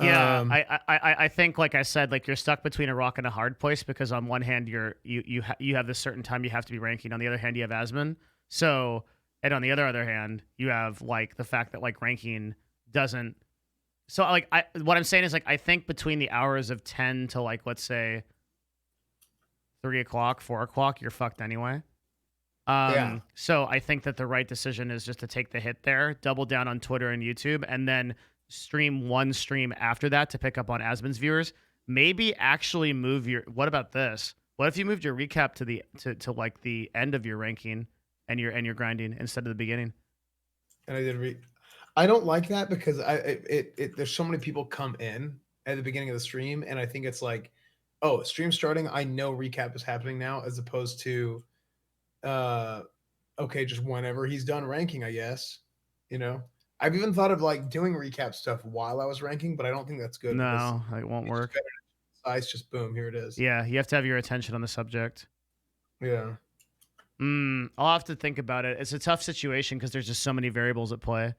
S1: Yeah, I think, like I said, like you're stuck between a rock and a hard place because on one hand you have this certain time you have to be ranking. On the other hand, you have Asmund. So, and on the other hand, you have like the fact that like ranking doesn't. So like what I'm saying is like I think between the hours of 10 to like let's say 3 o'clock, 4 o'clock, you're fucked anyway.
S4: Yeah.
S1: So I think that the right decision is just to take the hit there, double down on Twitter and YouTube, and then stream one stream after that to pick up on Asmund's viewers. Maybe actually move your. What about this? What if you moved your recap to the to like the end of your ranking and your grinding instead of the beginning?
S4: And I did I don't like that because there's so many people come in at the beginning of the stream, and I think it's like, oh, stream starting, I know recap is happening now, as opposed to okay, just whenever he's done ranking, I guess. You know, I've even thought of like doing recap stuff while I was ranking, but I don't think that's good.
S1: No, it won't work.
S4: Size, just boom, here it is.
S1: Yeah, you have to have your attention on the subject.
S4: Yeah.
S1: I'll have to think about it. It's a tough situation because there's just so many variables at play.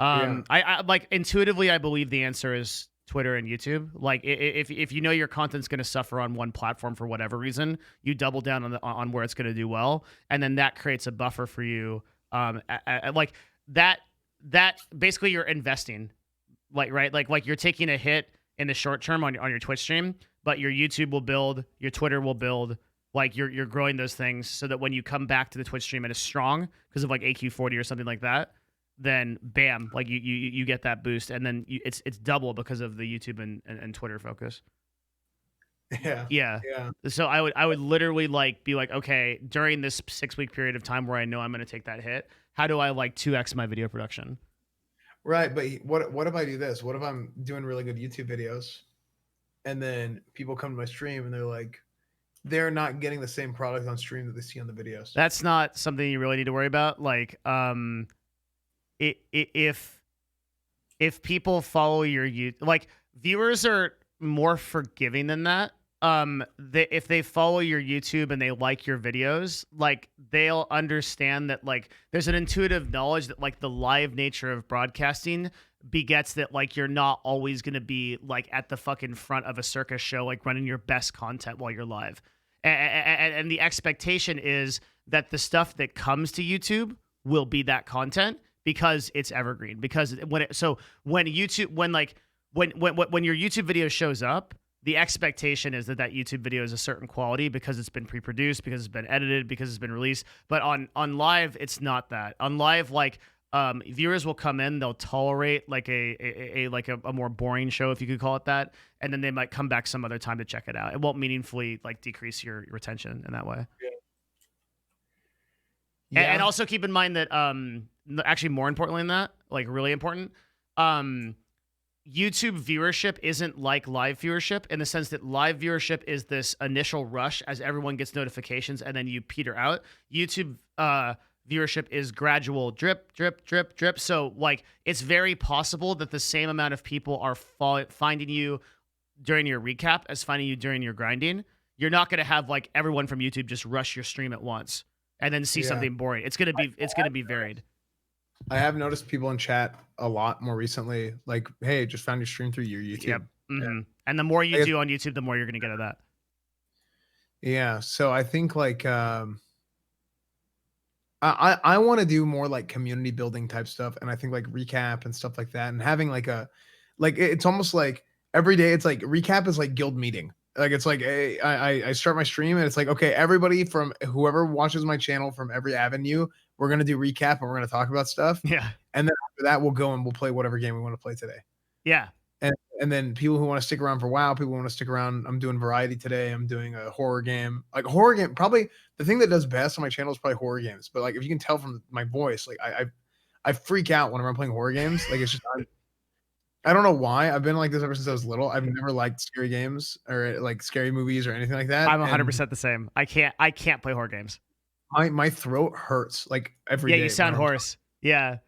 S4: Yeah.
S1: I like intuitively, I believe the answer is Twitter and YouTube. Like if you know your content's going to suffer on one platform for whatever reason, you double down on where it's going to do well, and then that creates a buffer for you. Like that basically you're investing, like right, like you're taking a hit in the short term on your Twitch stream, but your YouTube will build, your Twitter will build. Like you're growing those things so that when you come back to the Twitch stream and it's strong because of like AQ40 or something like that, then bam, like you get that boost, and then it's double because of the YouTube and Twitter focus. Yeah. So I would literally like be like, okay, during this 6-week period of time where I know I'm going to take that hit, how do I like 2x my video production?
S4: Right, but what if I do this? What if I'm doing really good YouTube videos, and then people come to my stream and they're like, they're not getting the same product on stream that they see on the videos?
S1: That's not something you really need to worry about. Like, if people follow your like viewers are more forgiving than that. If they follow your YouTube and they like your videos, like they'll understand that like there's an intuitive knowledge that like the live nature of broadcasting begets that like you're not always going to be like at the fucking front of a circus show like running your best content while you're live. And the expectation is that the stuff that comes to YouTube will be that content because it's evergreen. Because when your YouTube video shows up, the expectation is that YouTube video is a certain quality because it's been pre-produced, because it's been edited, because it's been released. But on live, it's not that. On live, like viewers will come in, they'll tolerate like a more boring show, if you could call it that, and then they might come back some other time to check it out. It won't meaningfully like decrease your retention in that way.
S4: Yeah.
S1: And also keep in mind that actually more importantly than that, like really important, YouTube viewership isn't like live viewership in the sense that live viewership is this initial rush as everyone gets notifications and then you peter out. YouTube viewership is gradual drip, drip, drip, drip. So like it's very possible that the same amount of people are finding you during your recap as finding you during your grinding. You're not going to have like everyone from YouTube just rush your stream at once and then see something boring. It's going to be varied.
S4: I have noticed people in chat a lot more recently, like, "Hey, just found your stream through your YouTube."
S1: Yep. Mm-hmm. And the more you do on YouTube, the more you're going to get of that.
S4: Yeah. So I think like I want to do more like community building type stuff, and I think like recap and stuff like that, and having like it's almost like every day it's like recap is like guild meeting. Like it's like I start my stream and it's like, okay, everybody from whoever watches my channel from every avenue, we're gonna do recap and we're gonna talk about stuff.
S1: Yeah.
S4: And then after that, we'll go and we'll play whatever game we want to play today.
S1: Yeah.
S4: And then people who want to stick around for WoW, people who want to stick around. I'm doing variety today. I'm doing a horror game. Like horror game, probably the thing that does best on my channel is probably horror games. But like if you can tell from my voice, like I freak out whenever I'm playing horror games. Like it's just I don't know why. I've been like this ever since I was little. I've never liked scary games or like scary movies or anything like that.
S1: I'm 100% the same. I can't play horror games.
S4: My throat hurts like every day.
S1: Yeah, you sound hoarse. Yeah.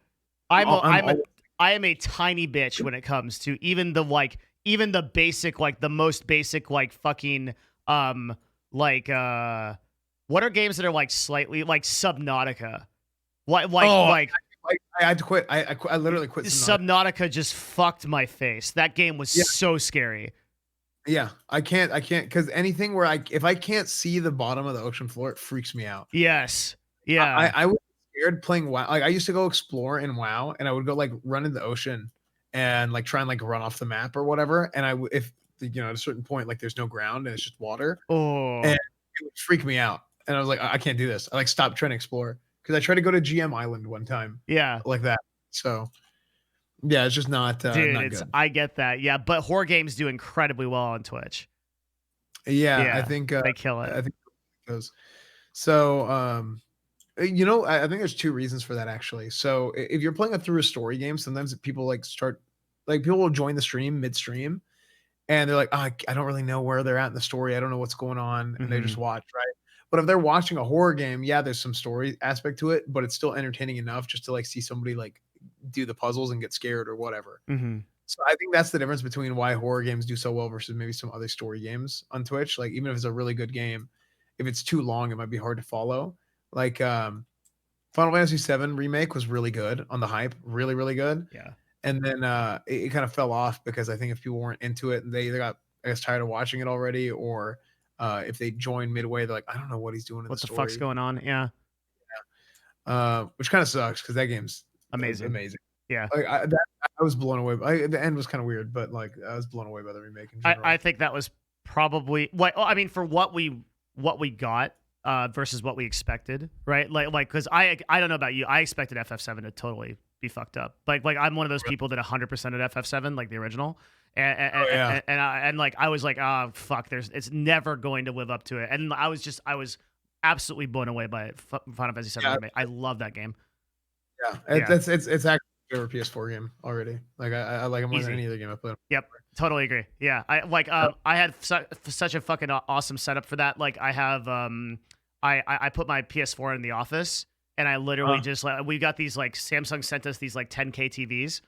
S1: I am a tiny bitch when it comes to even the basic, like the most basic, like fucking what are games that are like slightly like Subnautica?
S4: I had to quit. I literally quit.
S1: Subnautica just fucked my face. That game was so scary.
S4: Yeah, I can't because anything where if I can't see the bottom of the ocean floor, it freaks me out.
S1: Yes. Yeah.
S4: I was scared playing WoW. Like I used to go explore in WoW, and I would go like run in the ocean and like try and like run off the map or whatever. And if at a certain point like there's no ground and it's just water, and it would freak me out. And I was like, I can't do this. I like stopped trying to explore because I tried to go to GM Island one time.
S1: Yeah,
S4: like that. So yeah, it's just not
S1: dude.
S4: Not good.
S1: I get that. Yeah, but horror games do incredibly well on Twitch.
S4: Yeah, I think
S1: they kill it.
S4: I think it goes. So I think there's two reasons for that actually. So if you're playing through a story game, sometimes people people will join the stream midstream and they're like, oh, I don't really know where they're at in the story. I don't know what's going on. And they just watch, right? But if they're watching a horror game, yeah, there's some story aspect to it, but it's still entertaining enough just to like see somebody like do the puzzles and get scared or whatever. So I think that's the difference between why horror games do so well versus maybe some other story games on Twitch. Like even if it's a really good game, if it's too long, it might be hard to follow. Like Final Fantasy VII Remake was really good on the hype, really, really good.
S1: Yeah.
S4: And then it kind of fell off because I think if people weren't into it, they either got, I guess, tired of watching it already, or if they joined midway, they're like, I don't know what he's doing in
S1: what
S4: the
S1: the
S4: story.
S1: fuck's going on? Yeah.
S4: Which kind of sucks because that game's amazing.
S1: Yeah.
S4: Like I was blown away. The end was kind of weird, but like I was blown away by the remake in general.
S1: I think that was probably for what we got versus what we expected, right? Like because I don't know about you, I expected FF7 to totally be fucked up. Like I'm one of those people that 100% at FF7, like the original, and like I was like, oh fuck, it's never going to live up to it, and I was absolutely blown away by it. Final Fantasy VII Remake. I love that game.
S4: Yeah, it's actually my favorite PS4 game already. Like I like it more than any other game I played.
S1: Yep, totally agree. Yeah, I had such a fucking awesome setup for that. Like I have I put my PS4 in the office, and I literally just like we got these like Samsung sent us these like 10K TVs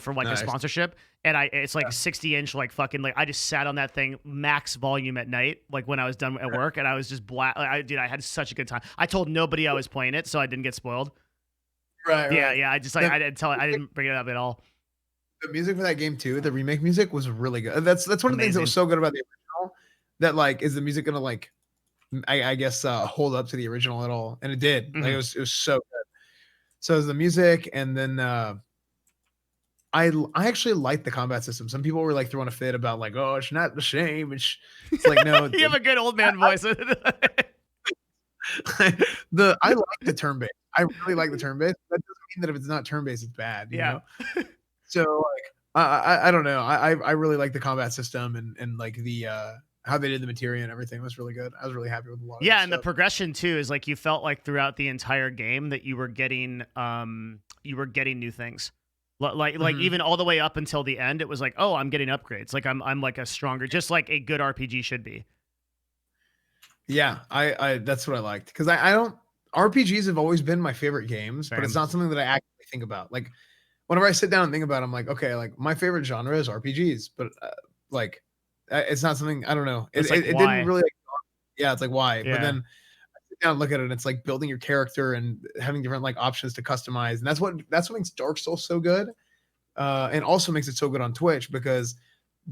S1: for like a sponsorship, and it's like 60-inch like fucking like I just sat on that thing max volume at night like when I was done at work, and I was just I had such a good time. I told nobody I was playing it so I didn't get spoiled.
S4: Right.
S1: Yeah. I just like I didn't bring it up at all.
S4: The music for that game too, the remake music was really good. That's one of the things that was so good about the original. That like, is the music gonna like, I guess hold up to the original at all? And it did. Like it was so good. So it was the music, and then I actually liked the combat system. Some people were like throwing a fit about like, oh, it's not the same. It's like no.
S1: You have a good old man voice.
S4: I like the turn based. I really like the turn based. That doesn't mean that if it's not turn based, it's bad. You know? So like I don't know. I really like the combat system and like the how they did the materia and everything was really good. I was really happy with a lot of
S1: and stuff. The progression too is like you felt like throughout the entire game that you were getting new things. Like even all the way up until the end, it was like, oh, I'm getting upgrades. Like I'm like a stronger, just like a good RPG should be.
S4: Yeah, I that's what I liked, because I RPGs have always been my favorite games, but it's
S1: Same.
S4: not something that I actively think about. Like whenever I sit down and think about it, I'm like, okay, like my favorite genre is RPGs, but like it's not something I don't know.
S1: It's like,
S4: It didn't
S1: why?
S4: really like, yeah, it's like why? But
S1: Yeah.
S4: then I sit down and look at it and it's like building your character and having different like options to customize. And that's what makes Dark Souls so good. And also makes it so good on Twitch because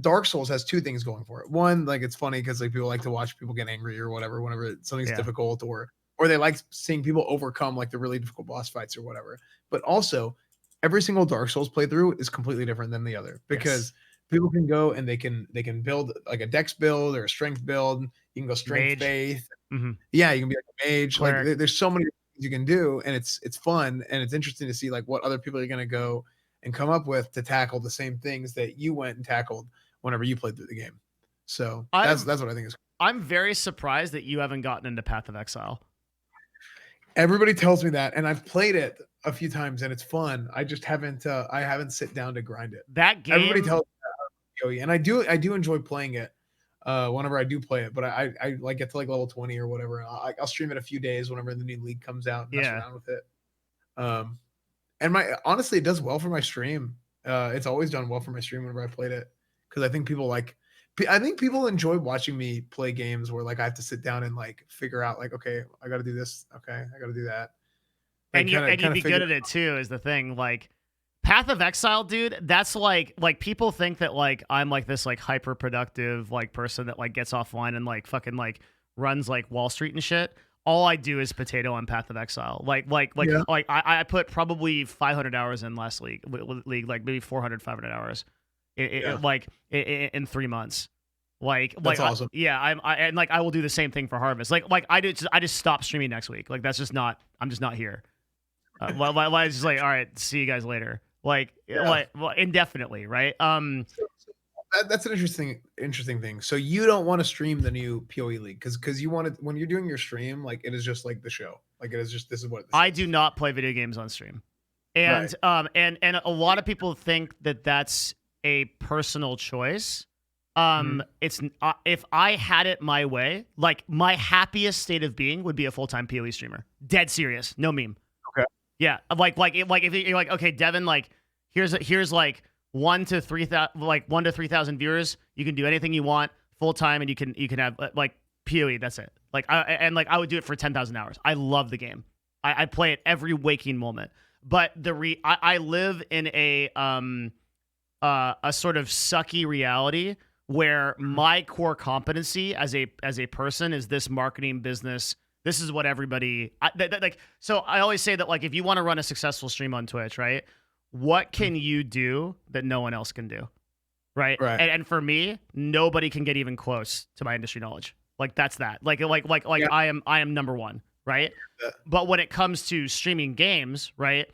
S4: Dark Souls has two things going for it. One, like it's funny because like people like to watch people get angry or whatever whenever something's
S1: Yeah.
S4: difficult, or they like seeing people overcome like the really difficult boss fights or whatever. But also, every single Dark Souls playthrough is completely different than the other because people can go and they can build like a dex build or a strength build. You can go strength
S1: Mage.
S4: faith.
S1: Mm-hmm.
S4: Yeah, you can be like a mage.
S1: Cleric.
S4: Like there's so many things you can do, and it's fun and it's interesting to see like what other people are gonna go and come up with to tackle the same things that you went and tackled whenever you played through the game. So that's what I think is.
S1: I'm very surprised that you haven't gotten into Path of Exile.
S4: Everybody tells me that, and I've played it a few times, and it's fun. I just haven't. I haven't sit down to grind it.
S1: That game.
S4: Everybody tells me that, and I do enjoy playing it. Whenever I do play it, but I like get to like level 20 or whatever. I'll stream it a few days whenever the new league comes out and mess around with it. And honestly, it does well for my stream. It's always done well for my stream whenever I played it because I think people enjoy watching me play games where like I have to sit down and like figure out like, okay, I got to do this. Okay, I got to do that.
S1: And you'd be good at it too. Is the thing like Path of Exile, dude? That's like people think that like I'm like this like hyper productive like person that like gets offline and like fucking like runs like Wall Street and shit. All I do is potato on Path of Exile. Like I put probably 500 hours in last league, like maybe 400, 500 hours, in 3 months.
S4: That's awesome.
S1: And like I will do the same thing for Harvest. Like I just stop streaming next week. Like that's just not. I'm just not here. It's just like all right, see you guys later. Like indefinitely, right?
S4: That's an interesting thing. So you don't want to stream the new PoE League because you want to when you're doing your stream, like it is just like the show. Like it is just this is what
S1: I do not play video games on stream, and and a lot of people think that that's a personal choice. It's if I had it my way, like my happiest state of being would be a full-time PoE streamer. Dead serious, no meme.
S4: Okay.
S1: Yeah, like if you're like, okay, Devin, like here's like 1 to 3,000 viewers. You can do anything you want full time, and you can have like PoE. That's it. Like I would do it for 10,000 hours. I love the game. I play it every waking moment. But I live in a sort of sucky reality where my core competency as a person is this marketing business. This is what everybody like. So I always say that like if you want to run a successful stream on Twitch, right? What can you do that no one else can do, right? And for me, nobody can get even close to my industry knowledge. Like that's that. Like I am number one, right? Yeah. But when it comes to streaming games, right?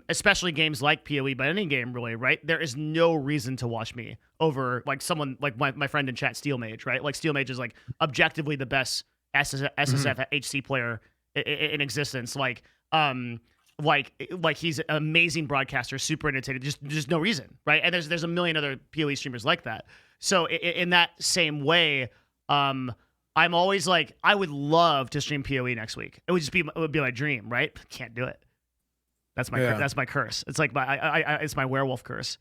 S1: Especially games like PoE, but any game really, right? There is no reason to watch me over like someone like my friend in chat, Steel Mage, right? Like Steel Mage is like objectively the best SSF HC player in existence. Like he's an amazing broadcaster, super entertaining, just no reason, right? And there's a million other PoE streamers like that. So in that same way, I'm always like, I would love to stream PoE next week. It would be my dream, right? Can't do it. That's my curse. It's like it's my werewolf curse.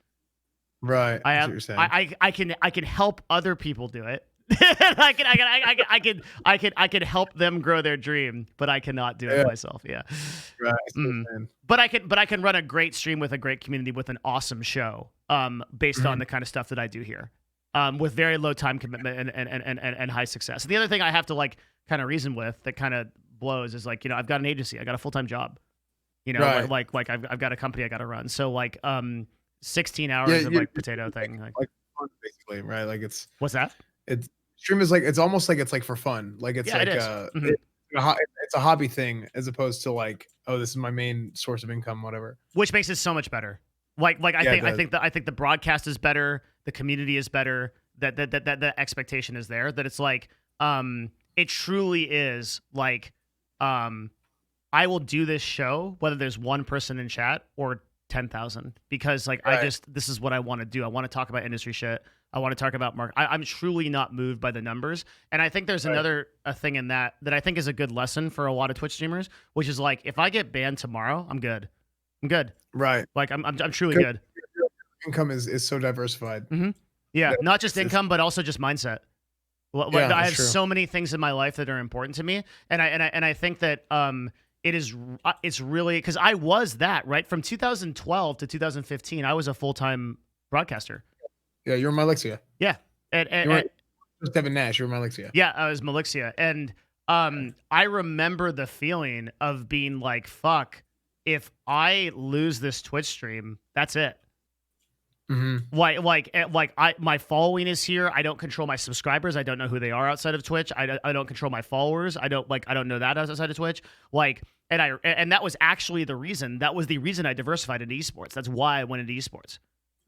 S4: Right.
S1: I can help other people do it. I can help them grow their dream, but I cannot do it myself. Yeah.
S4: Right.
S1: But I can run a great stream with a great community with an awesome show. Based on the kind of stuff that I do here. With very low time commitment and high success. The other thing I have to like kind of reason with that kind of blows is like, I've got an agency, I got a full-time job. Like I've got a company I got to run. So like 16 hours of like potato thing.
S4: Like fun, basically, right? Like it's
S1: what's that?
S4: It's stream is like it's almost like it's like for fun. Like it's like it's a hobby thing as opposed to like, oh, this is my main source of income, whatever.
S1: Which makes it so much better. I think the broadcast is better, the community is better, that the expectation is there, that it's like it truly is like I will do this show whether there's one person in chat or 10,000 because like this is what I want to do. I want to talk about industry shit. I want to talk about I'm truly not moved by the numbers. And I think there's another thing in that I think is a good lesson for a lot of Twitch streamers, which is like, if I get banned tomorrow, I'm good. I'm good.
S4: Right.
S1: Like I'm truly good.
S4: Income is so diversified.
S1: Mm-hmm. Yeah, not just
S4: it's-
S1: income, but also just mindset. Like,
S4: Yeah,
S1: I
S4: that's
S1: have
S4: true.
S1: so many things in my life that are important to me, and I think that it's really, because I was that, right, from 2012 to 2015. I was a full-time broadcaster.
S4: Yeah, you're my Alexia.
S1: Yeah, and
S4: You're just Devin Nash. You're my Alexia.
S1: yeah, I was Malixia, and I remember the feeling of being like, "Fuck, if I lose this Twitch stream, that's it."
S4: Mm-hmm.
S1: My following is here. I don't control my subscribers. I don't know who they are outside of Twitch. I don't control my followers. I don't know that outside of Twitch. And that was actually the reason. That was the reason I diversified into esports. That's why I went into esports.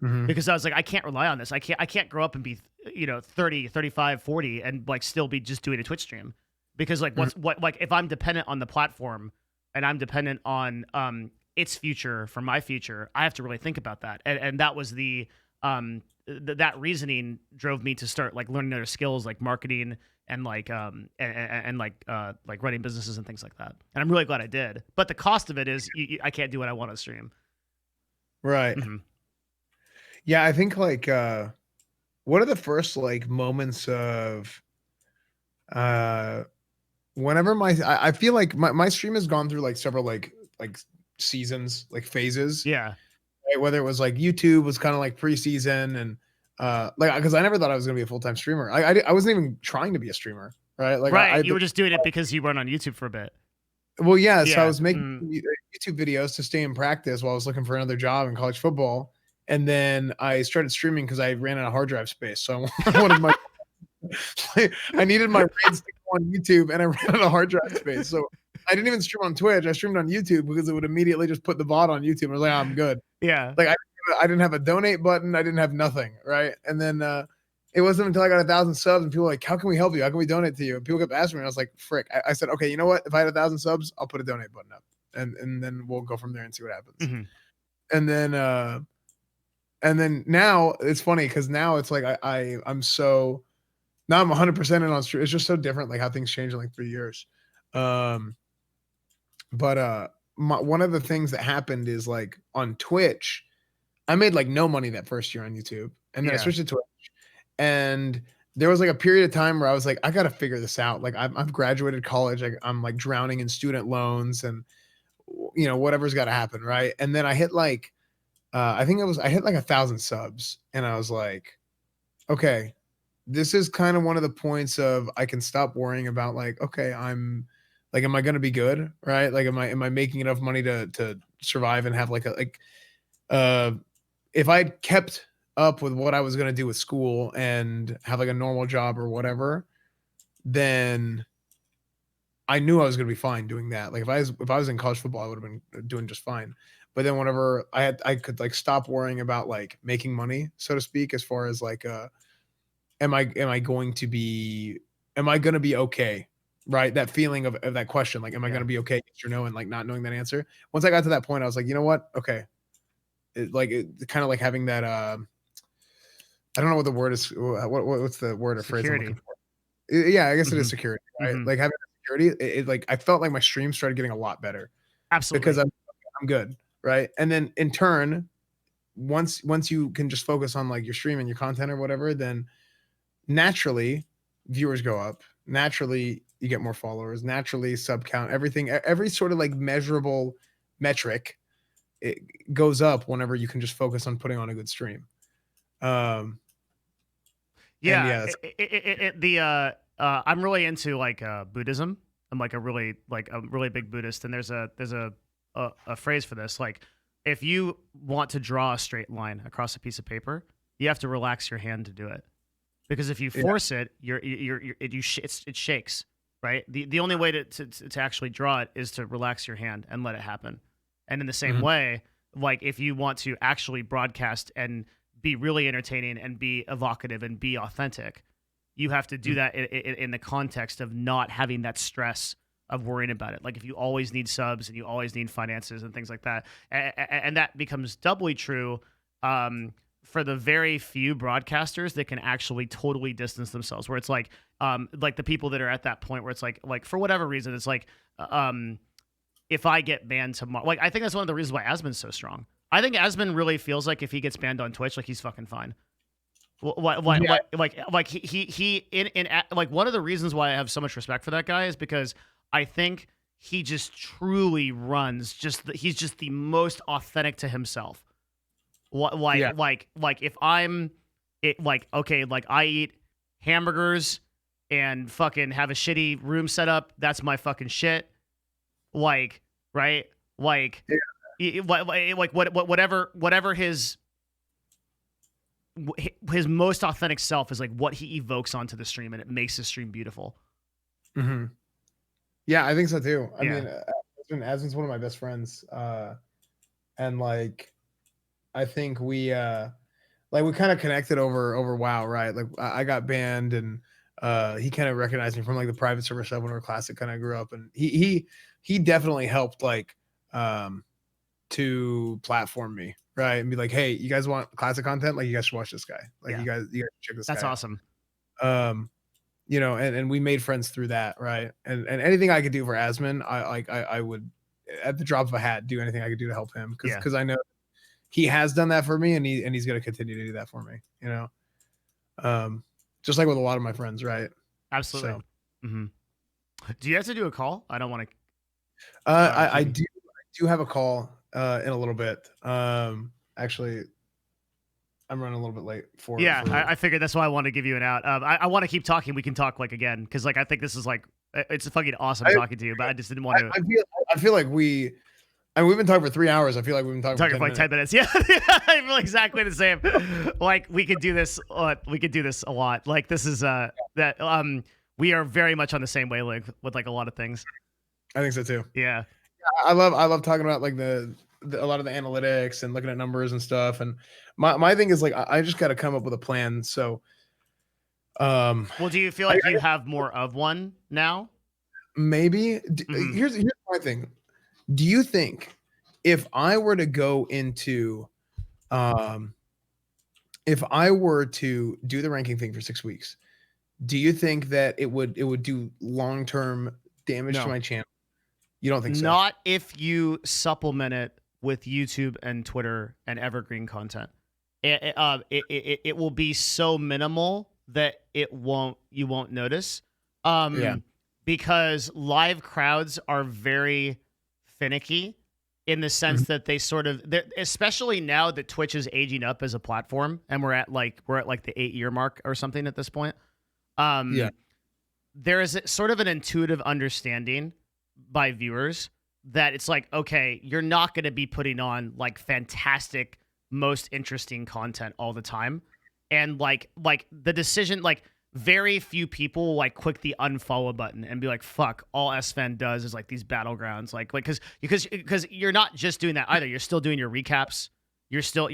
S4: Mm-hmm.
S1: Because I was like, I can't rely on this. I can't grow up and be 30, 35, 40 and like still be just doing a Twitch stream. Because like if I'm dependent on the platform and I'm dependent on its future for my future, I have to really think about that. And that was that reasoning drove me to start like learning other skills like marketing and like running businesses and things like that. And I'm really glad I did. But the cost of it is I can't do what I want on stream.
S4: Right.
S1: Mm-hmm.
S4: Yeah, I think like what are the first like moments of whenever I feel like my stream has gone through like several like seasons, like phases.
S1: Yeah.
S4: Right? Whether it was like YouTube was kind of like preseason and like because I never thought I was gonna be a full-time streamer. I wasn't even trying to be a streamer, right? Like
S1: right. You were just doing it because you weren't on YouTube for a bit.
S4: Well, yeah, so
S1: Yeah.
S4: I was making YouTube videos to stay in practice while I was looking for another job in college football. And then I started streaming because I ran out of hard drive space. So I wanted my I needed my rates to go on YouTube and I ran out of hard drive space. So I didn't even stream on Twitch. I streamed on YouTube because it would immediately just put the VOD on YouTube. I was like, oh, I'm good.
S1: Yeah.
S4: Like I didn't have a donate button. I didn't have nothing. Right. And then it wasn't until I got 1,000 subs and people were like, how can we help you? How can we donate to you? And people kept asking me. And I was like, frick. I said, okay, you know what? If I had 1,000 subs, I'll put a donate button up and then we'll go from there and see what happens.
S1: Mm-hmm.
S4: And then now it's funny because now it's like I'm so now I'm 100% in on stream. It's just so different, like how things change in like 3 years. But one of the things that happened is like on Twitch, I made like no money that first year on YouTube, and then I switched to Twitch, and there was like a period of time where I was like, I got to figure this out. Like I've graduated college, I'm like drowning in student loans, and whatever's got to happen, right? And then I hit like. I hit like 1,000 subs and I was like, okay, this is kind of one of the points of I can stop worrying about like, okay, am I going to be good? Right. Like, am I making enough money to survive and have like if I'd kept up with what I was going to do with school and have like a normal job or whatever, then I knew I was going to be fine doing that. Like if I was in college football, I would have been doing just fine. But then whenever I could like stop worrying about like making money, so to speak, as far as like, am I going to be okay? Right. That feeling of that question, like, am I going to be okay? Yes or no? And like not knowing that answer. Once I got to that point, I was like, you know what? Okay. It kind of like having that, I don't know what the word is. What's the word or phrase I'm looking for? Yeah, I guess it is security, right?
S1: Mm-hmm.
S4: Like having security, it like I felt like my stream started getting a lot better.
S1: Absolutely.
S4: Because I'm good. Right. And then in turn, once you can just focus on like your stream and your content or whatever, then naturally viewers go up. Naturally, you get more followers. Naturally, sub count, everything, every sort of like measurable metric, it goes up whenever you can just focus on putting on a good stream. I'm
S1: really into like Buddhism. I'm like a really big Buddhist, and there's a phrase for this. Like, if you want to draw a straight line across a piece of paper, you have to relax your hand to do it, because if you force it, it shakes. Right. The only way to actually draw it is to relax your hand and let it happen. And in the same way, like if you want to actually broadcast and be really entertaining and be evocative and be authentic, you have to do that in the context of not having that stress of worrying about it. Like if you always need subs and you always need finances and things like that, and that becomes doubly true for the very few broadcasters that can actually totally distance themselves, where it's like the people that are at that point where it's like for whatever reason, it's like if I get banned tomorrow, like I think that's one of the reasons why Asmon's so strong. I think Asmon really feels like if he gets banned on Twitch, like he's fucking fine. Like he in like one of the reasons why I have so much respect for that guy is because I think he just truly runs he's just the most authentic to himself. Like if I'm okay, like I eat hamburgers and fucking have a shitty room set up, that's my fucking shit. Like, right? Like, whatever his most authentic self is, like what he evokes onto the stream, and it makes the stream beautiful.
S4: Mm-hmm. Yeah, I think so too. I mean, Asmon's one of my best friends, and like, I think we kind of connected over WoW, right? Like, I got banned, and he kind of recognized me from like the private server stuff when we were Classic. Kind of grew up, and he definitely helped like to platform me, right, and be like, hey, you guys want Classic content? Like, you guys should watch this guy. Like, you guys check this.
S1: That's
S4: guy
S1: awesome.
S4: Out. You know, and we made friends through that, right? And anything I could do for Asmon, I would, at the drop of a hat, do anything I could do to help him, because I know he has done that for me, and he's going to continue to do that for me, you know. Just like with a lot of my friends, right?
S1: Absolutely. So. Mm-hmm. Do you have to do a call? I don't want to.
S4: I do have a call in a little bit. Actually, I'm running a little bit late for.
S1: I figured that's why I want to give you an out. I want to keep talking. We can talk like again, because like I think this is like it's fucking awesome talking to you, but I just didn't want to.
S4: I feel like we've been talking for 3 hours. I feel like we've been talking
S1: for like 10 minutes. Yeah, I feel exactly the same. Like we could do this. We could do this a lot. Like this is that we are very much on the same wavelength with like a lot of things.
S4: I think so too.
S1: Yeah.
S4: I love talking about like a lot of the analytics and looking at numbers and stuff. And my thing is like I just got to come up with a plan. So,
S1: well, do you feel like you have more of one now?
S4: Maybe. Here's my thing. Do you think if I were to go into, if I were to do the ranking thing for 6 weeks, do you think that it would do long-term damage to my channel? You don't think so?
S1: Not if you supplement it with YouTube and Twitter and evergreen content. It will be so minimal that you won't notice. Because live crowds are very finicky in the sense that they sort of, especially now that Twitch is aging up as a platform, and we're at like the 8-year mark or something at this point. There is sort of an intuitive understanding by viewers that it's like, okay, you're not going to be putting on like fantastic, most interesting content all the time. And like the decision, like very few people will like click the unfollow button and be like, fuck, all Esfand does is like these battlegrounds. Like, because you're not just doing that either. You're still doing your recaps. You're still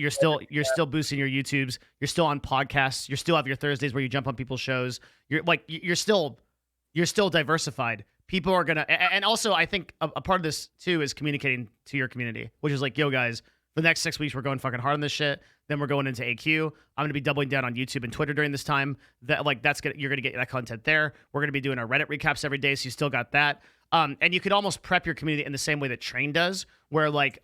S1: boosting your YouTubes. You're still on podcasts. You still have your Thursdays where you jump on people's shows. You're still diversified. People are gonna, and also I think a part of this too is communicating to your community, which is like, yo guys, for the next 6 weeks we're going fucking hard on this shit. Then we're going into AQ. I'm gonna be doubling down on YouTube and Twitter during this time. You're gonna get that content there. We're gonna be doing our Reddit recaps every day, so you still got that. And you could almost prep your community in the same way that Train does, where like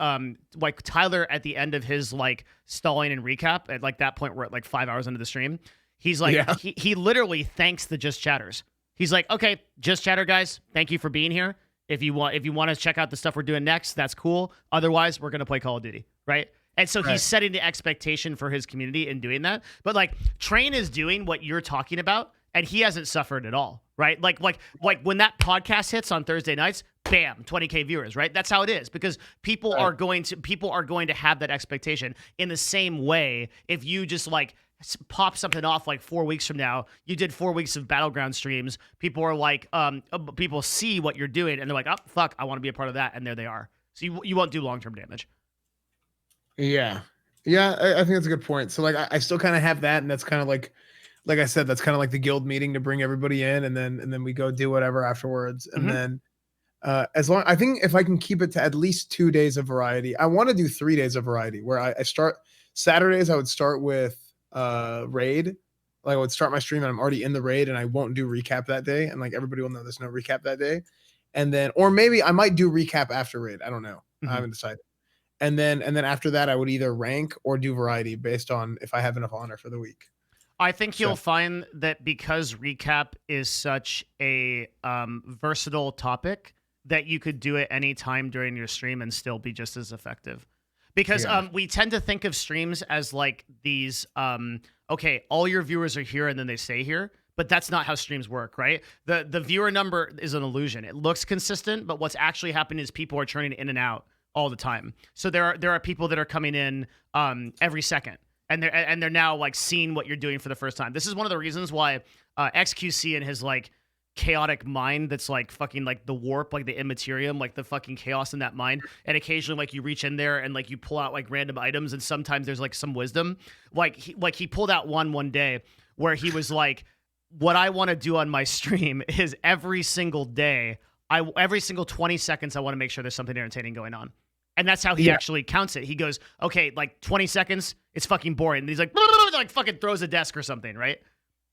S1: Tyler at the end of his like stalling and recap at like that point we're at like 5 hours into the stream. He's like he literally thanks the Just Chatters. He's like, okay, Just Chatter guys, thank you for being here. If you want to check out the stuff we're doing next, that's cool. Otherwise, we're gonna play Call of Duty, right? And so he's setting the expectation for his community in doing that. But like Train is doing what you're talking about, and he hasn't suffered at all, right? Like when that podcast hits on Thursday nights, bam, 20K viewers, right? That's how it is, because people are going to have that expectation. In the same way, if you just like pop something off like 4 weeks from now, you did 4 weeks of Battleground streams, people are like, people see what you're doing and they're like, oh fuck, I want to be a part of that, and there they are. So you won't do long-term damage.
S4: Yeah, I think that's a good point. So like I still kind of have that, and that's kind of like I said, that's kind of like the guild meeting to bring everybody in, and then we go do whatever afterwards. And then I think if I can keep it to at least 2 days of variety, I want to do 3 days of variety where I start Saturdays I would start with raid. Like I would start my stream and I'm already in the raid and I won't do recap that day, and like everybody will know there's no recap that day. And then, or maybe I might do recap after raid. I don't know. I haven't decided. And then after that, I would either rank or do variety based on if I have enough honor for the week.
S1: I think you'll find that because recap is such a versatile topic that you could do it any time during your stream and still be just as effective. Because we tend to think of streams as like these, okay, all your viewers are here and then they stay here. But that's not how streams work, right? The viewer number is an illusion. It looks consistent, but what's actually happening is people are turning in and out all the time. So there are people that are coming in every second. And they're now like seeing what you're doing for the first time. This is one of the reasons why XQC and his like chaotic mind that's like fucking like the warp, like the immaterium, like the fucking chaos in that mind. And occasionally like you reach in there and like you pull out like random items and sometimes there's like some wisdom. Like he pulled out one day where he was like, what I want to do on my stream is every single day, every single 20 seconds, I want to make sure there's something entertaining going on. And that's how he actually counts it. He goes, okay, like 20 seconds, it's fucking boring. And he's like, like fucking throws a desk or something, right?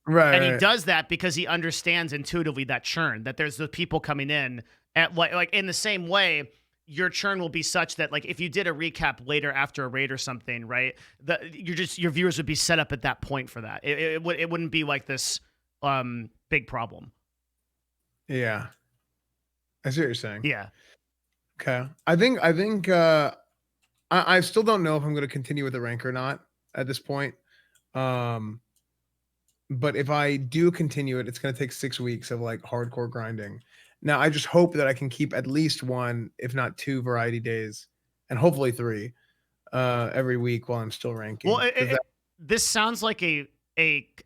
S4: Right.
S1: And he does that because he understands intuitively that churn, that there's the people coming in at like in the same way, your churn will be such that like if you did a recap later after a raid or something, right? Your viewers would be set up at that point for that. It wouldn't be like this big problem.
S4: Yeah. I see what you're saying.
S1: Yeah.
S4: Okay. I think I still don't know if I'm going to continue with the rank or not at this point. But if I do continue it, it's going to take 6 weeks of like hardcore grinding. Now, I just hope that I can keep at least 1, if not 2 variety days, and hopefully 3 every week while I'm still ranking.
S1: Well, this sounds like a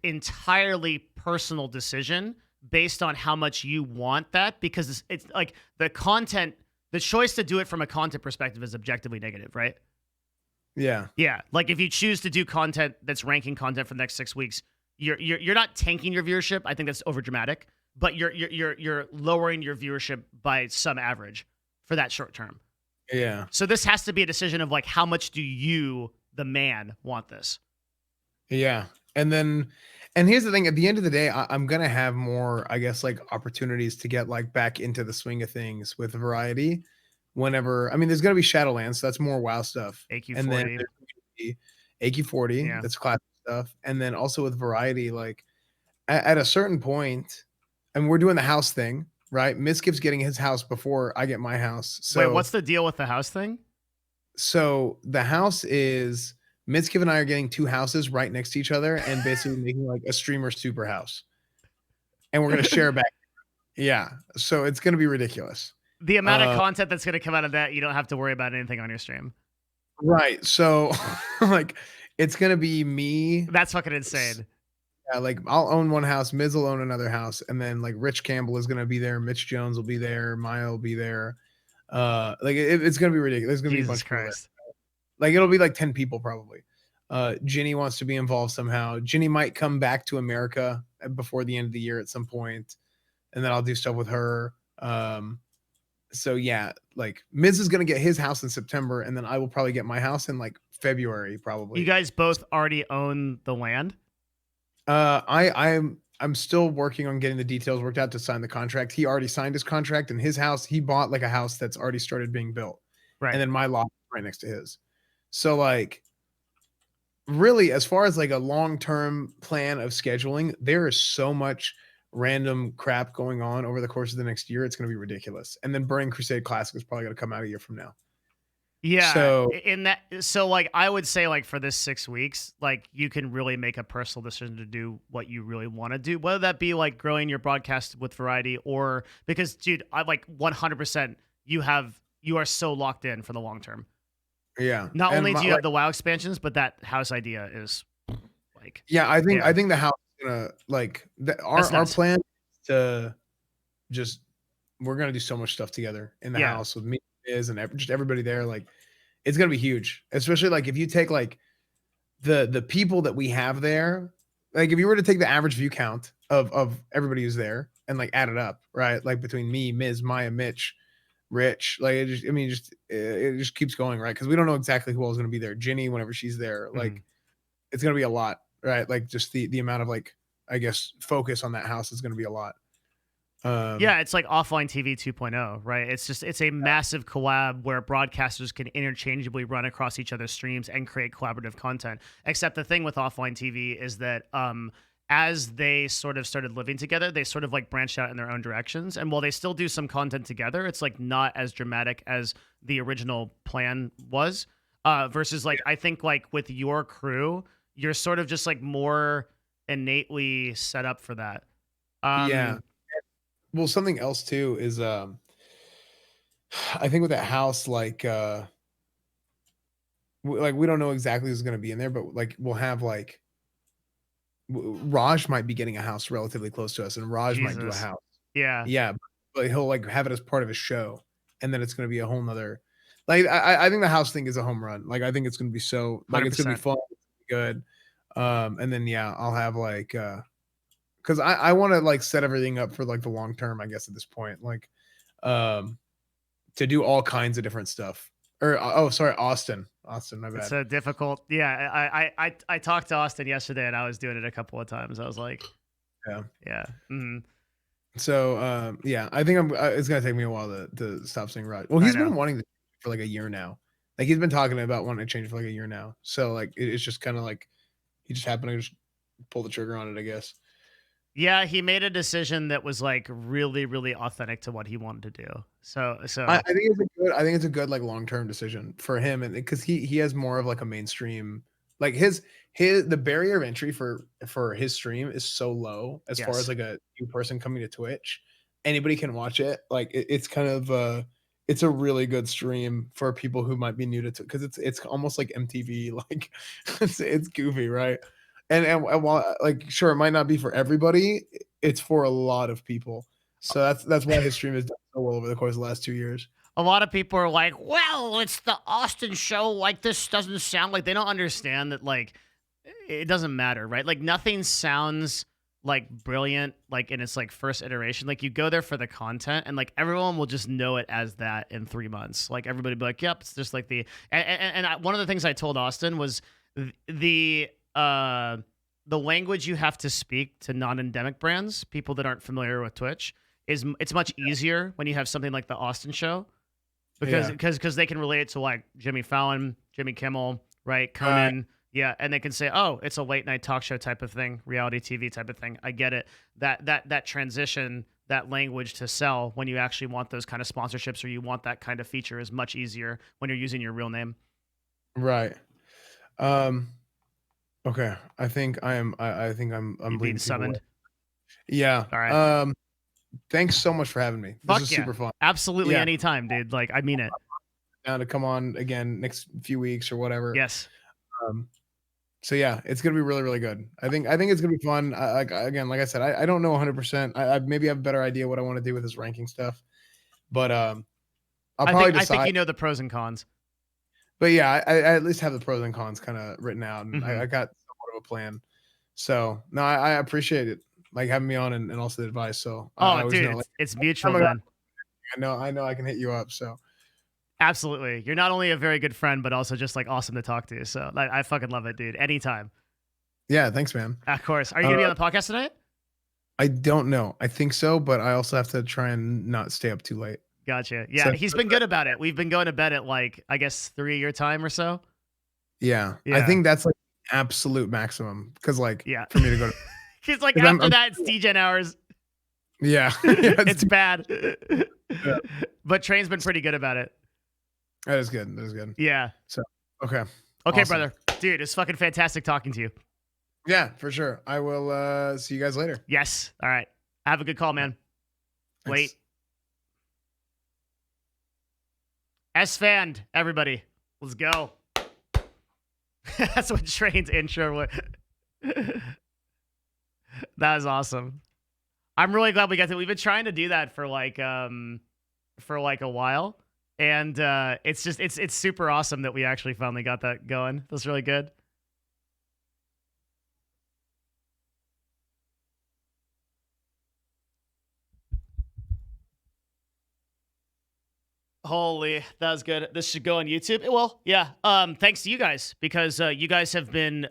S1: entirely personal decision based on how much you want that, because it's like the choice to do it from a content perspective is objectively negative, right?
S4: Yeah.
S1: Yeah. Like if you choose to do content that's ranking content for the next 6 weeks, you're not tanking your viewership. I think that's overdramatic, but you're lowering your viewership by some average for that short term.
S4: Yeah.
S1: So this has to be a decision of like, how much do you, the man, want this?
S4: Yeah. And here's the thing, at the end of the day, I'm going to have more, I guess, like opportunities to get like back into the swing of things with variety whenever, I mean, there's going to be Shadowlands. So that's more WoW stuff.
S1: AQ40.
S4: And then there's going to be AQ40.
S1: Yeah.
S4: That's classic stuff. And then also with variety, like at a certain point, and we're doing the house thing, right? Miskip's getting his house before I get my house. So
S1: wait, what's the deal with the house thing?
S4: So the house is Mitskip and I are getting 2 houses right next to each other and basically making like a streamer super house. And we're going to share back. Yeah. So it's going to be ridiculous.
S1: The amount of content that's going to come out of that, you don't have to worry about anything on your stream.
S4: Right. So like it's going to be me.
S1: That's fucking insane.
S4: Yeah, like I'll own one house, Miz will own another house, and then like Rich Campbell is going to be there, Mitch Jones will be there, Maya will be there. Like it's going to be ridiculous. There's going to be a bunch of people there. Like it'll be like 10 people probably. Ginny wants to be involved somehow. Ginny might come back to America before the end of the year at some point, and then I'll do stuff with her. So yeah, like Miz is gonna get his house in September, and then I will probably get my house in like February probably.
S1: You guys both already own the land?
S4: I'm still working on getting the details worked out to sign the contract. He already signed his contract, and his house, he bought like a house that's already started being built.
S1: Right.
S4: And then my lot right next to his. So like really, as far as like a long-term plan of scheduling, there is so much random crap going on over the course of the next year. It's going to be ridiculous. And then Burning Crusade Classic is probably going to come out a year from now.
S1: Yeah.
S4: So
S1: like I would say like for this 6 weeks, like you can really make a personal decision to do what you really want to do, whether that be like growing your broadcast with variety or because dude, I like 100% you are so locked in for the long term.
S4: Yeah.
S1: Not only do you have the WoW expansions, but that house idea is like.
S4: Yeah, I think the house is gonna like our plan is to just we're gonna do so much stuff together in the house with me and just everybody there. Like it's gonna be huge, especially like if you take like the people that we have there. Like if you were to take the average view count of everybody who's there and like add it up, right? Like between me, Miz, Maya, Mitch, Rich. Like it just, I mean, it just keeps going, right? Because we don't know exactly who else is going to be there. Ginny, whenever she's there, like
S1: Mhm.
S4: it's going to be a lot, right? Like just the amount of like, I guess, focus on that house is going to be a lot.
S1: Yeah, it's like offline TV 2.0, right? It's a massive collab where broadcasters can interchangeably run across each other's streams and create collaborative content. Except the thing with offline TV is that as they sort of started living together, they sort of like branched out in their own directions. And while they still do some content together, it's like not as dramatic as the original plan was. Versus like I think like with your crew, you're sort of just like more innately set up for that.
S4: Yeah. Well, something else too is I think with that house, like we don't know exactly who's going to be in there, but like we'll have like Raj might be getting a house relatively close to us, and Raj might do a
S1: Jesus.
S4: house.
S1: Yeah.
S4: Yeah, but he'll like have it as part of his show, and then it's going to be a whole nother. Like I think the house thing is a home run. Like I think it's going to be so like it's going to be
S1: 100%.
S4: fun, good. And then yeah, I'll have like because I want to like set everything up for like the long term. I guess at this point, like um to do all kinds of different stuff. Or oh, sorry, Austin, my
S1: It's
S4: bad.
S1: a difficult. Yeah, I talked to Austin yesterday, and I was doing it a couple of times. I was like,
S4: Yeah.
S1: yeah, mhm,
S4: So yeah, I think I'm. It's gonna take me a while to stop saying Raj. Well,
S1: I
S4: he's
S1: know.
S4: been wanting to for like a year now. Like he's been talking about wanting to change for like a year now. So like it's just kind of like he just happened to just pull the trigger on it, I guess.
S1: Yeah, he made a decision that was like really, really authentic to what he wanted to do.
S4: I think it's a good. I think it's a good like long term decision for him, and because he has more of like a mainstream like his the barrier of entry for his stream is so low as far as
S1: yes,
S4: like a new person coming to Twitch. Anybody can watch it. Like it's kind of it's a really good stream for people who might be new to because it's almost like MTV. Like it's goofy, right? And while like sure it might not be for everybody, it's for a lot of people. So that's why his stream has done so well over the course of the last 2 years.
S1: a lot of people are like, well, it's the Austin show. Like this doesn't sound like they don't understand that like it doesn't matter, right? Like nothing sounds like brilliant like in its like first iteration. Like you go there for the content and like everyone will just know it as that in 3 months. Like everybody be like, yep, it's just like one of the things I told Austin was the uh the language you have to speak to non-endemic brands, people that aren't familiar with Twitch, is it's much easier when you have something like the Austin show because
S4: Yeah.
S1: they can relate it to like Jimmy Fallon, Jimmy Kimmel, right?
S4: Right.
S1: Conan. Yeah, and they can say, "Oh, it's a late night talk show type of thing, reality TV type of thing." I get it. That transition, that language to sell when you actually want those kind of sponsorships or you want that kind of feature is much easier when you're using your real name.
S4: Right. Um okay. I think I think I'm
S1: You being
S4: leading people away.
S1: summoned.
S4: Yeah.
S1: All right.
S4: Thanks so much for having me. This
S1: Fuck
S4: is
S1: yeah.
S4: super fun.
S1: Absolutely
S4: Yeah.
S1: anytime, dude. Like I mean it.
S4: Down to come on again next few weeks or whatever.
S1: Yes.
S4: Um so yeah, it's gonna be really, really good. I think it's gonna be fun. Like again, like I said, I don't know 100%. I maybe have a better idea what I want to do with this ranking stuff, but I'll probably
S1: I think
S4: decide.
S1: you know the pros and cons.
S4: But yeah, I at least have the pros and cons kind of written out, and
S1: Mhm.
S4: I got somewhat of a plan. So no, I appreciate it, like having me on and also the advice. So I
S1: Oh,
S4: always
S1: dude,
S4: know, like,
S1: it's mutual,
S4: I'm a guy,
S1: man.
S4: I know I can hit you up. So
S1: Absolutely. You're not only a very good friend, but also just like awesome to talk to. So like, I fucking love it, dude. Anytime.
S4: yeah, thanks, man.
S1: Of course. Are you gonna be
S4: Uh,
S1: on the podcast tonight?
S4: I don't know. I think so, but I also have to try and not stay up too late.
S1: Gotcha.
S4: So
S1: Yeah, he's been good about it. We've been going to bed at like I guess 3 your time or so.
S4: yeah, I
S1: Yeah.
S4: think that's like absolute maximum because like
S1: Yeah.
S4: for me to go to,
S1: He's like
S4: 'cause
S1: after that it's DGen hours.
S4: yeah, yeah,
S1: It's bad.
S4: yeah,
S1: But Train's been pretty good about it.
S4: that is good. That is good.
S1: Yeah.
S4: So okay,
S1: Okay,
S4: awesome.
S1: brother. Dude, it's fucking fantastic talking to you.
S4: Yeah, for sure. I will see you guys later.
S1: Yes. All right. Have a good call, man.
S4: Thanks.
S1: Wait. Esfand, everybody. Let's go. That's what Train's intro was. That was awesome. I'm really glad we got to. We've been trying to do that for like a while. And it's just it's super awesome that we actually finally got that going. That's really good. Holy, that was good. This should go on YouTube. It will, yeah. Thanks to you guys, because you guys have been.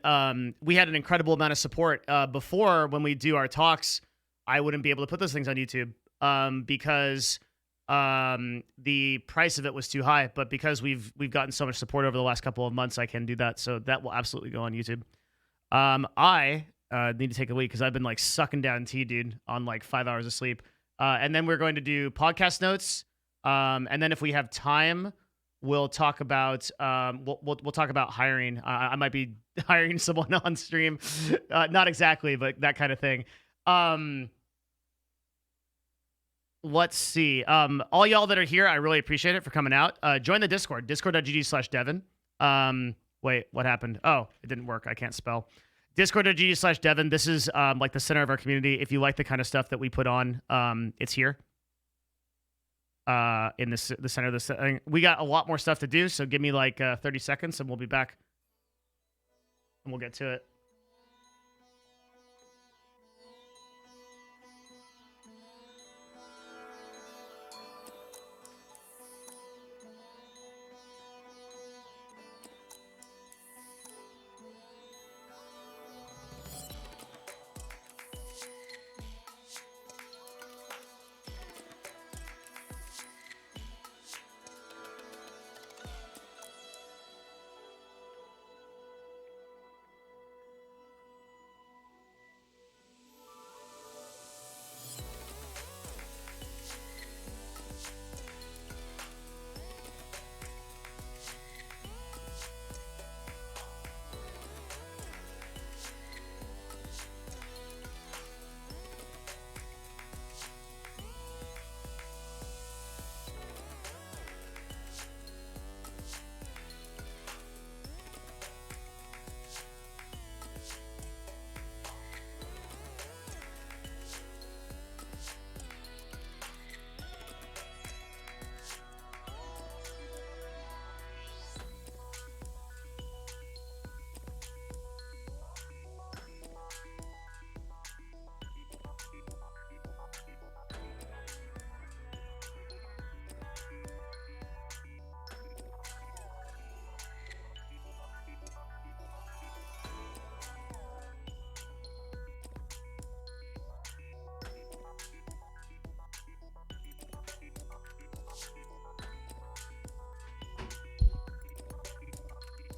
S1: We had an incredible amount of support before. When we do our talks, I wouldn't be able to put those things on YouTube because the price of it was too high. But because we've gotten so much support over the last couple of months, I can do that. So that will absolutely go on YouTube. I need to take a leak because I've been like sucking down tea, dude, on like 5 hours of sleep. And then we're going to do podcast notes. And then if we have time, we'll talk about we'll talk about hiring. I might be hiring someone on stream, not exactly, but that kind of thing. Let's see. All y'all that are here, I really appreciate it for coming out. Join the Discord, discord.gg/Devin. Wait, what happened? Oh, it didn't work. I can't spell. Discord.gg/Devin. This is like the center of our community. If you like the kind of stuff that we put on, it's here. In the center of this thing. We got a lot more stuff to do, so give me like 30 seconds and we'll be back. And we'll get to it.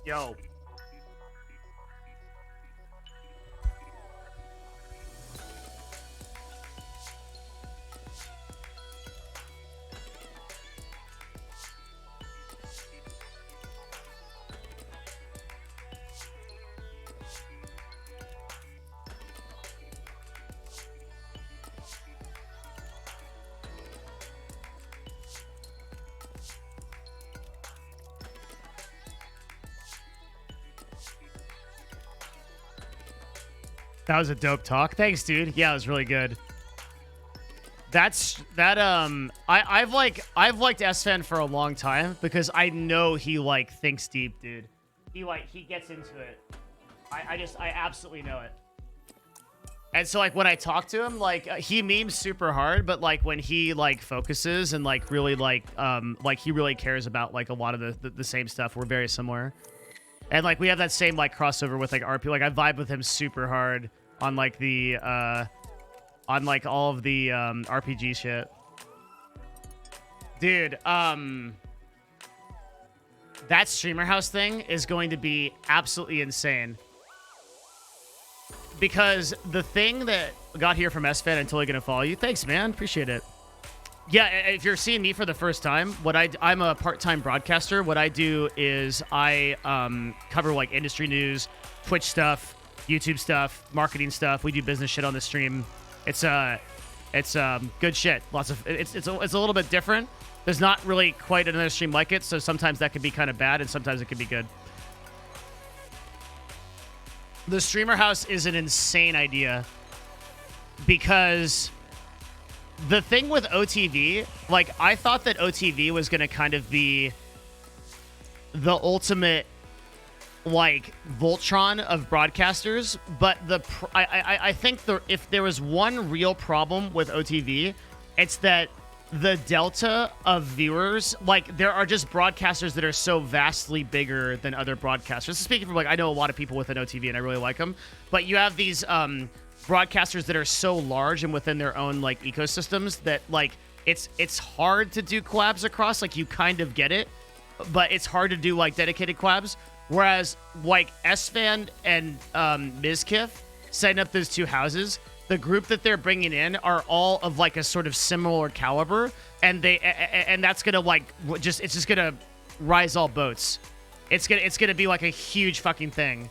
S1: Yo. That was a dope talk. Thanks, dude. Yeah, it was really good. I've liked Esfand for a long time because I know he like thinks deep, dude. He gets into it. I absolutely know it. And so like when I talk to him, like he memes super hard, but like when he like focuses and like really like he really cares about like a lot of the same stuff. We're very similar. And like we have that same like crossover with like RP. Like I vibe with him super hard on like the on like all of the RPG shit. Dude, that streamer house thing is going to be absolutely insane. Because the thing that got here from Esfand, I'm totally gonna follow you. Thanks, man. Appreciate it. Yeah, if you're seeing me for the first time, I'm a part-time broadcaster. What I do is I cover like industry news, Twitch stuff, YouTube stuff, marketing stuff. We do business shit on the stream. It's good shit. It's a little bit different. There's not really quite another stream like it, so sometimes that can be kind of bad and sometimes it can be good. The streamer house is an insane idea because the thing with OTV, like I thought that OTV was going to kind of be the ultimate like Voltron of broadcasters, but I think if there was one real problem with OTV, it's that the delta of viewers, like there are just broadcasters that are so vastly bigger than other broadcasters. Speaking from like, I know a lot of people with an OTV and I really like them, but you have these broadcasters that are so large and within their own like ecosystems that like it's hard to do collabs across. Like you kind of get it, but it's hard to do like dedicated collabs. Whereas like Esfand and Mizkif setting up those two houses, the group that they're bringing in are all of like a sort of similar caliber, and that's gonna like it's just gonna rise all boats. It's gonna be like a huge fucking thing.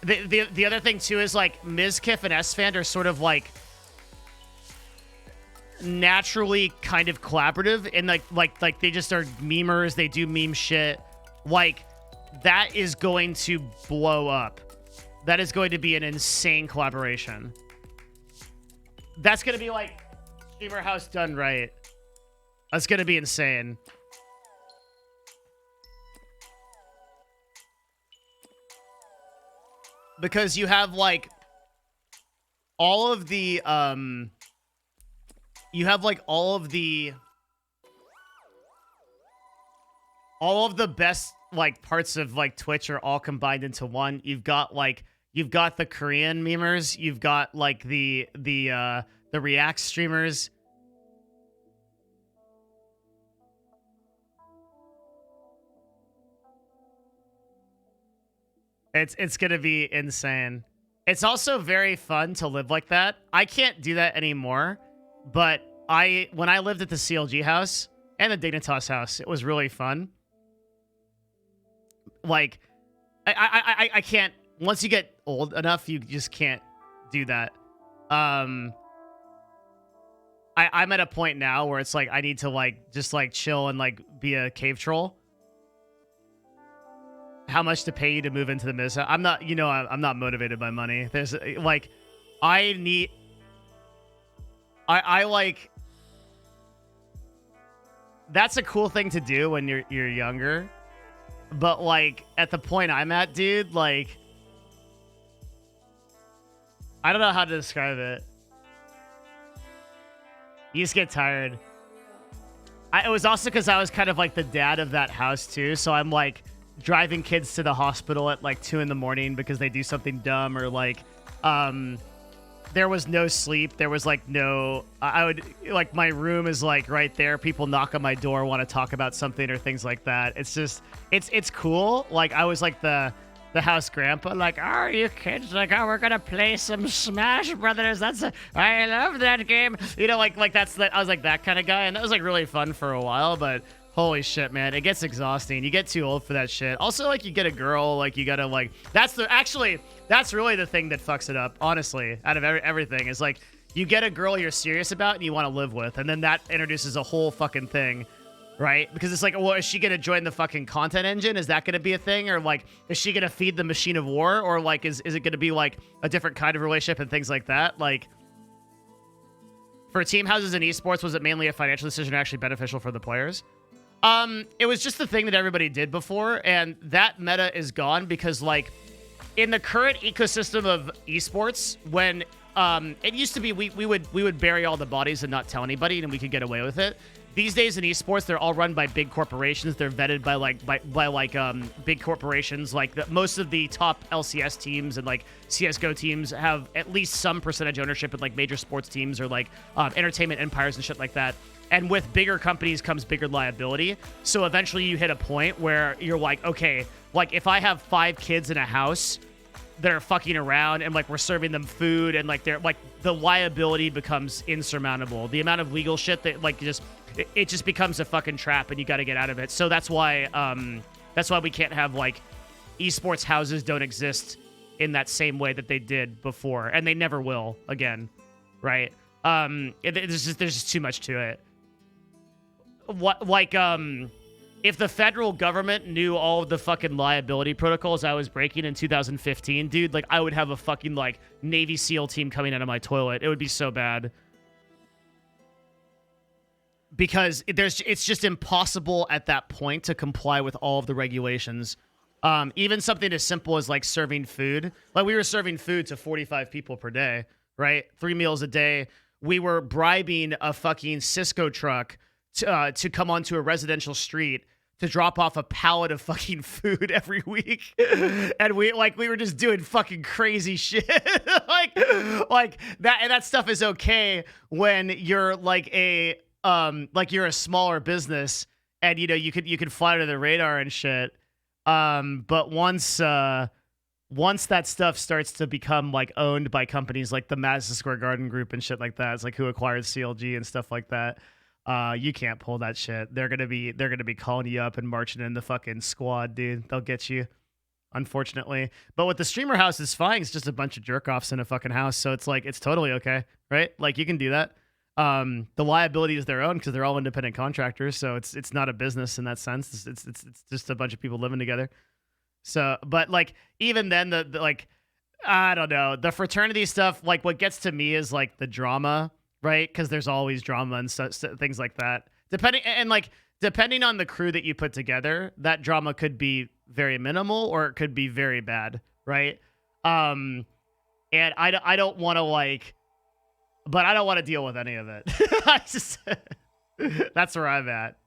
S1: The other thing too is like Mizkif and Esfand are sort of like naturally kind of collaborative, and like they just are memers. They do meme shit. Like that is going to blow up. That is going to be an insane collaboration. That's going to be like Streamer House done right. That's going to be insane. Because you have like all of the best like parts of like Twitch are all combined into one. You've got the Korean memers, you've got like the React streamers. It's gonna be insane. It's also very fun to live like that. I can't do that anymore, but when I lived at the CLG house and the Dignitas house, it was really fun. Like, I can't. Once you get old enough, you just can't do that. I'm at a point now where it's like I need to like just like chill and like be a cave troll. How much to pay you to move into the Miz? I'm not, I'm not motivated by money. There's like, I like. That's a cool thing to do when you're younger. But like at the point I'm at, dude, like I don't know how to describe it. You just get tired. It was also because I was kind of like the dad of that house too, so I'm like driving kids to the hospital at like 2 a.m. because they do something dumb, or like there was no sleep. There was like no, I would like, my room is like right there. People knock on my door, want to talk about something or things like that. It's just, it's cool. Like I was like the house grandpa, like, are you kids? Like, oh, we're gonna play some Smash Brothers. I love that game. Like that's I was like that kind of guy, and that was like really fun for a while. But holy shit, man, it gets exhausting. You get too old for that shit. Also, like you get a girl, like you gotta like. That's really the thing that fucks it up. Honestly, out of everything is like you get a girl you're serious about and you want to live with, and then that introduces a whole fucking thing. Right? Because it's like, well, is she going to join the fucking content engine? Is that going to be a thing? Or like, is she going to feed the machine of war? Or like, is it going to be like a different kind of relationship and things like that? Like, for team houses and esports, was it mainly a financial decision or actually beneficial for the players? It was just the thing that everybody did before, and that meta is gone because like, in the current ecosystem of esports, when it used to be we would bury all the bodies and not tell anybody, and we could get away with it. These days in esports, they're all run by big corporations. They're vetted by big corporations. Like most of the top LCS teams and like CS:GO teams have at least some percentage ownership in like major sports teams or like entertainment empires and shit like that. And with bigger companies comes bigger liability. So eventually you hit a point where you're like, okay, like if I have 5 kids in a house that are fucking around and like we're serving them food and like they're like the liability becomes insurmountable. The amount of legal shit that like it just becomes a fucking trap and you got to get out of it. So that's why we can't have like esports houses don't exist in that same way that they did before, and they never will again, right? There's just too much to it. If the federal government knew all of the fucking liability protocols I was breaking in 2015, dude, like I would have a fucking like Navy SEAL team coming out of my toilet. It would be so bad. Because it's just impossible at that point to comply with all of the regulations. Even something as simple as like serving food. Like we were serving food to 45 people per day, right? 3 meals a day. we were bribing a fucking Cisco truck to come onto a residential street to drop off a pallet of fucking food every week. And we were just doing fucking crazy shit. like that, and that stuff is okay when you're like you're a smaller business and you could fly under the radar and shit. But once that stuff starts to become like owned by companies like the Madison Square Garden Group and shit like that, it's like who acquired CLG and stuff like that. You can't pull that shit. They're gonna be calling you up and marching in the fucking squad, dude. They'll get you, unfortunately. But with the streamer house, it's fine. It's just a bunch of jerk offs in a fucking house, so it's like it's totally okay, right? Like you can do that. The liability is their own because they're all independent contractors, so it's not a business in that sense. It's just a bunch of people living together. So, but like even then, the like I don't know, the fraternity stuff. Like what gets to me is like the drama. Right, because there's always drama and things like that. Depending on the crew that you put together, that drama could be very minimal or it could be very bad, right? And I don't want to deal with any of it. That's where I'm at.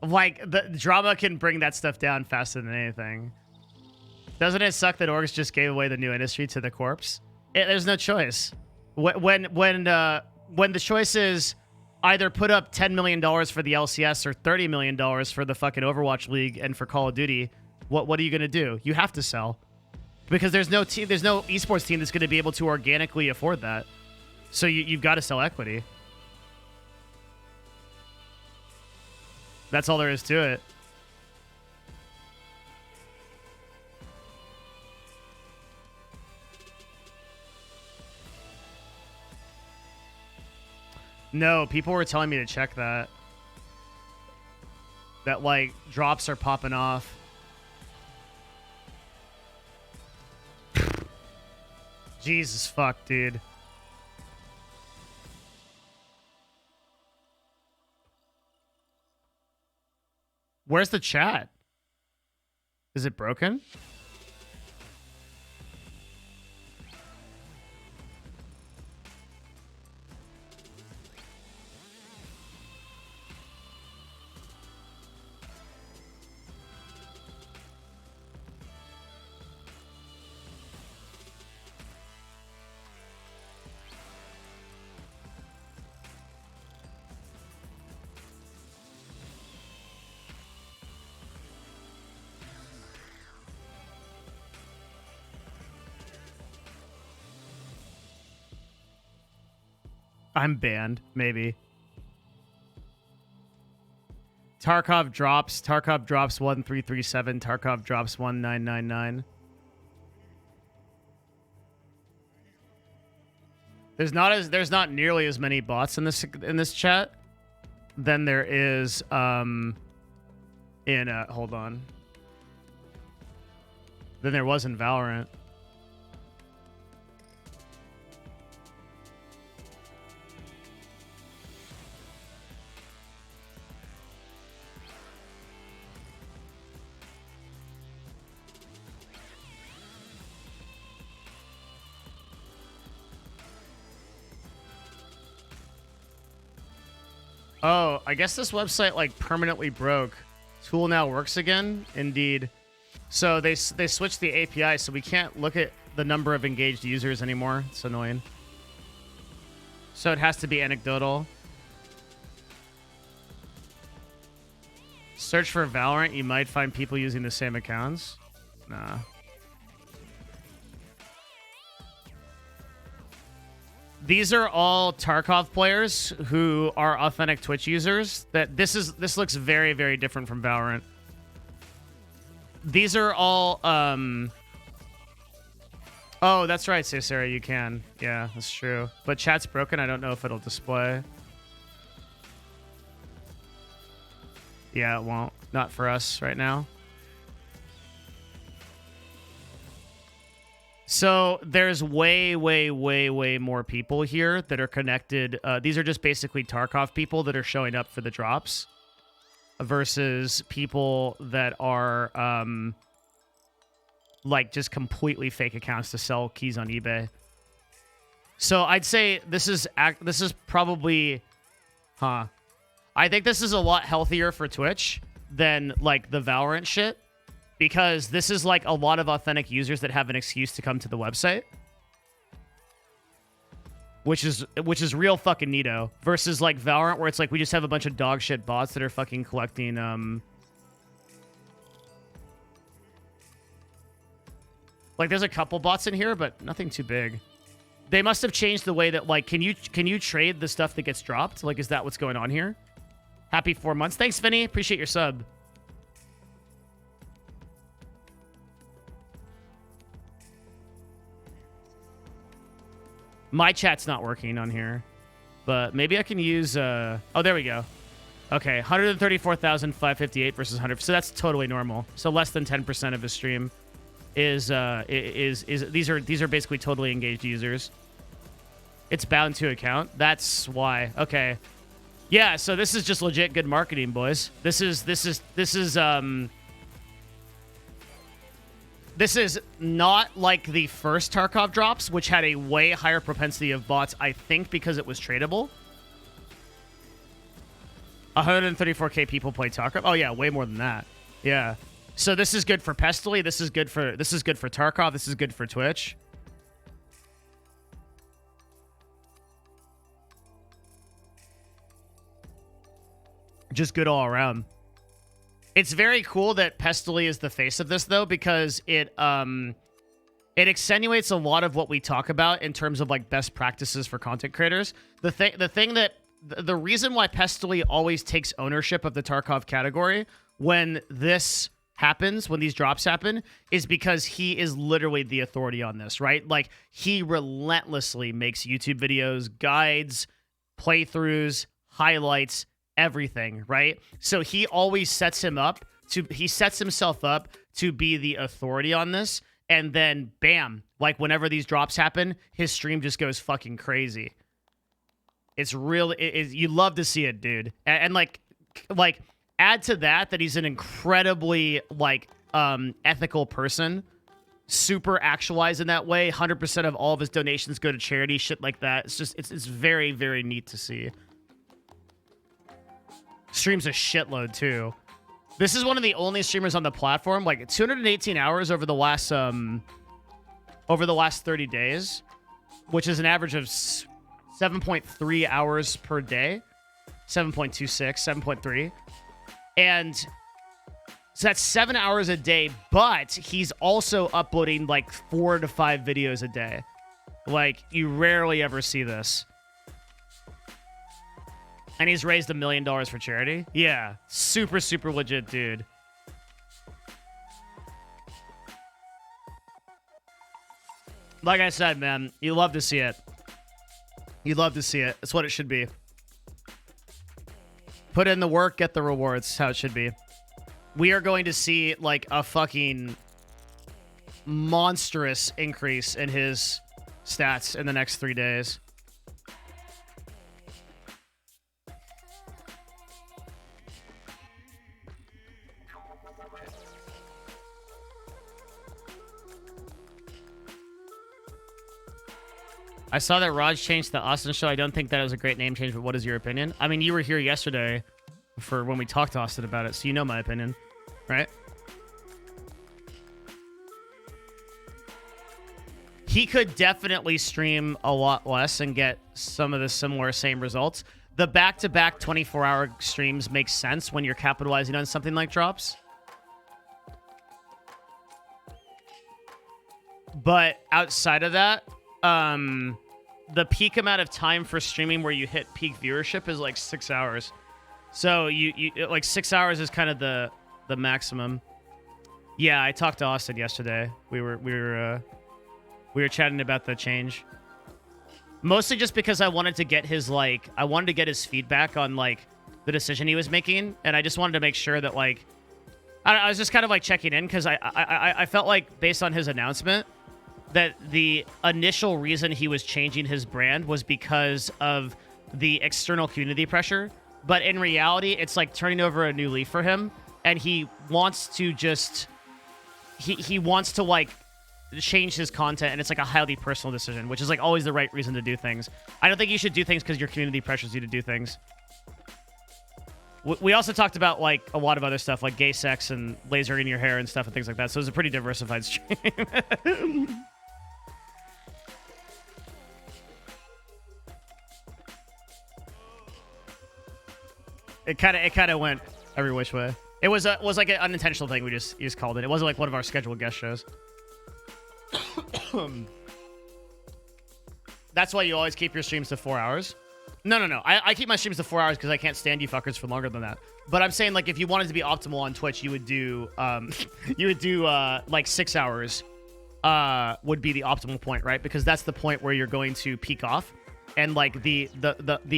S1: Like, the drama can bring that stuff down faster than anything. Doesn't it suck that orgs just gave away the new industry to the corpse? There's no choice. When the choice is either put up $10 million for the LCS or $30 million for the fucking Overwatch League and for Call of Duty, what are you gonna do? You have to sell, because there's no esports team that's gonna be able to organically afford that. So you've got to sell equity. That's all there is to it. No, people were telling me to check that. That, like, drops are popping off. Jesus fuck, dude. Where's the chat? Is it broken? I'm banned, maybe. Tarkov drops 1337. Tarkov drops 1999. There's not nearly as many bots in this chat than there is hold on. Than there was in Valorant. Oh, I guess this website like permanently broke. Tool now works again. Indeed. So they switched the API, so we can't look at the number of engaged users anymore. It's annoying. So it has to be anecdotal. Search for Valorant. You might find people using the same accounts. Nah. These are all Tarkov players who are authentic Twitch users. This looks very, very different from Valorant. These are all oh, that's right, say Sarah, you can. Yeah, that's true. But chat's broken. I don't know if it'll display. Yeah, it won't. Not for us right now. So there's way more people here that are connected. These are just basically Tarkov people that are showing up for the drops versus people that are like just completely fake accounts to sell keys on eBay. So I'd say this is probably, I think this is a lot healthier for Twitch than like the Valorant shit. Because this is like a lot of authentic users that have an excuse to come to the website, which is real fucking neato. Versus like Valorant, where it's like we just have a bunch of dog shit bots that are fucking collecting. Like there's a couple bots in here, but nothing too big. They must have changed the way that like can you trade the stuff that gets dropped? Like is that what's going on here? Happy 4 months. Thanks, Vinny. Appreciate your sub. My chat's not working on here, but maybe I can use, oh, there we go. Okay, 134,558 versus 100. So that's totally normal. So less than 10% of his stream is these are basically totally engaged users. It's bound to account. That's why. Okay. Yeah, so this is just legit good marketing, boys. This is not like the first Tarkov drops, which had a way higher propensity of bots, I think, because it was tradable. 134k people play Tarkov. Oh yeah, way more than that. Yeah. So this is good for Pestily. This is good for Tarkov. This is good for Twitch. Just good all around. It's very cool that Pestily is the face of this, though, because it extenuates a lot of what we talk about in terms of like best practices for content creators. The reason why Pestily always takes ownership of the Tarkov category when this happens, when these drops happen, is because he is literally the authority on this, right? Like he relentlessly makes YouTube videos, guides, playthroughs, highlights, everything, right? So he always sets himself up to be the authority on this, and then bam, like whenever these drops happen, his stream just goes fucking crazy. It's real. You love to see it, dude. And like add to that he's an incredibly like ethical person, super actualized in that way. 100% of all of his donations go to charity, shit like that. It's very, very neat to see. Streams a shitload too. This is one of the only streamers on the platform, like 218 hours over the last 30 days, which is an average of 7.3 hours per day. 7.26, 7.3. And so that's 7 hours a day, but he's also uploading like 4 to 5 videos a day. Like you rarely ever see this. And he's raised $1 million for charity. Yeah, super legit, dude. Like I said, man, you love to see it. You love to see it. It's what it should be. Put in the work, get the rewards. That's how it should be. We are going to see like a fucking monstrous increase in his stats in the next 3 days. I saw that Raj changed the Austin show. I don't think that was a great name change, but what is your opinion? I mean, you were here yesterday for when we talked to Austin about it, so you know my opinion, right? He could definitely stream a lot less and get some of the same results. The back-to-back 24-hour streams make sense when you're capitalizing on something like drops. But outside of that, the peak amount of time for streaming where you hit peak viewership is like 6 hours. So you like 6 hours is kind of the maximum. Yeah, I talked to Austin yesterday. We were chatting about the change. Mostly just because I wanted to get his feedback on like the decision he was making, and I just wanted to make sure that like I was just kind of like checking in because I felt like based on his announcement that the initial reason he was changing his brand was because of the external community pressure. But in reality, it's like turning over a new leaf for him, and he wants to just he wants to like change his content, and it's like a highly personal decision, which is like always the right reason to do things. I don't think you should do things because your community pressures you to do things. We also talked about like a lot of other stuff, like gay sex and lasering your hair and stuff and things like that. So it was a pretty diversified stream. It kind of went every which way. It was like an unintentional thing. We just called it. It wasn't like one of our scheduled guest shows. That's why you always keep your streams to 4 hours. No. I keep my streams to 4 hours because I can't stand you fuckers for longer than that. But I'm saying, like, if you wanted to be optimal on Twitch, you would do like 6 hours would be the optimal point, right? Because that's the point where you're going to peak off, and like the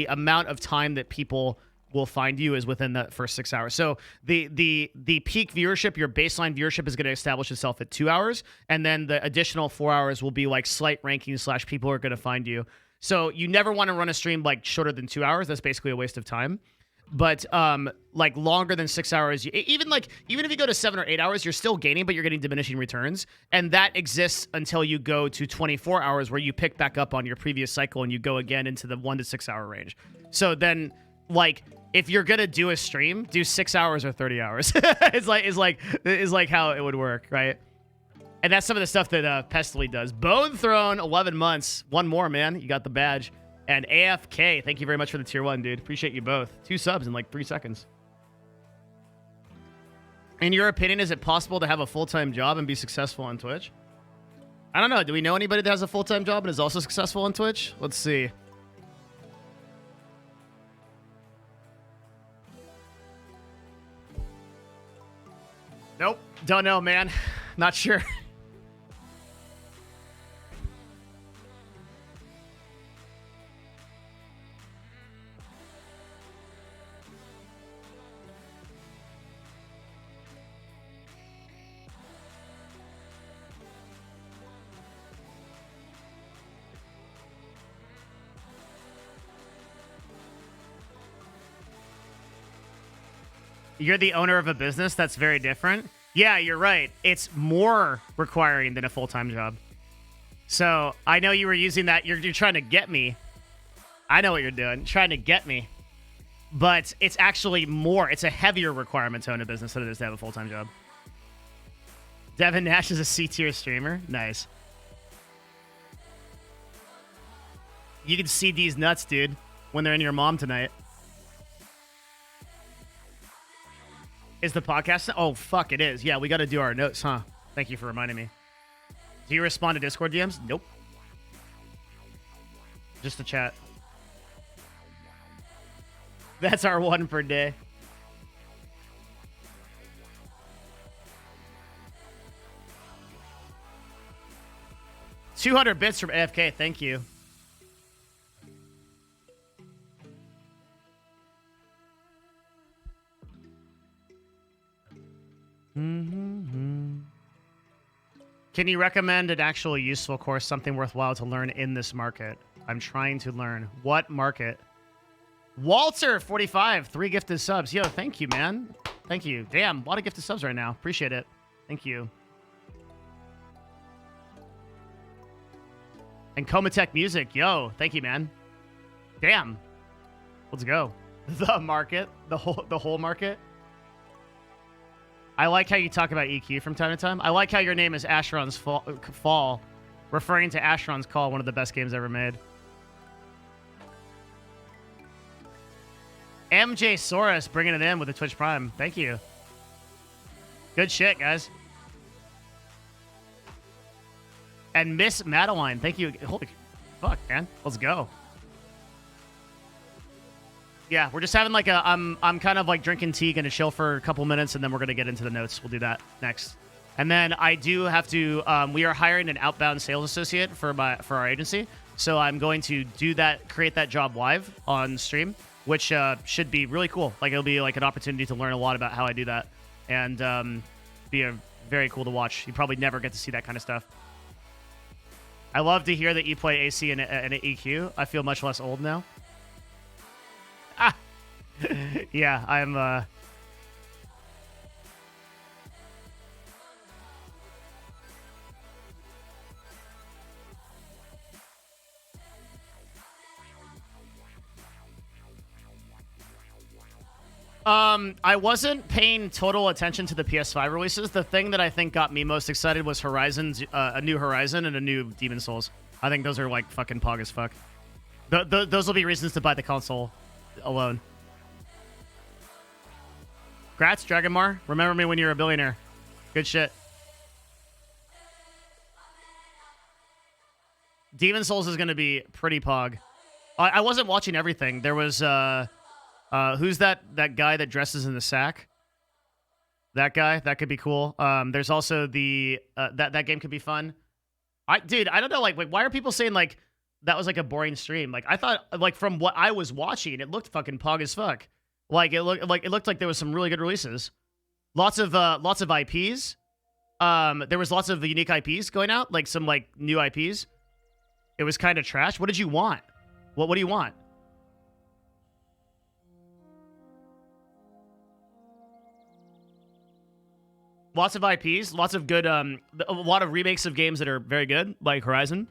S1: amount of time that people will find you is within that first 6 hours. So the peak viewership, your baseline viewership, is going to establish itself at 2 hours, and then the additional 4 hours will be like slight ranking / people are going to find you. So you never want to run a stream like shorter than 2 hours. That's basically a waste of time. But like longer than 6 hours, even if you go to 7 or 8 hours, you're still gaining, but you're getting diminishing returns, and that exists until you go to 24 hours, where you pick back up on your previous cycle and you go again into the 1 to 6 hour range. So then, like, if you're gonna do a stream, do 6 hours or 30 hours. is like how it would work, right? And that's some of the stuff that Pestily does. Bone Throne, 11 months. One more, man. You got the badge. And AFK, thank you very much for the tier 1, dude. Appreciate you both. 2 subs in like 3 seconds. In your opinion, is it possible to have a full-time job and be successful on Twitch? I don't know. Do we know anybody that has a full-time job and is also successful on Twitch? Let's see. Nope. Don't know, man. Not sure. You're the owner of a business? That's very different. Yeah, you're right. It's more requiring than a full-time job. So I know you were using that. You're trying to get me. I know what you're doing. Trying to get me. But it's actually more. It's a heavier requirement to own a business than it is to have a full-time job. Devin Nash is a C-tier streamer. Nice. You can see these nuts, dude, when they're in your mom tonight. Is the podcast? Oh, fuck, it is. Yeah, we got to do our notes, huh? Thank you for reminding me. Do you respond to Discord DMs? Nope. Just the chat. That's our 1 per day. $200 bits from AFK. Thank you. Can you recommend an actually useful course, something worthwhile to learn in this market? I'm trying to learn. What market? Walter, 45, 3 gifted subs. Yo, thank you, man. Thank you. Damn, a lot of gifted subs right now. Appreciate it. Thank you. And Comatech Music. Yo, thank you, man. Damn. Let's go. The market. The whole market. I like how you talk about EQ from time to time. I like how your name is Asheron's Fall, referring to Asheron's Call, one of the best games ever made. MJ Soros bringing it in with the Twitch Prime. Thank you. Good shit, guys. And Miss Madeline, thank you. Holy fuck, man. Let's go. Yeah, we're just having like a, I'm kind of like drinking tea, gonna chill for a couple minutes, and then we're gonna get into the notes. We'll do that next. And then I do have to, we are hiring an outbound sales associate for our agency. So I'm going to do that, create that job live on stream, which should be really cool. Like, it'll be like an opportunity to learn a lot about how I do that, and be very cool to watch. You probably never get to see that kind of stuff. I love to hear that you play AC and an EQ. I feel much less old now. Ah, yeah, I'm. I wasn't paying total attention to the PS5 releases. The thing that I think got me most excited was Horizon's, a new Horizon and a new Demon Souls. I think those are like fucking pog as fuck. Those will be reasons to buy the console alone. Grats, Dragonmar. Remember me when you're a billionaire. Good shit. Demon Souls is going to be pretty pog. I wasn't watching everything. There was, who's that guy that dresses in the sack? That guy? That could be cool. There's also the, that game could be fun. Dude, I don't know, like, why are people saying, like, that was, like, a boring stream? Like, I thought, like, from what I was watching, it looked fucking pog as fuck. Like, it looked like there was some really good releases. Lots of IPs. There was lots of unique IPs going out, like, some, like, new IPs. It was kind of trash. What did you want? What do you want? Lots of IPs, lots of good, a lot of remakes of games that are very good, like Horizon.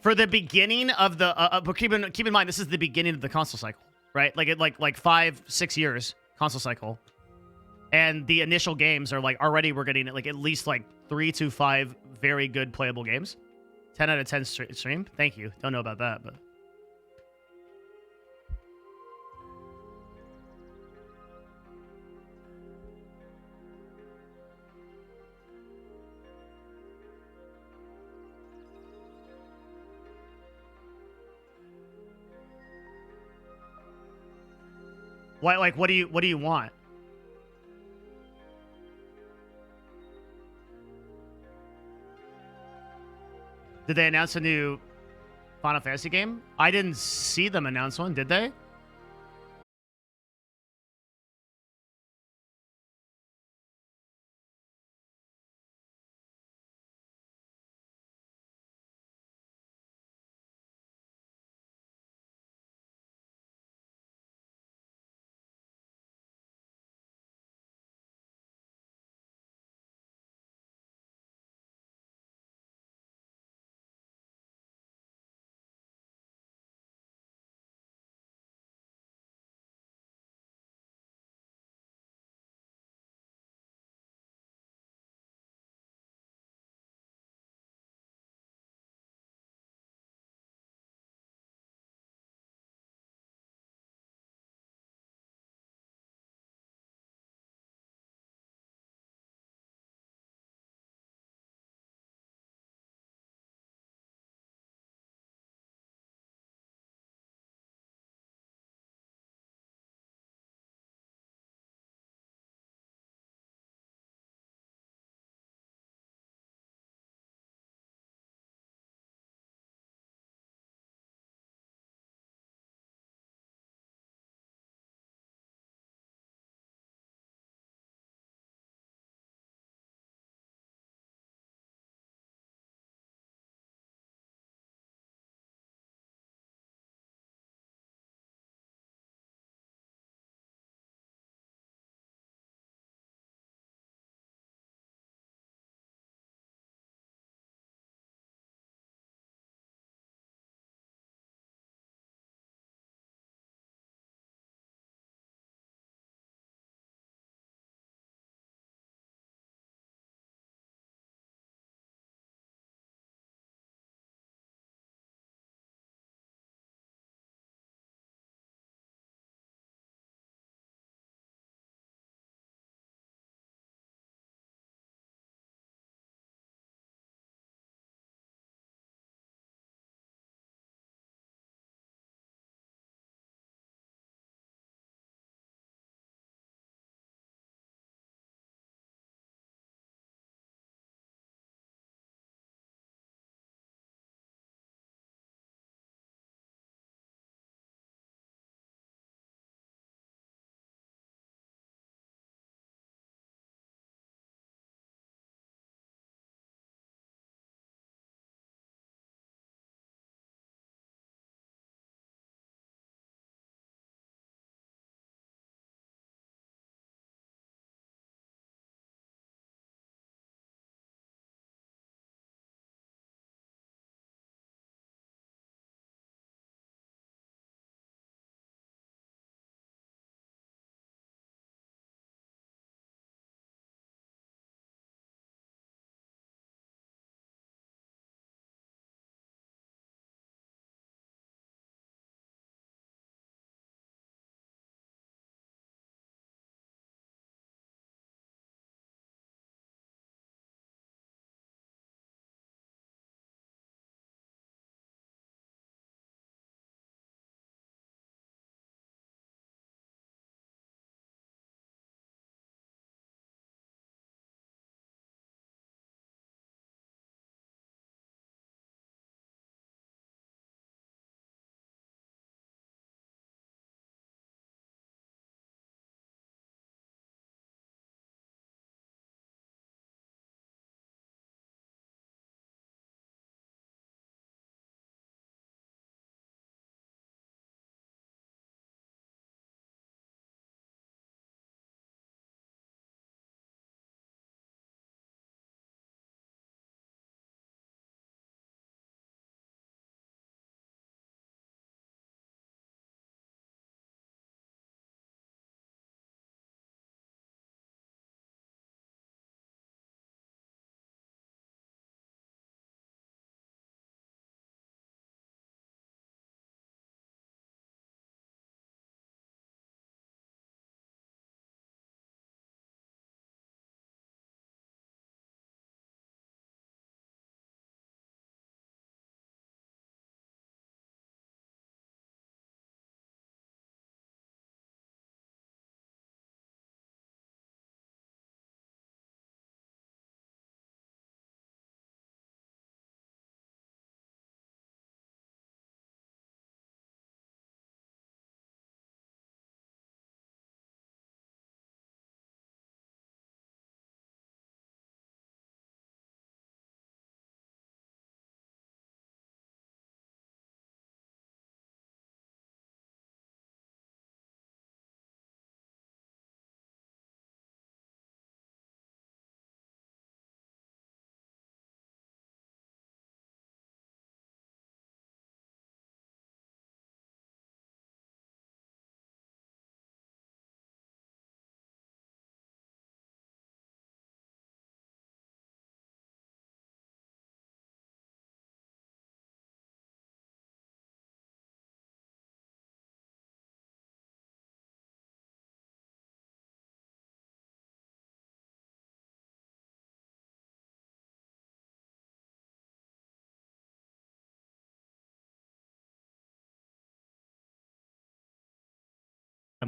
S1: For the beginning of the, but keep in mind, this is the beginning of the console cycle, right? Like 5-6 years console cycle, and the initial games are like already we're getting like at least like 3 to 5 very good playable games. 10 out of 10 stream. Thank you. Don't know about that, but. Why? Like, what do you want? Did they announce a new Final Fantasy game? I didn't see them announce one. Did they?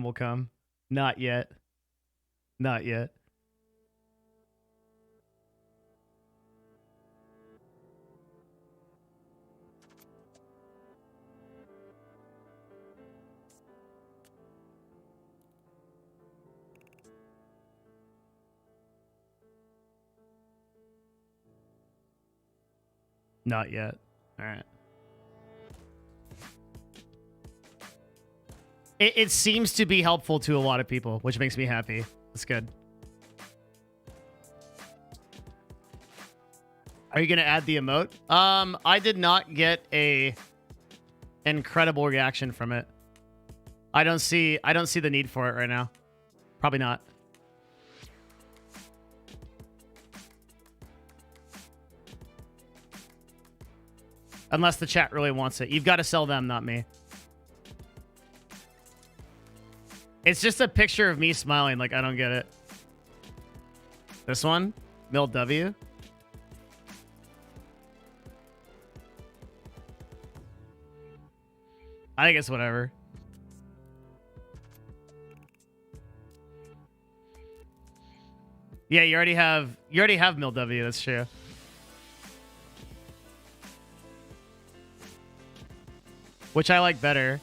S1: time will come. Not yet. Not yet. Not yet. All right. It seems to be helpful to a lot of people, which makes me happy. That's good. Are you gonna add the emote? I did not get a incredible reaction from it. I don't see the need for it right now. Probably not. Unless the chat really wants it. You've got to sell them, not me. It's just a picture of me smiling. Like, I don't get it. This one? Mil W? I think it's whatever. Yeah, you already have Mil W, that's true. Which I like better.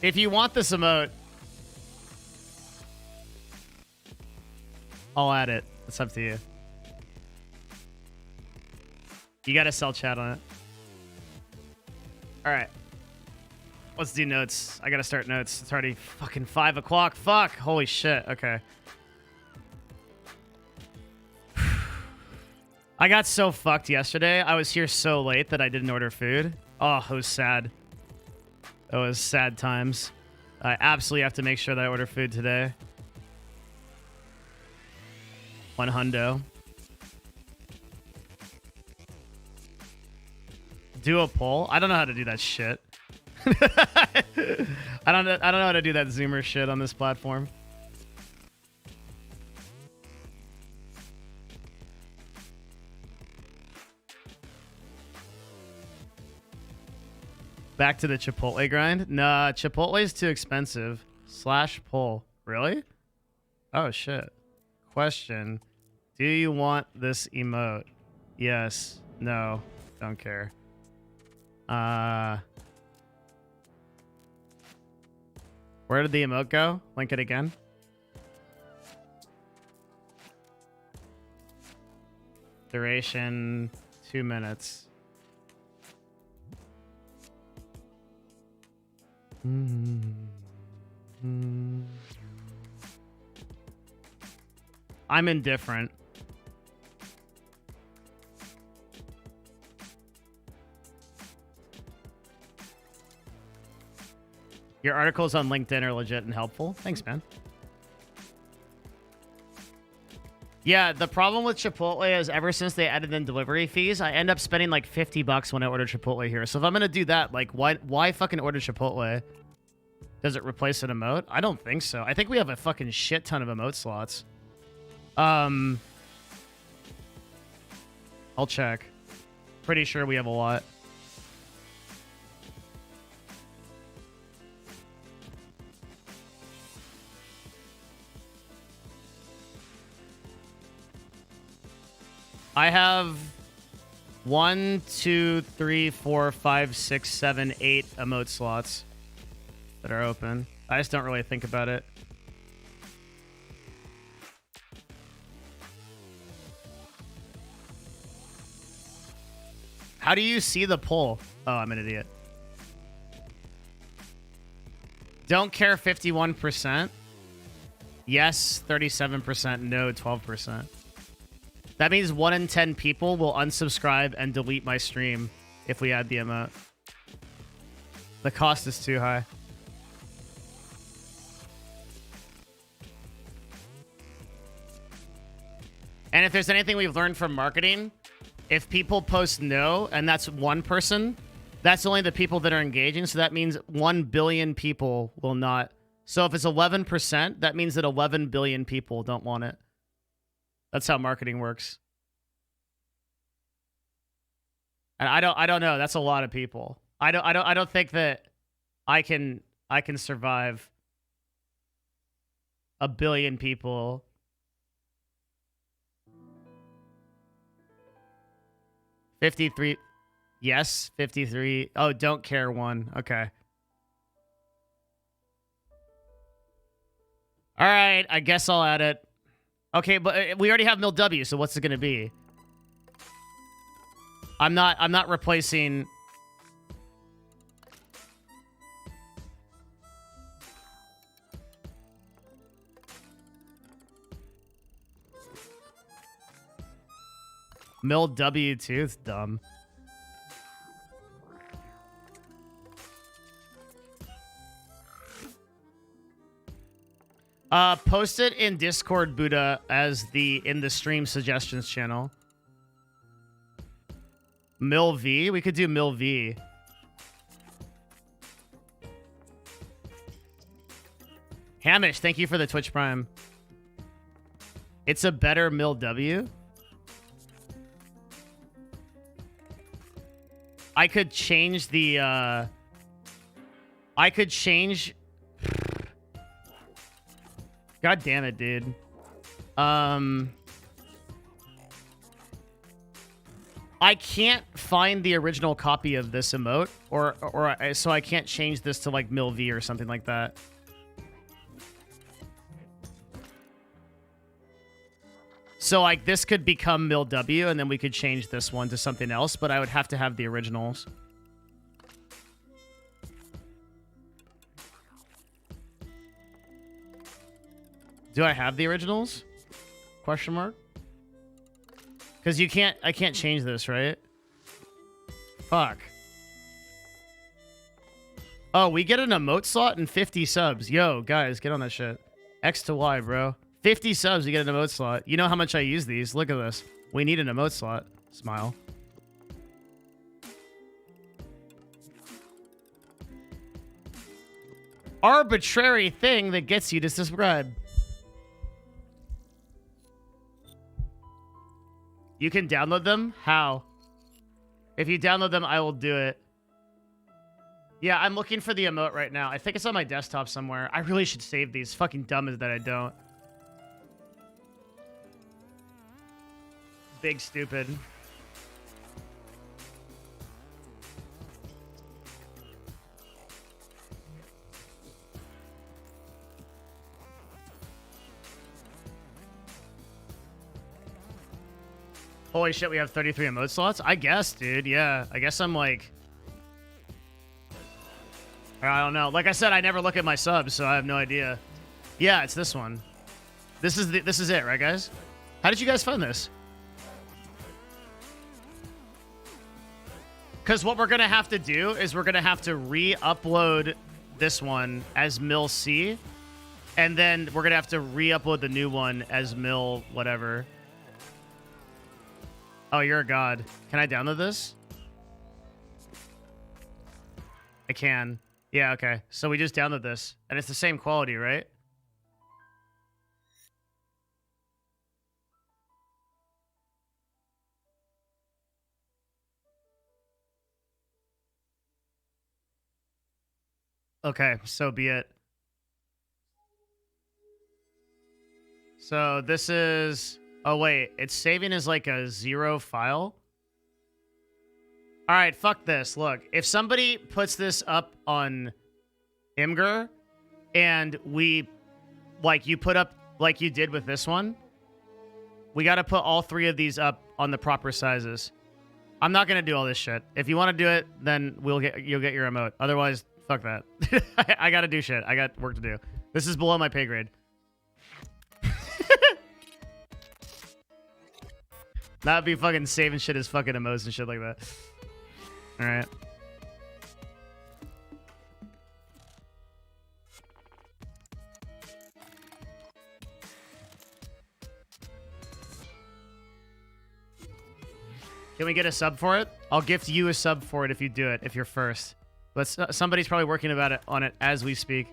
S1: If you want this emote, I'll add it. It's up to you. You gotta sell chat on it. All right. Let's do notes. I gotta start notes. It's already fucking 5 o'clock. Fuck. Holy shit. Okay. I got so fucked yesterday. I was here so late that I didn't order food. Oh, it was sad. It was sad times. I absolutely have to make sure that I order food today. $100. Do a poll? I don't know how to do that shit. I don't know how to do that Zoomer shit on this platform. Back to the Chipotle grind? Nah, Chipotle is too expensive. Slash poll. Really? Oh shit. Question. Do you want this emote? Yes. No. Don't care. Where did the emote go? Link it again. Duration 2 minutes. I'm indifferent. Your articles on LinkedIn are legit and helpful. Thanks, man. Yeah, the problem with Chipotle is ever since they added in delivery fees, I end up spending like $50 when I order Chipotle here. So if I'm going to do that, like why fucking order Chipotle? Does it replace an emote? I don't think so. I think we have a fucking shit ton of emote slots. I'll check. Pretty sure we have a lot. I have 1, 2, 3, 4, 5, 6, 7, 8 emote slots that are open. I just don't really think about it. How do you see the poll? Oh, I'm an idiot. Don't care 51%. Yes, 37%. No, 12%. That means 1 in 10 people will unsubscribe and delete my stream if we add the emote. The cost is too high. And if there's anything we've learned from marketing, if people post no, and that's one person, that's only the people that are engaging. So that means 1 billion people will not. So if it's 11%, that means that 11 billion people don't want it. That's how marketing works. And I don't know. That's a lot of people. I don't think that I can survive 1 billion people. $53. Yes, 53. Oh, don't care one. Okay. All right, I guess I'll add it. Okay, but we already have Mil W, so what's it going to be? I'm not replacing Mil W2. It's dumb. Post it in Discord, Buddha, as in the stream suggestions channel. Mil V? We could do Mil V. Hamish, thank you for the Twitch Prime. It's a better Mil W? I could change the, I could change... God damn it, dude. I can't find the original copy of this emote, so I can't change this to like Mil V or something like that. So like this could become Mil W, and then we could change this one to something else, but I would have to have the originals. Do I have the originals? Question mark? Because I can't change this, right? Fuck. Oh, we get an emote slot and 50 subs. Yo, guys, get on that shit. X to Y, bro. 50 subs, you get an emote slot. You know how much I use these. Look at this. We need an emote slot. Smile. Arbitrary thing that gets you to subscribe. You can download them? How? If you download them, I will do it. Yeah, I'm looking for the emote right now. I think it's on my desktop somewhere. I really should save these. Fucking dumb is that I don't. Big stupid. Holy shit, we have 33 emote slots? I guess, dude. Yeah, I guess I'm like... I don't know. Like I said, I never look at my subs, so I have no idea. Yeah, it's this one. This is it, right, guys? How did you guys find this? Because what we're going to have to do is we're going to have to re-upload this one as Mil C, and then we're going to have to re-upload the new one as Mil whatever. Oh, you're a god. Can I download this? I can. Yeah, okay. So we just download this. And it's the same quality, right? Okay, so be it. So this is... Oh, wait. It's saving as like a 0 file? All right, fuck this. Look, if somebody puts this up on Imgur and we, like you put up like you did with this one, we got to put all 3 of these up on the proper sizes. I'm not going to do all this shit. If you want to do it, then you'll get your emote. Otherwise, fuck that. I got to do shit. I got work to do. This is below my pay grade. Not be fucking saving shit as fucking emotes and shit like that. All right. Can we get a sub for it? I'll gift you a sub for it if you do it, if you're first. But somebody's probably working on it as we speak.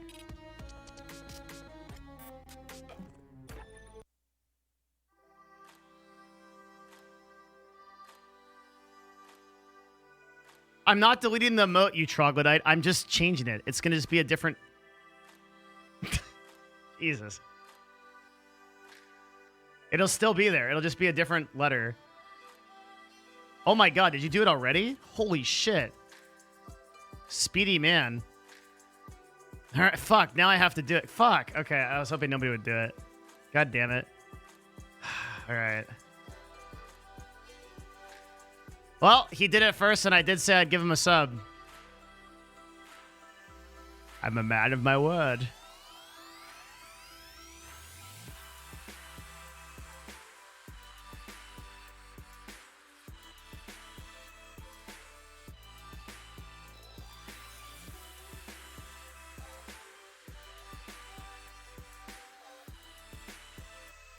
S1: I'm not deleting the emote, you troglodyte. I'm just changing it. It's going to just be a different... Jesus. It'll still be there. It'll just be a different letter. Oh my god, did you do it already? Holy shit. Speedy man. Alright, fuck. Now I have to do it. Fuck. Okay, I was hoping nobody would do it. God damn it. Alright. Well, he did it first, and I did say I'd give him a sub. I'm a man of my word.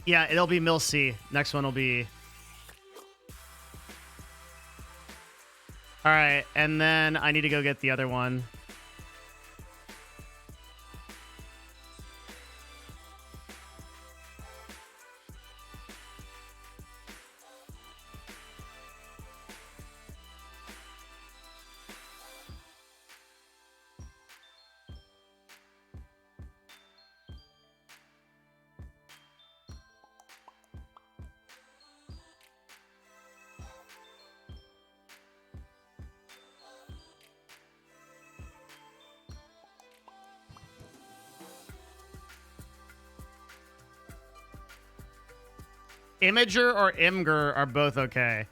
S1: Yeah, it'll be Mill C. Next one will be... Alright, and then I need to go get the other one. Imager or Imgur are both okay.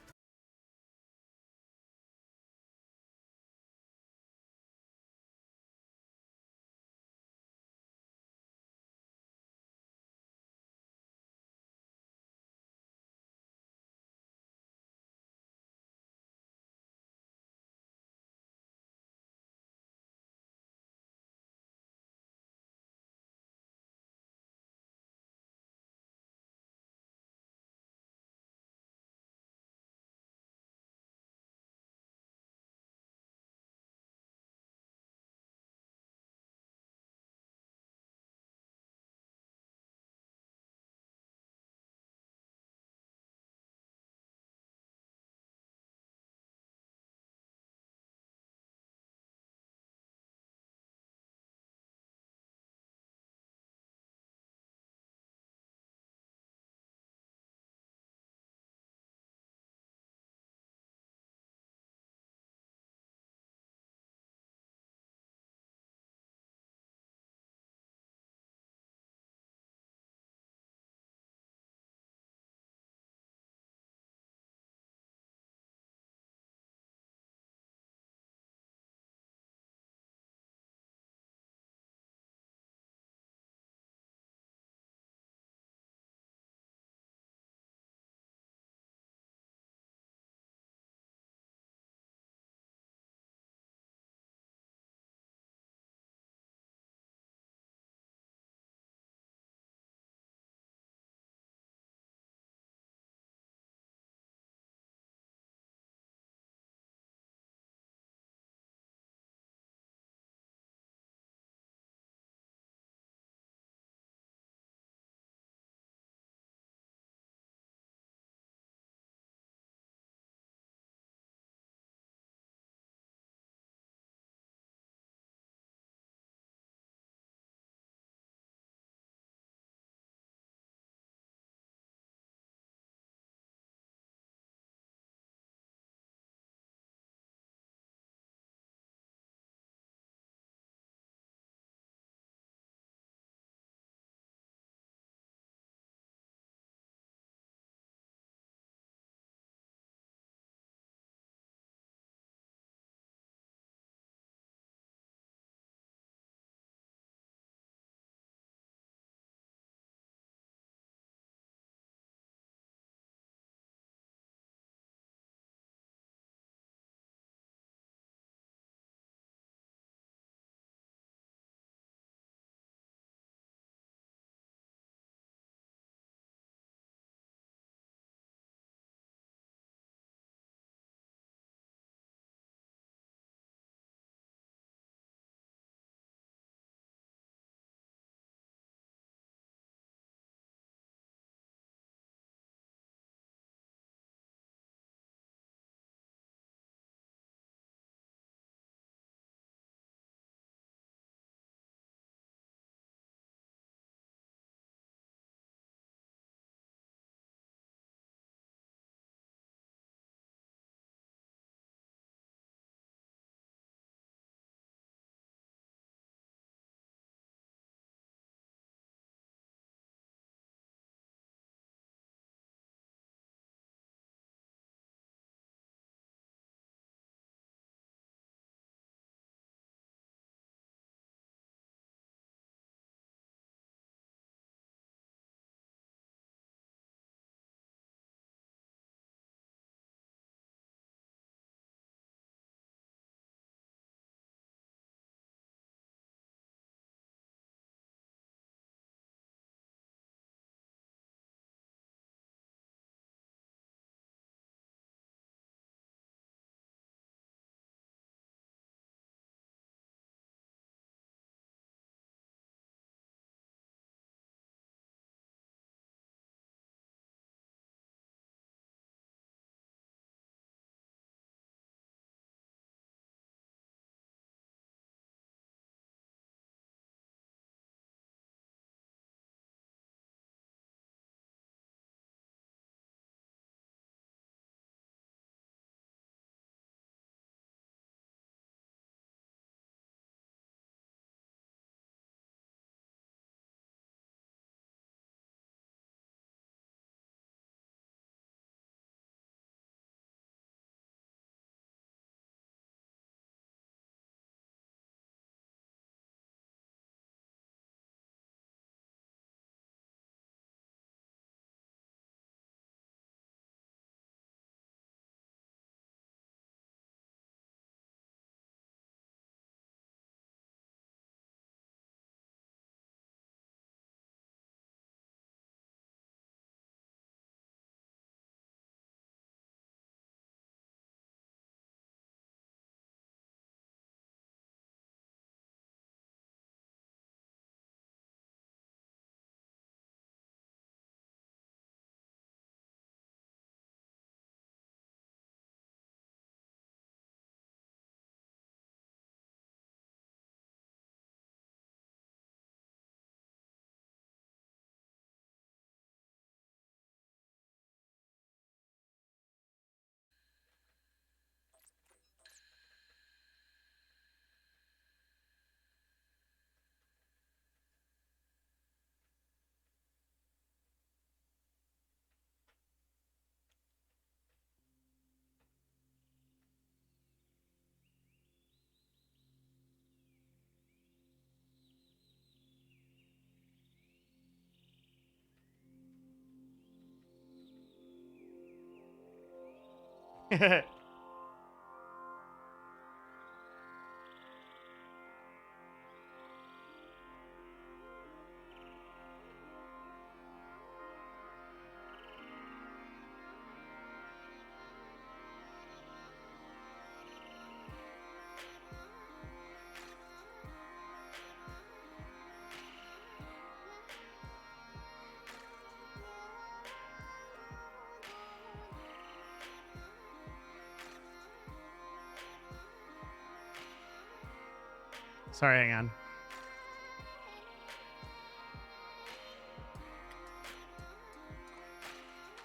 S1: Sorry, hang on.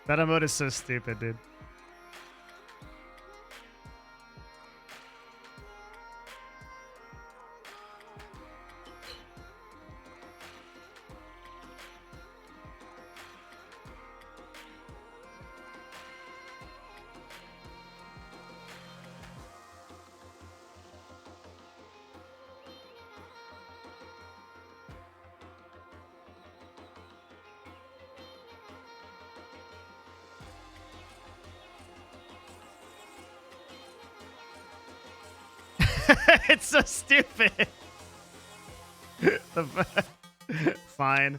S1: That emote is so stupid, dude. It's so stupid. Fine.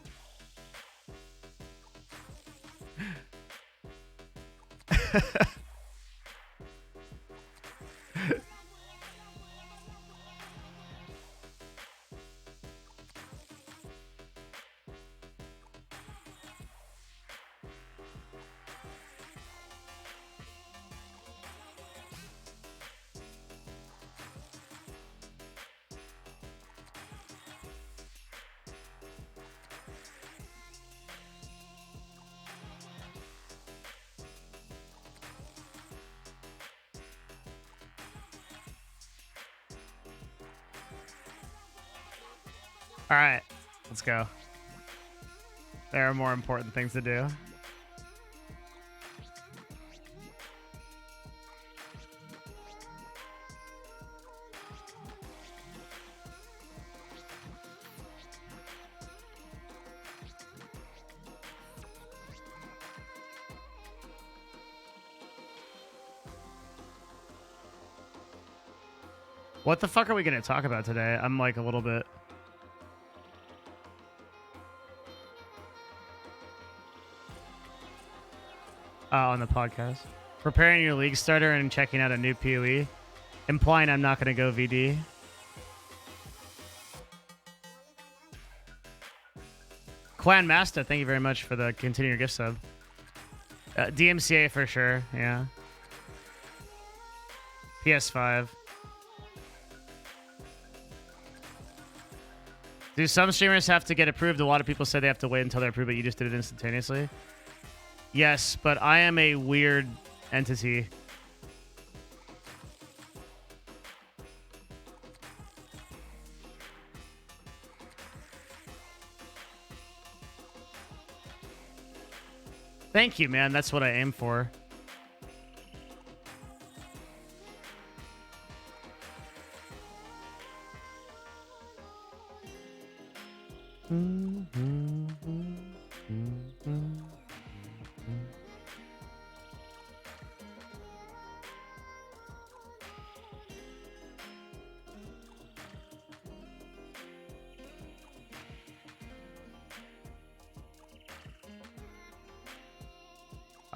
S1: All right, let's go. There are more important things to do. What the fuck are we going to talk about today? I'm like a little bit... on the podcast. Preparing your league starter and checking out a new PoE. Implying I'm not going to go VD. Clan Master, thank you very much for the continued gift sub. DMCA for sure, yeah. PS5. Do some streamers have to get approved? A lot of people say they have to wait until they're approved, but you just did it instantaneously. Yes, but I am a weird entity. Thank you, man. That's what I aim for.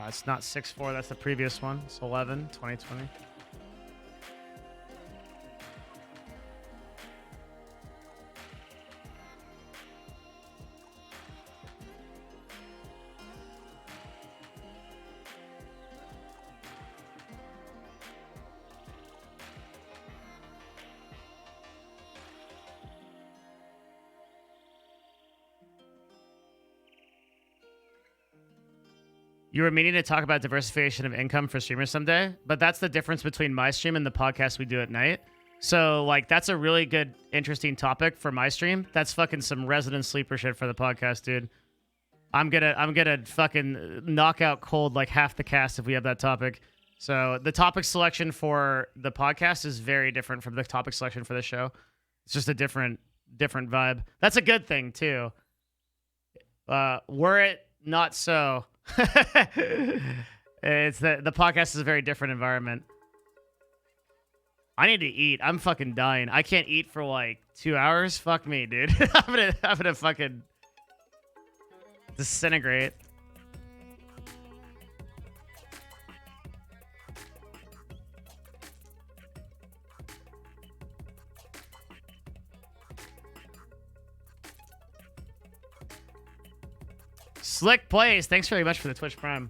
S1: It's not 6-4, that's the previous one. It's 11, 2020. You were meaning to talk about diversification of income for streamers someday, but that's the difference between my stream and the podcast we do at night. So, like, that's a really good, interesting topic for my stream. That's fucking some resident sleeper shit for the podcast, dude. I'm gonna fucking knock out cold like half the cast if we have that topic. So the topic selection for the podcast is very different from the topic selection for the show. It's just a different vibe. That's a good thing too. Were it not so, It's the podcast is a very different environment. I need to eat. I'm fucking dying. I can't eat for like 2 hours. Fuck me, dude. I'm gonna fucking disintegrate. Slick Plays, thanks very much for the Twitch Prime.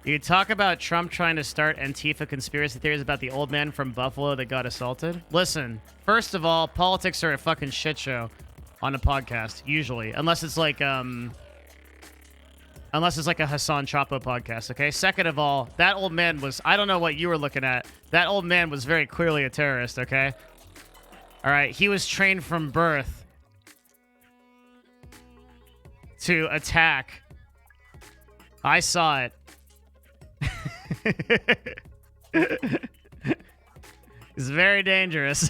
S1: You talk about Trump trying to start Antifa conspiracy theories about the old man from Buffalo that got assaulted. Listen, first of all, politics are a fucking shit show on a podcast, usually. Unless it's like a Hassan Chapo podcast, okay? Second of all, that old man was, I don't know what you were looking at. That old man was very clearly a terrorist, okay? All right, he was trained from birth to attack. I saw it. It's very dangerous.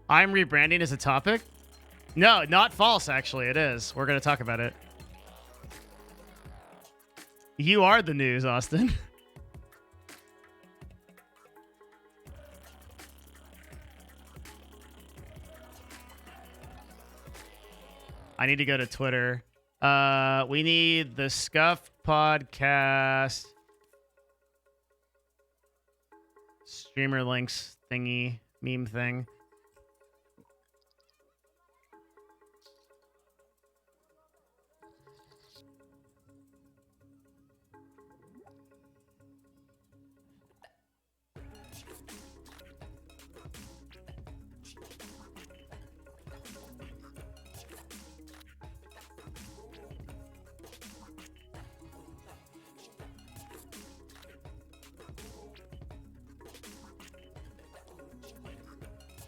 S1: I'm rebranding as a topic? No, not false, actually. It is. We're going to talk about it. You are the news, Austin. I need to go to Twitter. We need the Scuff Podcast streamer links thingy, meme thing.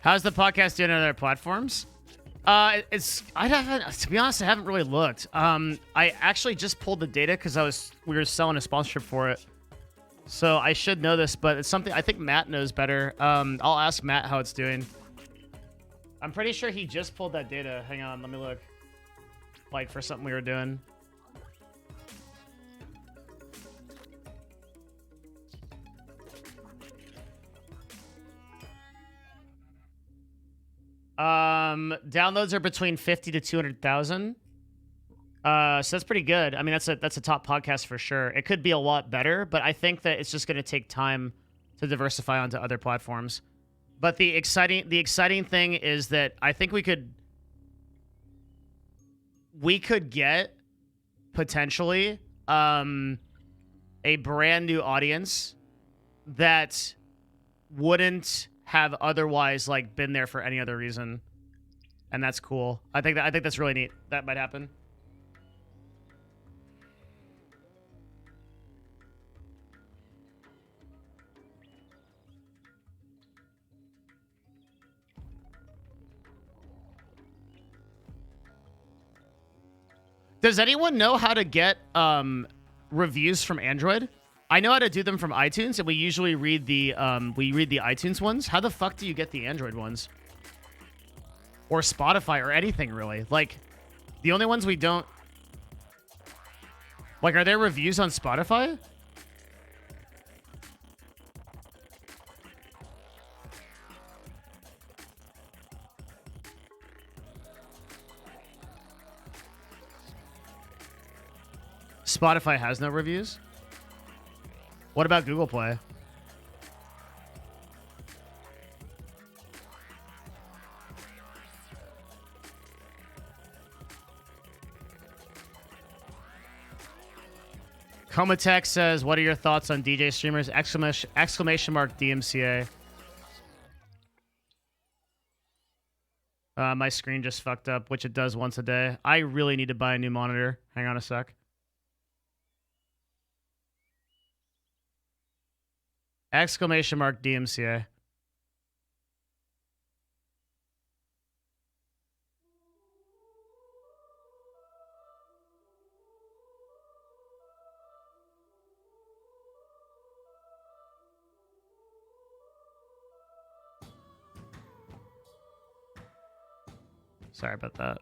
S1: How's the podcast doing on other platforms? I haven't, to be honest, I haven't really looked. I actually just pulled the data because we were selling a sponsorship for it. So I should know this, but it's something I think Matt knows better. I'll ask Matt how it's doing. I'm pretty sure he just pulled that data. Hang on, let me look. Like for something we were doing. Downloads are between 50 to 200,000. So that's pretty good. I mean, that's a top podcast for sure. It could be a lot better, but I think that it's just going to take time to diversify onto other platforms. But the exciting thing is that I think we could get potentially a brand new audience that wouldn't have otherwise like been there for any other reason, and that's cool. I think that's really neat. That might happen. Does anyone know how to get reviews from Android? I know how to do them from iTunes, and we usually read the iTunes ones. How the fuck do you get the Android ones? Or Spotify or anything really? Like, the only ones we don't... Like, are there reviews on Spotify? Spotify has no reviews? What about Google Play? Comatech says, what are your thoughts on DJ streamers? Exclamation mark DMCA. My screen just fucked up, which it does once a day. I really need to buy a new monitor. Hang on a sec. Exclamation mark DMCA. Sorry about that.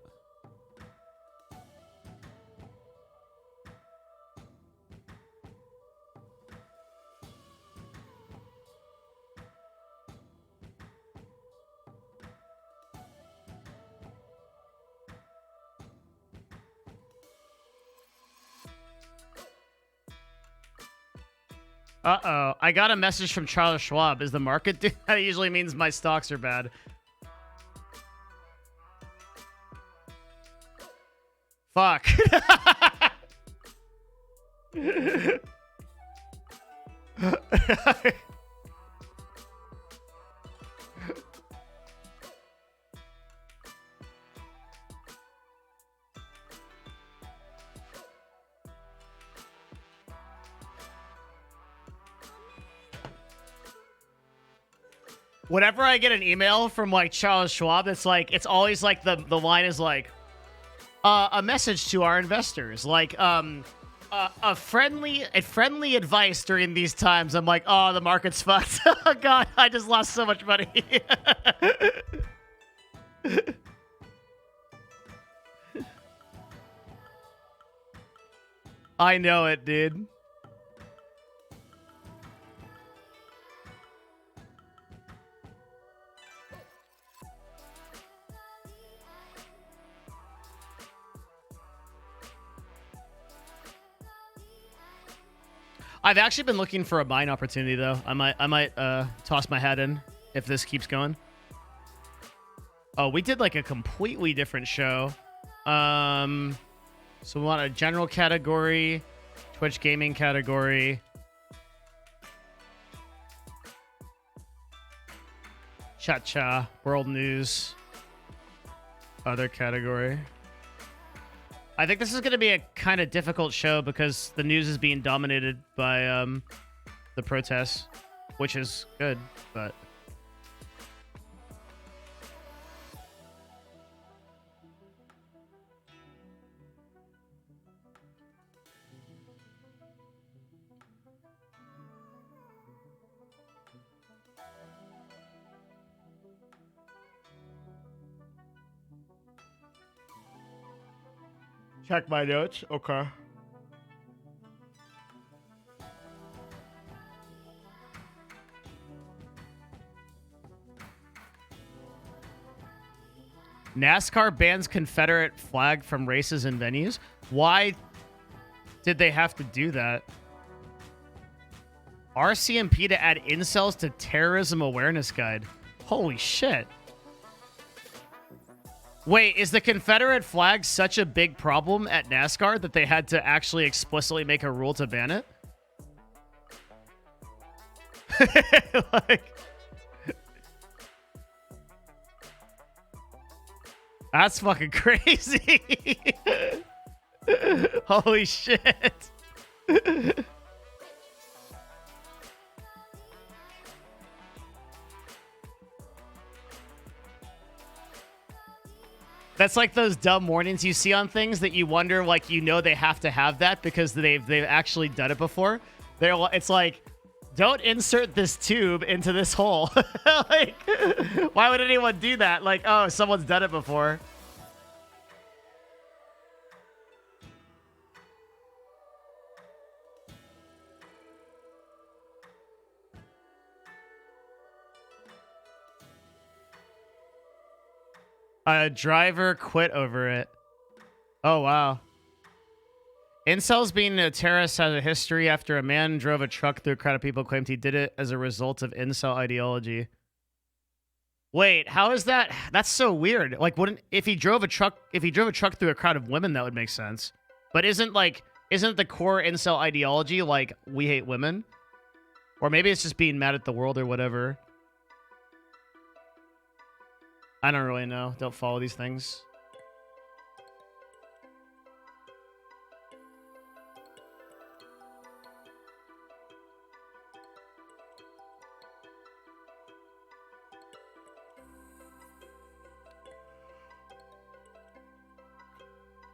S1: Uh-oh. I got a message from Charles Schwab. Is the market... That usually means my stocks are bad. Fuck. Whenever I get an email from like Charles Schwab, it's always like the line is like, a message to our investors, like a friendly advice during these times. I'm like, oh, the market's fucked. Oh god, I just lost so much money. I know it, dude. I've actually been looking for a buying opportunity though. I might toss my hat in if this keeps going. Oh, we did like a completely different show. So we want a general category, Twitch gaming category. Cha-cha, world news, other category. I think this is going to be a kind of difficult show because the news is being dominated by the protests, which is good, but... Check my notes. Okay. NASCAR bans Confederate flag from races and venues. Why did they have to do that? RCMP to add incels to terrorism awareness guide. Holy shit. Wait, is the Confederate flag such a big problem at NASCAR that they had to actually explicitly make a rule to ban it? Like, that's fucking crazy. Holy shit. That's like those dumb warnings you see on things that you wonder, like, you know, they have to have that because they've actually done it before. It's like, don't insert this tube into this hole. Like, why would anyone do that? Like, oh, someone's done it before. A driver quit over it. Oh, wow. Incels being a terrorist has a history after a man drove a truck through a crowd of people claimed he did it as a result of incel ideology. Wait, how is that? That's so weird. Like, if he drove a truck through a crowd of women, that would make sense. But isn't, like, isn't the core incel ideology like we hate women? Or maybe it's just being mad at the world or whatever. I don't really know. Don't follow these things.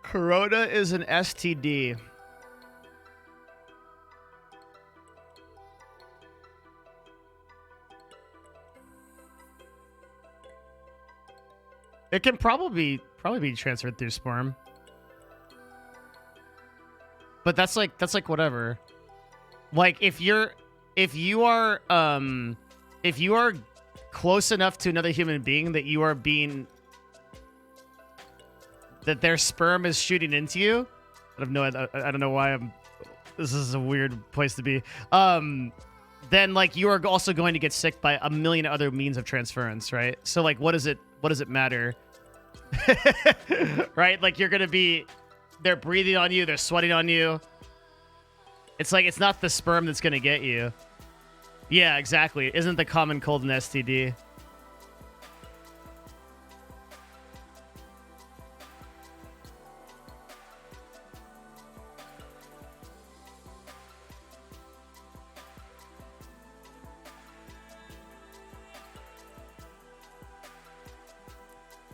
S1: Corona is an STD. It can probably be transferred through sperm. But that's like whatever. Like if you are close enough to another human being that you are being that their sperm is shooting into you. I don't know why this is a weird place to be. Then like you are also going to get sick by a million other means of transference, right? So like what does it matter? Right? Like they're breathing on you, they're sweating on you. It's like it's not the sperm that's gonna get you. Yeah, exactly. Isn't the common cold an STD?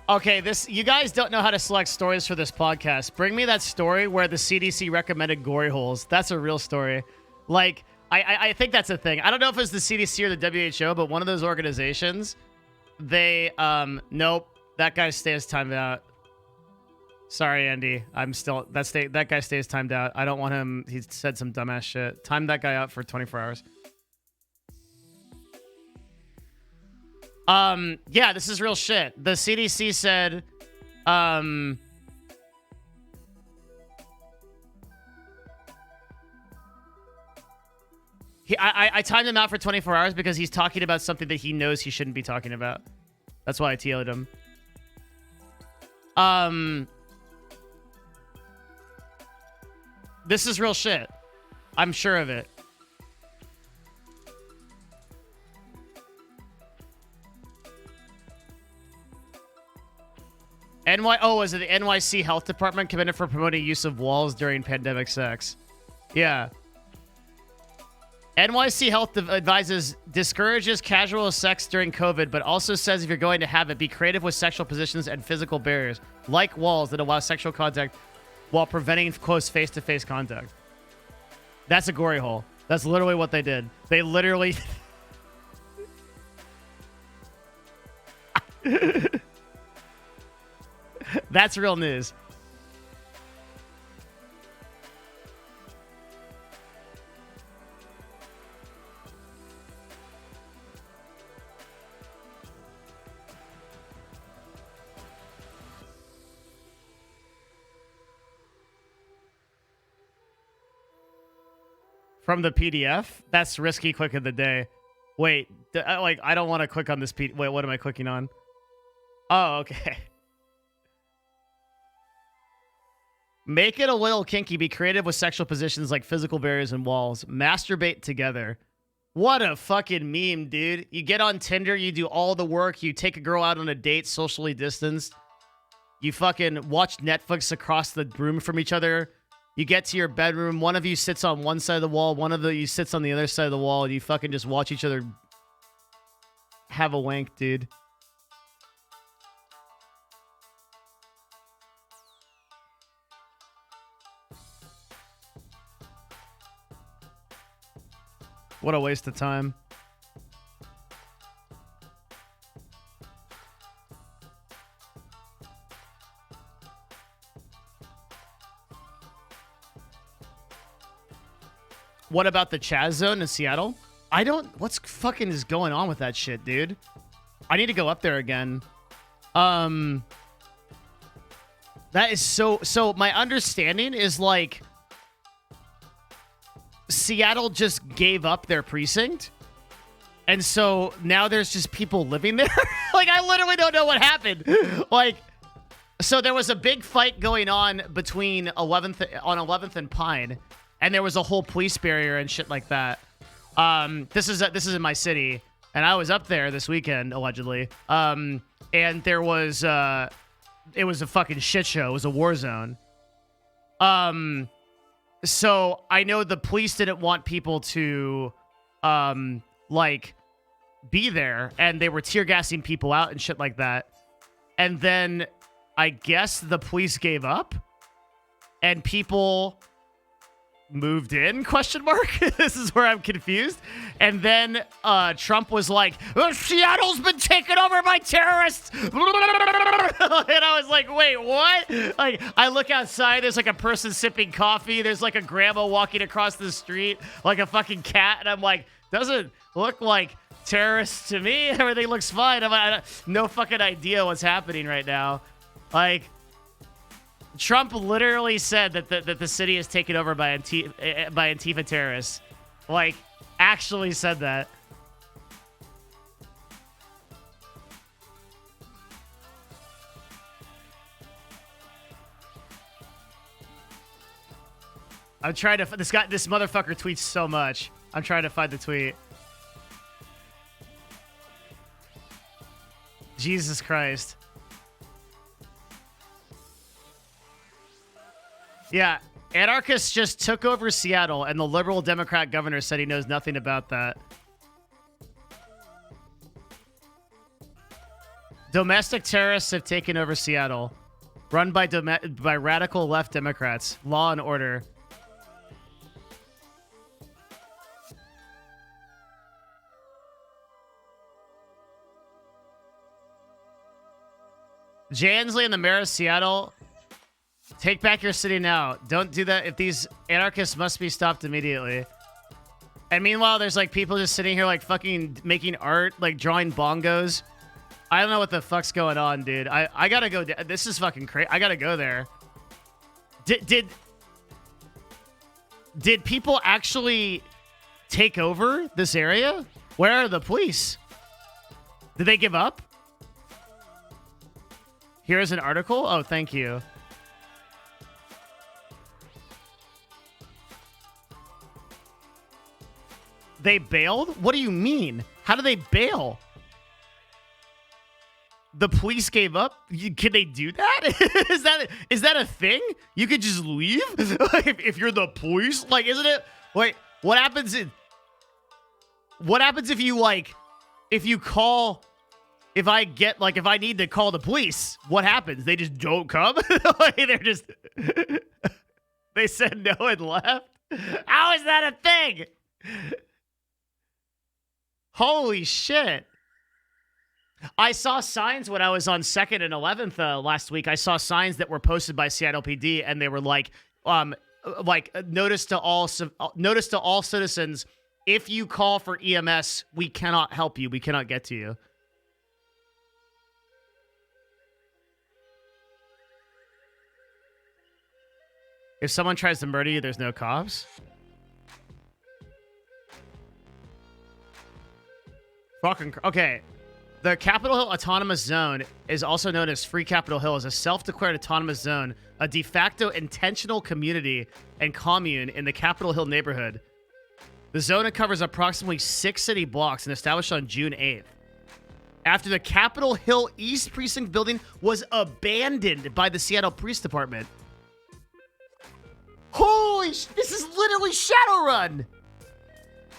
S1: Okay, you guys don't know how to select stories for this podcast. Bring me that story where the CDC recommended glory holes. That's a real story. Like, I think that's a thing. I don't know if it's the CDC or the WHO, but one of those organizations, they, nope, that guy stays timed out. Sorry, Andy. That guy stays timed out. I don't want him. He said some dumbass shit. Time that guy out for 24 hours. Yeah, this is real shit. The CDC said, I timed him out for 24 hours because he's talking about something that he knows he shouldn't be talking about. That's why I TL'd him. This is real shit. I'm sure of it. Is it the NYC Health Department commended for promoting use of walls during pandemic sex? Yeah. NYC Health discourages casual sex during COVID, but also says if you're going to have it, be creative with sexual positions and physical barriers, like walls that allow sexual contact while preventing close face-to-face contact. That's a glory hole. That's literally what they did. They literally... That's real news. From the PDF? That's risky click of the day. Wait, I don't want to click on this Wait, what am I clicking on? Oh, okay. Make it a little kinky. Be creative with sexual positions like physical barriers and walls. Masturbate together. What a fucking meme, dude. You get on Tinder, you do all the work, you take a girl out on a date, socially distanced. You fucking watch Netflix across the room from each other. You get to your bedroom, one of you sits on one side of the wall, one of you sits on the other side of the wall, and you fucking just watch each other have a wank, dude. What a waste of time. What about the Chaz zone in Seattle? What's fucking is going on with that shit, dude? I need to go up there again. That is so my understanding is like Seattle just gave up their precinct. And so now there's just people living there. Like, I literally don't know what happened. Like, So there was a big fight going on between 11th and Pine, and there was a whole police barrier and shit like that. This is in my city, and I was up there this weekend allegedly. And there was it was a fucking shit show. It was a war zone. So I know the police didn't want people to like be there, and they were tear gassing people out and shit like that. And then I guess the police gave up and people moved in, question mark. This is where I'm confused. And then Trump was like, Seattle's been taken over by terrorists. And I was like, wait, what? Like, I look outside, there's like a person sipping coffee. There's like a grandma walking across the street like a fucking cat. And I'm like, doesn't look like terrorists to me. Everything looks fine. I no fucking idea what's happening right now. Like, Trump literally said that the city is taken over by Antifa terrorists. Like, actually said that. I'm trying to... This motherfucker tweets so much. I'm trying to find the tweet. Jesus Christ. Yeah, anarchists just took over Seattle, and the liberal Democrat governor said he knows nothing about that. Domestic terrorists have taken over Seattle, run by radical left Democrats. Law and order. Jay Inslee and the mayor of Seattle... Take back your city now. Don't do that. If these anarchists must be stopped immediately. And meanwhile, there's like people just sitting here like fucking making art, like drawing bongos. I don't know what the fuck's going on, dude. I gotta go. This is fucking crazy. I gotta go there. Did people actually take over this area? Where are the police? Did they give up? Here's an article. Oh, thank you. They bailed? What do you mean? How do they bail? The police gave up? Can they do that? Is that a thing? You could just leave? if you're the police? Like, isn't it? Wait, what happens if you like, if you call, if I need to call the police, what happens? They just don't come? Like, they're just, they said no and left? How is that a thing? Holy shit. I saw signs when I was on 2nd and 11th last week. I saw signs that were posted by Seattle PD, and they were like notice to all citizens, if you call for EMS, we cannot help you. We cannot get to you. If someone tries to murder you, there's no cops. Fucking okay. The Capitol Hill Autonomous Zone is also known as Free Capitol Hill, is a self-declared autonomous zone, a de facto intentional community and commune in the Capitol Hill neighborhood. The zone covers approximately 6 city blocks and established on June 8th. After the Capitol Hill East Precinct building was abandoned by the Seattle Police Department. Holy this is literally Shadowrun!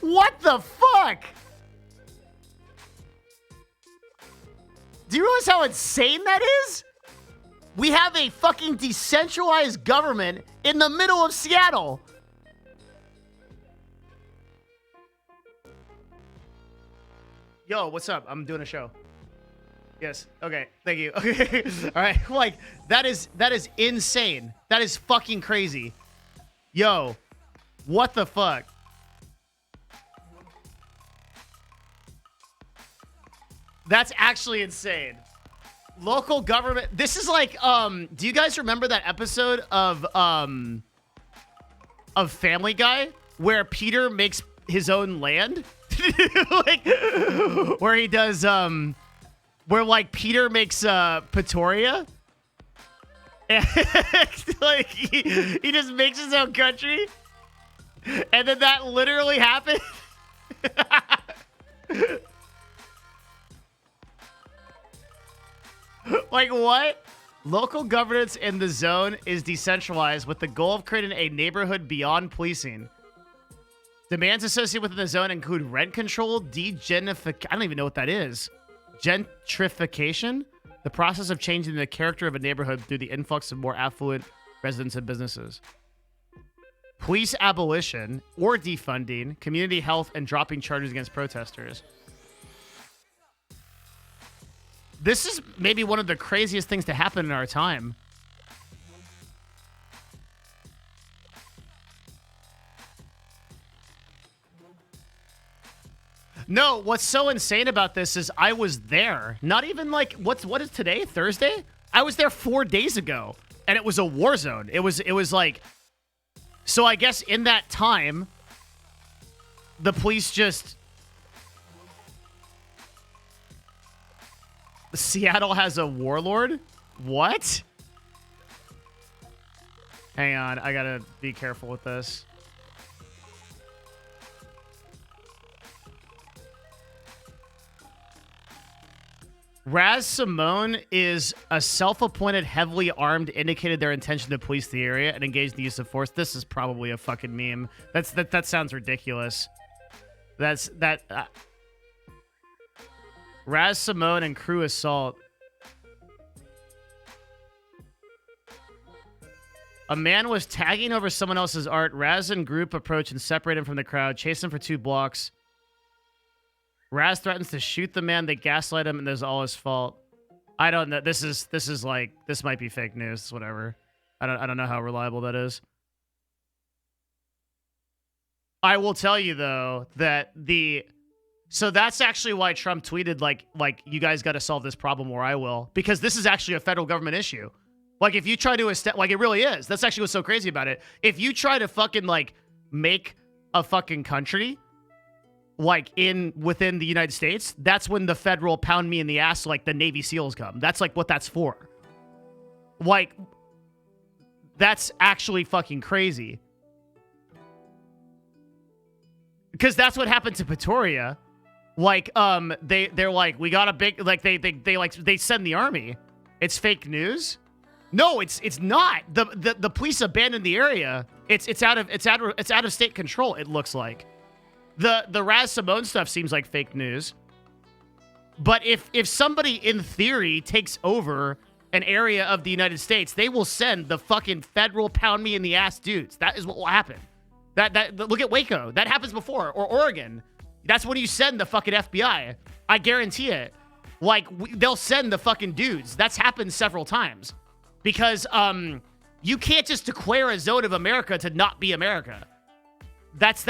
S1: What the fuck? Do you realize how insane that is? We have a fucking decentralized government in the middle of Seattle. Yo, what's up? I'm doing a show. Yes. Okay. Thank you. Okay. All right. Like, that is insane. That is fucking crazy. Yo, what the fuck? That's actually insane. Local government. This is like, do you guys remember that episode of Family Guy where Peter makes his own land? Like, where he does, where like Peter makes, Pretoria Like he just makes his own country, and then that literally happened. Like what? Local governance in the zone is decentralized with the goal of creating a neighborhood beyond policing. Demands associated with the zone include rent control, I don't even know what that is. Gentrification, the process of changing the character of a neighborhood through the influx of more affluent residents and businesses. Police abolition or defunding, community health, and dropping charges against protesters. This is maybe one of the craziest things to happen in our time. No, what's so insane about this is I was there. Not even like what is today? Thursday? I was there 4 days ago, and it was a war zone. It was like, so I guess in that time, the police just. Seattle has a warlord? What? Hang on, I gotta be careful with this. Raz Simone is a self-appointed, heavily armed, indicated their intention to police the area and engage in the use of force. This is probably a fucking meme. That sounds ridiculous. Raz Simone and crew assault. A man was tagging over someone else's art. Raz and group approach and separate him from the crowd, chase him for 2 blocks. Raz threatens to shoot the man. They gaslight him, and this is all his fault. I don't know. This is like, this might be fake news. Whatever. I don't know how reliable that is. I will tell you though that so that's actually why Trump tweeted like you guys got to solve this problem or I will, because this is actually a federal government issue. Like if you try to like it really is. That's actually what's so crazy about it. If you try to fucking like make a fucking country like within the United States, that's when the federal pound me in the ass like the Navy SEALs come. That's like what that's for. Like that's actually fucking crazy. Because that's what happened to Pretoria. Like they're like, we got a big like they send the army. It's fake news. No, it's not. The police abandoned the area. It's out of state control. It looks like the Raz Simone stuff seems like fake news. But if somebody in theory takes over an area of the United States, they will send the fucking federal pound me in the ass dudes. That is what will happen. That look at Waco. That happens before, or Oregon. That's when you send the fucking FBI. I guarantee it. Like they'll send the fucking dudes. That's happened several times. Because you can't just declare a zone of America to not be America. That's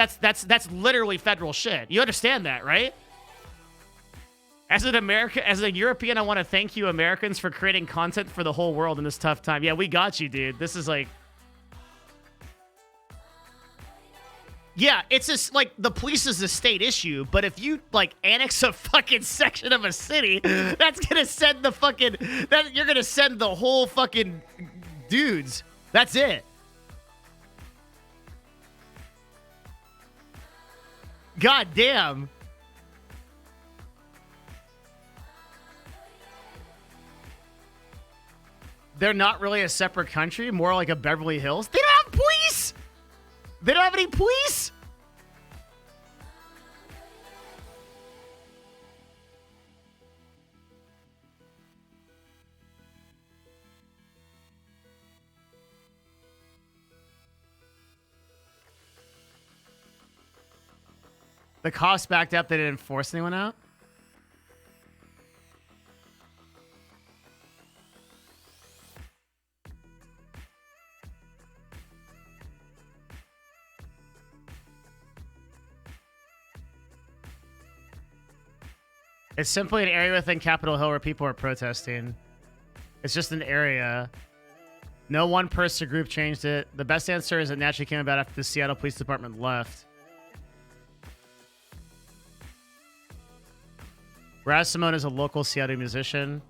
S1: literally federal shit. You understand that, right? As a European, I want to thank you, Americans, for creating content for the whole world in this tough time. Yeah, we got you, dude. This is like, yeah, it's just like the police is a state issue, but if you like annex a fucking section of a city, that's gonna send the fucking you're gonna send the whole fucking dudes. That's it. God damn. They're not really a separate country, more like a Beverly Hills. They don't have police. They don't have any police? The cops backed up. They didn't force anyone out? It's simply an area within Capitol Hill where people are protesting. It's just an area. No one person or group changed it. The best answer is it naturally came about after the Seattle Police Department left. Raz Simone is a local Seattle musician.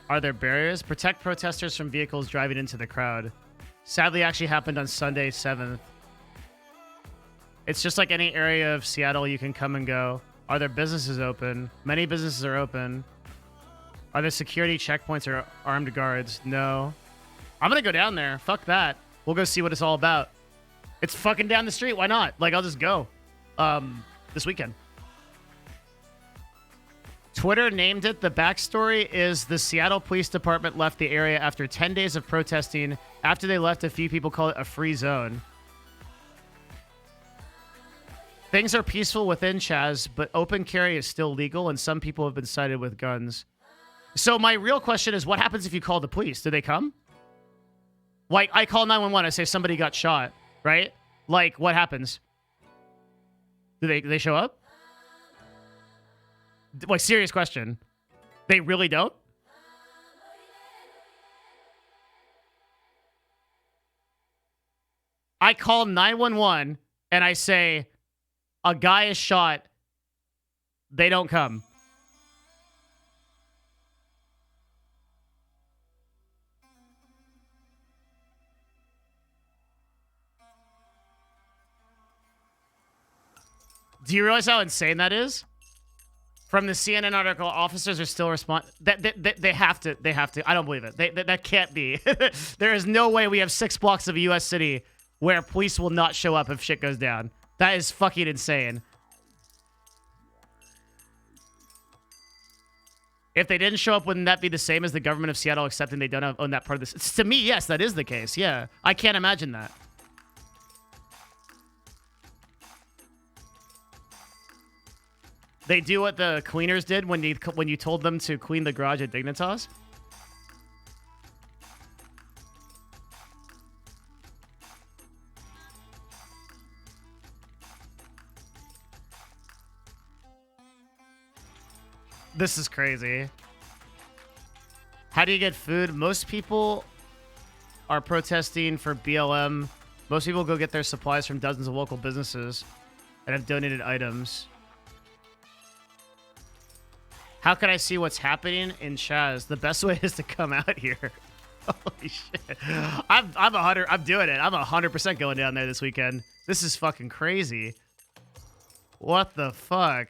S1: Are there barriers? Protect protesters from vehicles driving into the crowd. Sadly, actually happened on Sunday, 7th. It's just like any area of Seattle, you can come and go. Are there businesses open? Many businesses are open. Are there security checkpoints or armed guards? No. I'm gonna go down there. Fuck that. We'll go see what it's all about. It's fucking down the street. Why not? Like, I'll just go. This weekend. Twitter named it. The backstory is the Seattle Police Department left the area after 10 days of protesting. After they left, a few people call it a free zone. Things are peaceful within Chaz, but open carry is still legal, and some people have been cited with guns. So my real question is, what happens if you call the police? Do they come? Like, I call 911. I say somebody got shot, right? Like, what happens? Do they show up? Like, serious question. They really don't? I call 911 and I say, a guy is shot. They don't come. Do you realize how insane that is? From the CNN article, officers are still they have to. They have to. I don't believe it. That can't be. There is no way we have 6 blocks of a U.S. city where police will not show up if shit goes down. That is fucking insane. If they didn't show up, wouldn't that be the same as the government of Seattle accepting they don't own that part of this? To me, yes, that is the case. Yeah, I can't imagine that. They do what the cleaners did when you told them to clean the garage at Dignitas. This is crazy. How do you get food? Most people are protesting for BLM. Most people go get their supplies from dozens of local businesses and have donated items. How can I see what's happening in Chaz? The best way is to come out here. Holy shit. I'm doing it. I'm 100% going down there this weekend. This is fucking crazy. What the fuck?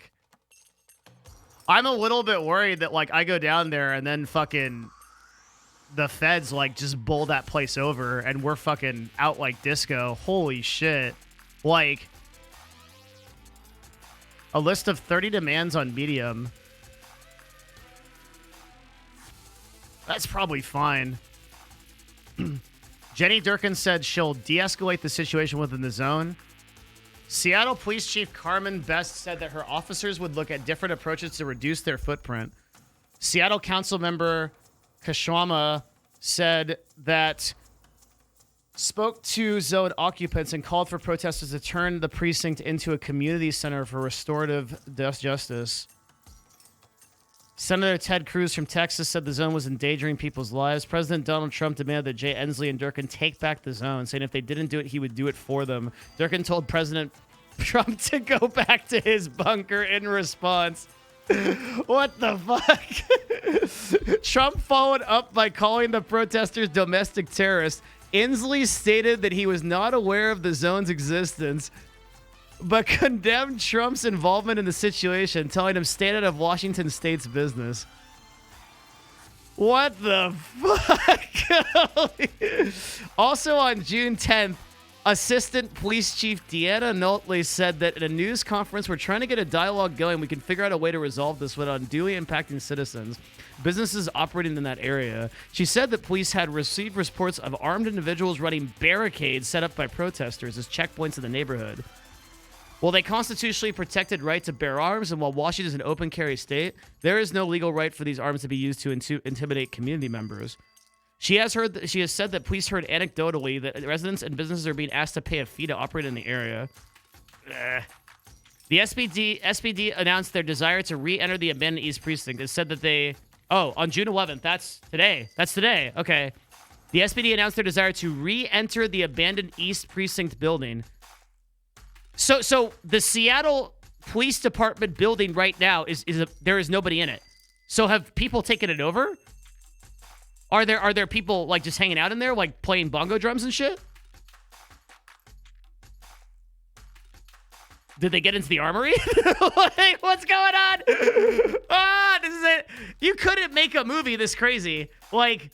S1: I'm a little bit worried that, like, I go down there and then fucking the feds, like, just bowl that place over and we're fucking out like disco. Holy shit. Like, a list of 30 demands on Medium. That's probably fine. Jenny Durkin said she'll de-escalate the situation within the zone. Seattle Police Chief Carmen Best said that her officers would look at different approaches to reduce their footprint. Seattle Council member Kashwama said that spoke to zone occupants and called for protesters to turn the precinct into a community center for restorative justice. Senator Ted Cruz from Texas said the zone was endangering people's lives. President Donald Trump demanded that Jay Inslee and Durkin take back the zone, saying if they didn't do it, he would do it for them. Durkin told President Trump to go back to his bunker in response. What the fuck? Trump followed up by calling the protesters domestic terrorists. Inslee stated that he was not aware of the zone's existence, but condemned Trump's involvement in the situation, telling him stay out of Washington State's business. What the fuck? Also on June 10th, Assistant Police Chief Deanna Notley said that at a news conference, we're trying to get a dialogue going. We can figure out a way to resolve this without unduly impacting citizens, businesses operating in that area. She said that police had received reports of armed individuals running barricades set up by protesters as checkpoints in the neighborhood. While they constitutionally protected right to bear arms, and while Washington is an open carry state, there is no legal right for these arms to be used to intimidate community members. She has said that police heard anecdotally that residents and businesses are being asked to pay a fee to operate in the area. The SPD announced their desire to re-enter the abandoned East Precinct. It said that they... Oh, on June 11th. That's today. That's today. Okay. The SPD announced their desire to re-enter the abandoned East Precinct building. So the Seattle Police Department building right now there is nobody in it. So have people taken it over? Are there people like just hanging out in there, like playing bongo drums and shit? Did they get into the armory? Like, what's going on? Ah, this is it. You couldn't make a movie this crazy. Like,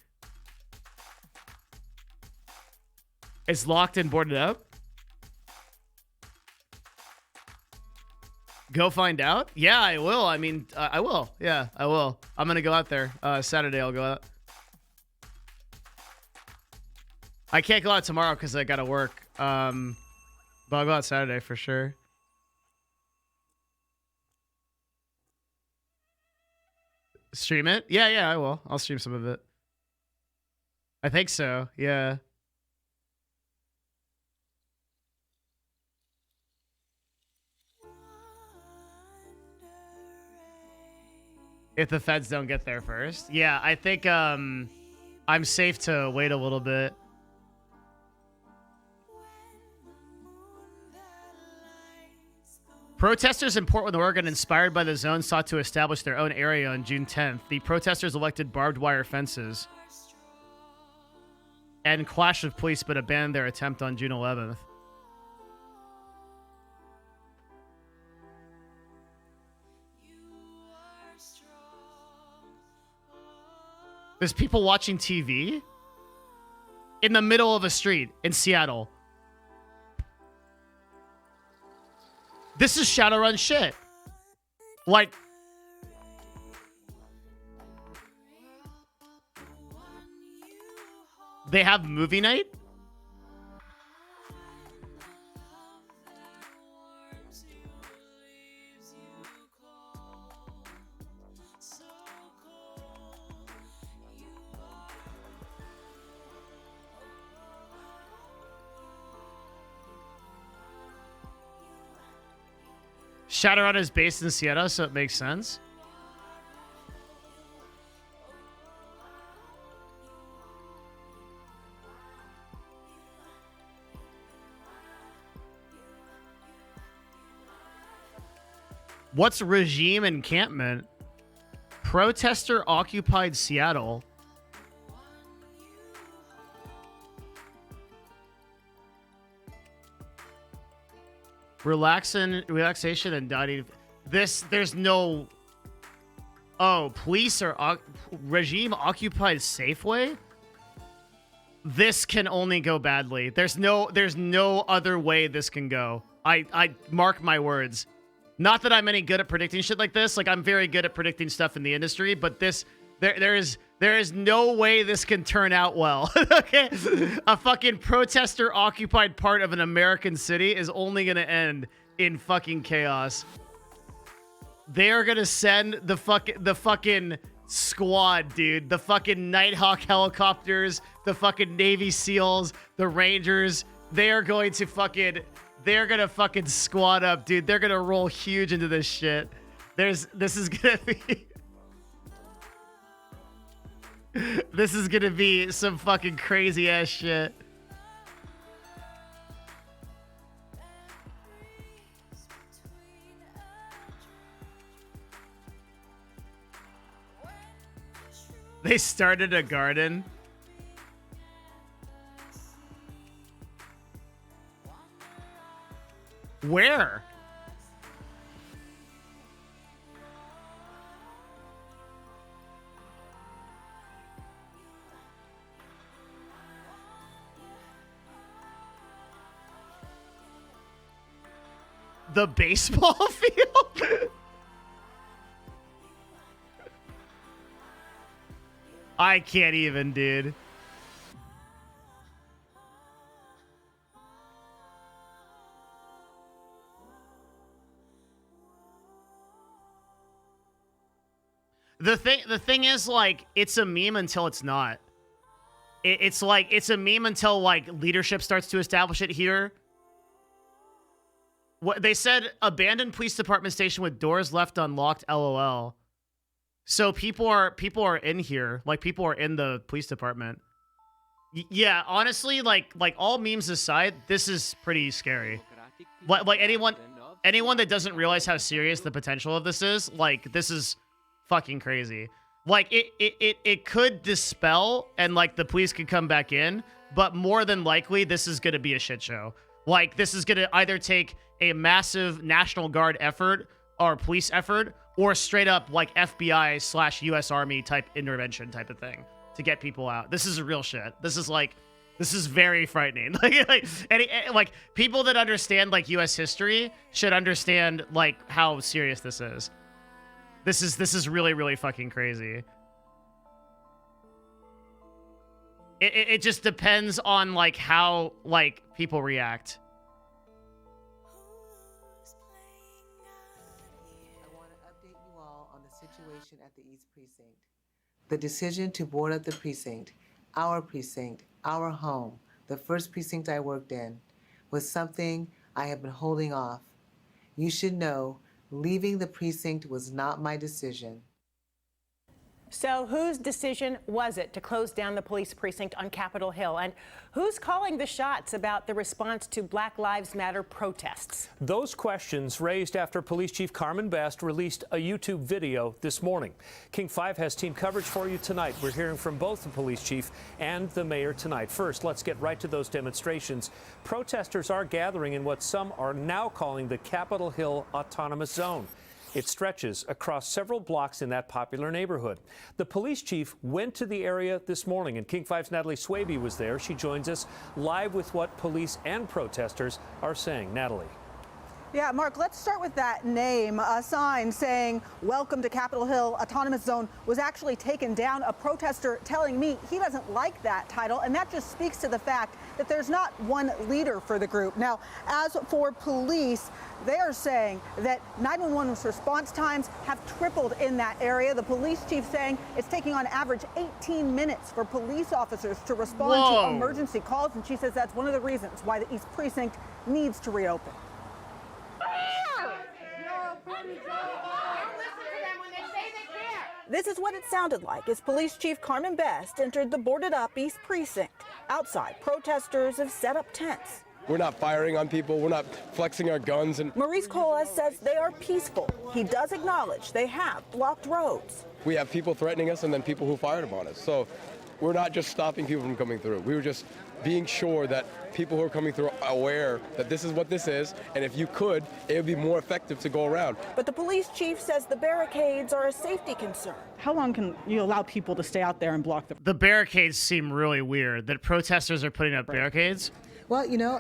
S1: it's locked and boarded up. Go find out. Yeah, I will. I mean, I will. Yeah, I will. I'm gonna go out there. Saturday, I'll go out. I can't go out tomorrow because I gotta work. But I'll go out Saturday for sure. Stream it? Yeah, I will. I'll stream some of it. I think so. Yeah. If the feds don't get there first. Yeah, I think I'm safe to wait a little bit. Protesters in Portland, Oregon, inspired by the zone, sought to establish their own area on June 10th. The protesters elected barbed wire fences and clashed with police, but abandoned their attempt on June 11th. There's people watching TV in the middle of a street in Seattle. This is Shadowrun shit. Like, they have movie night? Shadowrun is based in Seattle, so it makes sense. What's regime encampment? Protester occupied Seattle. Relaxation and dining. There's no. Oh, police or regime occupied Safeway. This can only go badly. There's no other way this can go. I mark my words. Not that I'm any good at predicting shit like this. Like, I'm very good at predicting stuff in the industry, but there is no way this can turn out well. Okay, a fucking protester occupied part of an American city is only gonna end in fucking chaos. They are gonna send the fucking squad, dude. The fucking Nighthawk helicopters, the fucking Navy SEALs, the Rangers. They're gonna fucking squad up, dude. They're gonna roll huge into this shit. This is gonna be. This is gonna be some fucking crazy ass shit. They started a garden. Where? The baseball field? I can't even, dude. The thing is, like, it's a meme until it's not. It's like, it's a meme until, like, leadership starts to establish it here. What they said, abandoned police department station with doors left unlocked, LOL. So people are in here, like, people are in the police department. Yeah, honestly, like all memes aside, this is pretty scary. Like anyone that doesn't realize how serious the potential of this is, like, this is fucking crazy. Like it could dispel and like the police could come back in, but more than likely this is going to be a shit show. Like this is going to either take a massive National Guard effort or police effort, or straight up like FBI/US Army type intervention type of thing to get people out. This is real shit. This is very frightening. Like people that understand like US history should understand like how serious this is. This is really, really fucking crazy. It just depends on like how like people react.
S6: I want to update you all on the situation at the East Precinct. The decision to board up the precinct, our home, the first precinct I worked in, was something I have been holding off. You should know, leaving the precinct was not my decision.
S7: So whose decision was it to close down the police precinct on Capitol Hill? And who's calling the shots about the response to Black Lives Matter protests?
S8: Those questions raised after Police Chief Carmen Best released a YouTube video this morning. King 5 has team coverage for you tonight. We're hearing from both the police chief and the mayor tonight. First, let's get right to those demonstrations. Protesters are gathering in what some are now calling the Capitol Hill Autonomous Zone. It stretches across several blocks in that popular neighborhood. The police chief went to the area this morning, and King 5's Natalie Swaby was there. She joins us live with what police and protesters are saying. Natalie.
S9: Yeah, Mark, let's start with that name. A sign saying, "Welcome to Capitol Hill Autonomous Zone," was actually taken down. A protester telling me he doesn't like that title, and that just speaks to the fact that there's not one leader for the group. Now, as for police, they are saying that 911 response times have tripled in that area. The police chief saying it's taking on average 18 minutes for police officers to respond to emergency calls, and she says that's one of the reasons why the East Precinct needs to reopen. This is what it sounded like as Police Chief Carmen Best entered the boarded up East Precinct. Outside, protesters have set up tents.
S10: We're not firing on people. We're not flexing our guns. And
S9: Maurice Colas says they are peaceful. He does acknowledge they have blocked roads.
S10: we have people threatening us and then people who fired upon us. So we're not just stopping people from coming through. We were just being sure that people who are coming through are aware that this is what this is, and if you could, it would be more effective to go around.
S9: But the police chief says the barricades are a safety concern. How long can you allow people to stay out there and block them?
S1: The barricades seem really weird, that protesters are putting up barricades.
S6: Well, you know,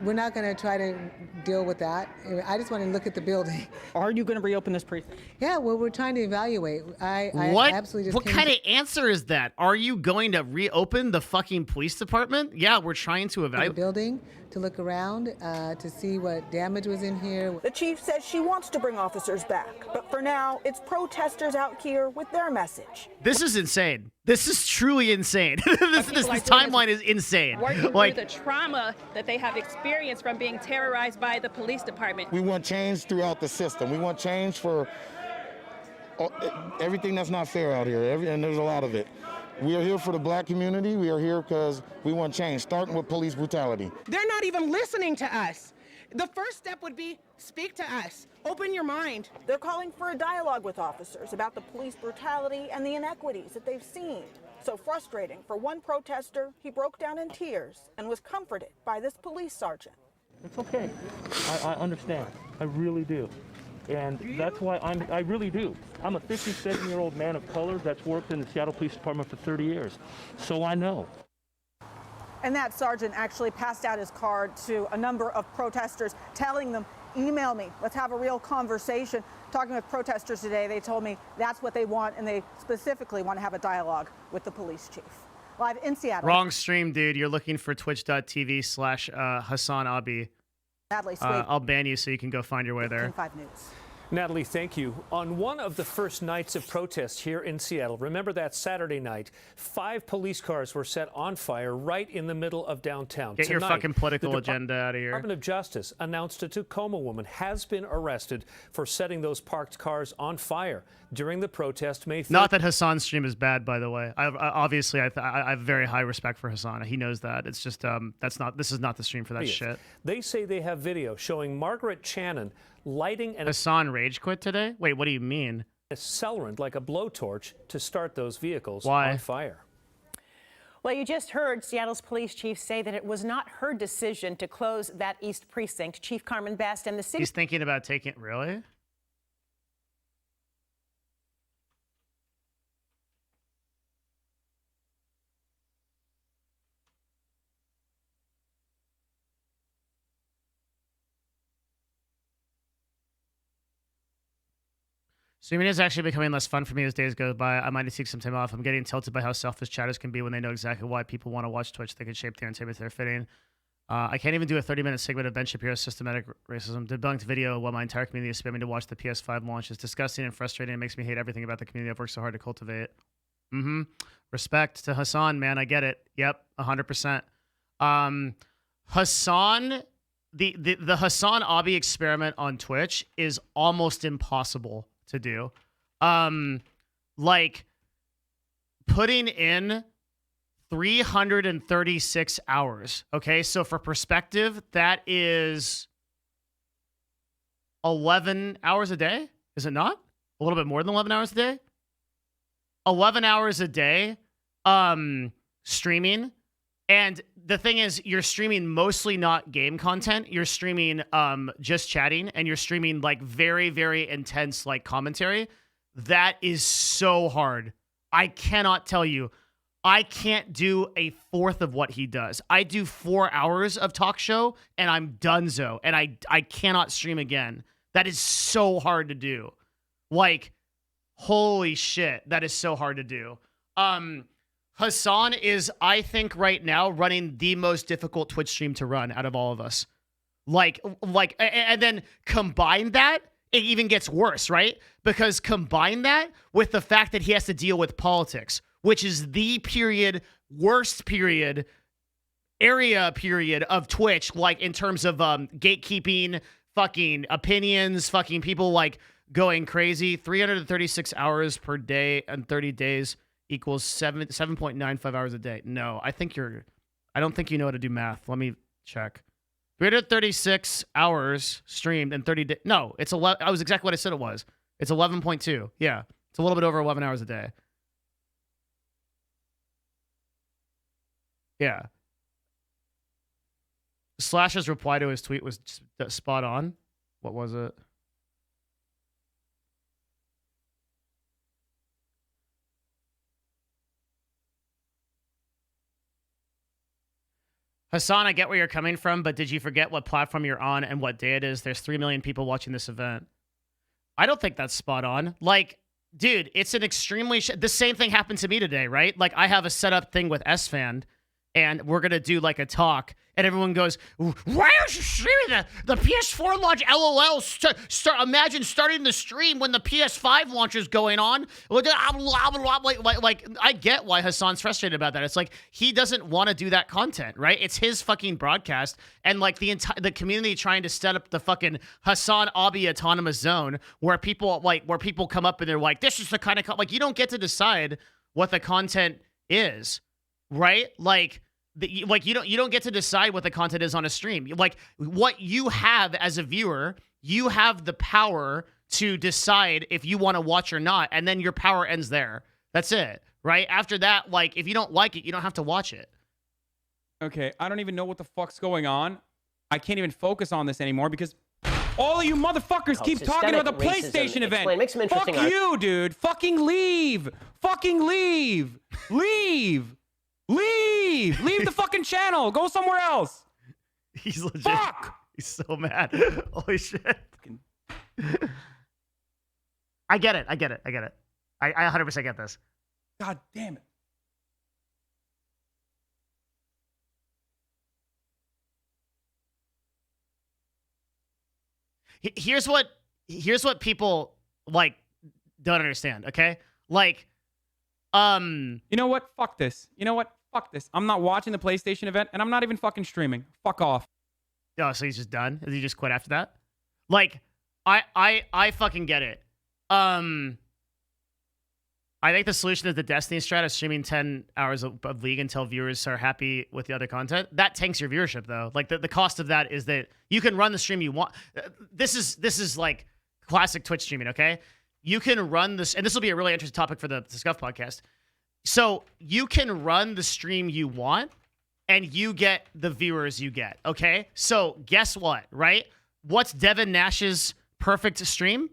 S6: we're not going to try to deal with that. I just want to look at the building.
S9: Are you going to reopen this precinct?
S6: Yeah, well, we're trying to evaluate. I absolutely just
S1: What kind of answer is that? Are you going to reopen the fucking police department? Yeah, we're trying to evaluate
S6: the building to look around to see what damage was in here.
S9: The chief says she wants to bring officers back, but for now, it's protesters out here with their message.
S1: This is insane. This is truly insane. this timeline is insane.
S11: Working through the trauma that they have experienced from being terrorized by the police department.
S12: We want change throughout the system. We want change for everything that's not fair out here, and there's a lot of it. We are here for the black community. We are here because we want change, starting with police brutality.
S13: They're not even listening to us. The first step would be speak to us. Open your mind.
S9: They're calling for a dialogue with officers about the police brutality and the inequities that they've seen. So frustrating for one protester, he broke down in tears and was comforted by this police sergeant.
S14: It's okay. I understand. I really do. And that's why I really do. I'm a 57-year-old man of color that's worked in the Seattle Police Department for 30 years. So I know.
S9: And that sergeant actually passed out his card to a number of protesters, telling them, email me, let's have a real conversation. Talking with protesters today, they told me that's what they want, and they specifically want to have a dialogue with the police chief. Live in Seattle.
S1: Wrong stream, dude. You're looking for twitch.tv/Hassan Abi. I'll ban you so you can go find your way there.
S9: 5 News.
S8: Natalie, thank you. On one of the first nights of protest here in Seattle, remember that Saturday night, 5 police cars were set on fire right in the middle of downtown.
S1: Get your fucking political agenda out of here.
S8: The Department of Justice announced a Tacoma woman has been arrested for setting those parked cars on fire during the protest May 5th.
S1: Not that Hassan's stream is bad, by the way. Obviously, I have very high respect for Hassan. He knows that. It's just this is not the stream for that shit.
S8: They say they have video showing Margaret Channon lighting and
S1: Hassan rage quit today? Wait, what do you mean?
S8: accelerant like a blowtorch to start those vehicles
S1: Why?
S8: on fire.
S7: Well, you just heard Seattle's police chief say that it was not her decision to close that East Precinct. Chief Carmen Best and the city...
S1: He's thinking about taking... Really? Streaming is actually becoming less fun for me as days go by. I might take some time off. I'm getting tilted by how selfish chatters can be when they know exactly why people want to watch Twitch. They can shape their entertainment to their fitting. I can't even do a 30-minute segment of Ben Shapiro's systematic racism. Debunked video while my entire community is spamming to watch the PS5 launch. It's disgusting and frustrating. It makes me hate everything about the community I've worked so hard to cultivate. Respect to Hassan, man. I get it. Yep, 100%. Hassan, the Hassan Abi experiment on Twitch is almost impossible to do. Like putting in 336 hours. Okay, so for perspective, that is 11 hours a day. Is it not? A little bit more than 11 hours a day? 11 hours a day streaming. And the thing is, you're streaming mostly not game content. You're streaming just chatting, and you're streaming like very, very intense like commentary. That is so hard. I cannot tell you. I can't do a fourth of what he does. I do 4 hours of talk show, and I'm donezo, and I cannot stream again. That is so hard to do. Like, holy shit, that is so hard to do. Hassan is, I think, right now running the most difficult Twitch stream to run out of all of us. Like, and then combine that, it even gets worse, right? Because combine that with the fact that he has to deal with politics, which is the worst area period of Twitch, like in terms of gatekeeping, fucking opinions, fucking people like going crazy. 336 hours per day and 30 days equals 7.95 hours a day. No, I don't think you know how to do math. Let me check. 336 hours streamed and 30 days. No, it's 11. I was exactly what I said it was. It's 11.2. Yeah, it's a little bit over 11 hours a day. Yeah. Slash's reply to his tweet was spot on. What was it? Hassan, I get where you're coming from, but did you forget what platform you're on and what day it is? There's 3 million people watching this event. I don't think that's spot on. Like, dude, it's an extremely... the same thing happened to me today, right? Like, I have a setup thing with Esfand, and we're going to do, like, a talk, and everyone goes, why are you streaming the PS4 launch? LOL. Imagine starting the stream when the PS5 launch is going on. Like, I get why Hassan's frustrated about that. It's like, he doesn't want to do that content, right? It's his fucking broadcast, and, like, the community trying to set up the fucking Hassan Abi autonomous zone where people come up and they're like, this is the kind of... like, you don't get to decide what the content is, right? Like... you don't get to decide what the content is on a stream. Like, what you have as a viewer, you have the power to decide if you want to watch or not, and then your power ends there. That's it, right? After that, like, if you don't like it, you don't have to watch it.
S15: Okay, I don't even know what the fuck's going on. I can't even focus on this anymore because all of you motherfuckers keep talking about the PlayStation event. Fuck you, dude. Fucking leave. Fucking leave. Leave. Leave! Leave the fucking channel! Go somewhere else!
S1: He's legit.
S15: Fuck!
S1: He's so mad. Holy shit. I get it. I 100% get this.
S15: God damn
S1: it. Here's what people, like, don't understand, okay? Like,
S15: you know what? Fuck this. You know what? Fuck this. I'm not watching the PlayStation event, and I'm not even fucking streaming. Fuck off.
S1: Oh, so he's just done? Did he just quit after that? Like, I fucking get it. I think the solution is the Destiny strat of streaming 10 hours of League until viewers are happy with the other content. That tanks your viewership, though. Like, the cost of that is that you can run the stream you want. This is like classic Twitch streaming, okay? you can run this, and this will be a really interesting topic for the Scuff podcast. So you can run the stream you want, and you get the viewers you get, okay? So guess what, right? What's Devin Nash's perfect stream?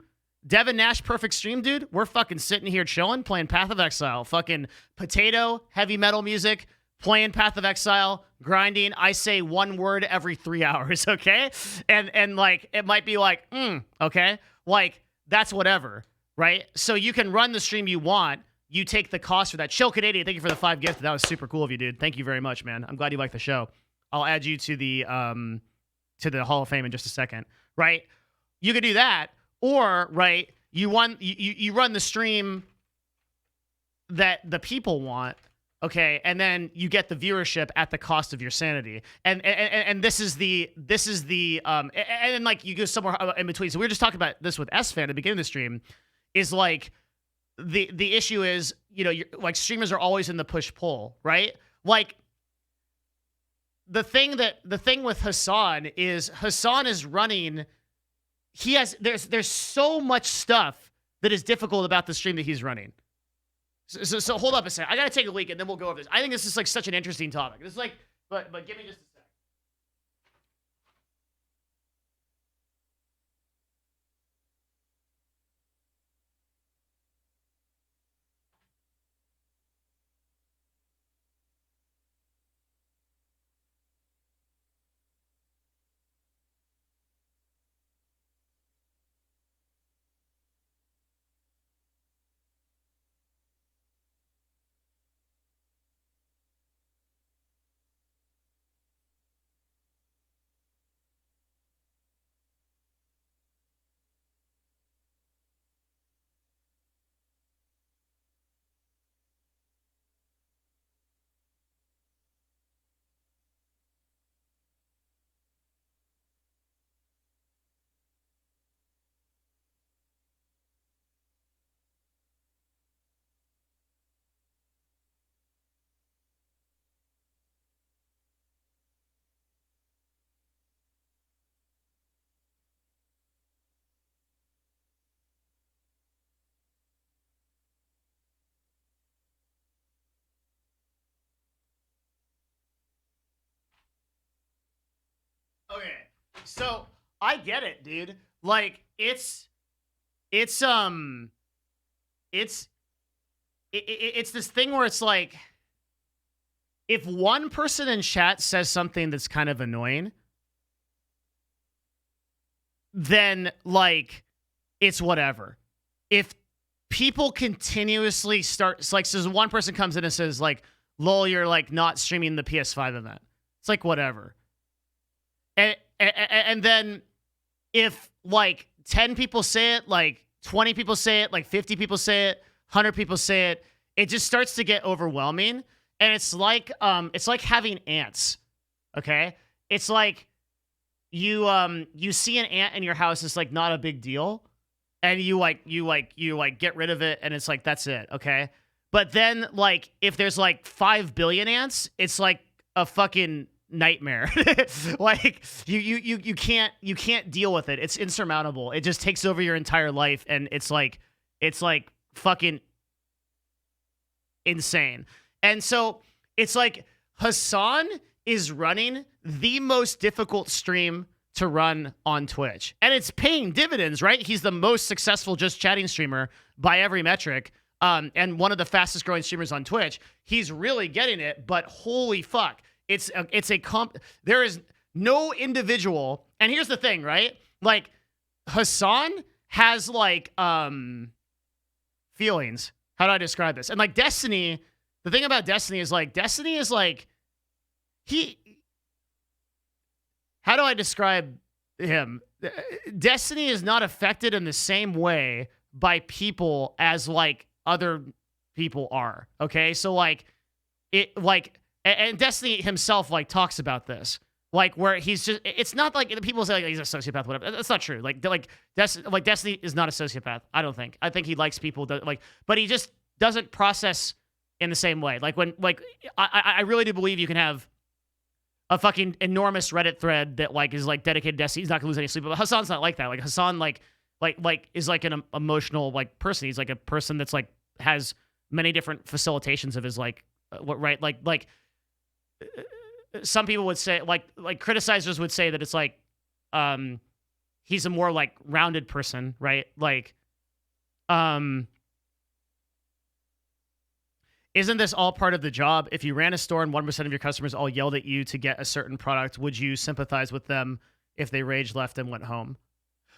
S1: Devin Nash perfect stream, dude? We're fucking sitting here chilling, playing Path of Exile. Fucking potato, heavy metal music, playing Path of Exile, grinding. I say one word every 3 hours, okay? And like, it might be like, okay? Like, that's whatever, right? So you can run the stream you want. You take the cost for that. Chill Canadian, thank you for the 5 gifts. That was super cool of you, dude. Thank you very much, man. I'm glad you liked the show. I'll add you to the Hall of Fame in just a second, right? You could do that, or right, you run the stream that the people want, okay, and then you get the viewership at the cost of your sanity. And this is the and like you go somewhere in between. So we were just talking about this with Esfand at the beginning of the stream, is like the issue is, you know, like streamers are always in the push-pull, right? Like the thing with Hassan is running. There's so much stuff that is difficult about the stream that he's running. So hold up a second. I gotta take a leak and then we'll go over this. I think this is like such an interesting topic. This is like, but give me just a second. Okay, so I get it, dude. Like it's this thing where it's like, if one person in chat says something that's kind of annoying, then like it's whatever. If people continuously start, it's like, so one person comes in and says like, "Lol, you're like not streaming the PS5 event." It's like whatever. And then if like 10 people say it, like 20 people say it, like 50 people say it, 100 people say it, it just starts to get overwhelming. And it's like having ants. Okay? It's like you see an ant in your house, it's like not a big deal. And you get rid of it and it's like that's it, okay? But then like if there's like 5 billion ants, it's like a fucking nightmare. Like you can't deal with it. It's insurmountable. It just takes over your entire life, and it's like fucking insane. And so it's like Hassan is running the most difficult stream to run on Twitch, and it's paying dividends, right? He's the most successful just chatting streamer by every metric, and one of the fastest growing streamers on Twitch. He's really getting it, but holy fuck. There is no individual, and here's the thing, right? Like Hassan has like feelings. How do I describe this? And like Destiny, the thing about Destiny is like how do I describe him? Destiny is not affected in the same way by people as like other people are. Okay, so like it like. And Destiny himself like talks about this, like where he's just, it's not like people say like he's a sociopath, whatever. That's not true. Like Destiny is not a sociopath. I don't think. I think he likes people that like, but he just doesn't process in the same way. Like when like I really do believe you can have a fucking enormous Reddit thread that like is like dedicated to Destiny. He's not gonna lose any sleep. But Hassan's not like that. Like Hassan like is like an emotional like person. He's like a person that's like has many different facilitations of his like what right like some people would say like criticizers would say that it's like he's a more like rounded person, right? Like isn't this all part of the job? If you ran a store and 1% of your customers all yelled at you to get a certain product, would you sympathize with them if they raged, left, and went home?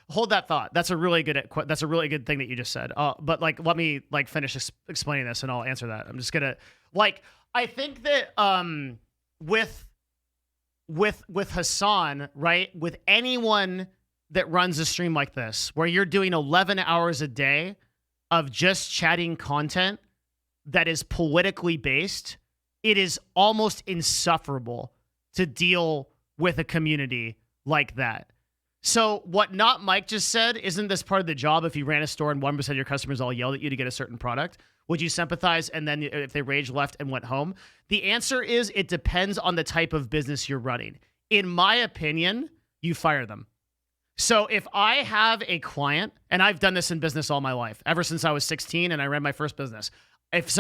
S1: Hold that thought. That's a really good thing that you just said. But like, let me like finish explaining this, and I'll answer that. I'm just gonna like, I think that with Hassan, right? With anyone that runs a stream like this, where you're doing 11 hours a day of just chatting content that is politically based, it is almost insufferable to deal with a community like that. So what Not Mike just said, isn't this part of the job if you ran a store and 1% of your customers all yelled at you to get a certain product? Would you sympathize and then if they rage, left, and went home? The answer is it depends on the type of business you're running. In my opinion, you fire them. So if I have a client, and I've done this in business all my life, ever since I was 16 and I ran my first business. If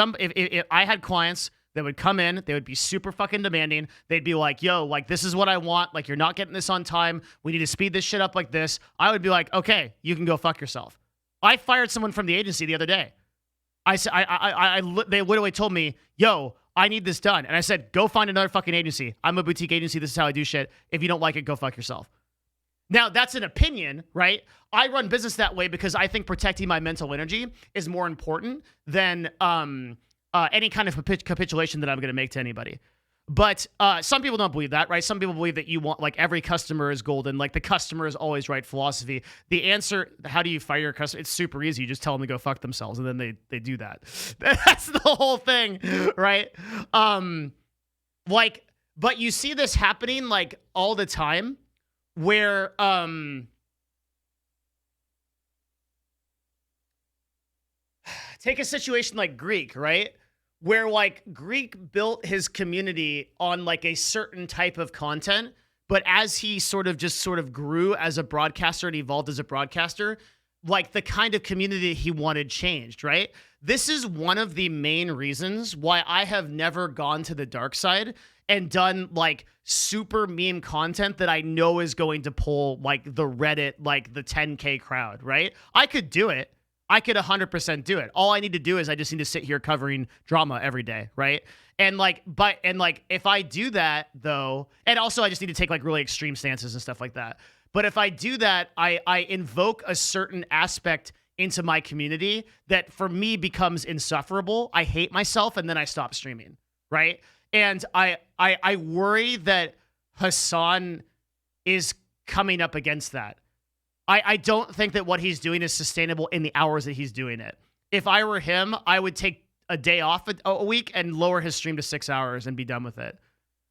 S1: I had clients that would come in, they would be super fucking demanding. They'd be like, yo, like, this is what I want. Like, you're not getting this on time. We need to speed this shit up like this. I would be like, okay, you can go fuck yourself. I fired someone from the agency the other day. They literally told me, yo, I need this done. And I said, go find another fucking agency. I'm a boutique agency. This is how I do shit. If you don't like it, go fuck yourself. Now, that's an opinion, right? I run business that way because I think protecting my mental energy is more important than any kind of capitulation that I'm going to make to anybody. But some people don't believe that, right? Some people believe that you want, like, every customer is golden. Like, the customer is always right philosophy. The answer, how do you fire your customer? It's super easy. You just tell them to go fuck themselves, and then they do that. That's the whole thing, right? But you see this happening, like, all the time, where take a situation like Greek, right? Where like Greek built his community on like a certain type of content, but as he sort of grew as a broadcaster and evolved as a broadcaster, like the kind of community he wanted changed, right? This is one of the main reasons why I have never gone to the dark side and done like super meme content that I know is going to pull like the Reddit, like the 10K crowd, right? I could do it. I could 100% do it. All I need to do is I just need to sit here covering drama every day, right? And if I do that though, and also I just need to take like really extreme stances and stuff like that. But if I do that, I invoke a certain aspect into my community that for me becomes insufferable. I hate myself and then I stop streaming, right? And I worry that Hassan is coming up against that. I don't think that what he's doing is sustainable in the hours that he's doing it. If I were him, I would take a day off a week and lower his stream to 6 hours and be done with it.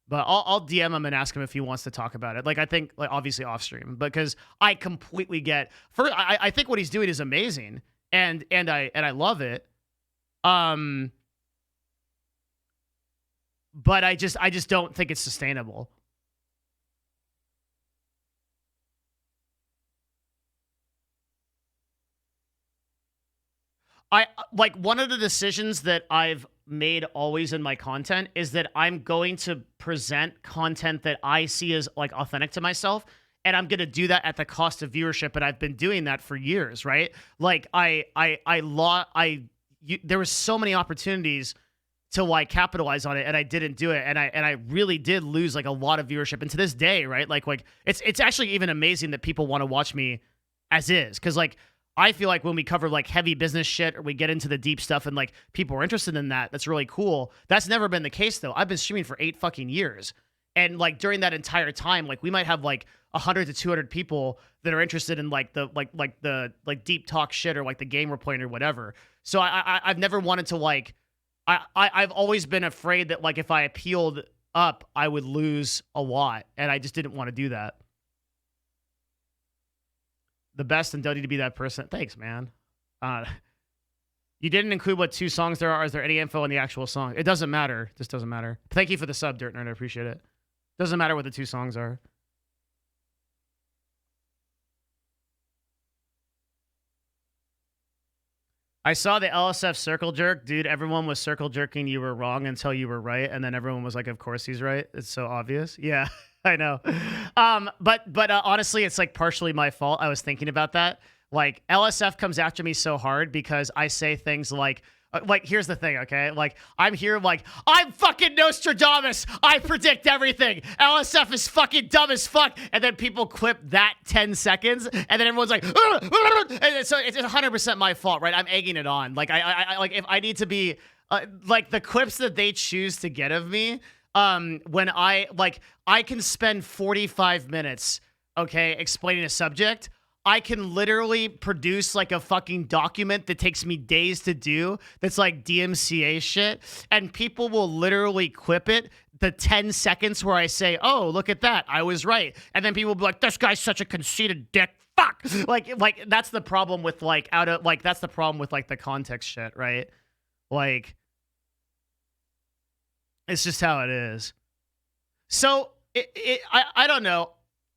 S1: But I'll DM him and ask him if he wants to talk about it. Like, I think, like, obviously off stream, because I completely get. I think what he's doing is amazing, and I love it. But I just don't think it's sustainable. Like, one of the decisions that I've made always in my content is that I'm going to present content that I see as like authentic to myself, and I'm going to do that at the cost of viewership, and I've been doing that for years, right? Like there was so many opportunities to like capitalize on it, and I didn't do it, and I really did lose like a lot of viewership. And to this day, right? Like it's actually even amazing that people want to watch me as is, because like I feel like when we cover like heavy business shit or we get into the deep stuff and like people are interested in that, that's really cool. That's never been the case though. I've been streaming for 8 fucking years. And like during that entire time, like we might have like 100 to 200 people that are interested in like the deep talk shit or like the game we're playing or whatever. So I've never wanted to like, I've always been afraid that like if I appealed up, I would lose a lot. And I just didn't want to do that. The best, and don't need to be that person. Thanks, man. You didn't include what 2 songs there are. Is there any info on the actual song? It doesn't matter. This doesn't matter. Thank you for the sub, Dirt Nerd. I appreciate it. Doesn't matter what the 2 songs are. I saw the LSF circle jerk. Dude, everyone was circle jerking. You were wrong until you were right. And then everyone was like, of course he's right. It's so obvious. Yeah, I know. But honestly, it's like partially my fault. I was thinking about that. Like LSF comes after me so hard because I say things like, here's the thing, okay? Like, I'm here, like, I'm fucking Nostradamus. I predict everything. LSF is fucking dumb as fuck. And then people clip that 10 seconds, and then everyone's like, and so it's 100% my fault, right? I'm egging it on. Like, I like, if I need to be, like, the clips that they choose to get of me, when I can spend 45 minutes, okay, explaining a subject. I can literally produce like a fucking document that takes me days to do that's like DMCA shit, and people will literally clip it the 10 seconds where I say, oh, look at that, I was right. And then people will be like, this guy's such a conceited dick. Fuck. Like that's the problem with like that's the problem with like the context shit, right? Like, it's just how it is. So I don't know.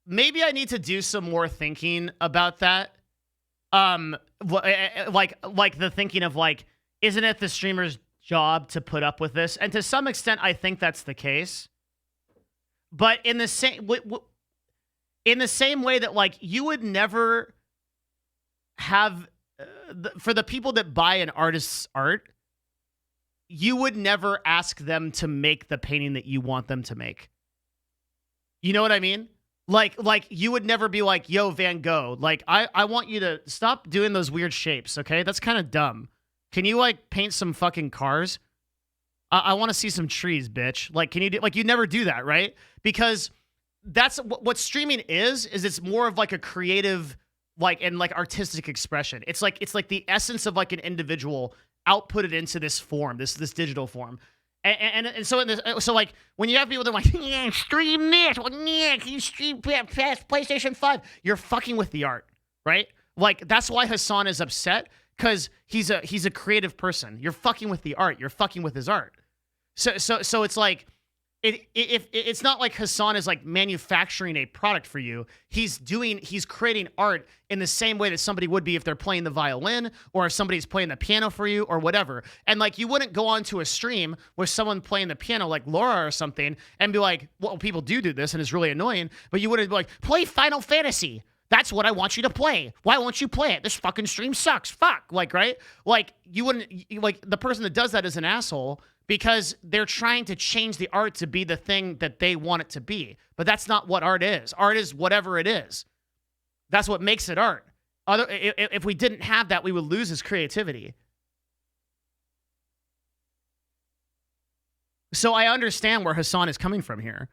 S1: Maybe I need to do some more thinking about that. Like the thinking of like, isn't it the streamer's job to put up with this? And to some extent, I think that's the case. But in the same way that like you would never have for the people that buy an artist's art, you would never ask them to make the painting that you want them to make. You know what I mean? Like you would never be like, yo, Van Gogh, like, I want you to stop doing those weird shapes, okay? That's kind of dumb. Can you, like, paint some fucking cars? I want to see some trees, bitch. Like, can you do, like, you never do that, right? Because that's what streaming is it's more of, like, a creative, like, and, like, artistic expression. It's like the essence of, like, an individual outputted into this form, this digital form. And so so like when you have people that are like, yeah, stream this, well, yeah, can you stream past PlayStation 5? You're fucking with the art, right? Like that's why Hassan is upset, because he's a creative person. You're fucking with the art. You're fucking with his art. So it's like it's not like Hassan is like manufacturing a product for you. He's creating art in the same way that somebody would be if they're playing the violin, or if somebody's playing the piano for you or whatever. And like you wouldn't go onto a stream with someone playing the piano like Laura or something and be like, well, people do this and it's really annoying, but you wouldn't be like, play Final Fantasy. That's what I want you to play. Why won't you play it? This fucking stream sucks. Fuck. Like, right? Like you wouldn't, like the person that does that is an asshole, because they're trying to change the art to be the thing that they want it to be. But that's not what art is. Art is whatever it is. That's what makes it art. If we didn't have that, we would lose his creativity. So I understand where Hassan is coming from here.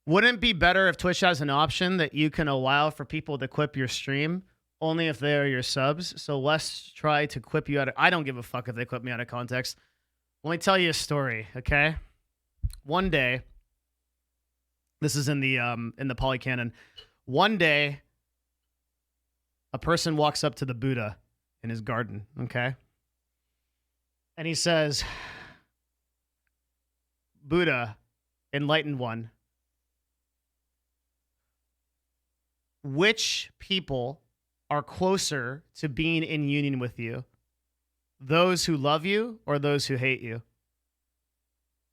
S1: Wouldn't it be better if Twitch has an option that you can allow for people to clip your stream only if they are your subs? So let's try to clip you out of... I don't give a fuck if they clip me out of context. Let me tell you a story, okay? One day, this is in the polycanon. One day, a person walks up to the Buddha in his garden, okay? And he says, Buddha, enlightened one, which people are closer to being in union with you? Those who love you or those who hate you?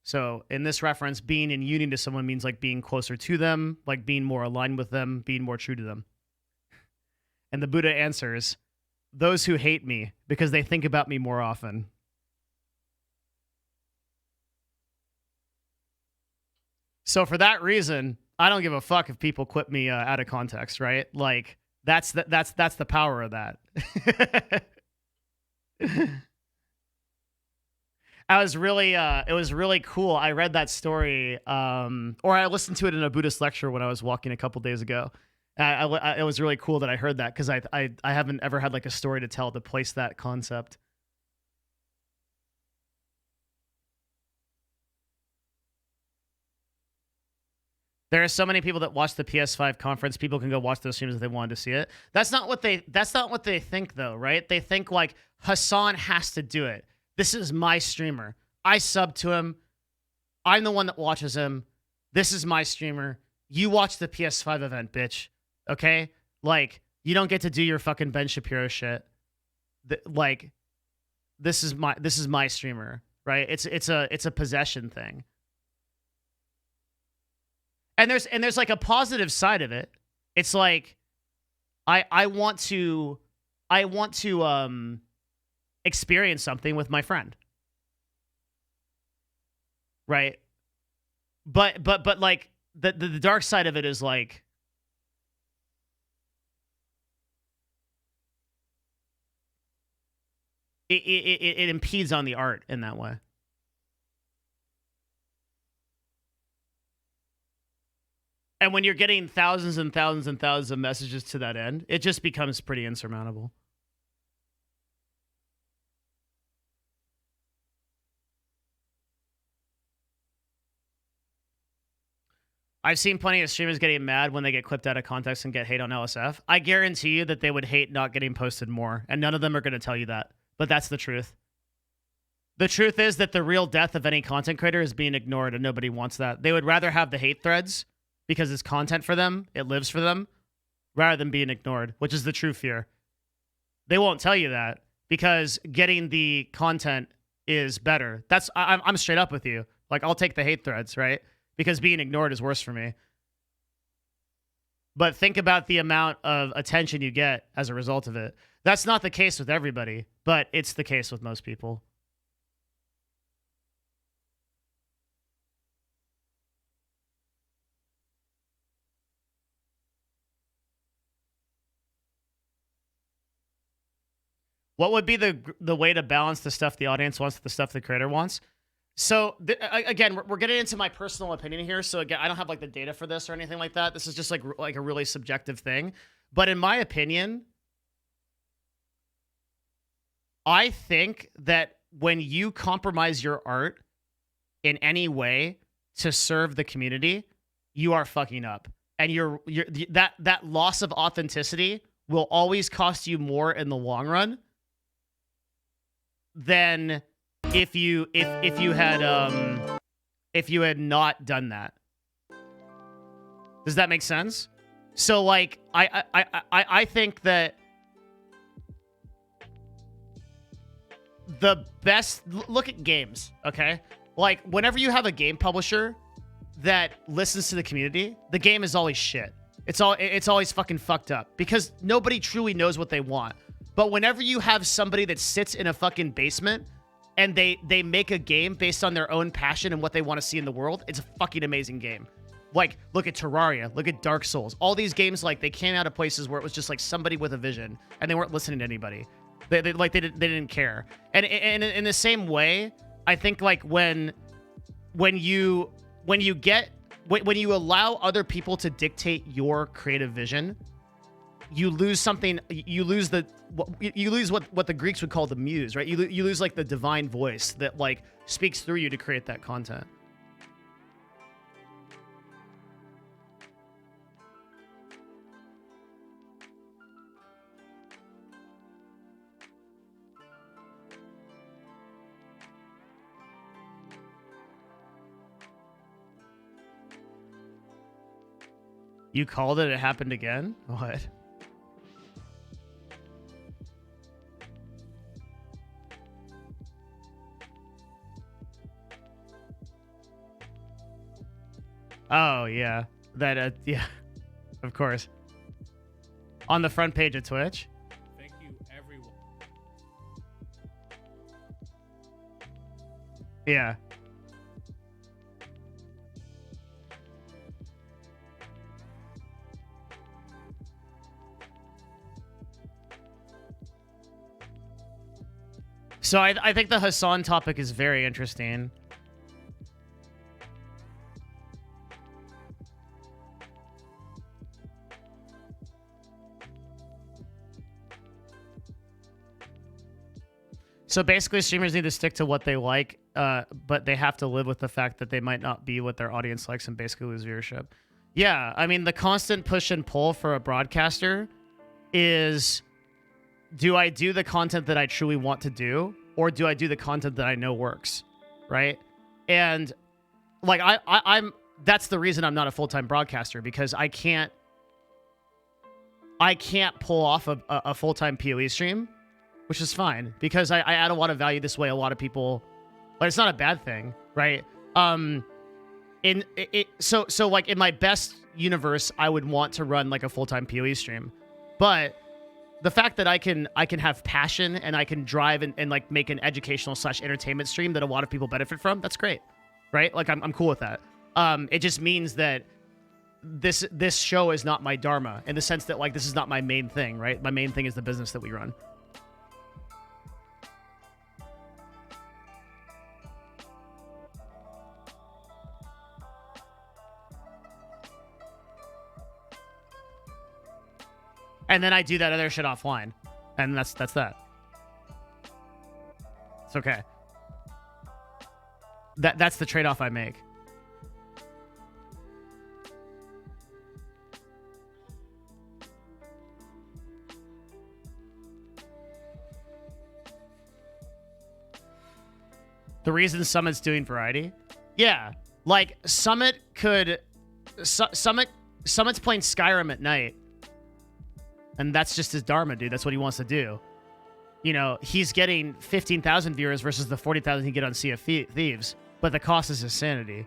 S1: So in this reference, being in union to someone means like being closer to them, like being more aligned with them, being more true to them. And the Buddha answers, those who hate me because they think about me more often. So for that reason, I don't give a fuck if people clip me out of context, right? Like that's the power of that. It was really cool. I read that story, or I listened to it in a Buddhist lecture when I was walking a couple days ago. It was really cool that I heard that, because I haven't ever had like a story to tell to place that concept. There are so many people that watch the PS5 conference. People can go watch those streams if they wanted to see it. That's not what they think though, right? They think like Hassan has to do it. This is my streamer. I sub to him. I'm the one that watches him. This is my streamer. you watch the PS5 event, bitch. Okay? Like, you don't get to do your fucking Ben Shapiro shit. Like, this is my streamer, right? It's a possession thing. And there's like a positive side of it. It's like I want to experience something with my friend. Right? But like the dark side of it is like it impedes on the art in that way. And when you're getting thousands and thousands and thousands of messages to that end, it just becomes pretty insurmountable. I've seen plenty of streamers getting mad when they get clipped out of context and get hate on LSF. I guarantee you that they would hate not getting posted more, and none of them are going to tell you that. But that's the truth. The truth is that the real death of any content creator is being ignored, and nobody wants that. They would rather have the hate threads because it's content for them, it lives for them, rather than being ignored, which is the true fear. They won't tell you that because getting the content is better. I'm straight up with you. Like, I'll take the hate threads, right? Because being ignored is worse for me. But think about the amount of attention you get as a result of it. That's not the case with everybody, but it's the case with most people. What would be the way to balance the stuff the audience wants with the stuff the creator wants? So again, we're getting into my personal opinion here. So again, I don't have like the data for this or anything like that. This is just like a really subjective thing. But in my opinion, I think that when you compromise your art in any way to serve the community, you are fucking up. And that loss of authenticity will always cost you more in the long run than if you had not done that. Does that make sense? So like I think that the best look at games, okay? Like whenever you have a game publisher that listens to the community, the game is always shit. It's always fucking fucked up because nobody truly knows what they want. But whenever you have somebody that sits in a fucking basement and they make a game based on their own passion and what they want to see in the world, it's a fucking amazing game. Like, look at Terraria, look at Dark Souls. All these games, like, they came out of places where it was just like somebody with a vision and they weren't listening to anybody. They didn't care. And in the same way, I think like when you allow other people to dictate your creative vision, you lose something. You lose what the Greeks would call the muse, right? You lose like the divine voice that like speaks through you to create that content. You called it. It happened again. What? Oh, yeah. That, yeah. Of course. On the front page of Twitch.
S15: Thank you, everyone.
S1: Yeah. So I think the Hassan topic is very interesting. So basically, streamers need to stick to what they like, but they have to live with the fact that they might not be what their audience likes and basically lose viewership. Yeah, I mean, the constant push and pull for a broadcaster is, do I do the content that I truly want to do, or do I do the content that I know works, right? And like I'm that's the reason I'm not a full-time broadcaster, because I can't pull off a full-time PoE stream, which is fine because I add a lot of value this way. A lot of people, but it's not a bad thing, right? So like in my best universe, I would want to run like a full-time PoE stream, but the fact that I can have passion and I can drive and like make an educational / entertainment stream that a lot of people benefit from, that's great, right? Like I'm cool with that. It just means that this show is not my dharma, in the sense that like this is not my main thing, right? My main thing is the business that we run. And then I do that other shit offline. And that's that. It's okay. That's the trade-off I make. The reason Summit's doing variety? Yeah. Like Summit's playing Skyrim at night. And that's just his dharma, dude. That's what he wants to do. You know, he's getting 15,000 viewers versus the 40,000 he get on Sea of Thieves. But the cost is his sanity.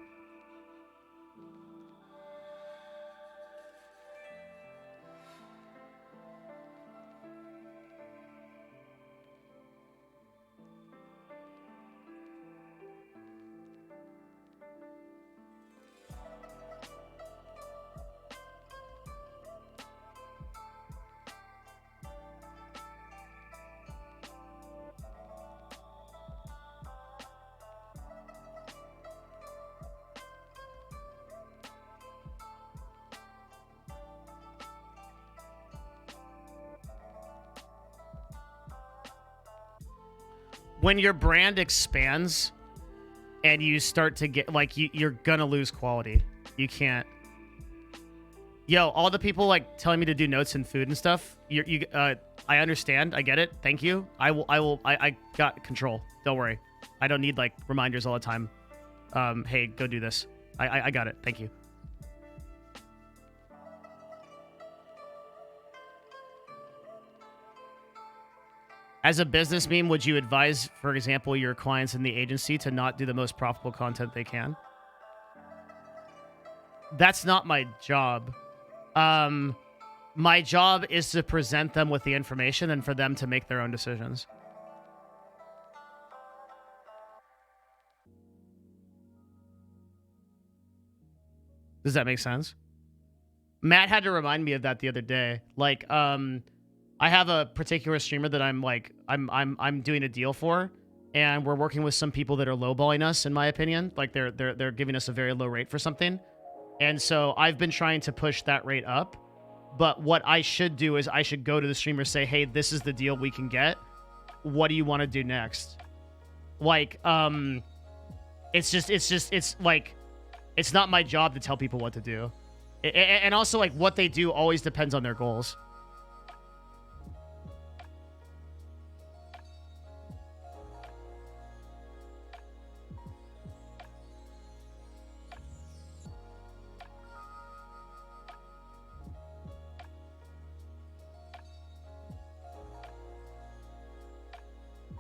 S1: When your brand expands and you start to get like you're gonna lose quality. You can't. Yo, all the people like telling me to do notes and food and stuff. I understand. I get it. Thank you. I got control. Don't worry. I don't need like reminders all the time. Hey, go do this. I got it. Thank you. As a business meme, would you advise, for example, your clients in the agency to not do the most profitable content they can? That's not my job. My job is to present them with the information and for them to make their own decisions. Does that make sense? Matt had to remind me of that the other day. Like, I have a particular streamer that I'm doing a deal for, and we're working with some people that are lowballing us, in my opinion. Like they're giving us a very low rate for something. And so I've been trying to push that rate up. But what I should do is I should go to the streamer, say, hey, this is the deal we can get. What do you want to do next? Like, it's like, it's not my job to tell people what to do. And also, like, what they do always depends on their goals.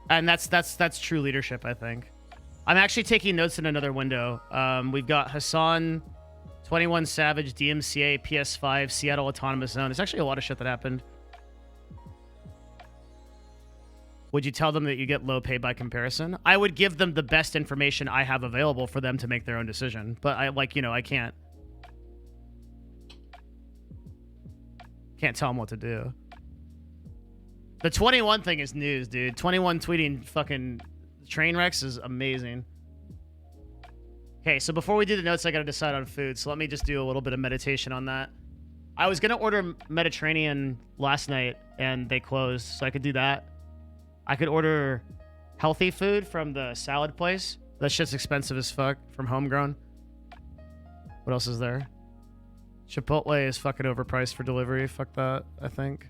S1: And that's true leadership, I think. I'm actually taking notes in another window. We've got Hassan, 21 Savage, DMCA, PS5, Seattle Autonomous Zone. There's actually a lot of shit that happened. Would you tell them that you get low pay by comparison? I would give them the best information I have available for them to make their own decision. But I can't tell them what to do. The 21 thing is news, dude. 21 tweeting fucking train wrecks is amazing. Okay, so before we do the notes, I gotta decide on food. So let me just do a little bit of meditation on that. I was gonna order Mediterranean last night, and they closed, so I could do that. I could order healthy food from the salad place. That shit's expensive as fuck from Homegrown. What else is there? Chipotle is fucking overpriced for delivery. Fuck that, I think.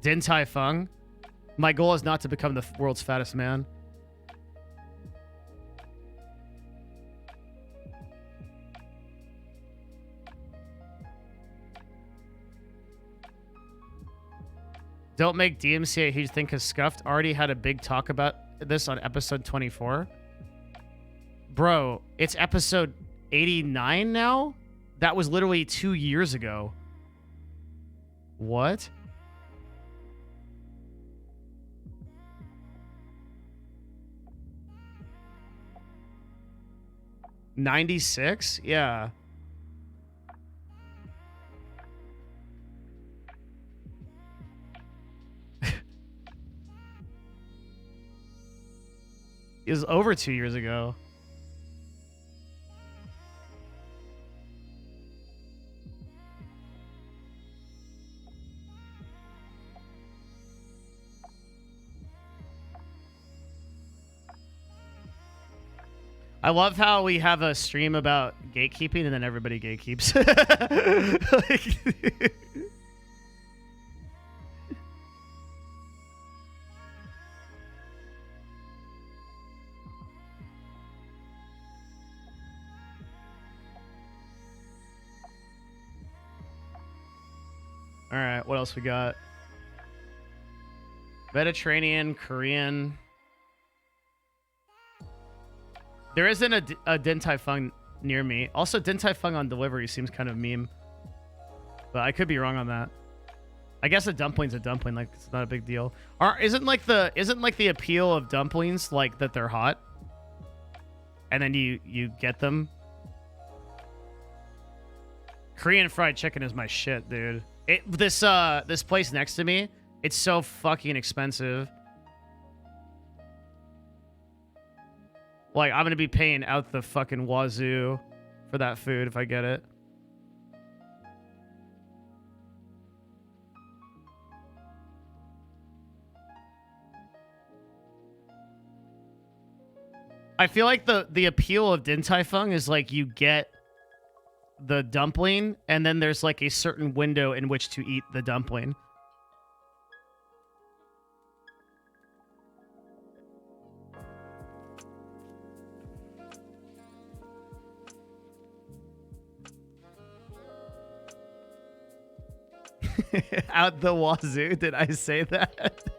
S1: Din Tai Fung. My goal is not to become the world's fattest man. Don't make DMCA a huge thing because Scuffed already had a big talk about this on episode 24. Bro, it's episode 89 now? That was literally 2 years ago. What? '96? Yeah. It was over 2 years ago. I love how we have a stream about gatekeeping and then everybody gatekeeps. Like, all right, what else we got? Mediterranean, Korean. There isn't a Din Tai Fung near me. Also, Din Tai Fung on delivery seems kind of meme. But I could be wrong on that. I guess a dumpling's a dumpling, like it's not a big deal. Isn't like the appeal of dumplings like that they're hot? And then you get them. Korean fried chicken is my shit, dude. This place next to me, it's so fucking expensive. Like, I'm gonna be paying out the fucking wazoo for that food if I get it. I feel like the appeal of Din Tai Fung is like you get the dumpling and then there's like a certain window in which to eat the dumpling. Out the wazoo, did I say that?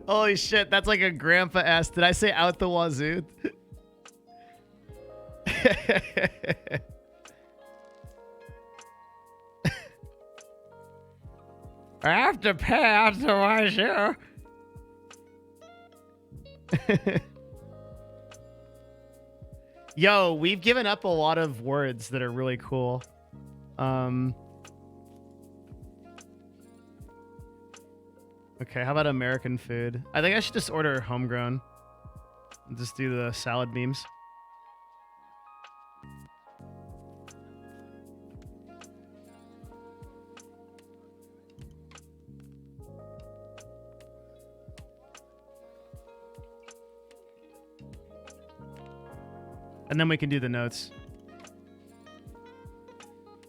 S1: Holy shit, that's like a grandpa ass. Did I say out the wazoo? I have to pay out the wazoo. Yo, we've given up a lot of words that are really cool. Okay, how about American food? I think I should just order homegrown. And just do the salad memes. And then we can do the notes.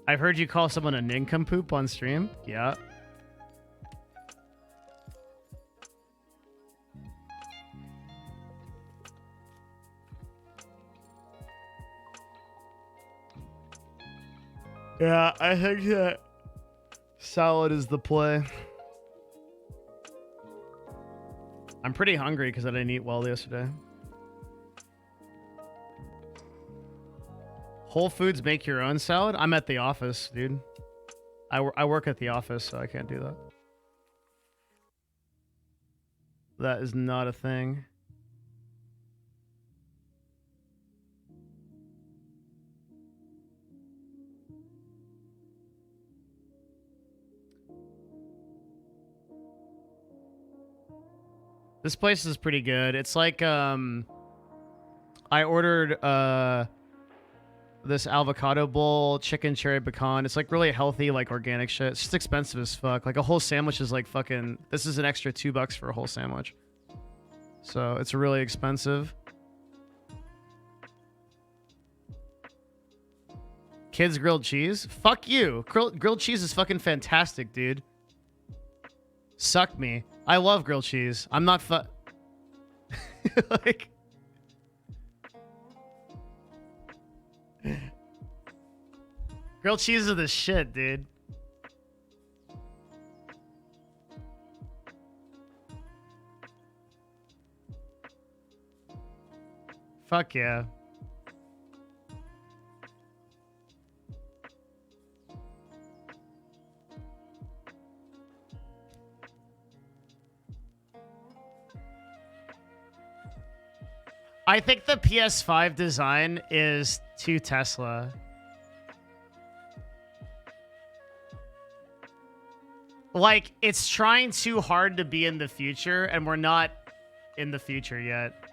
S1: I've heard you call someone a nincompoop on stream. Yeah. Yeah, I think that salad is the play. I'm pretty hungry because I didn't eat well yesterday. Whole Foods make your own salad? I'm at the office, dude. I work at the office, so I can't do that. That is not a thing. This place is pretty good. It's like, I ordered, this avocado bowl, chicken cherry pecan. It's like really healthy, like organic shit. It's just expensive as fuck. Like a whole sandwich is like fucking, this is an extra $2 for a whole sandwich. So it's really expensive. Kids grilled cheese? Fuck you. Grilled cheese is fucking fantastic, dude. Suck me. I love grilled cheese. I'm not like... Grilled cheese are the shit, dude. Fuck yeah. I think the PS5 design is too Tesla. Like, it's trying too hard to be in the future, and we're not in the future yet.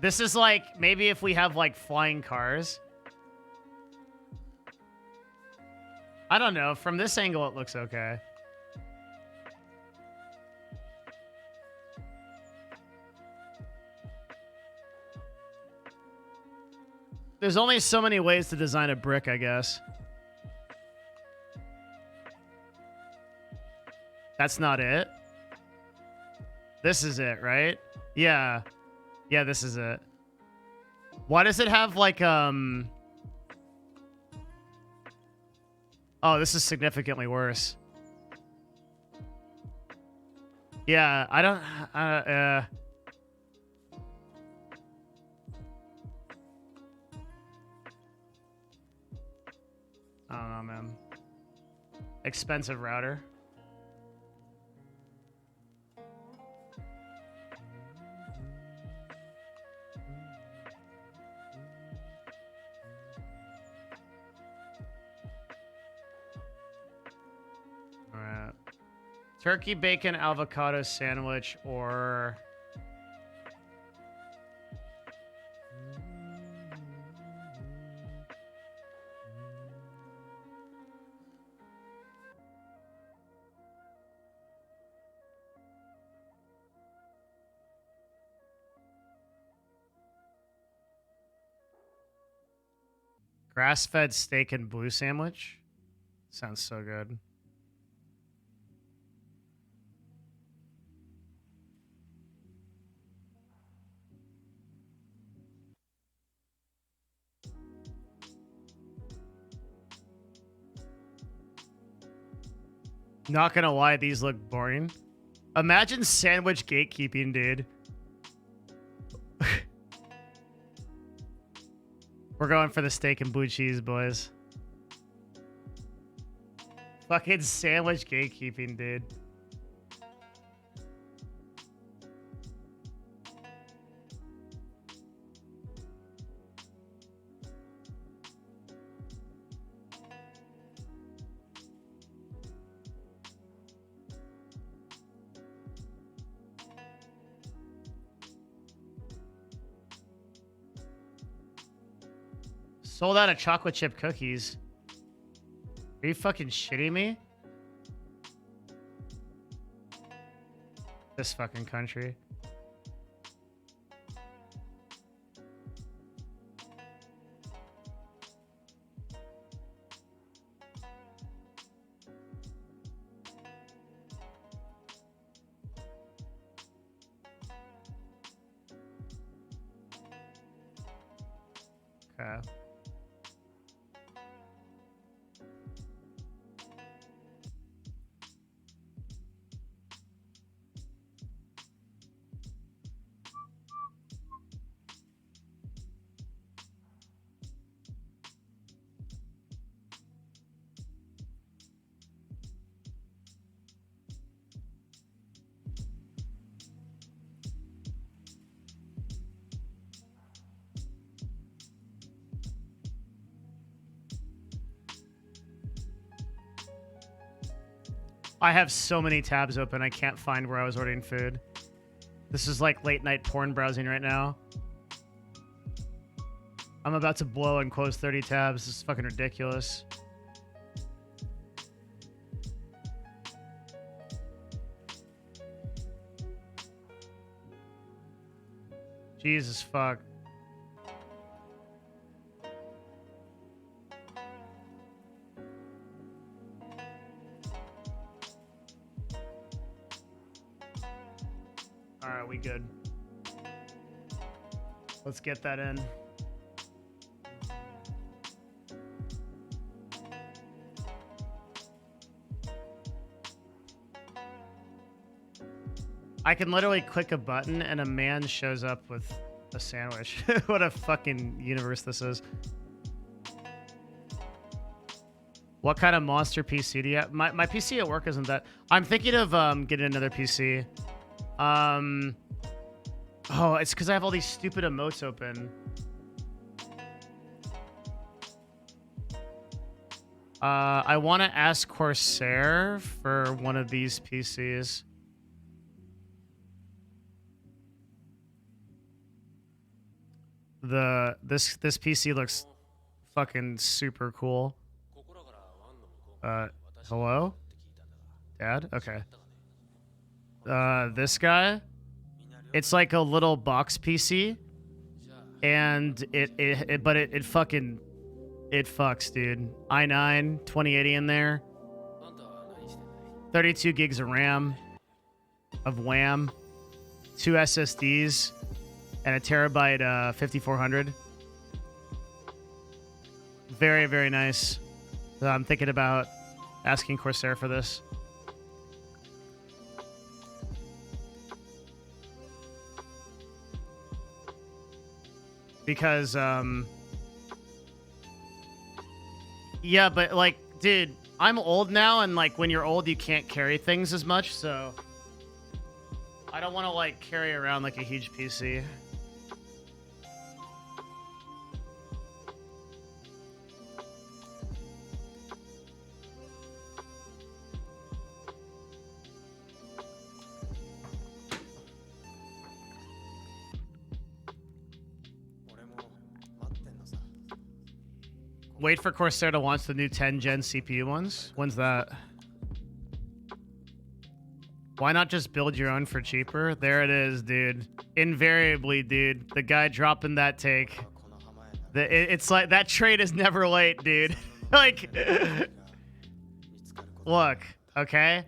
S1: This is like, maybe if we have, like, flying cars. I don't know. From this angle, it looks okay. There's only so many ways to design a brick, I guess. That's not it. This is it, right? Yeah. Yeah, this is it. Why does it have like, Oh, this is significantly worse. Yeah, I don't... I don't know, man. Expensive router. All right. Turkey, bacon, avocado sandwich, or... Grass-fed steak and blue sandwich? Sounds so good. Not gonna lie, these look boring. Imagine sandwich gatekeeping, dude. We're going for the steak and blue cheese, boys. Fucking sandwich gatekeeping, dude. Sold out of chocolate chip cookies. Are you fucking shitting me? This fucking country. Okay. I have so many tabs open, I can't find where I was ordering food. This is like late night porn browsing right now. I'm about to blow and close 30 tabs. This is fucking ridiculous. Jesus fuck. good. Let's get that in. I can literally click a button and a man shows up with a sandwich. What a fucking universe this is. What kind of monster PC do you have? My PC at work isn't that. I'm thinking of getting another PC. Oh, it's because I have all these stupid emotes open. I want to ask Corsair for one of these PCs. This PC looks fucking super cool. Hello? Dad? Okay. This guy, it's like a little box PC, and it fucks, dude. i9 2080 in there, 32 gigs of RAM, of WAM, 2 SSDs, and a terabyte 5400. Very, very nice. So I'm thinking about asking Corsair for this. Because, yeah, but, like, dude, I'm old now, and, like, when you're old, you can't carry things as much, so I don't want to, like, carry around, like, a huge PC. Wait for Corsair to launch the new 10 gen CPU ones. When's that? Why not just build your own for cheaper? There it is, dude. Invariably, dude. The guy dropping that take. It's like that trade is never late, dude. Like, look, okay?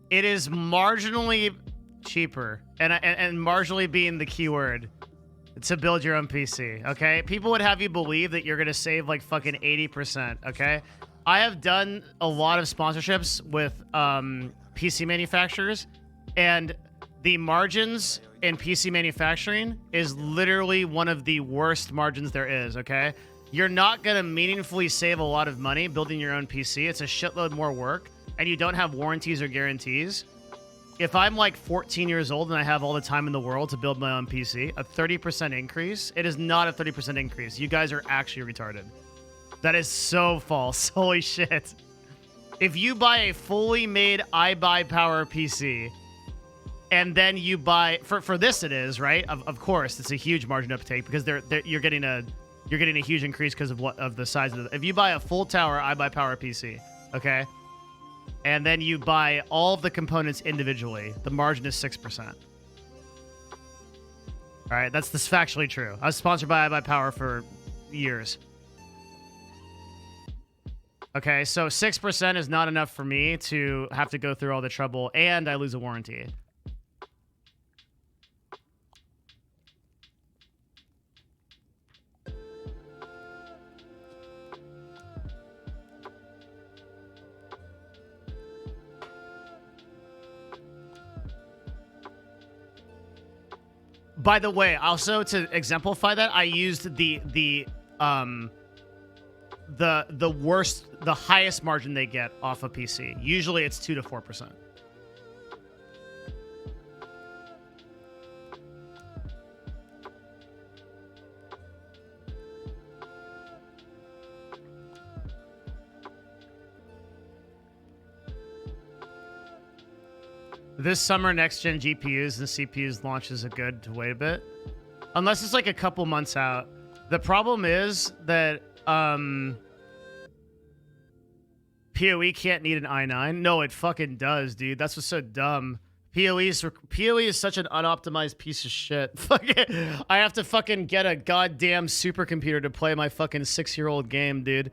S1: It is marginally cheaper, and marginally being the keyword, to build your own PC, okay? People would have you believe that you're gonna save like fucking 80%, okay? I have done a lot of sponsorships with PC manufacturers, and the margins in PC manufacturing is literally one of the worst margins there is, okay? You're not gonna meaningfully save a lot of money building your own PC. It's a shitload more work, and you don't have warranties or guarantees. If I'm like 14 years old and I have all the time in the world to build my own PC, a 30% increase, it is not a 30% increase. You guys are actually retarded. That is so false. Holy shit. If you buy a fully made iBuyPower PC, and then you buy, for this it is, right? Of course, it's a huge margin uptake because you're getting a huge increase because of the size of it. If you buy a full tower iBuyPower PC, okay? And then you buy all of the components individually, the margin is 6%. All right, that's factually true. I was sponsored by iBuyPower for years. Okay, so 6% is not enough for me to have to go through all the trouble, and I lose a warranty. By the way, also to exemplify that, I used the highest margin they get off a PC. Usually it's 2 to 4%. This summer, next-gen GPUs and CPUs launches a good to wait a bit. Unless it's like a couple months out. The problem is that PoE can't need an i9. No, it fucking does, dude. That's what's so dumb. PoE is such an unoptimized piece of shit. Fucking, I have to fucking get a goddamn supercomputer to play my fucking 6-year-old game, dude.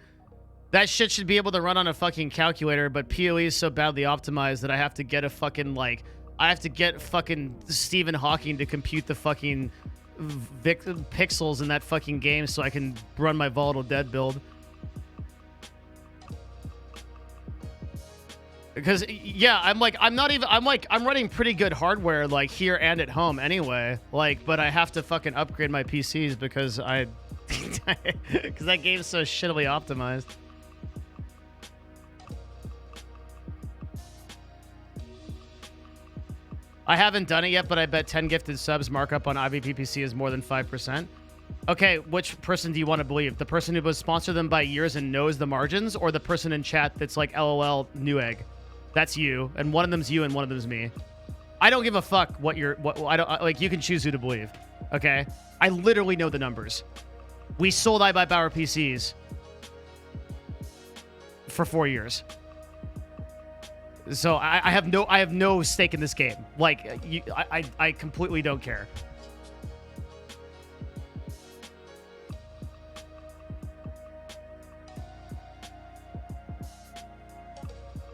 S1: That shit should be able to run on a fucking calculator, but PoE is so badly optimized that I have to get a fucking, like, I have to get fucking Stephen Hawking to compute the fucking pixels in that fucking game so I can run my Volatile Dead build. Because yeah, I'm running pretty good hardware like here and at home anyway. Like, but I have to fucking upgrade my PCs because because that game's so shittily optimized. I haven't done it yet, but I bet 10 gifted subs markup on IVPPC is more than 5%. Okay, which person do you want to believe? The person who was sponsored them by years and knows the margins, or the person in chat that's like LOL Newegg? That's you, and one of them's you and one of them's me. I don't give a fuck what I don't like. You can choose who to believe. Okay, I literally know the numbers. We sold iBuyPower PCs for 4 years. So I have no stake in this game. Like I completely don't care.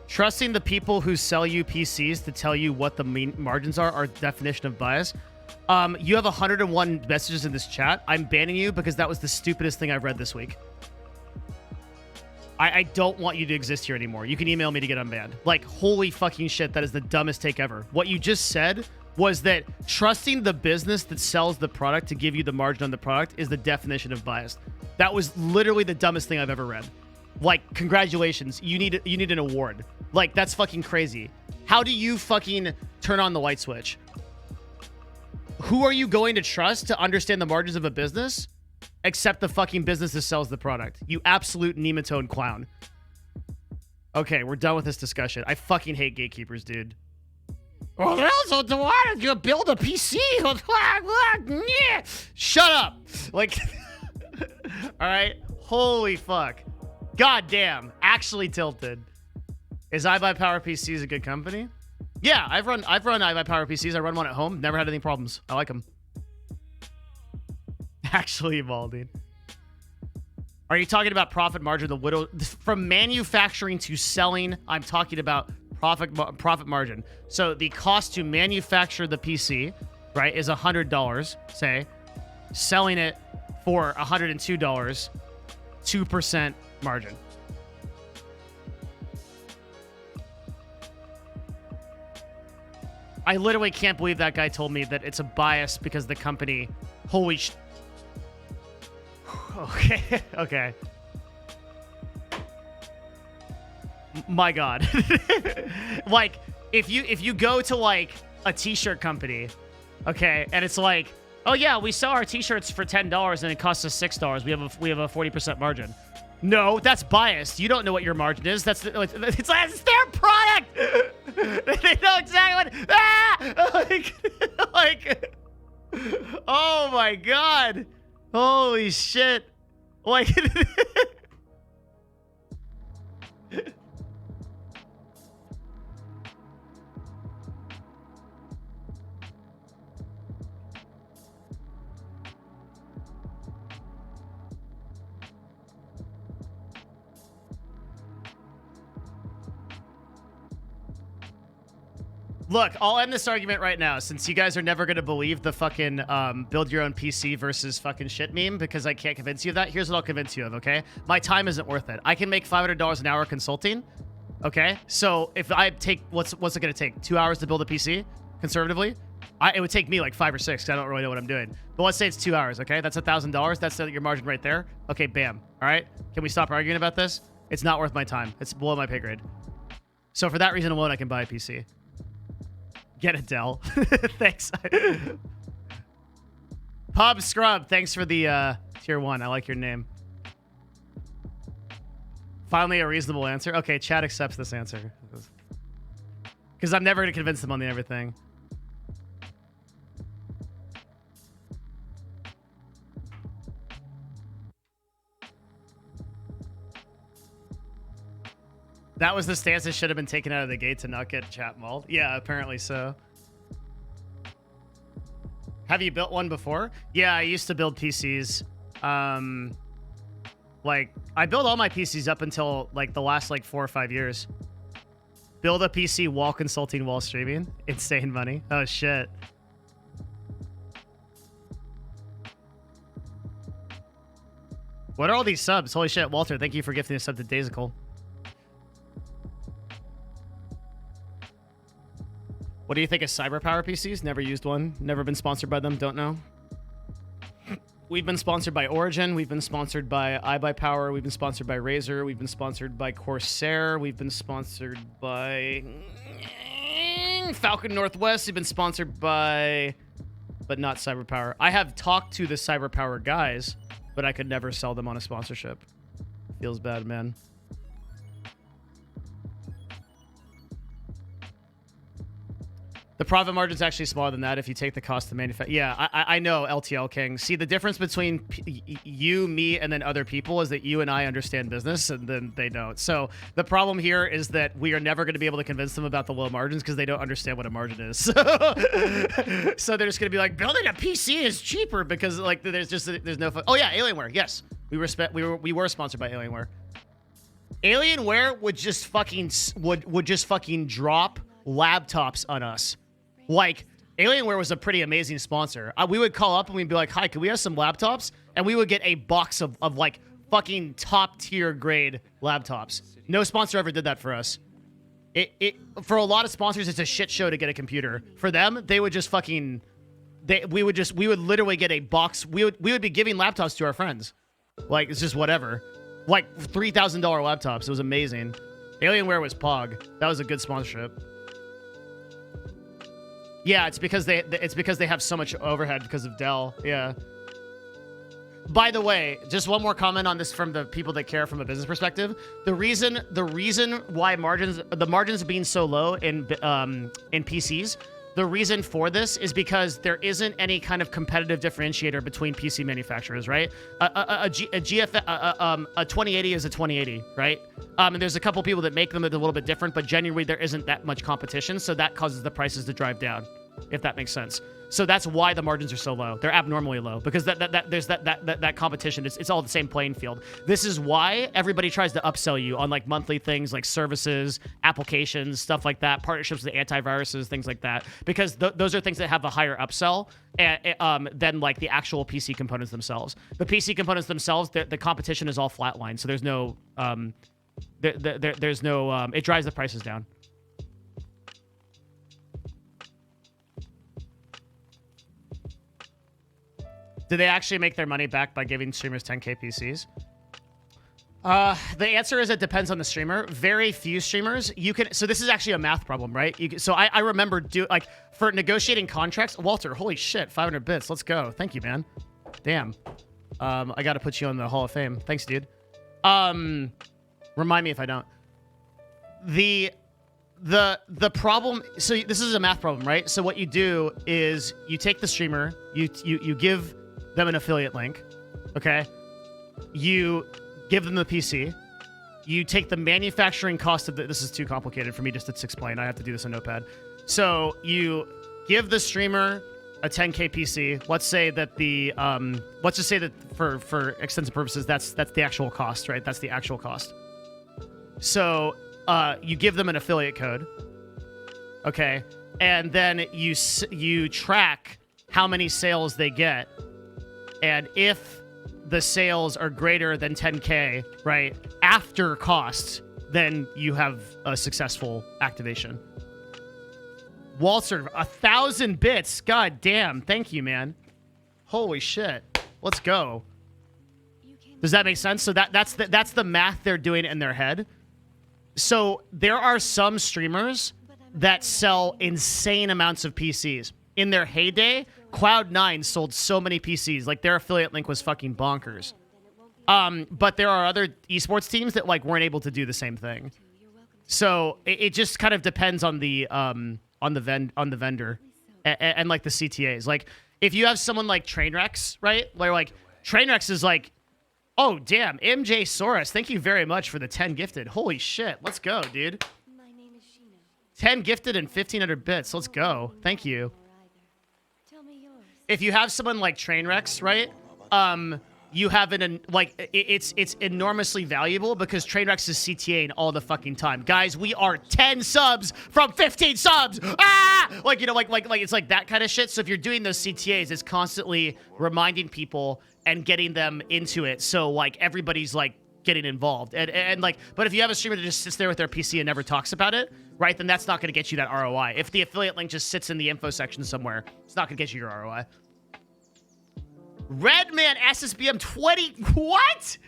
S1: Trusting the people who sell you PCs to tell you what the margins are definition of bias. You have 101 messages in this chat. I'm banning you because that was the stupidest thing I've read this week. I don't want you to exist here anymore. You can email me to get unbanned. Like, holy fucking shit, that is the dumbest take ever. What you just said was that trusting the business that sells the product to give you the margin on the product is the definition of bias. That was literally the dumbest thing I've ever read. Like, congratulations. You need an award. Like, that's fucking crazy. How do you fucking turn on the light switch? Who are you going to trust to understand the margins of a business? Except the fucking business that sells the product. You absolute nematode clown. Okay, we're done with this discussion. I fucking hate gatekeepers, dude. Well, also, why did you build a PC? Shut up. Like, all right. Holy fuck. God damn. Actually tilted. Is iBuyPower PCs a good company? Yeah, I've run iBuyPower PCs. I run one at home. Never had any problems. I like them. Actually, Maldine. Are you talking about profit margin? The widow from manufacturing to selling. I'm talking about profit margin. So the cost to manufacture the PC, right, is $100. Say, selling it for $102, 2% margin. I literally can't believe that guy told me that it's a bias because the company. Holy sh. Okay, okay. My God. Like, if you go to like a t-shirt company, okay, and it's like, oh yeah, we sell our t-shirts for $10 and it costs us $6. We have a 40% margin. No, that's biased. You don't know what your margin is. It's their product. They know exactly what. Like, oh my God. Holy shit. Like, look, I'll end this argument right now since you guys are never going to believe the fucking build your own PC versus fucking shit meme because I can't convince you of that. Here's what I'll convince you of, okay? My time isn't worth it. I can make $500 an hour consulting, okay? So if I take, what's it going to take? 2 hours to build a PC, conservatively? It would take me like 5 or 6 because I don't really know what I'm doing. But let's say it's 2 hours, okay? That's $1,000. That's your margin right there. Okay, bam. All right? Can we stop arguing about this? It's not worth my time. It's below my pay grade. So for that reason alone, I can buy a PC. Get it, Dell. Thanks. Pub Scrub, thanks for the tier 1. I like your name. Finally, a reasonable answer. Okay, chat accepts this answer. Because I'm never going to convince them on everything. That was the stance that should have been taken out of the gate to not get chat mauled. Yeah, apparently so. Have you built one before? Yeah, I used to build PCs. Like, I built all my PCs up until like the last like 4 or 5 years. Build a PC while consulting while streaming. Insane money. Oh, shit. What are all these subs? Holy shit, Walter, thank you for gifting a sub to Daisical. What do you think of CyberPower PCs? Never used one. Never been sponsored by them. Don't know. We've been sponsored by Origin. We've been sponsored by iBuyPower. We've been sponsored by Razer. We've been sponsored by Corsair. We've been sponsored by Falcon Northwest. We've been sponsored by, but not CyberPower. I have talked to the CyberPower guys, but I could never sell them on a sponsorship. Feels bad, man. The profit margin is actually smaller than that if you take the cost to manufacture. Yeah, I know, LTL King. See, the difference between you, me, and then other people is that you and I understand business, and then they don't. So the problem here is that we are never going to be able to convince them about the low margins because they don't understand what a margin is. So they're just going to be like, building a PC is cheaper because like there's no fun. Oh yeah, Alienware. Yes, we were sponsored by Alienware. Alienware would just fucking drop laptops on us. Like, Alienware was a pretty amazing sponsor. We would call up and we'd be like, hi, can we have some laptops? And we would get a box of like fucking top tier grade laptops. No sponsor ever did that for us. For a lot of sponsors, it's a shit show to get a computer. For them, they would just fucking, we would literally get a box. We would be giving laptops to our friends. Like, it's just whatever. Like $3,000 laptops. It was amazing. Alienware was Pog. That was a good sponsorship. Yeah, it's because they have so much overhead because of Dell. Yeah. By the way, just one more comment on this from the people that care from a business perspective. The reason why the margins being so low in PCs, the reason for this is because there isn't any kind of competitive differentiator between PC manufacturers, right? A 2080 is a 2080, right? And there's a couple people that make them that are a little bit different, but generally there isn't that much competition, so that causes the prices to drive down, if that makes sense. So that's why the margins are so low. They're abnormally low because there's that competition. It's all the same playing field. This is why everybody tries to upsell you on like monthly things like services, applications, stuff like that, partnerships with antiviruses, things like that, because those are things that have a higher upsell than like the actual PC components themselves. The PC components themselves, the competition is all flatlined, so there's no there's no it drives the prices down. Do they actually make their money back by giving streamers 10K PCs? The answer is it depends on the streamer. Very few streamers you can. So this is actually a math problem, right? So I remember for negotiating contracts. Walter, holy shit, 500 bits. Let's go. Thank you, man. Damn. I got to put you on the Hall of Fame. Thanks, dude. Remind me if I don't. The problem. So this is a math problem, right? So what you do is you take the streamer, you give them an affiliate link, okay? You give them the PC. You take the manufacturing cost of this is too complicated for me just to explain. I have to do this in Notepad. So you give the streamer a 10K PC. Let's say that let's just say that for extensive purposes, that's the actual cost, right? That's the actual cost. So you give them an affiliate code, okay? And then you track how many sales they get. And if the sales are greater than 10K, right, after costs, then you have a successful activation. Walter, 1,000 bits. God damn. Thank you, man. Holy shit. Let's go. Does that make sense? So that's the math they're doing in their head. So there are some streamers that sell insane amounts of PCs. In their heyday, Cloud9 sold so many PCs. Like, their affiliate link was fucking bonkers. But there are other esports teams that, like, weren't able to do the same thing. So it just kind of depends on the vendor and like, the CTAs. Like, if you have someone like Trainwrecks, right? Where, like, Trainwrecks is like, oh, damn, MJ Soros, thank you very much for the 10 gifted. Holy shit, let's go, dude. 10 gifted and 1,500 bits. Let's go. Thank you. If you have someone like Trainwrecks, right? you have it's enormously valuable because Trainwrecks is CTAing all the fucking time. Guys, we are 10 subs from 15 subs. Ah! Like, you know, like it's like that kind of shit. So if you're doing those CTAs, it's constantly reminding people and getting them into it. So like everybody's like getting involved. And like, but if you have a streamer that just sits there with their PC and never talks about it, right, then that's not going to get you that ROI. If the affiliate link just sits in the info section somewhere, it's not going to get you your ROI. Redman SSBM 20. What?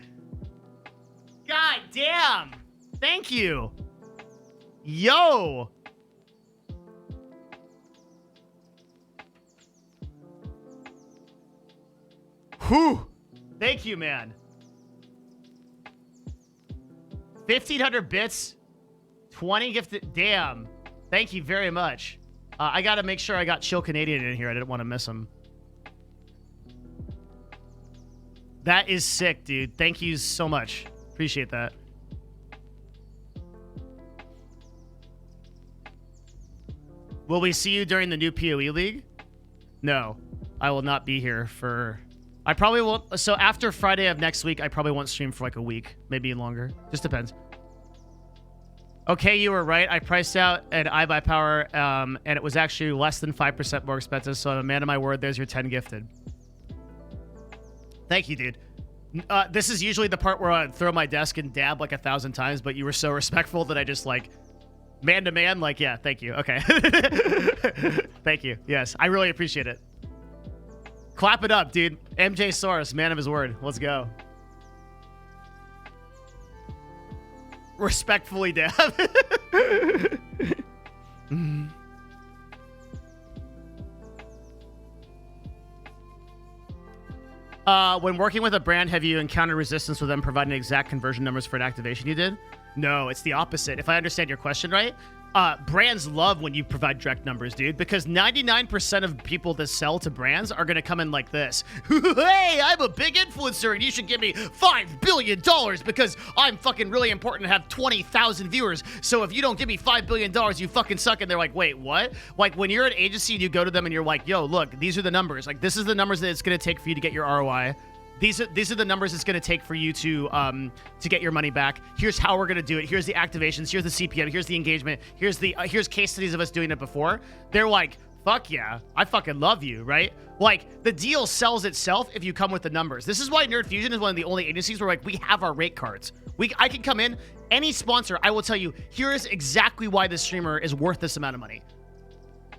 S1: God damn. Thank you. Yo. Whew. Thank you, man. 1,500 bits. 20 gifted. Damn. Thank you very much. I got to make sure I got Chill Canadian in here. I didn't want to miss him. That is sick, dude. Thank you so much. Appreciate that. Will we see you during the new PoE League? No, I will not be here for... I probably won't... So after Friday of next week, I probably won't stream for like a week. Maybe longer. Just depends. Okay, you were right. I priced out an iBuyPower, and it was actually less than 5% more expensive. So I'm a man of my word. There's your 10 gifted. Thank you, dude. This is usually the part where I throw my desk and dab like 1,000 times, but you were so respectful that I just like man to man, like, yeah, thank you. Okay. Thank you. Yes, I really appreciate it. Clap it up, dude. MJ Soros, man of his word. Let's go. Respectfully, dab. When working with a brand, have you encountered resistance with them providing exact conversion numbers for an activation you did? No, it's the opposite. If I understand your question right, brands love when you provide direct numbers, dude, because 99% of people that sell to brands are going to come in like this. Hey, I'm a big influencer and you should give me $5 billion because I'm fucking really important and have 20,000 viewers. So if you don't give me $5 billion, you fucking suck. And they're like, wait, what? Like when you're an agency and you go to them and you're like, yo, look, these are the numbers. Like this is the numbers that it's going to take for you to get your ROI. These are the numbers it's going to take for you to get your money back. Here's how we're going to do it. Here's the activations. Here's the CPM. Here's the engagement. Here's case studies of us doing it before. They're like, fuck yeah, I fucking love you, right? Like the deal sells itself if you come with the numbers. This is why Nerd Fusion is one of the only agencies where like we have our rate cards. I can come in, any sponsor, I will tell you, here is exactly why this streamer is worth this amount of money.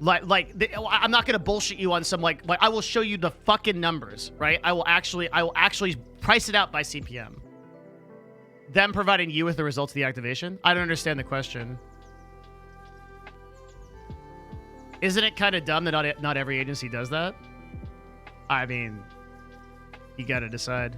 S1: I'm not gonna bullshit you on some like I will show you the fucking numbers, right? I will actually price it out by CPM. Them providing you with the results of the activation. I don't understand the question. Isn't it kind of dumb that not every agency does that? I mean, you gotta decide.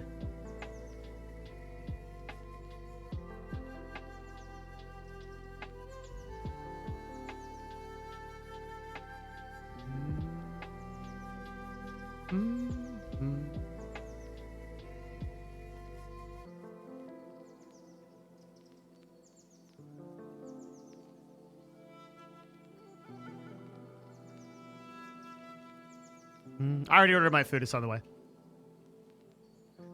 S1: I already ordered my food. It's on the way.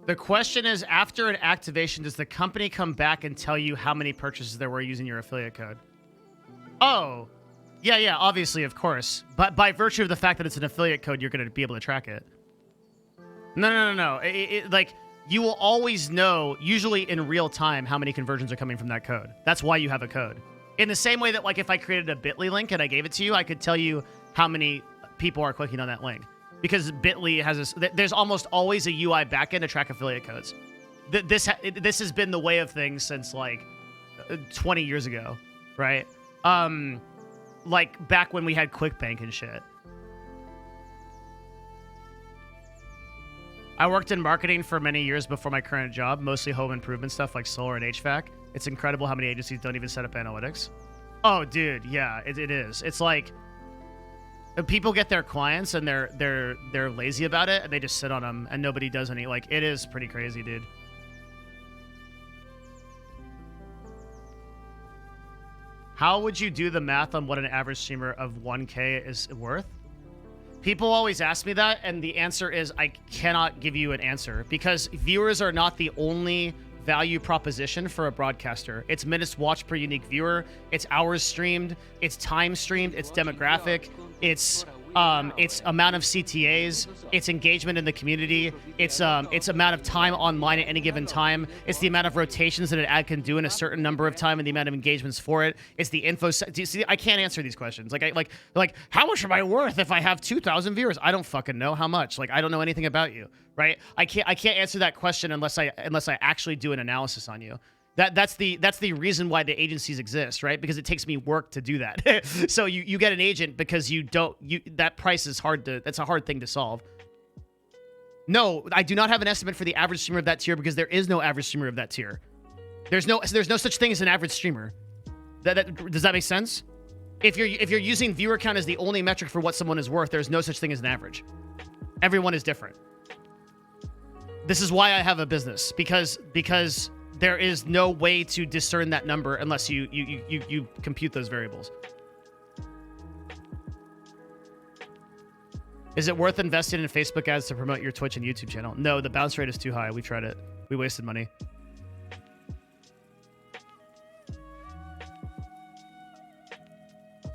S1: The question is, after an activation, does the company come back and tell you how many purchases there were using your affiliate code? Oh, yeah, obviously, of course. But by virtue of the fact that it's an affiliate code, you're going to be able to track it. No. Like, you will always know, usually in real time, how many conversions are coming from that code. That's why you have a code. In the same way that, like, if I created a Bitly link and I gave it to you, I could tell you how many people are clicking on that link. Because Bitly has there's almost always a UI backend to track affiliate codes. This has been the way of things since, like, 20 years ago, right? Like, back when we had QuickBank and shit. I worked in marketing for many years before my current job, mostly home improvement stuff like solar and HVAC. It's incredible how many agencies don't even set up analytics. Oh, dude, yeah, it is. It's like people get their clients and they're lazy about it and they just sit on them and nobody does any. Like, it is pretty crazy, dude. How would you do the math on what an average streamer of 1K is worth? People always ask me that, and the answer is I cannot give you an answer because viewers are not the only value proposition for a broadcaster. It's minutes watched per unique viewer, it's hours streamed, it's time streamed, it's demographic, it's amount of CTAs, it's engagement in the community, it's amount of time online at any given time, it's the amount of rotations that an ad can do in a certain number of time and the amount of engagements for it, it's the info. Do you see? I can't answer these questions. Like how much am I worth if I have 2,000 viewers? I don't fucking know how much. Like I don't know anything about you, right? I can't answer that question unless I actually do an analysis on you. That's the reason why the agencies exist, right? Because it takes me work to do that. So you get an agent because that price is that's a hard thing to solve. No, I do not have an estimate for the average streamer of that tier because there is no average streamer of that tier. There's no such thing as an average streamer. Does that make sense? If you're using viewer count as the only metric for what someone is worth, there's no such thing as an average. Everyone is different. This is why I have a business because there is no way to discern that number unless you compute those variables. Is it worth investing in Facebook ads to promote your Twitch and YouTube channel? No, the bounce rate is too high. We tried it. We wasted money.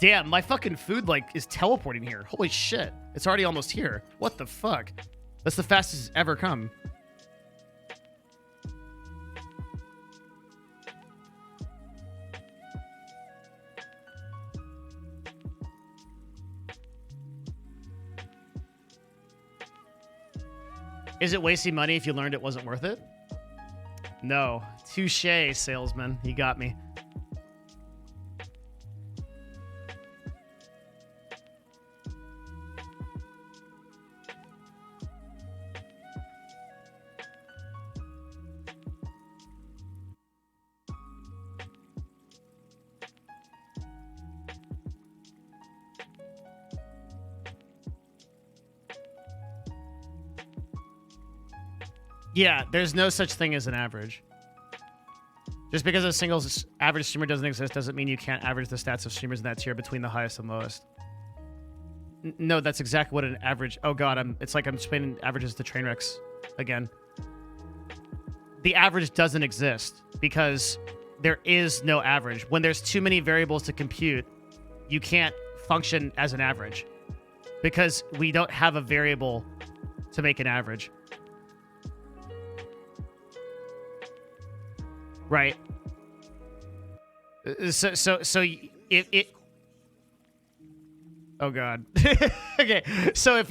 S1: Damn, my fucking food is teleporting here. Holy shit. It's already almost here. What the fuck? That's the fastest it's ever come. Is it wasting money if you learned it wasn't worth it? No. Touché, salesman. You got me. Yeah, there's no such thing as an average. Just because a single average streamer doesn't exist doesn't mean you can't average the stats of streamers in that tier between the highest and lowest. No, that's exactly what an average... Oh god, it's like I'm explaining averages to train wrecks again. The average doesn't exist because there is no average. When there's too many variables to compute, you can't function as an average because we don't have a variable to make an average. Right. So it oh god. Okay. So if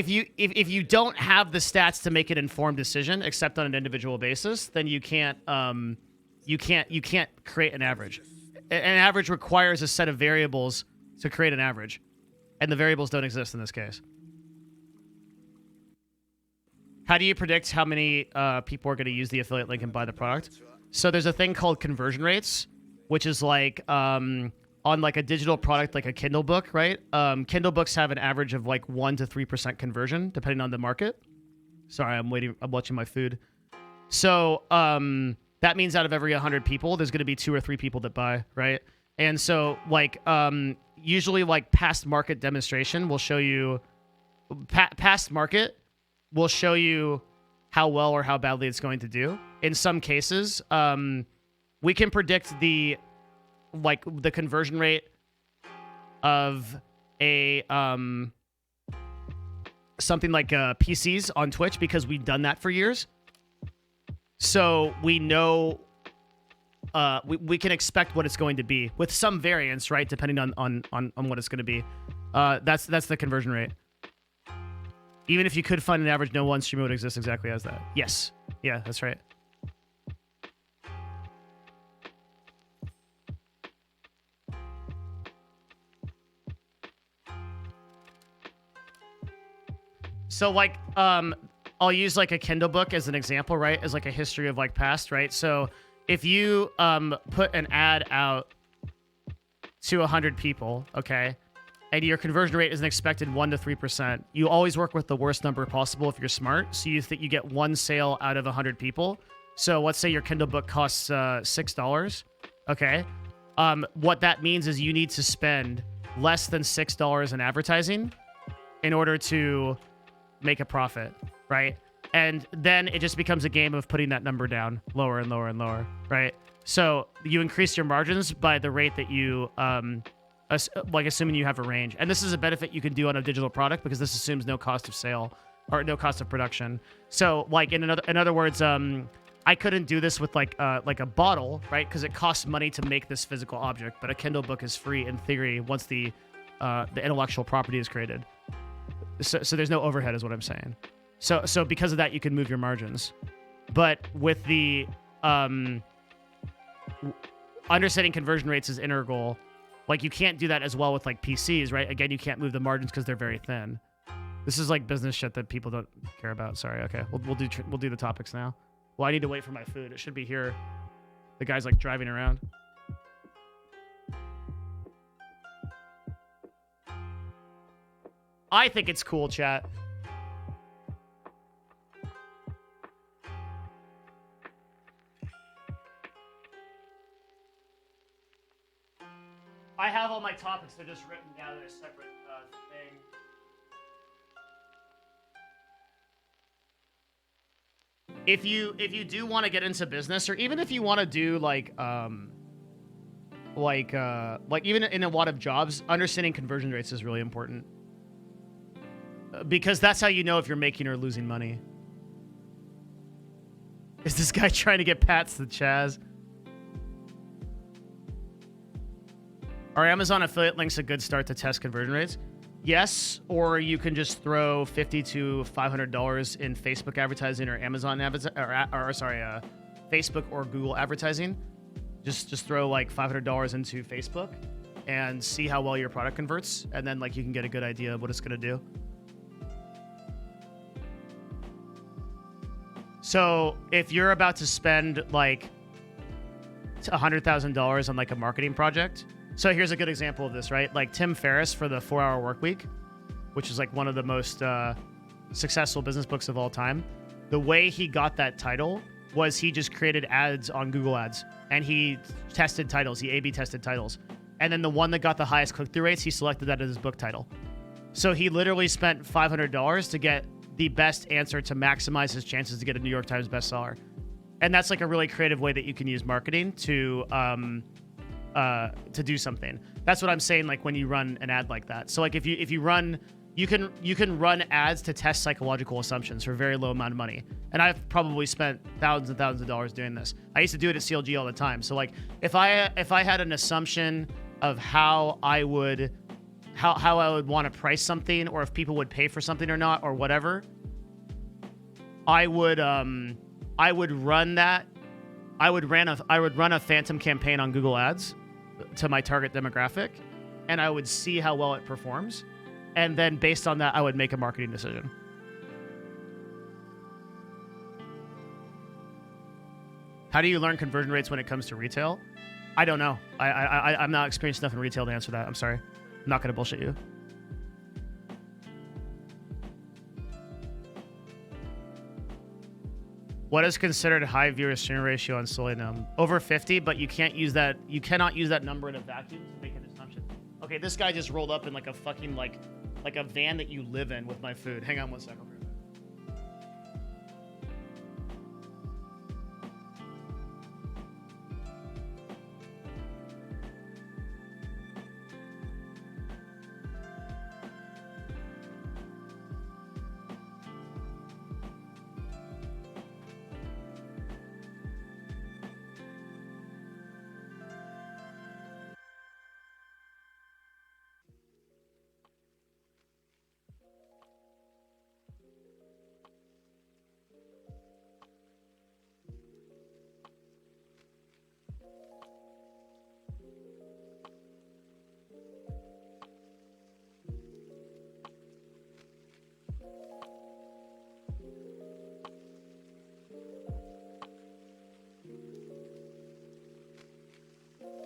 S1: you don't have the stats to make an informed decision except on an individual basis, then you can't create an average. An average requires a set of variables to create an average, and the variables don't exist in this case. How do you predict how many people are going to use the affiliate link and buy the product? So there's a thing called conversion rates, which is like on like a digital product like a Kindle book, right? Kindle books have an average of like 1 to 3% conversion depending on the market. Sorry, I'm watching my food. So that means out of every 100 people, there's going to be 2 or 3 people that buy, right? And so like usually like past market demonstration will show you past market will show you how well or how badly it's going to do. In some cases, we can predict the conversion rate of a something like PCs on Twitch because we've done that for years. So we know we can expect what it's going to be with some variance, right? Depending on what it's going to be. That's the conversion rate. Even if you could find an average, no one streamer would exist exactly as that. Yes. Yeah, that's right. So like, I'll use like a Kindle book as an example, right? As like a history of like past, right? So if you put an ad out to 100 people, okay, and your conversion rate is an expected 1 to 3%, you always work with the worst number possible if you're smart. So you think you get 1 sale out of 100 people. So let's say your Kindle book costs $6, okay? What that means is you need to spend less than $6 in advertising in order to make a profit, right? And then it just becomes a game of putting that number down lower and lower and lower, right? So you increase your margins by the rate that you, like assuming you have a range. And this is a benefit you can do on a digital product because this assumes no cost of sale or no cost of production. So like in other words, I couldn't do this with like a bottle, right? Because it costs money to make this physical object, but a Kindle book is free in theory once the intellectual property is created. So there's no overhead, is what I'm saying. So because of that, you can move your margins. But with the understanding conversion rates is integral. Like you can't do that as well with like PCs, right? Again, you can't move the margins because they're very thin. This is like business shit that people don't care about. Sorry. Okay, we'll do the topics now. Well, I need to wait for my food. It should be here. The guy's like driving around. I think it's cool, chat. I have all my topics. They're just written down in a separate thing. If you do want to get into business, or even if you want to do like even in a lot of jobs, understanding conversion rates is really important. Because that's how you know if you're making or losing money. Is this guy trying to get Pats the Chaz? Are Amazon affiliate links a good start to test conversion rates? Yes, or you can just throw $50 to $500 in Facebook advertising or Amazon Facebook or Google advertising. Just throw like $500 into Facebook and see how well your product converts, and then like you can get a good idea of what it's gonna do. So if you're about to spend like $100,000 on like a marketing project, so here's a good example of this, right? Like Tim Ferriss for the 4-Hour Workweek, which is like one of the most successful business books of all time. The way he got that title was he just created ads on Google Ads, and he tested titles. He A/B tested titles. And then the one that got the highest click-through rates, he selected that as his book title. So he literally spent $500 to get the best answer to maximize his chances to get a New York Times bestseller. And that's like a really creative way that you can use marketing to do something. That's what I'm saying, like when you run an ad like that. So like if you run, you can run ads to test psychological assumptions for a very low amount of money. And I've probably spent thousands and thousands of dollars doing this. I used to do it at CLG all the time. So like if I had an assumption of how I would want to price something, or if people would pay for something or not, or whatever, I would run that. I would run a phantom campaign on Google Ads to my target demographic, and I would see how well it performs, and then based on that, I would make a marketing decision. How do you learn conversion rates when it comes to retail? I don't know. I'm not experienced enough in retail to answer that. I'm sorry. I'm not gonna bullshit you. What is considered high viewer stream ratio on Solinum? Over 50, but you can't use that. You cannot use that number in a vacuum to make an assumption. Okay, this guy just rolled up in like a fucking like a van that you live in with my food. Hang on one second.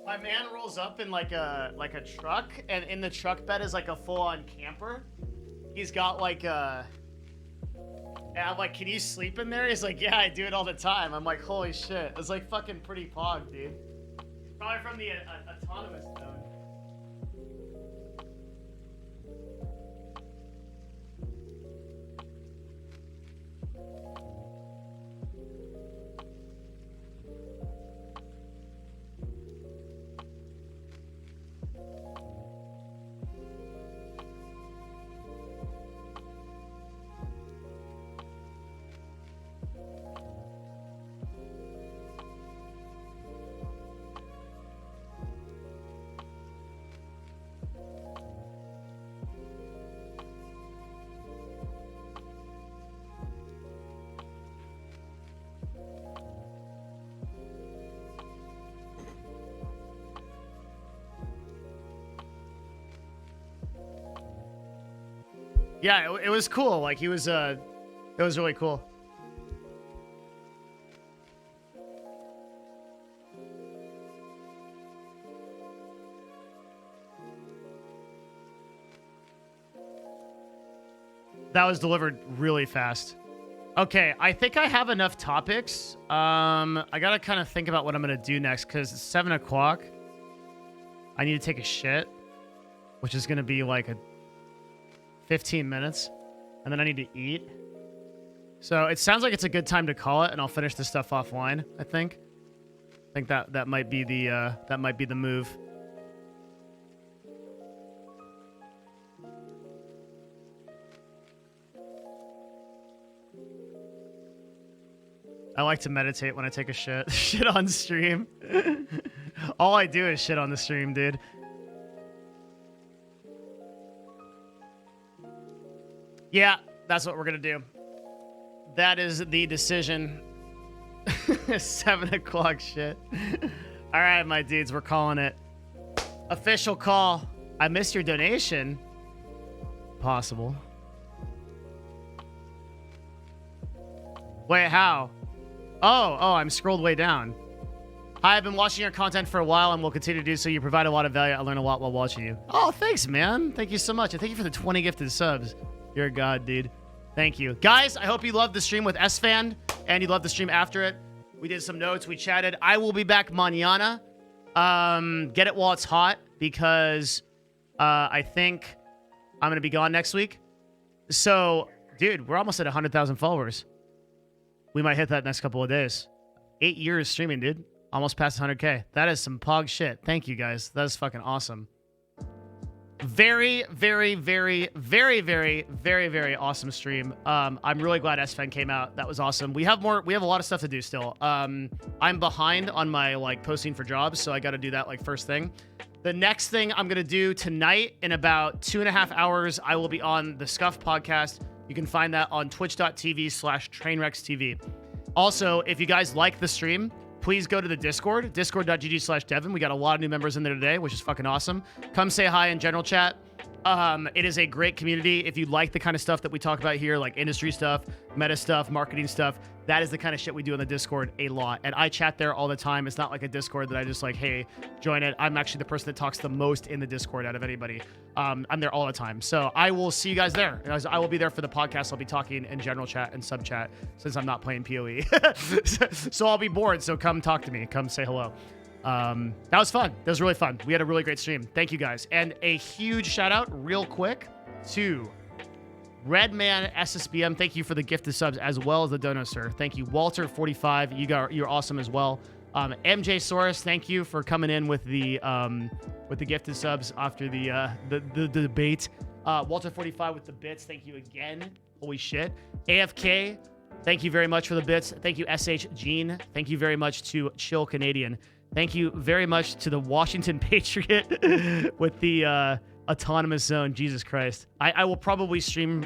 S1: My man rolls up in like a truck, and in the truck bed is like a full-on camper. He's got like a... And I'm like, can you sleep in there? He's like, yeah, I do it all the time. I'm like, holy shit. It's like fucking pretty pog, dude. Probably from the autonomous zone. Yeah, it was cool. Like he was, it was really cool. That was delivered really fast. Okay, I think I have enough topics. I gotta kind of think about what I'm gonna do next because it's 7 o'clock. I need to take a shit, which is gonna be like a 15 minutes, and then I need to eat. So it sounds like it's a good time to call it, and I'll finish this stuff offline. I think that might be the move. I like to meditate when I take a shit. Shit on stream. All I do is shit on the stream, dude. Yeah, that's what we're gonna do. That is the decision. 7 o'clock shit. All right, my dudes, we're calling it. Official call. I missed your donation. Possible. Wait, how? Oh, I'm scrolled way down. Hi, I've been watching your content for a while and will continue to do so. You provide a lot of value. I learn a lot while watching you. Oh, thanks, man. Thank you so much. And thank you for the 20 gifted subs. You're a god, dude. Thank you. Guys, I hope you loved the stream with Esfand and you loved the stream after it. We did some notes. We chatted. I will be back mañana. Get it while it's hot because I think I'm going to be gone next week. So, dude, we're almost at 100,000 followers. We might hit that next couple of days. 8 years streaming, dude. Almost past 100K. That is some pog shit. Thank you, guys. That is fucking awesome. Very, very, very, very, very, very, very awesome stream. I'm really glad Esfand came out. That was awesome. We have a lot of stuff to do still. I'm behind on my posting for jobs, so I got to do that first thing. The next thing I'm gonna do tonight in about 2.5 hours, I will be on the Scuff podcast. You can find that on twitch.tv/trainwreckstv. Also, if you guys like the stream, please go to the Discord, discord.gg/Devin. We got a lot of new members in there today, which is fucking awesome. Come say hi in general chat. It is a great community. If you like the kind of stuff that we talk about here, like industry stuff, meta stuff, marketing stuff, that is the kind of shit we do on the Discord a lot. And I chat there all the time. It's not like a Discord that I just hey, join it. I'm actually the person that talks the most in the Discord out of anybody. I'm there all the time. So I will see you guys there. I will be there for the podcast. I'll be talking in general chat and sub chat since I'm not playing PoE. So I'll be bored. So come talk to me. Come say hello. That was fun. That was really fun. We had a really great stream. Thank you guys. And a huge shout out real quick to Redman SSBM. Thank you for the gifted subs as well as the dono, sir. Thank you. Walter45. You're awesome as well. MJ Soros, thank you for coming in with the gifted subs after the debate. Walter45 with the bits. Thank you again. Holy shit. AFK, thank you very much for the bits. Thank you, SH Gene. Thank you very much to Chill Canadian. Thank you very much to the Washington Patriot with the autonomous zone. Jesus Christ. I will probably stream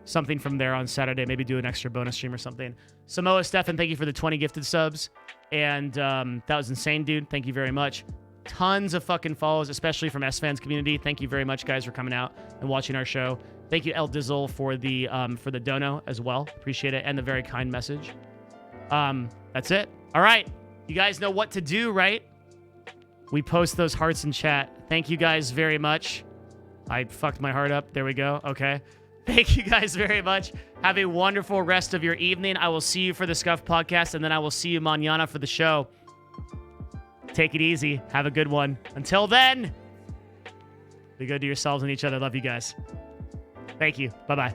S1: something from there on Saturday. Maybe do an extra bonus stream or something. Samoa Stefan, thank you for the 20 gifted subs. And that was insane, dude. Thank you very much. Tons of fucking follows, especially from Esfand's community. Thank you very much, guys, for coming out and watching our show. Thank you, El Dizzle, for the dono as well. Appreciate it. And the very kind message. That's it. All right. You guys know what to do, right? We post those hearts in chat. Thank you guys very much. I fucked my heart up. There we go. Okay. Thank you guys very much. Have a wonderful rest of your evening. I will see you for the Scuff podcast, and then I will see you mañana for the show. Take it easy. Have a good one. Until then, be good to yourselves and each other. Love you guys. Thank you. Bye-bye.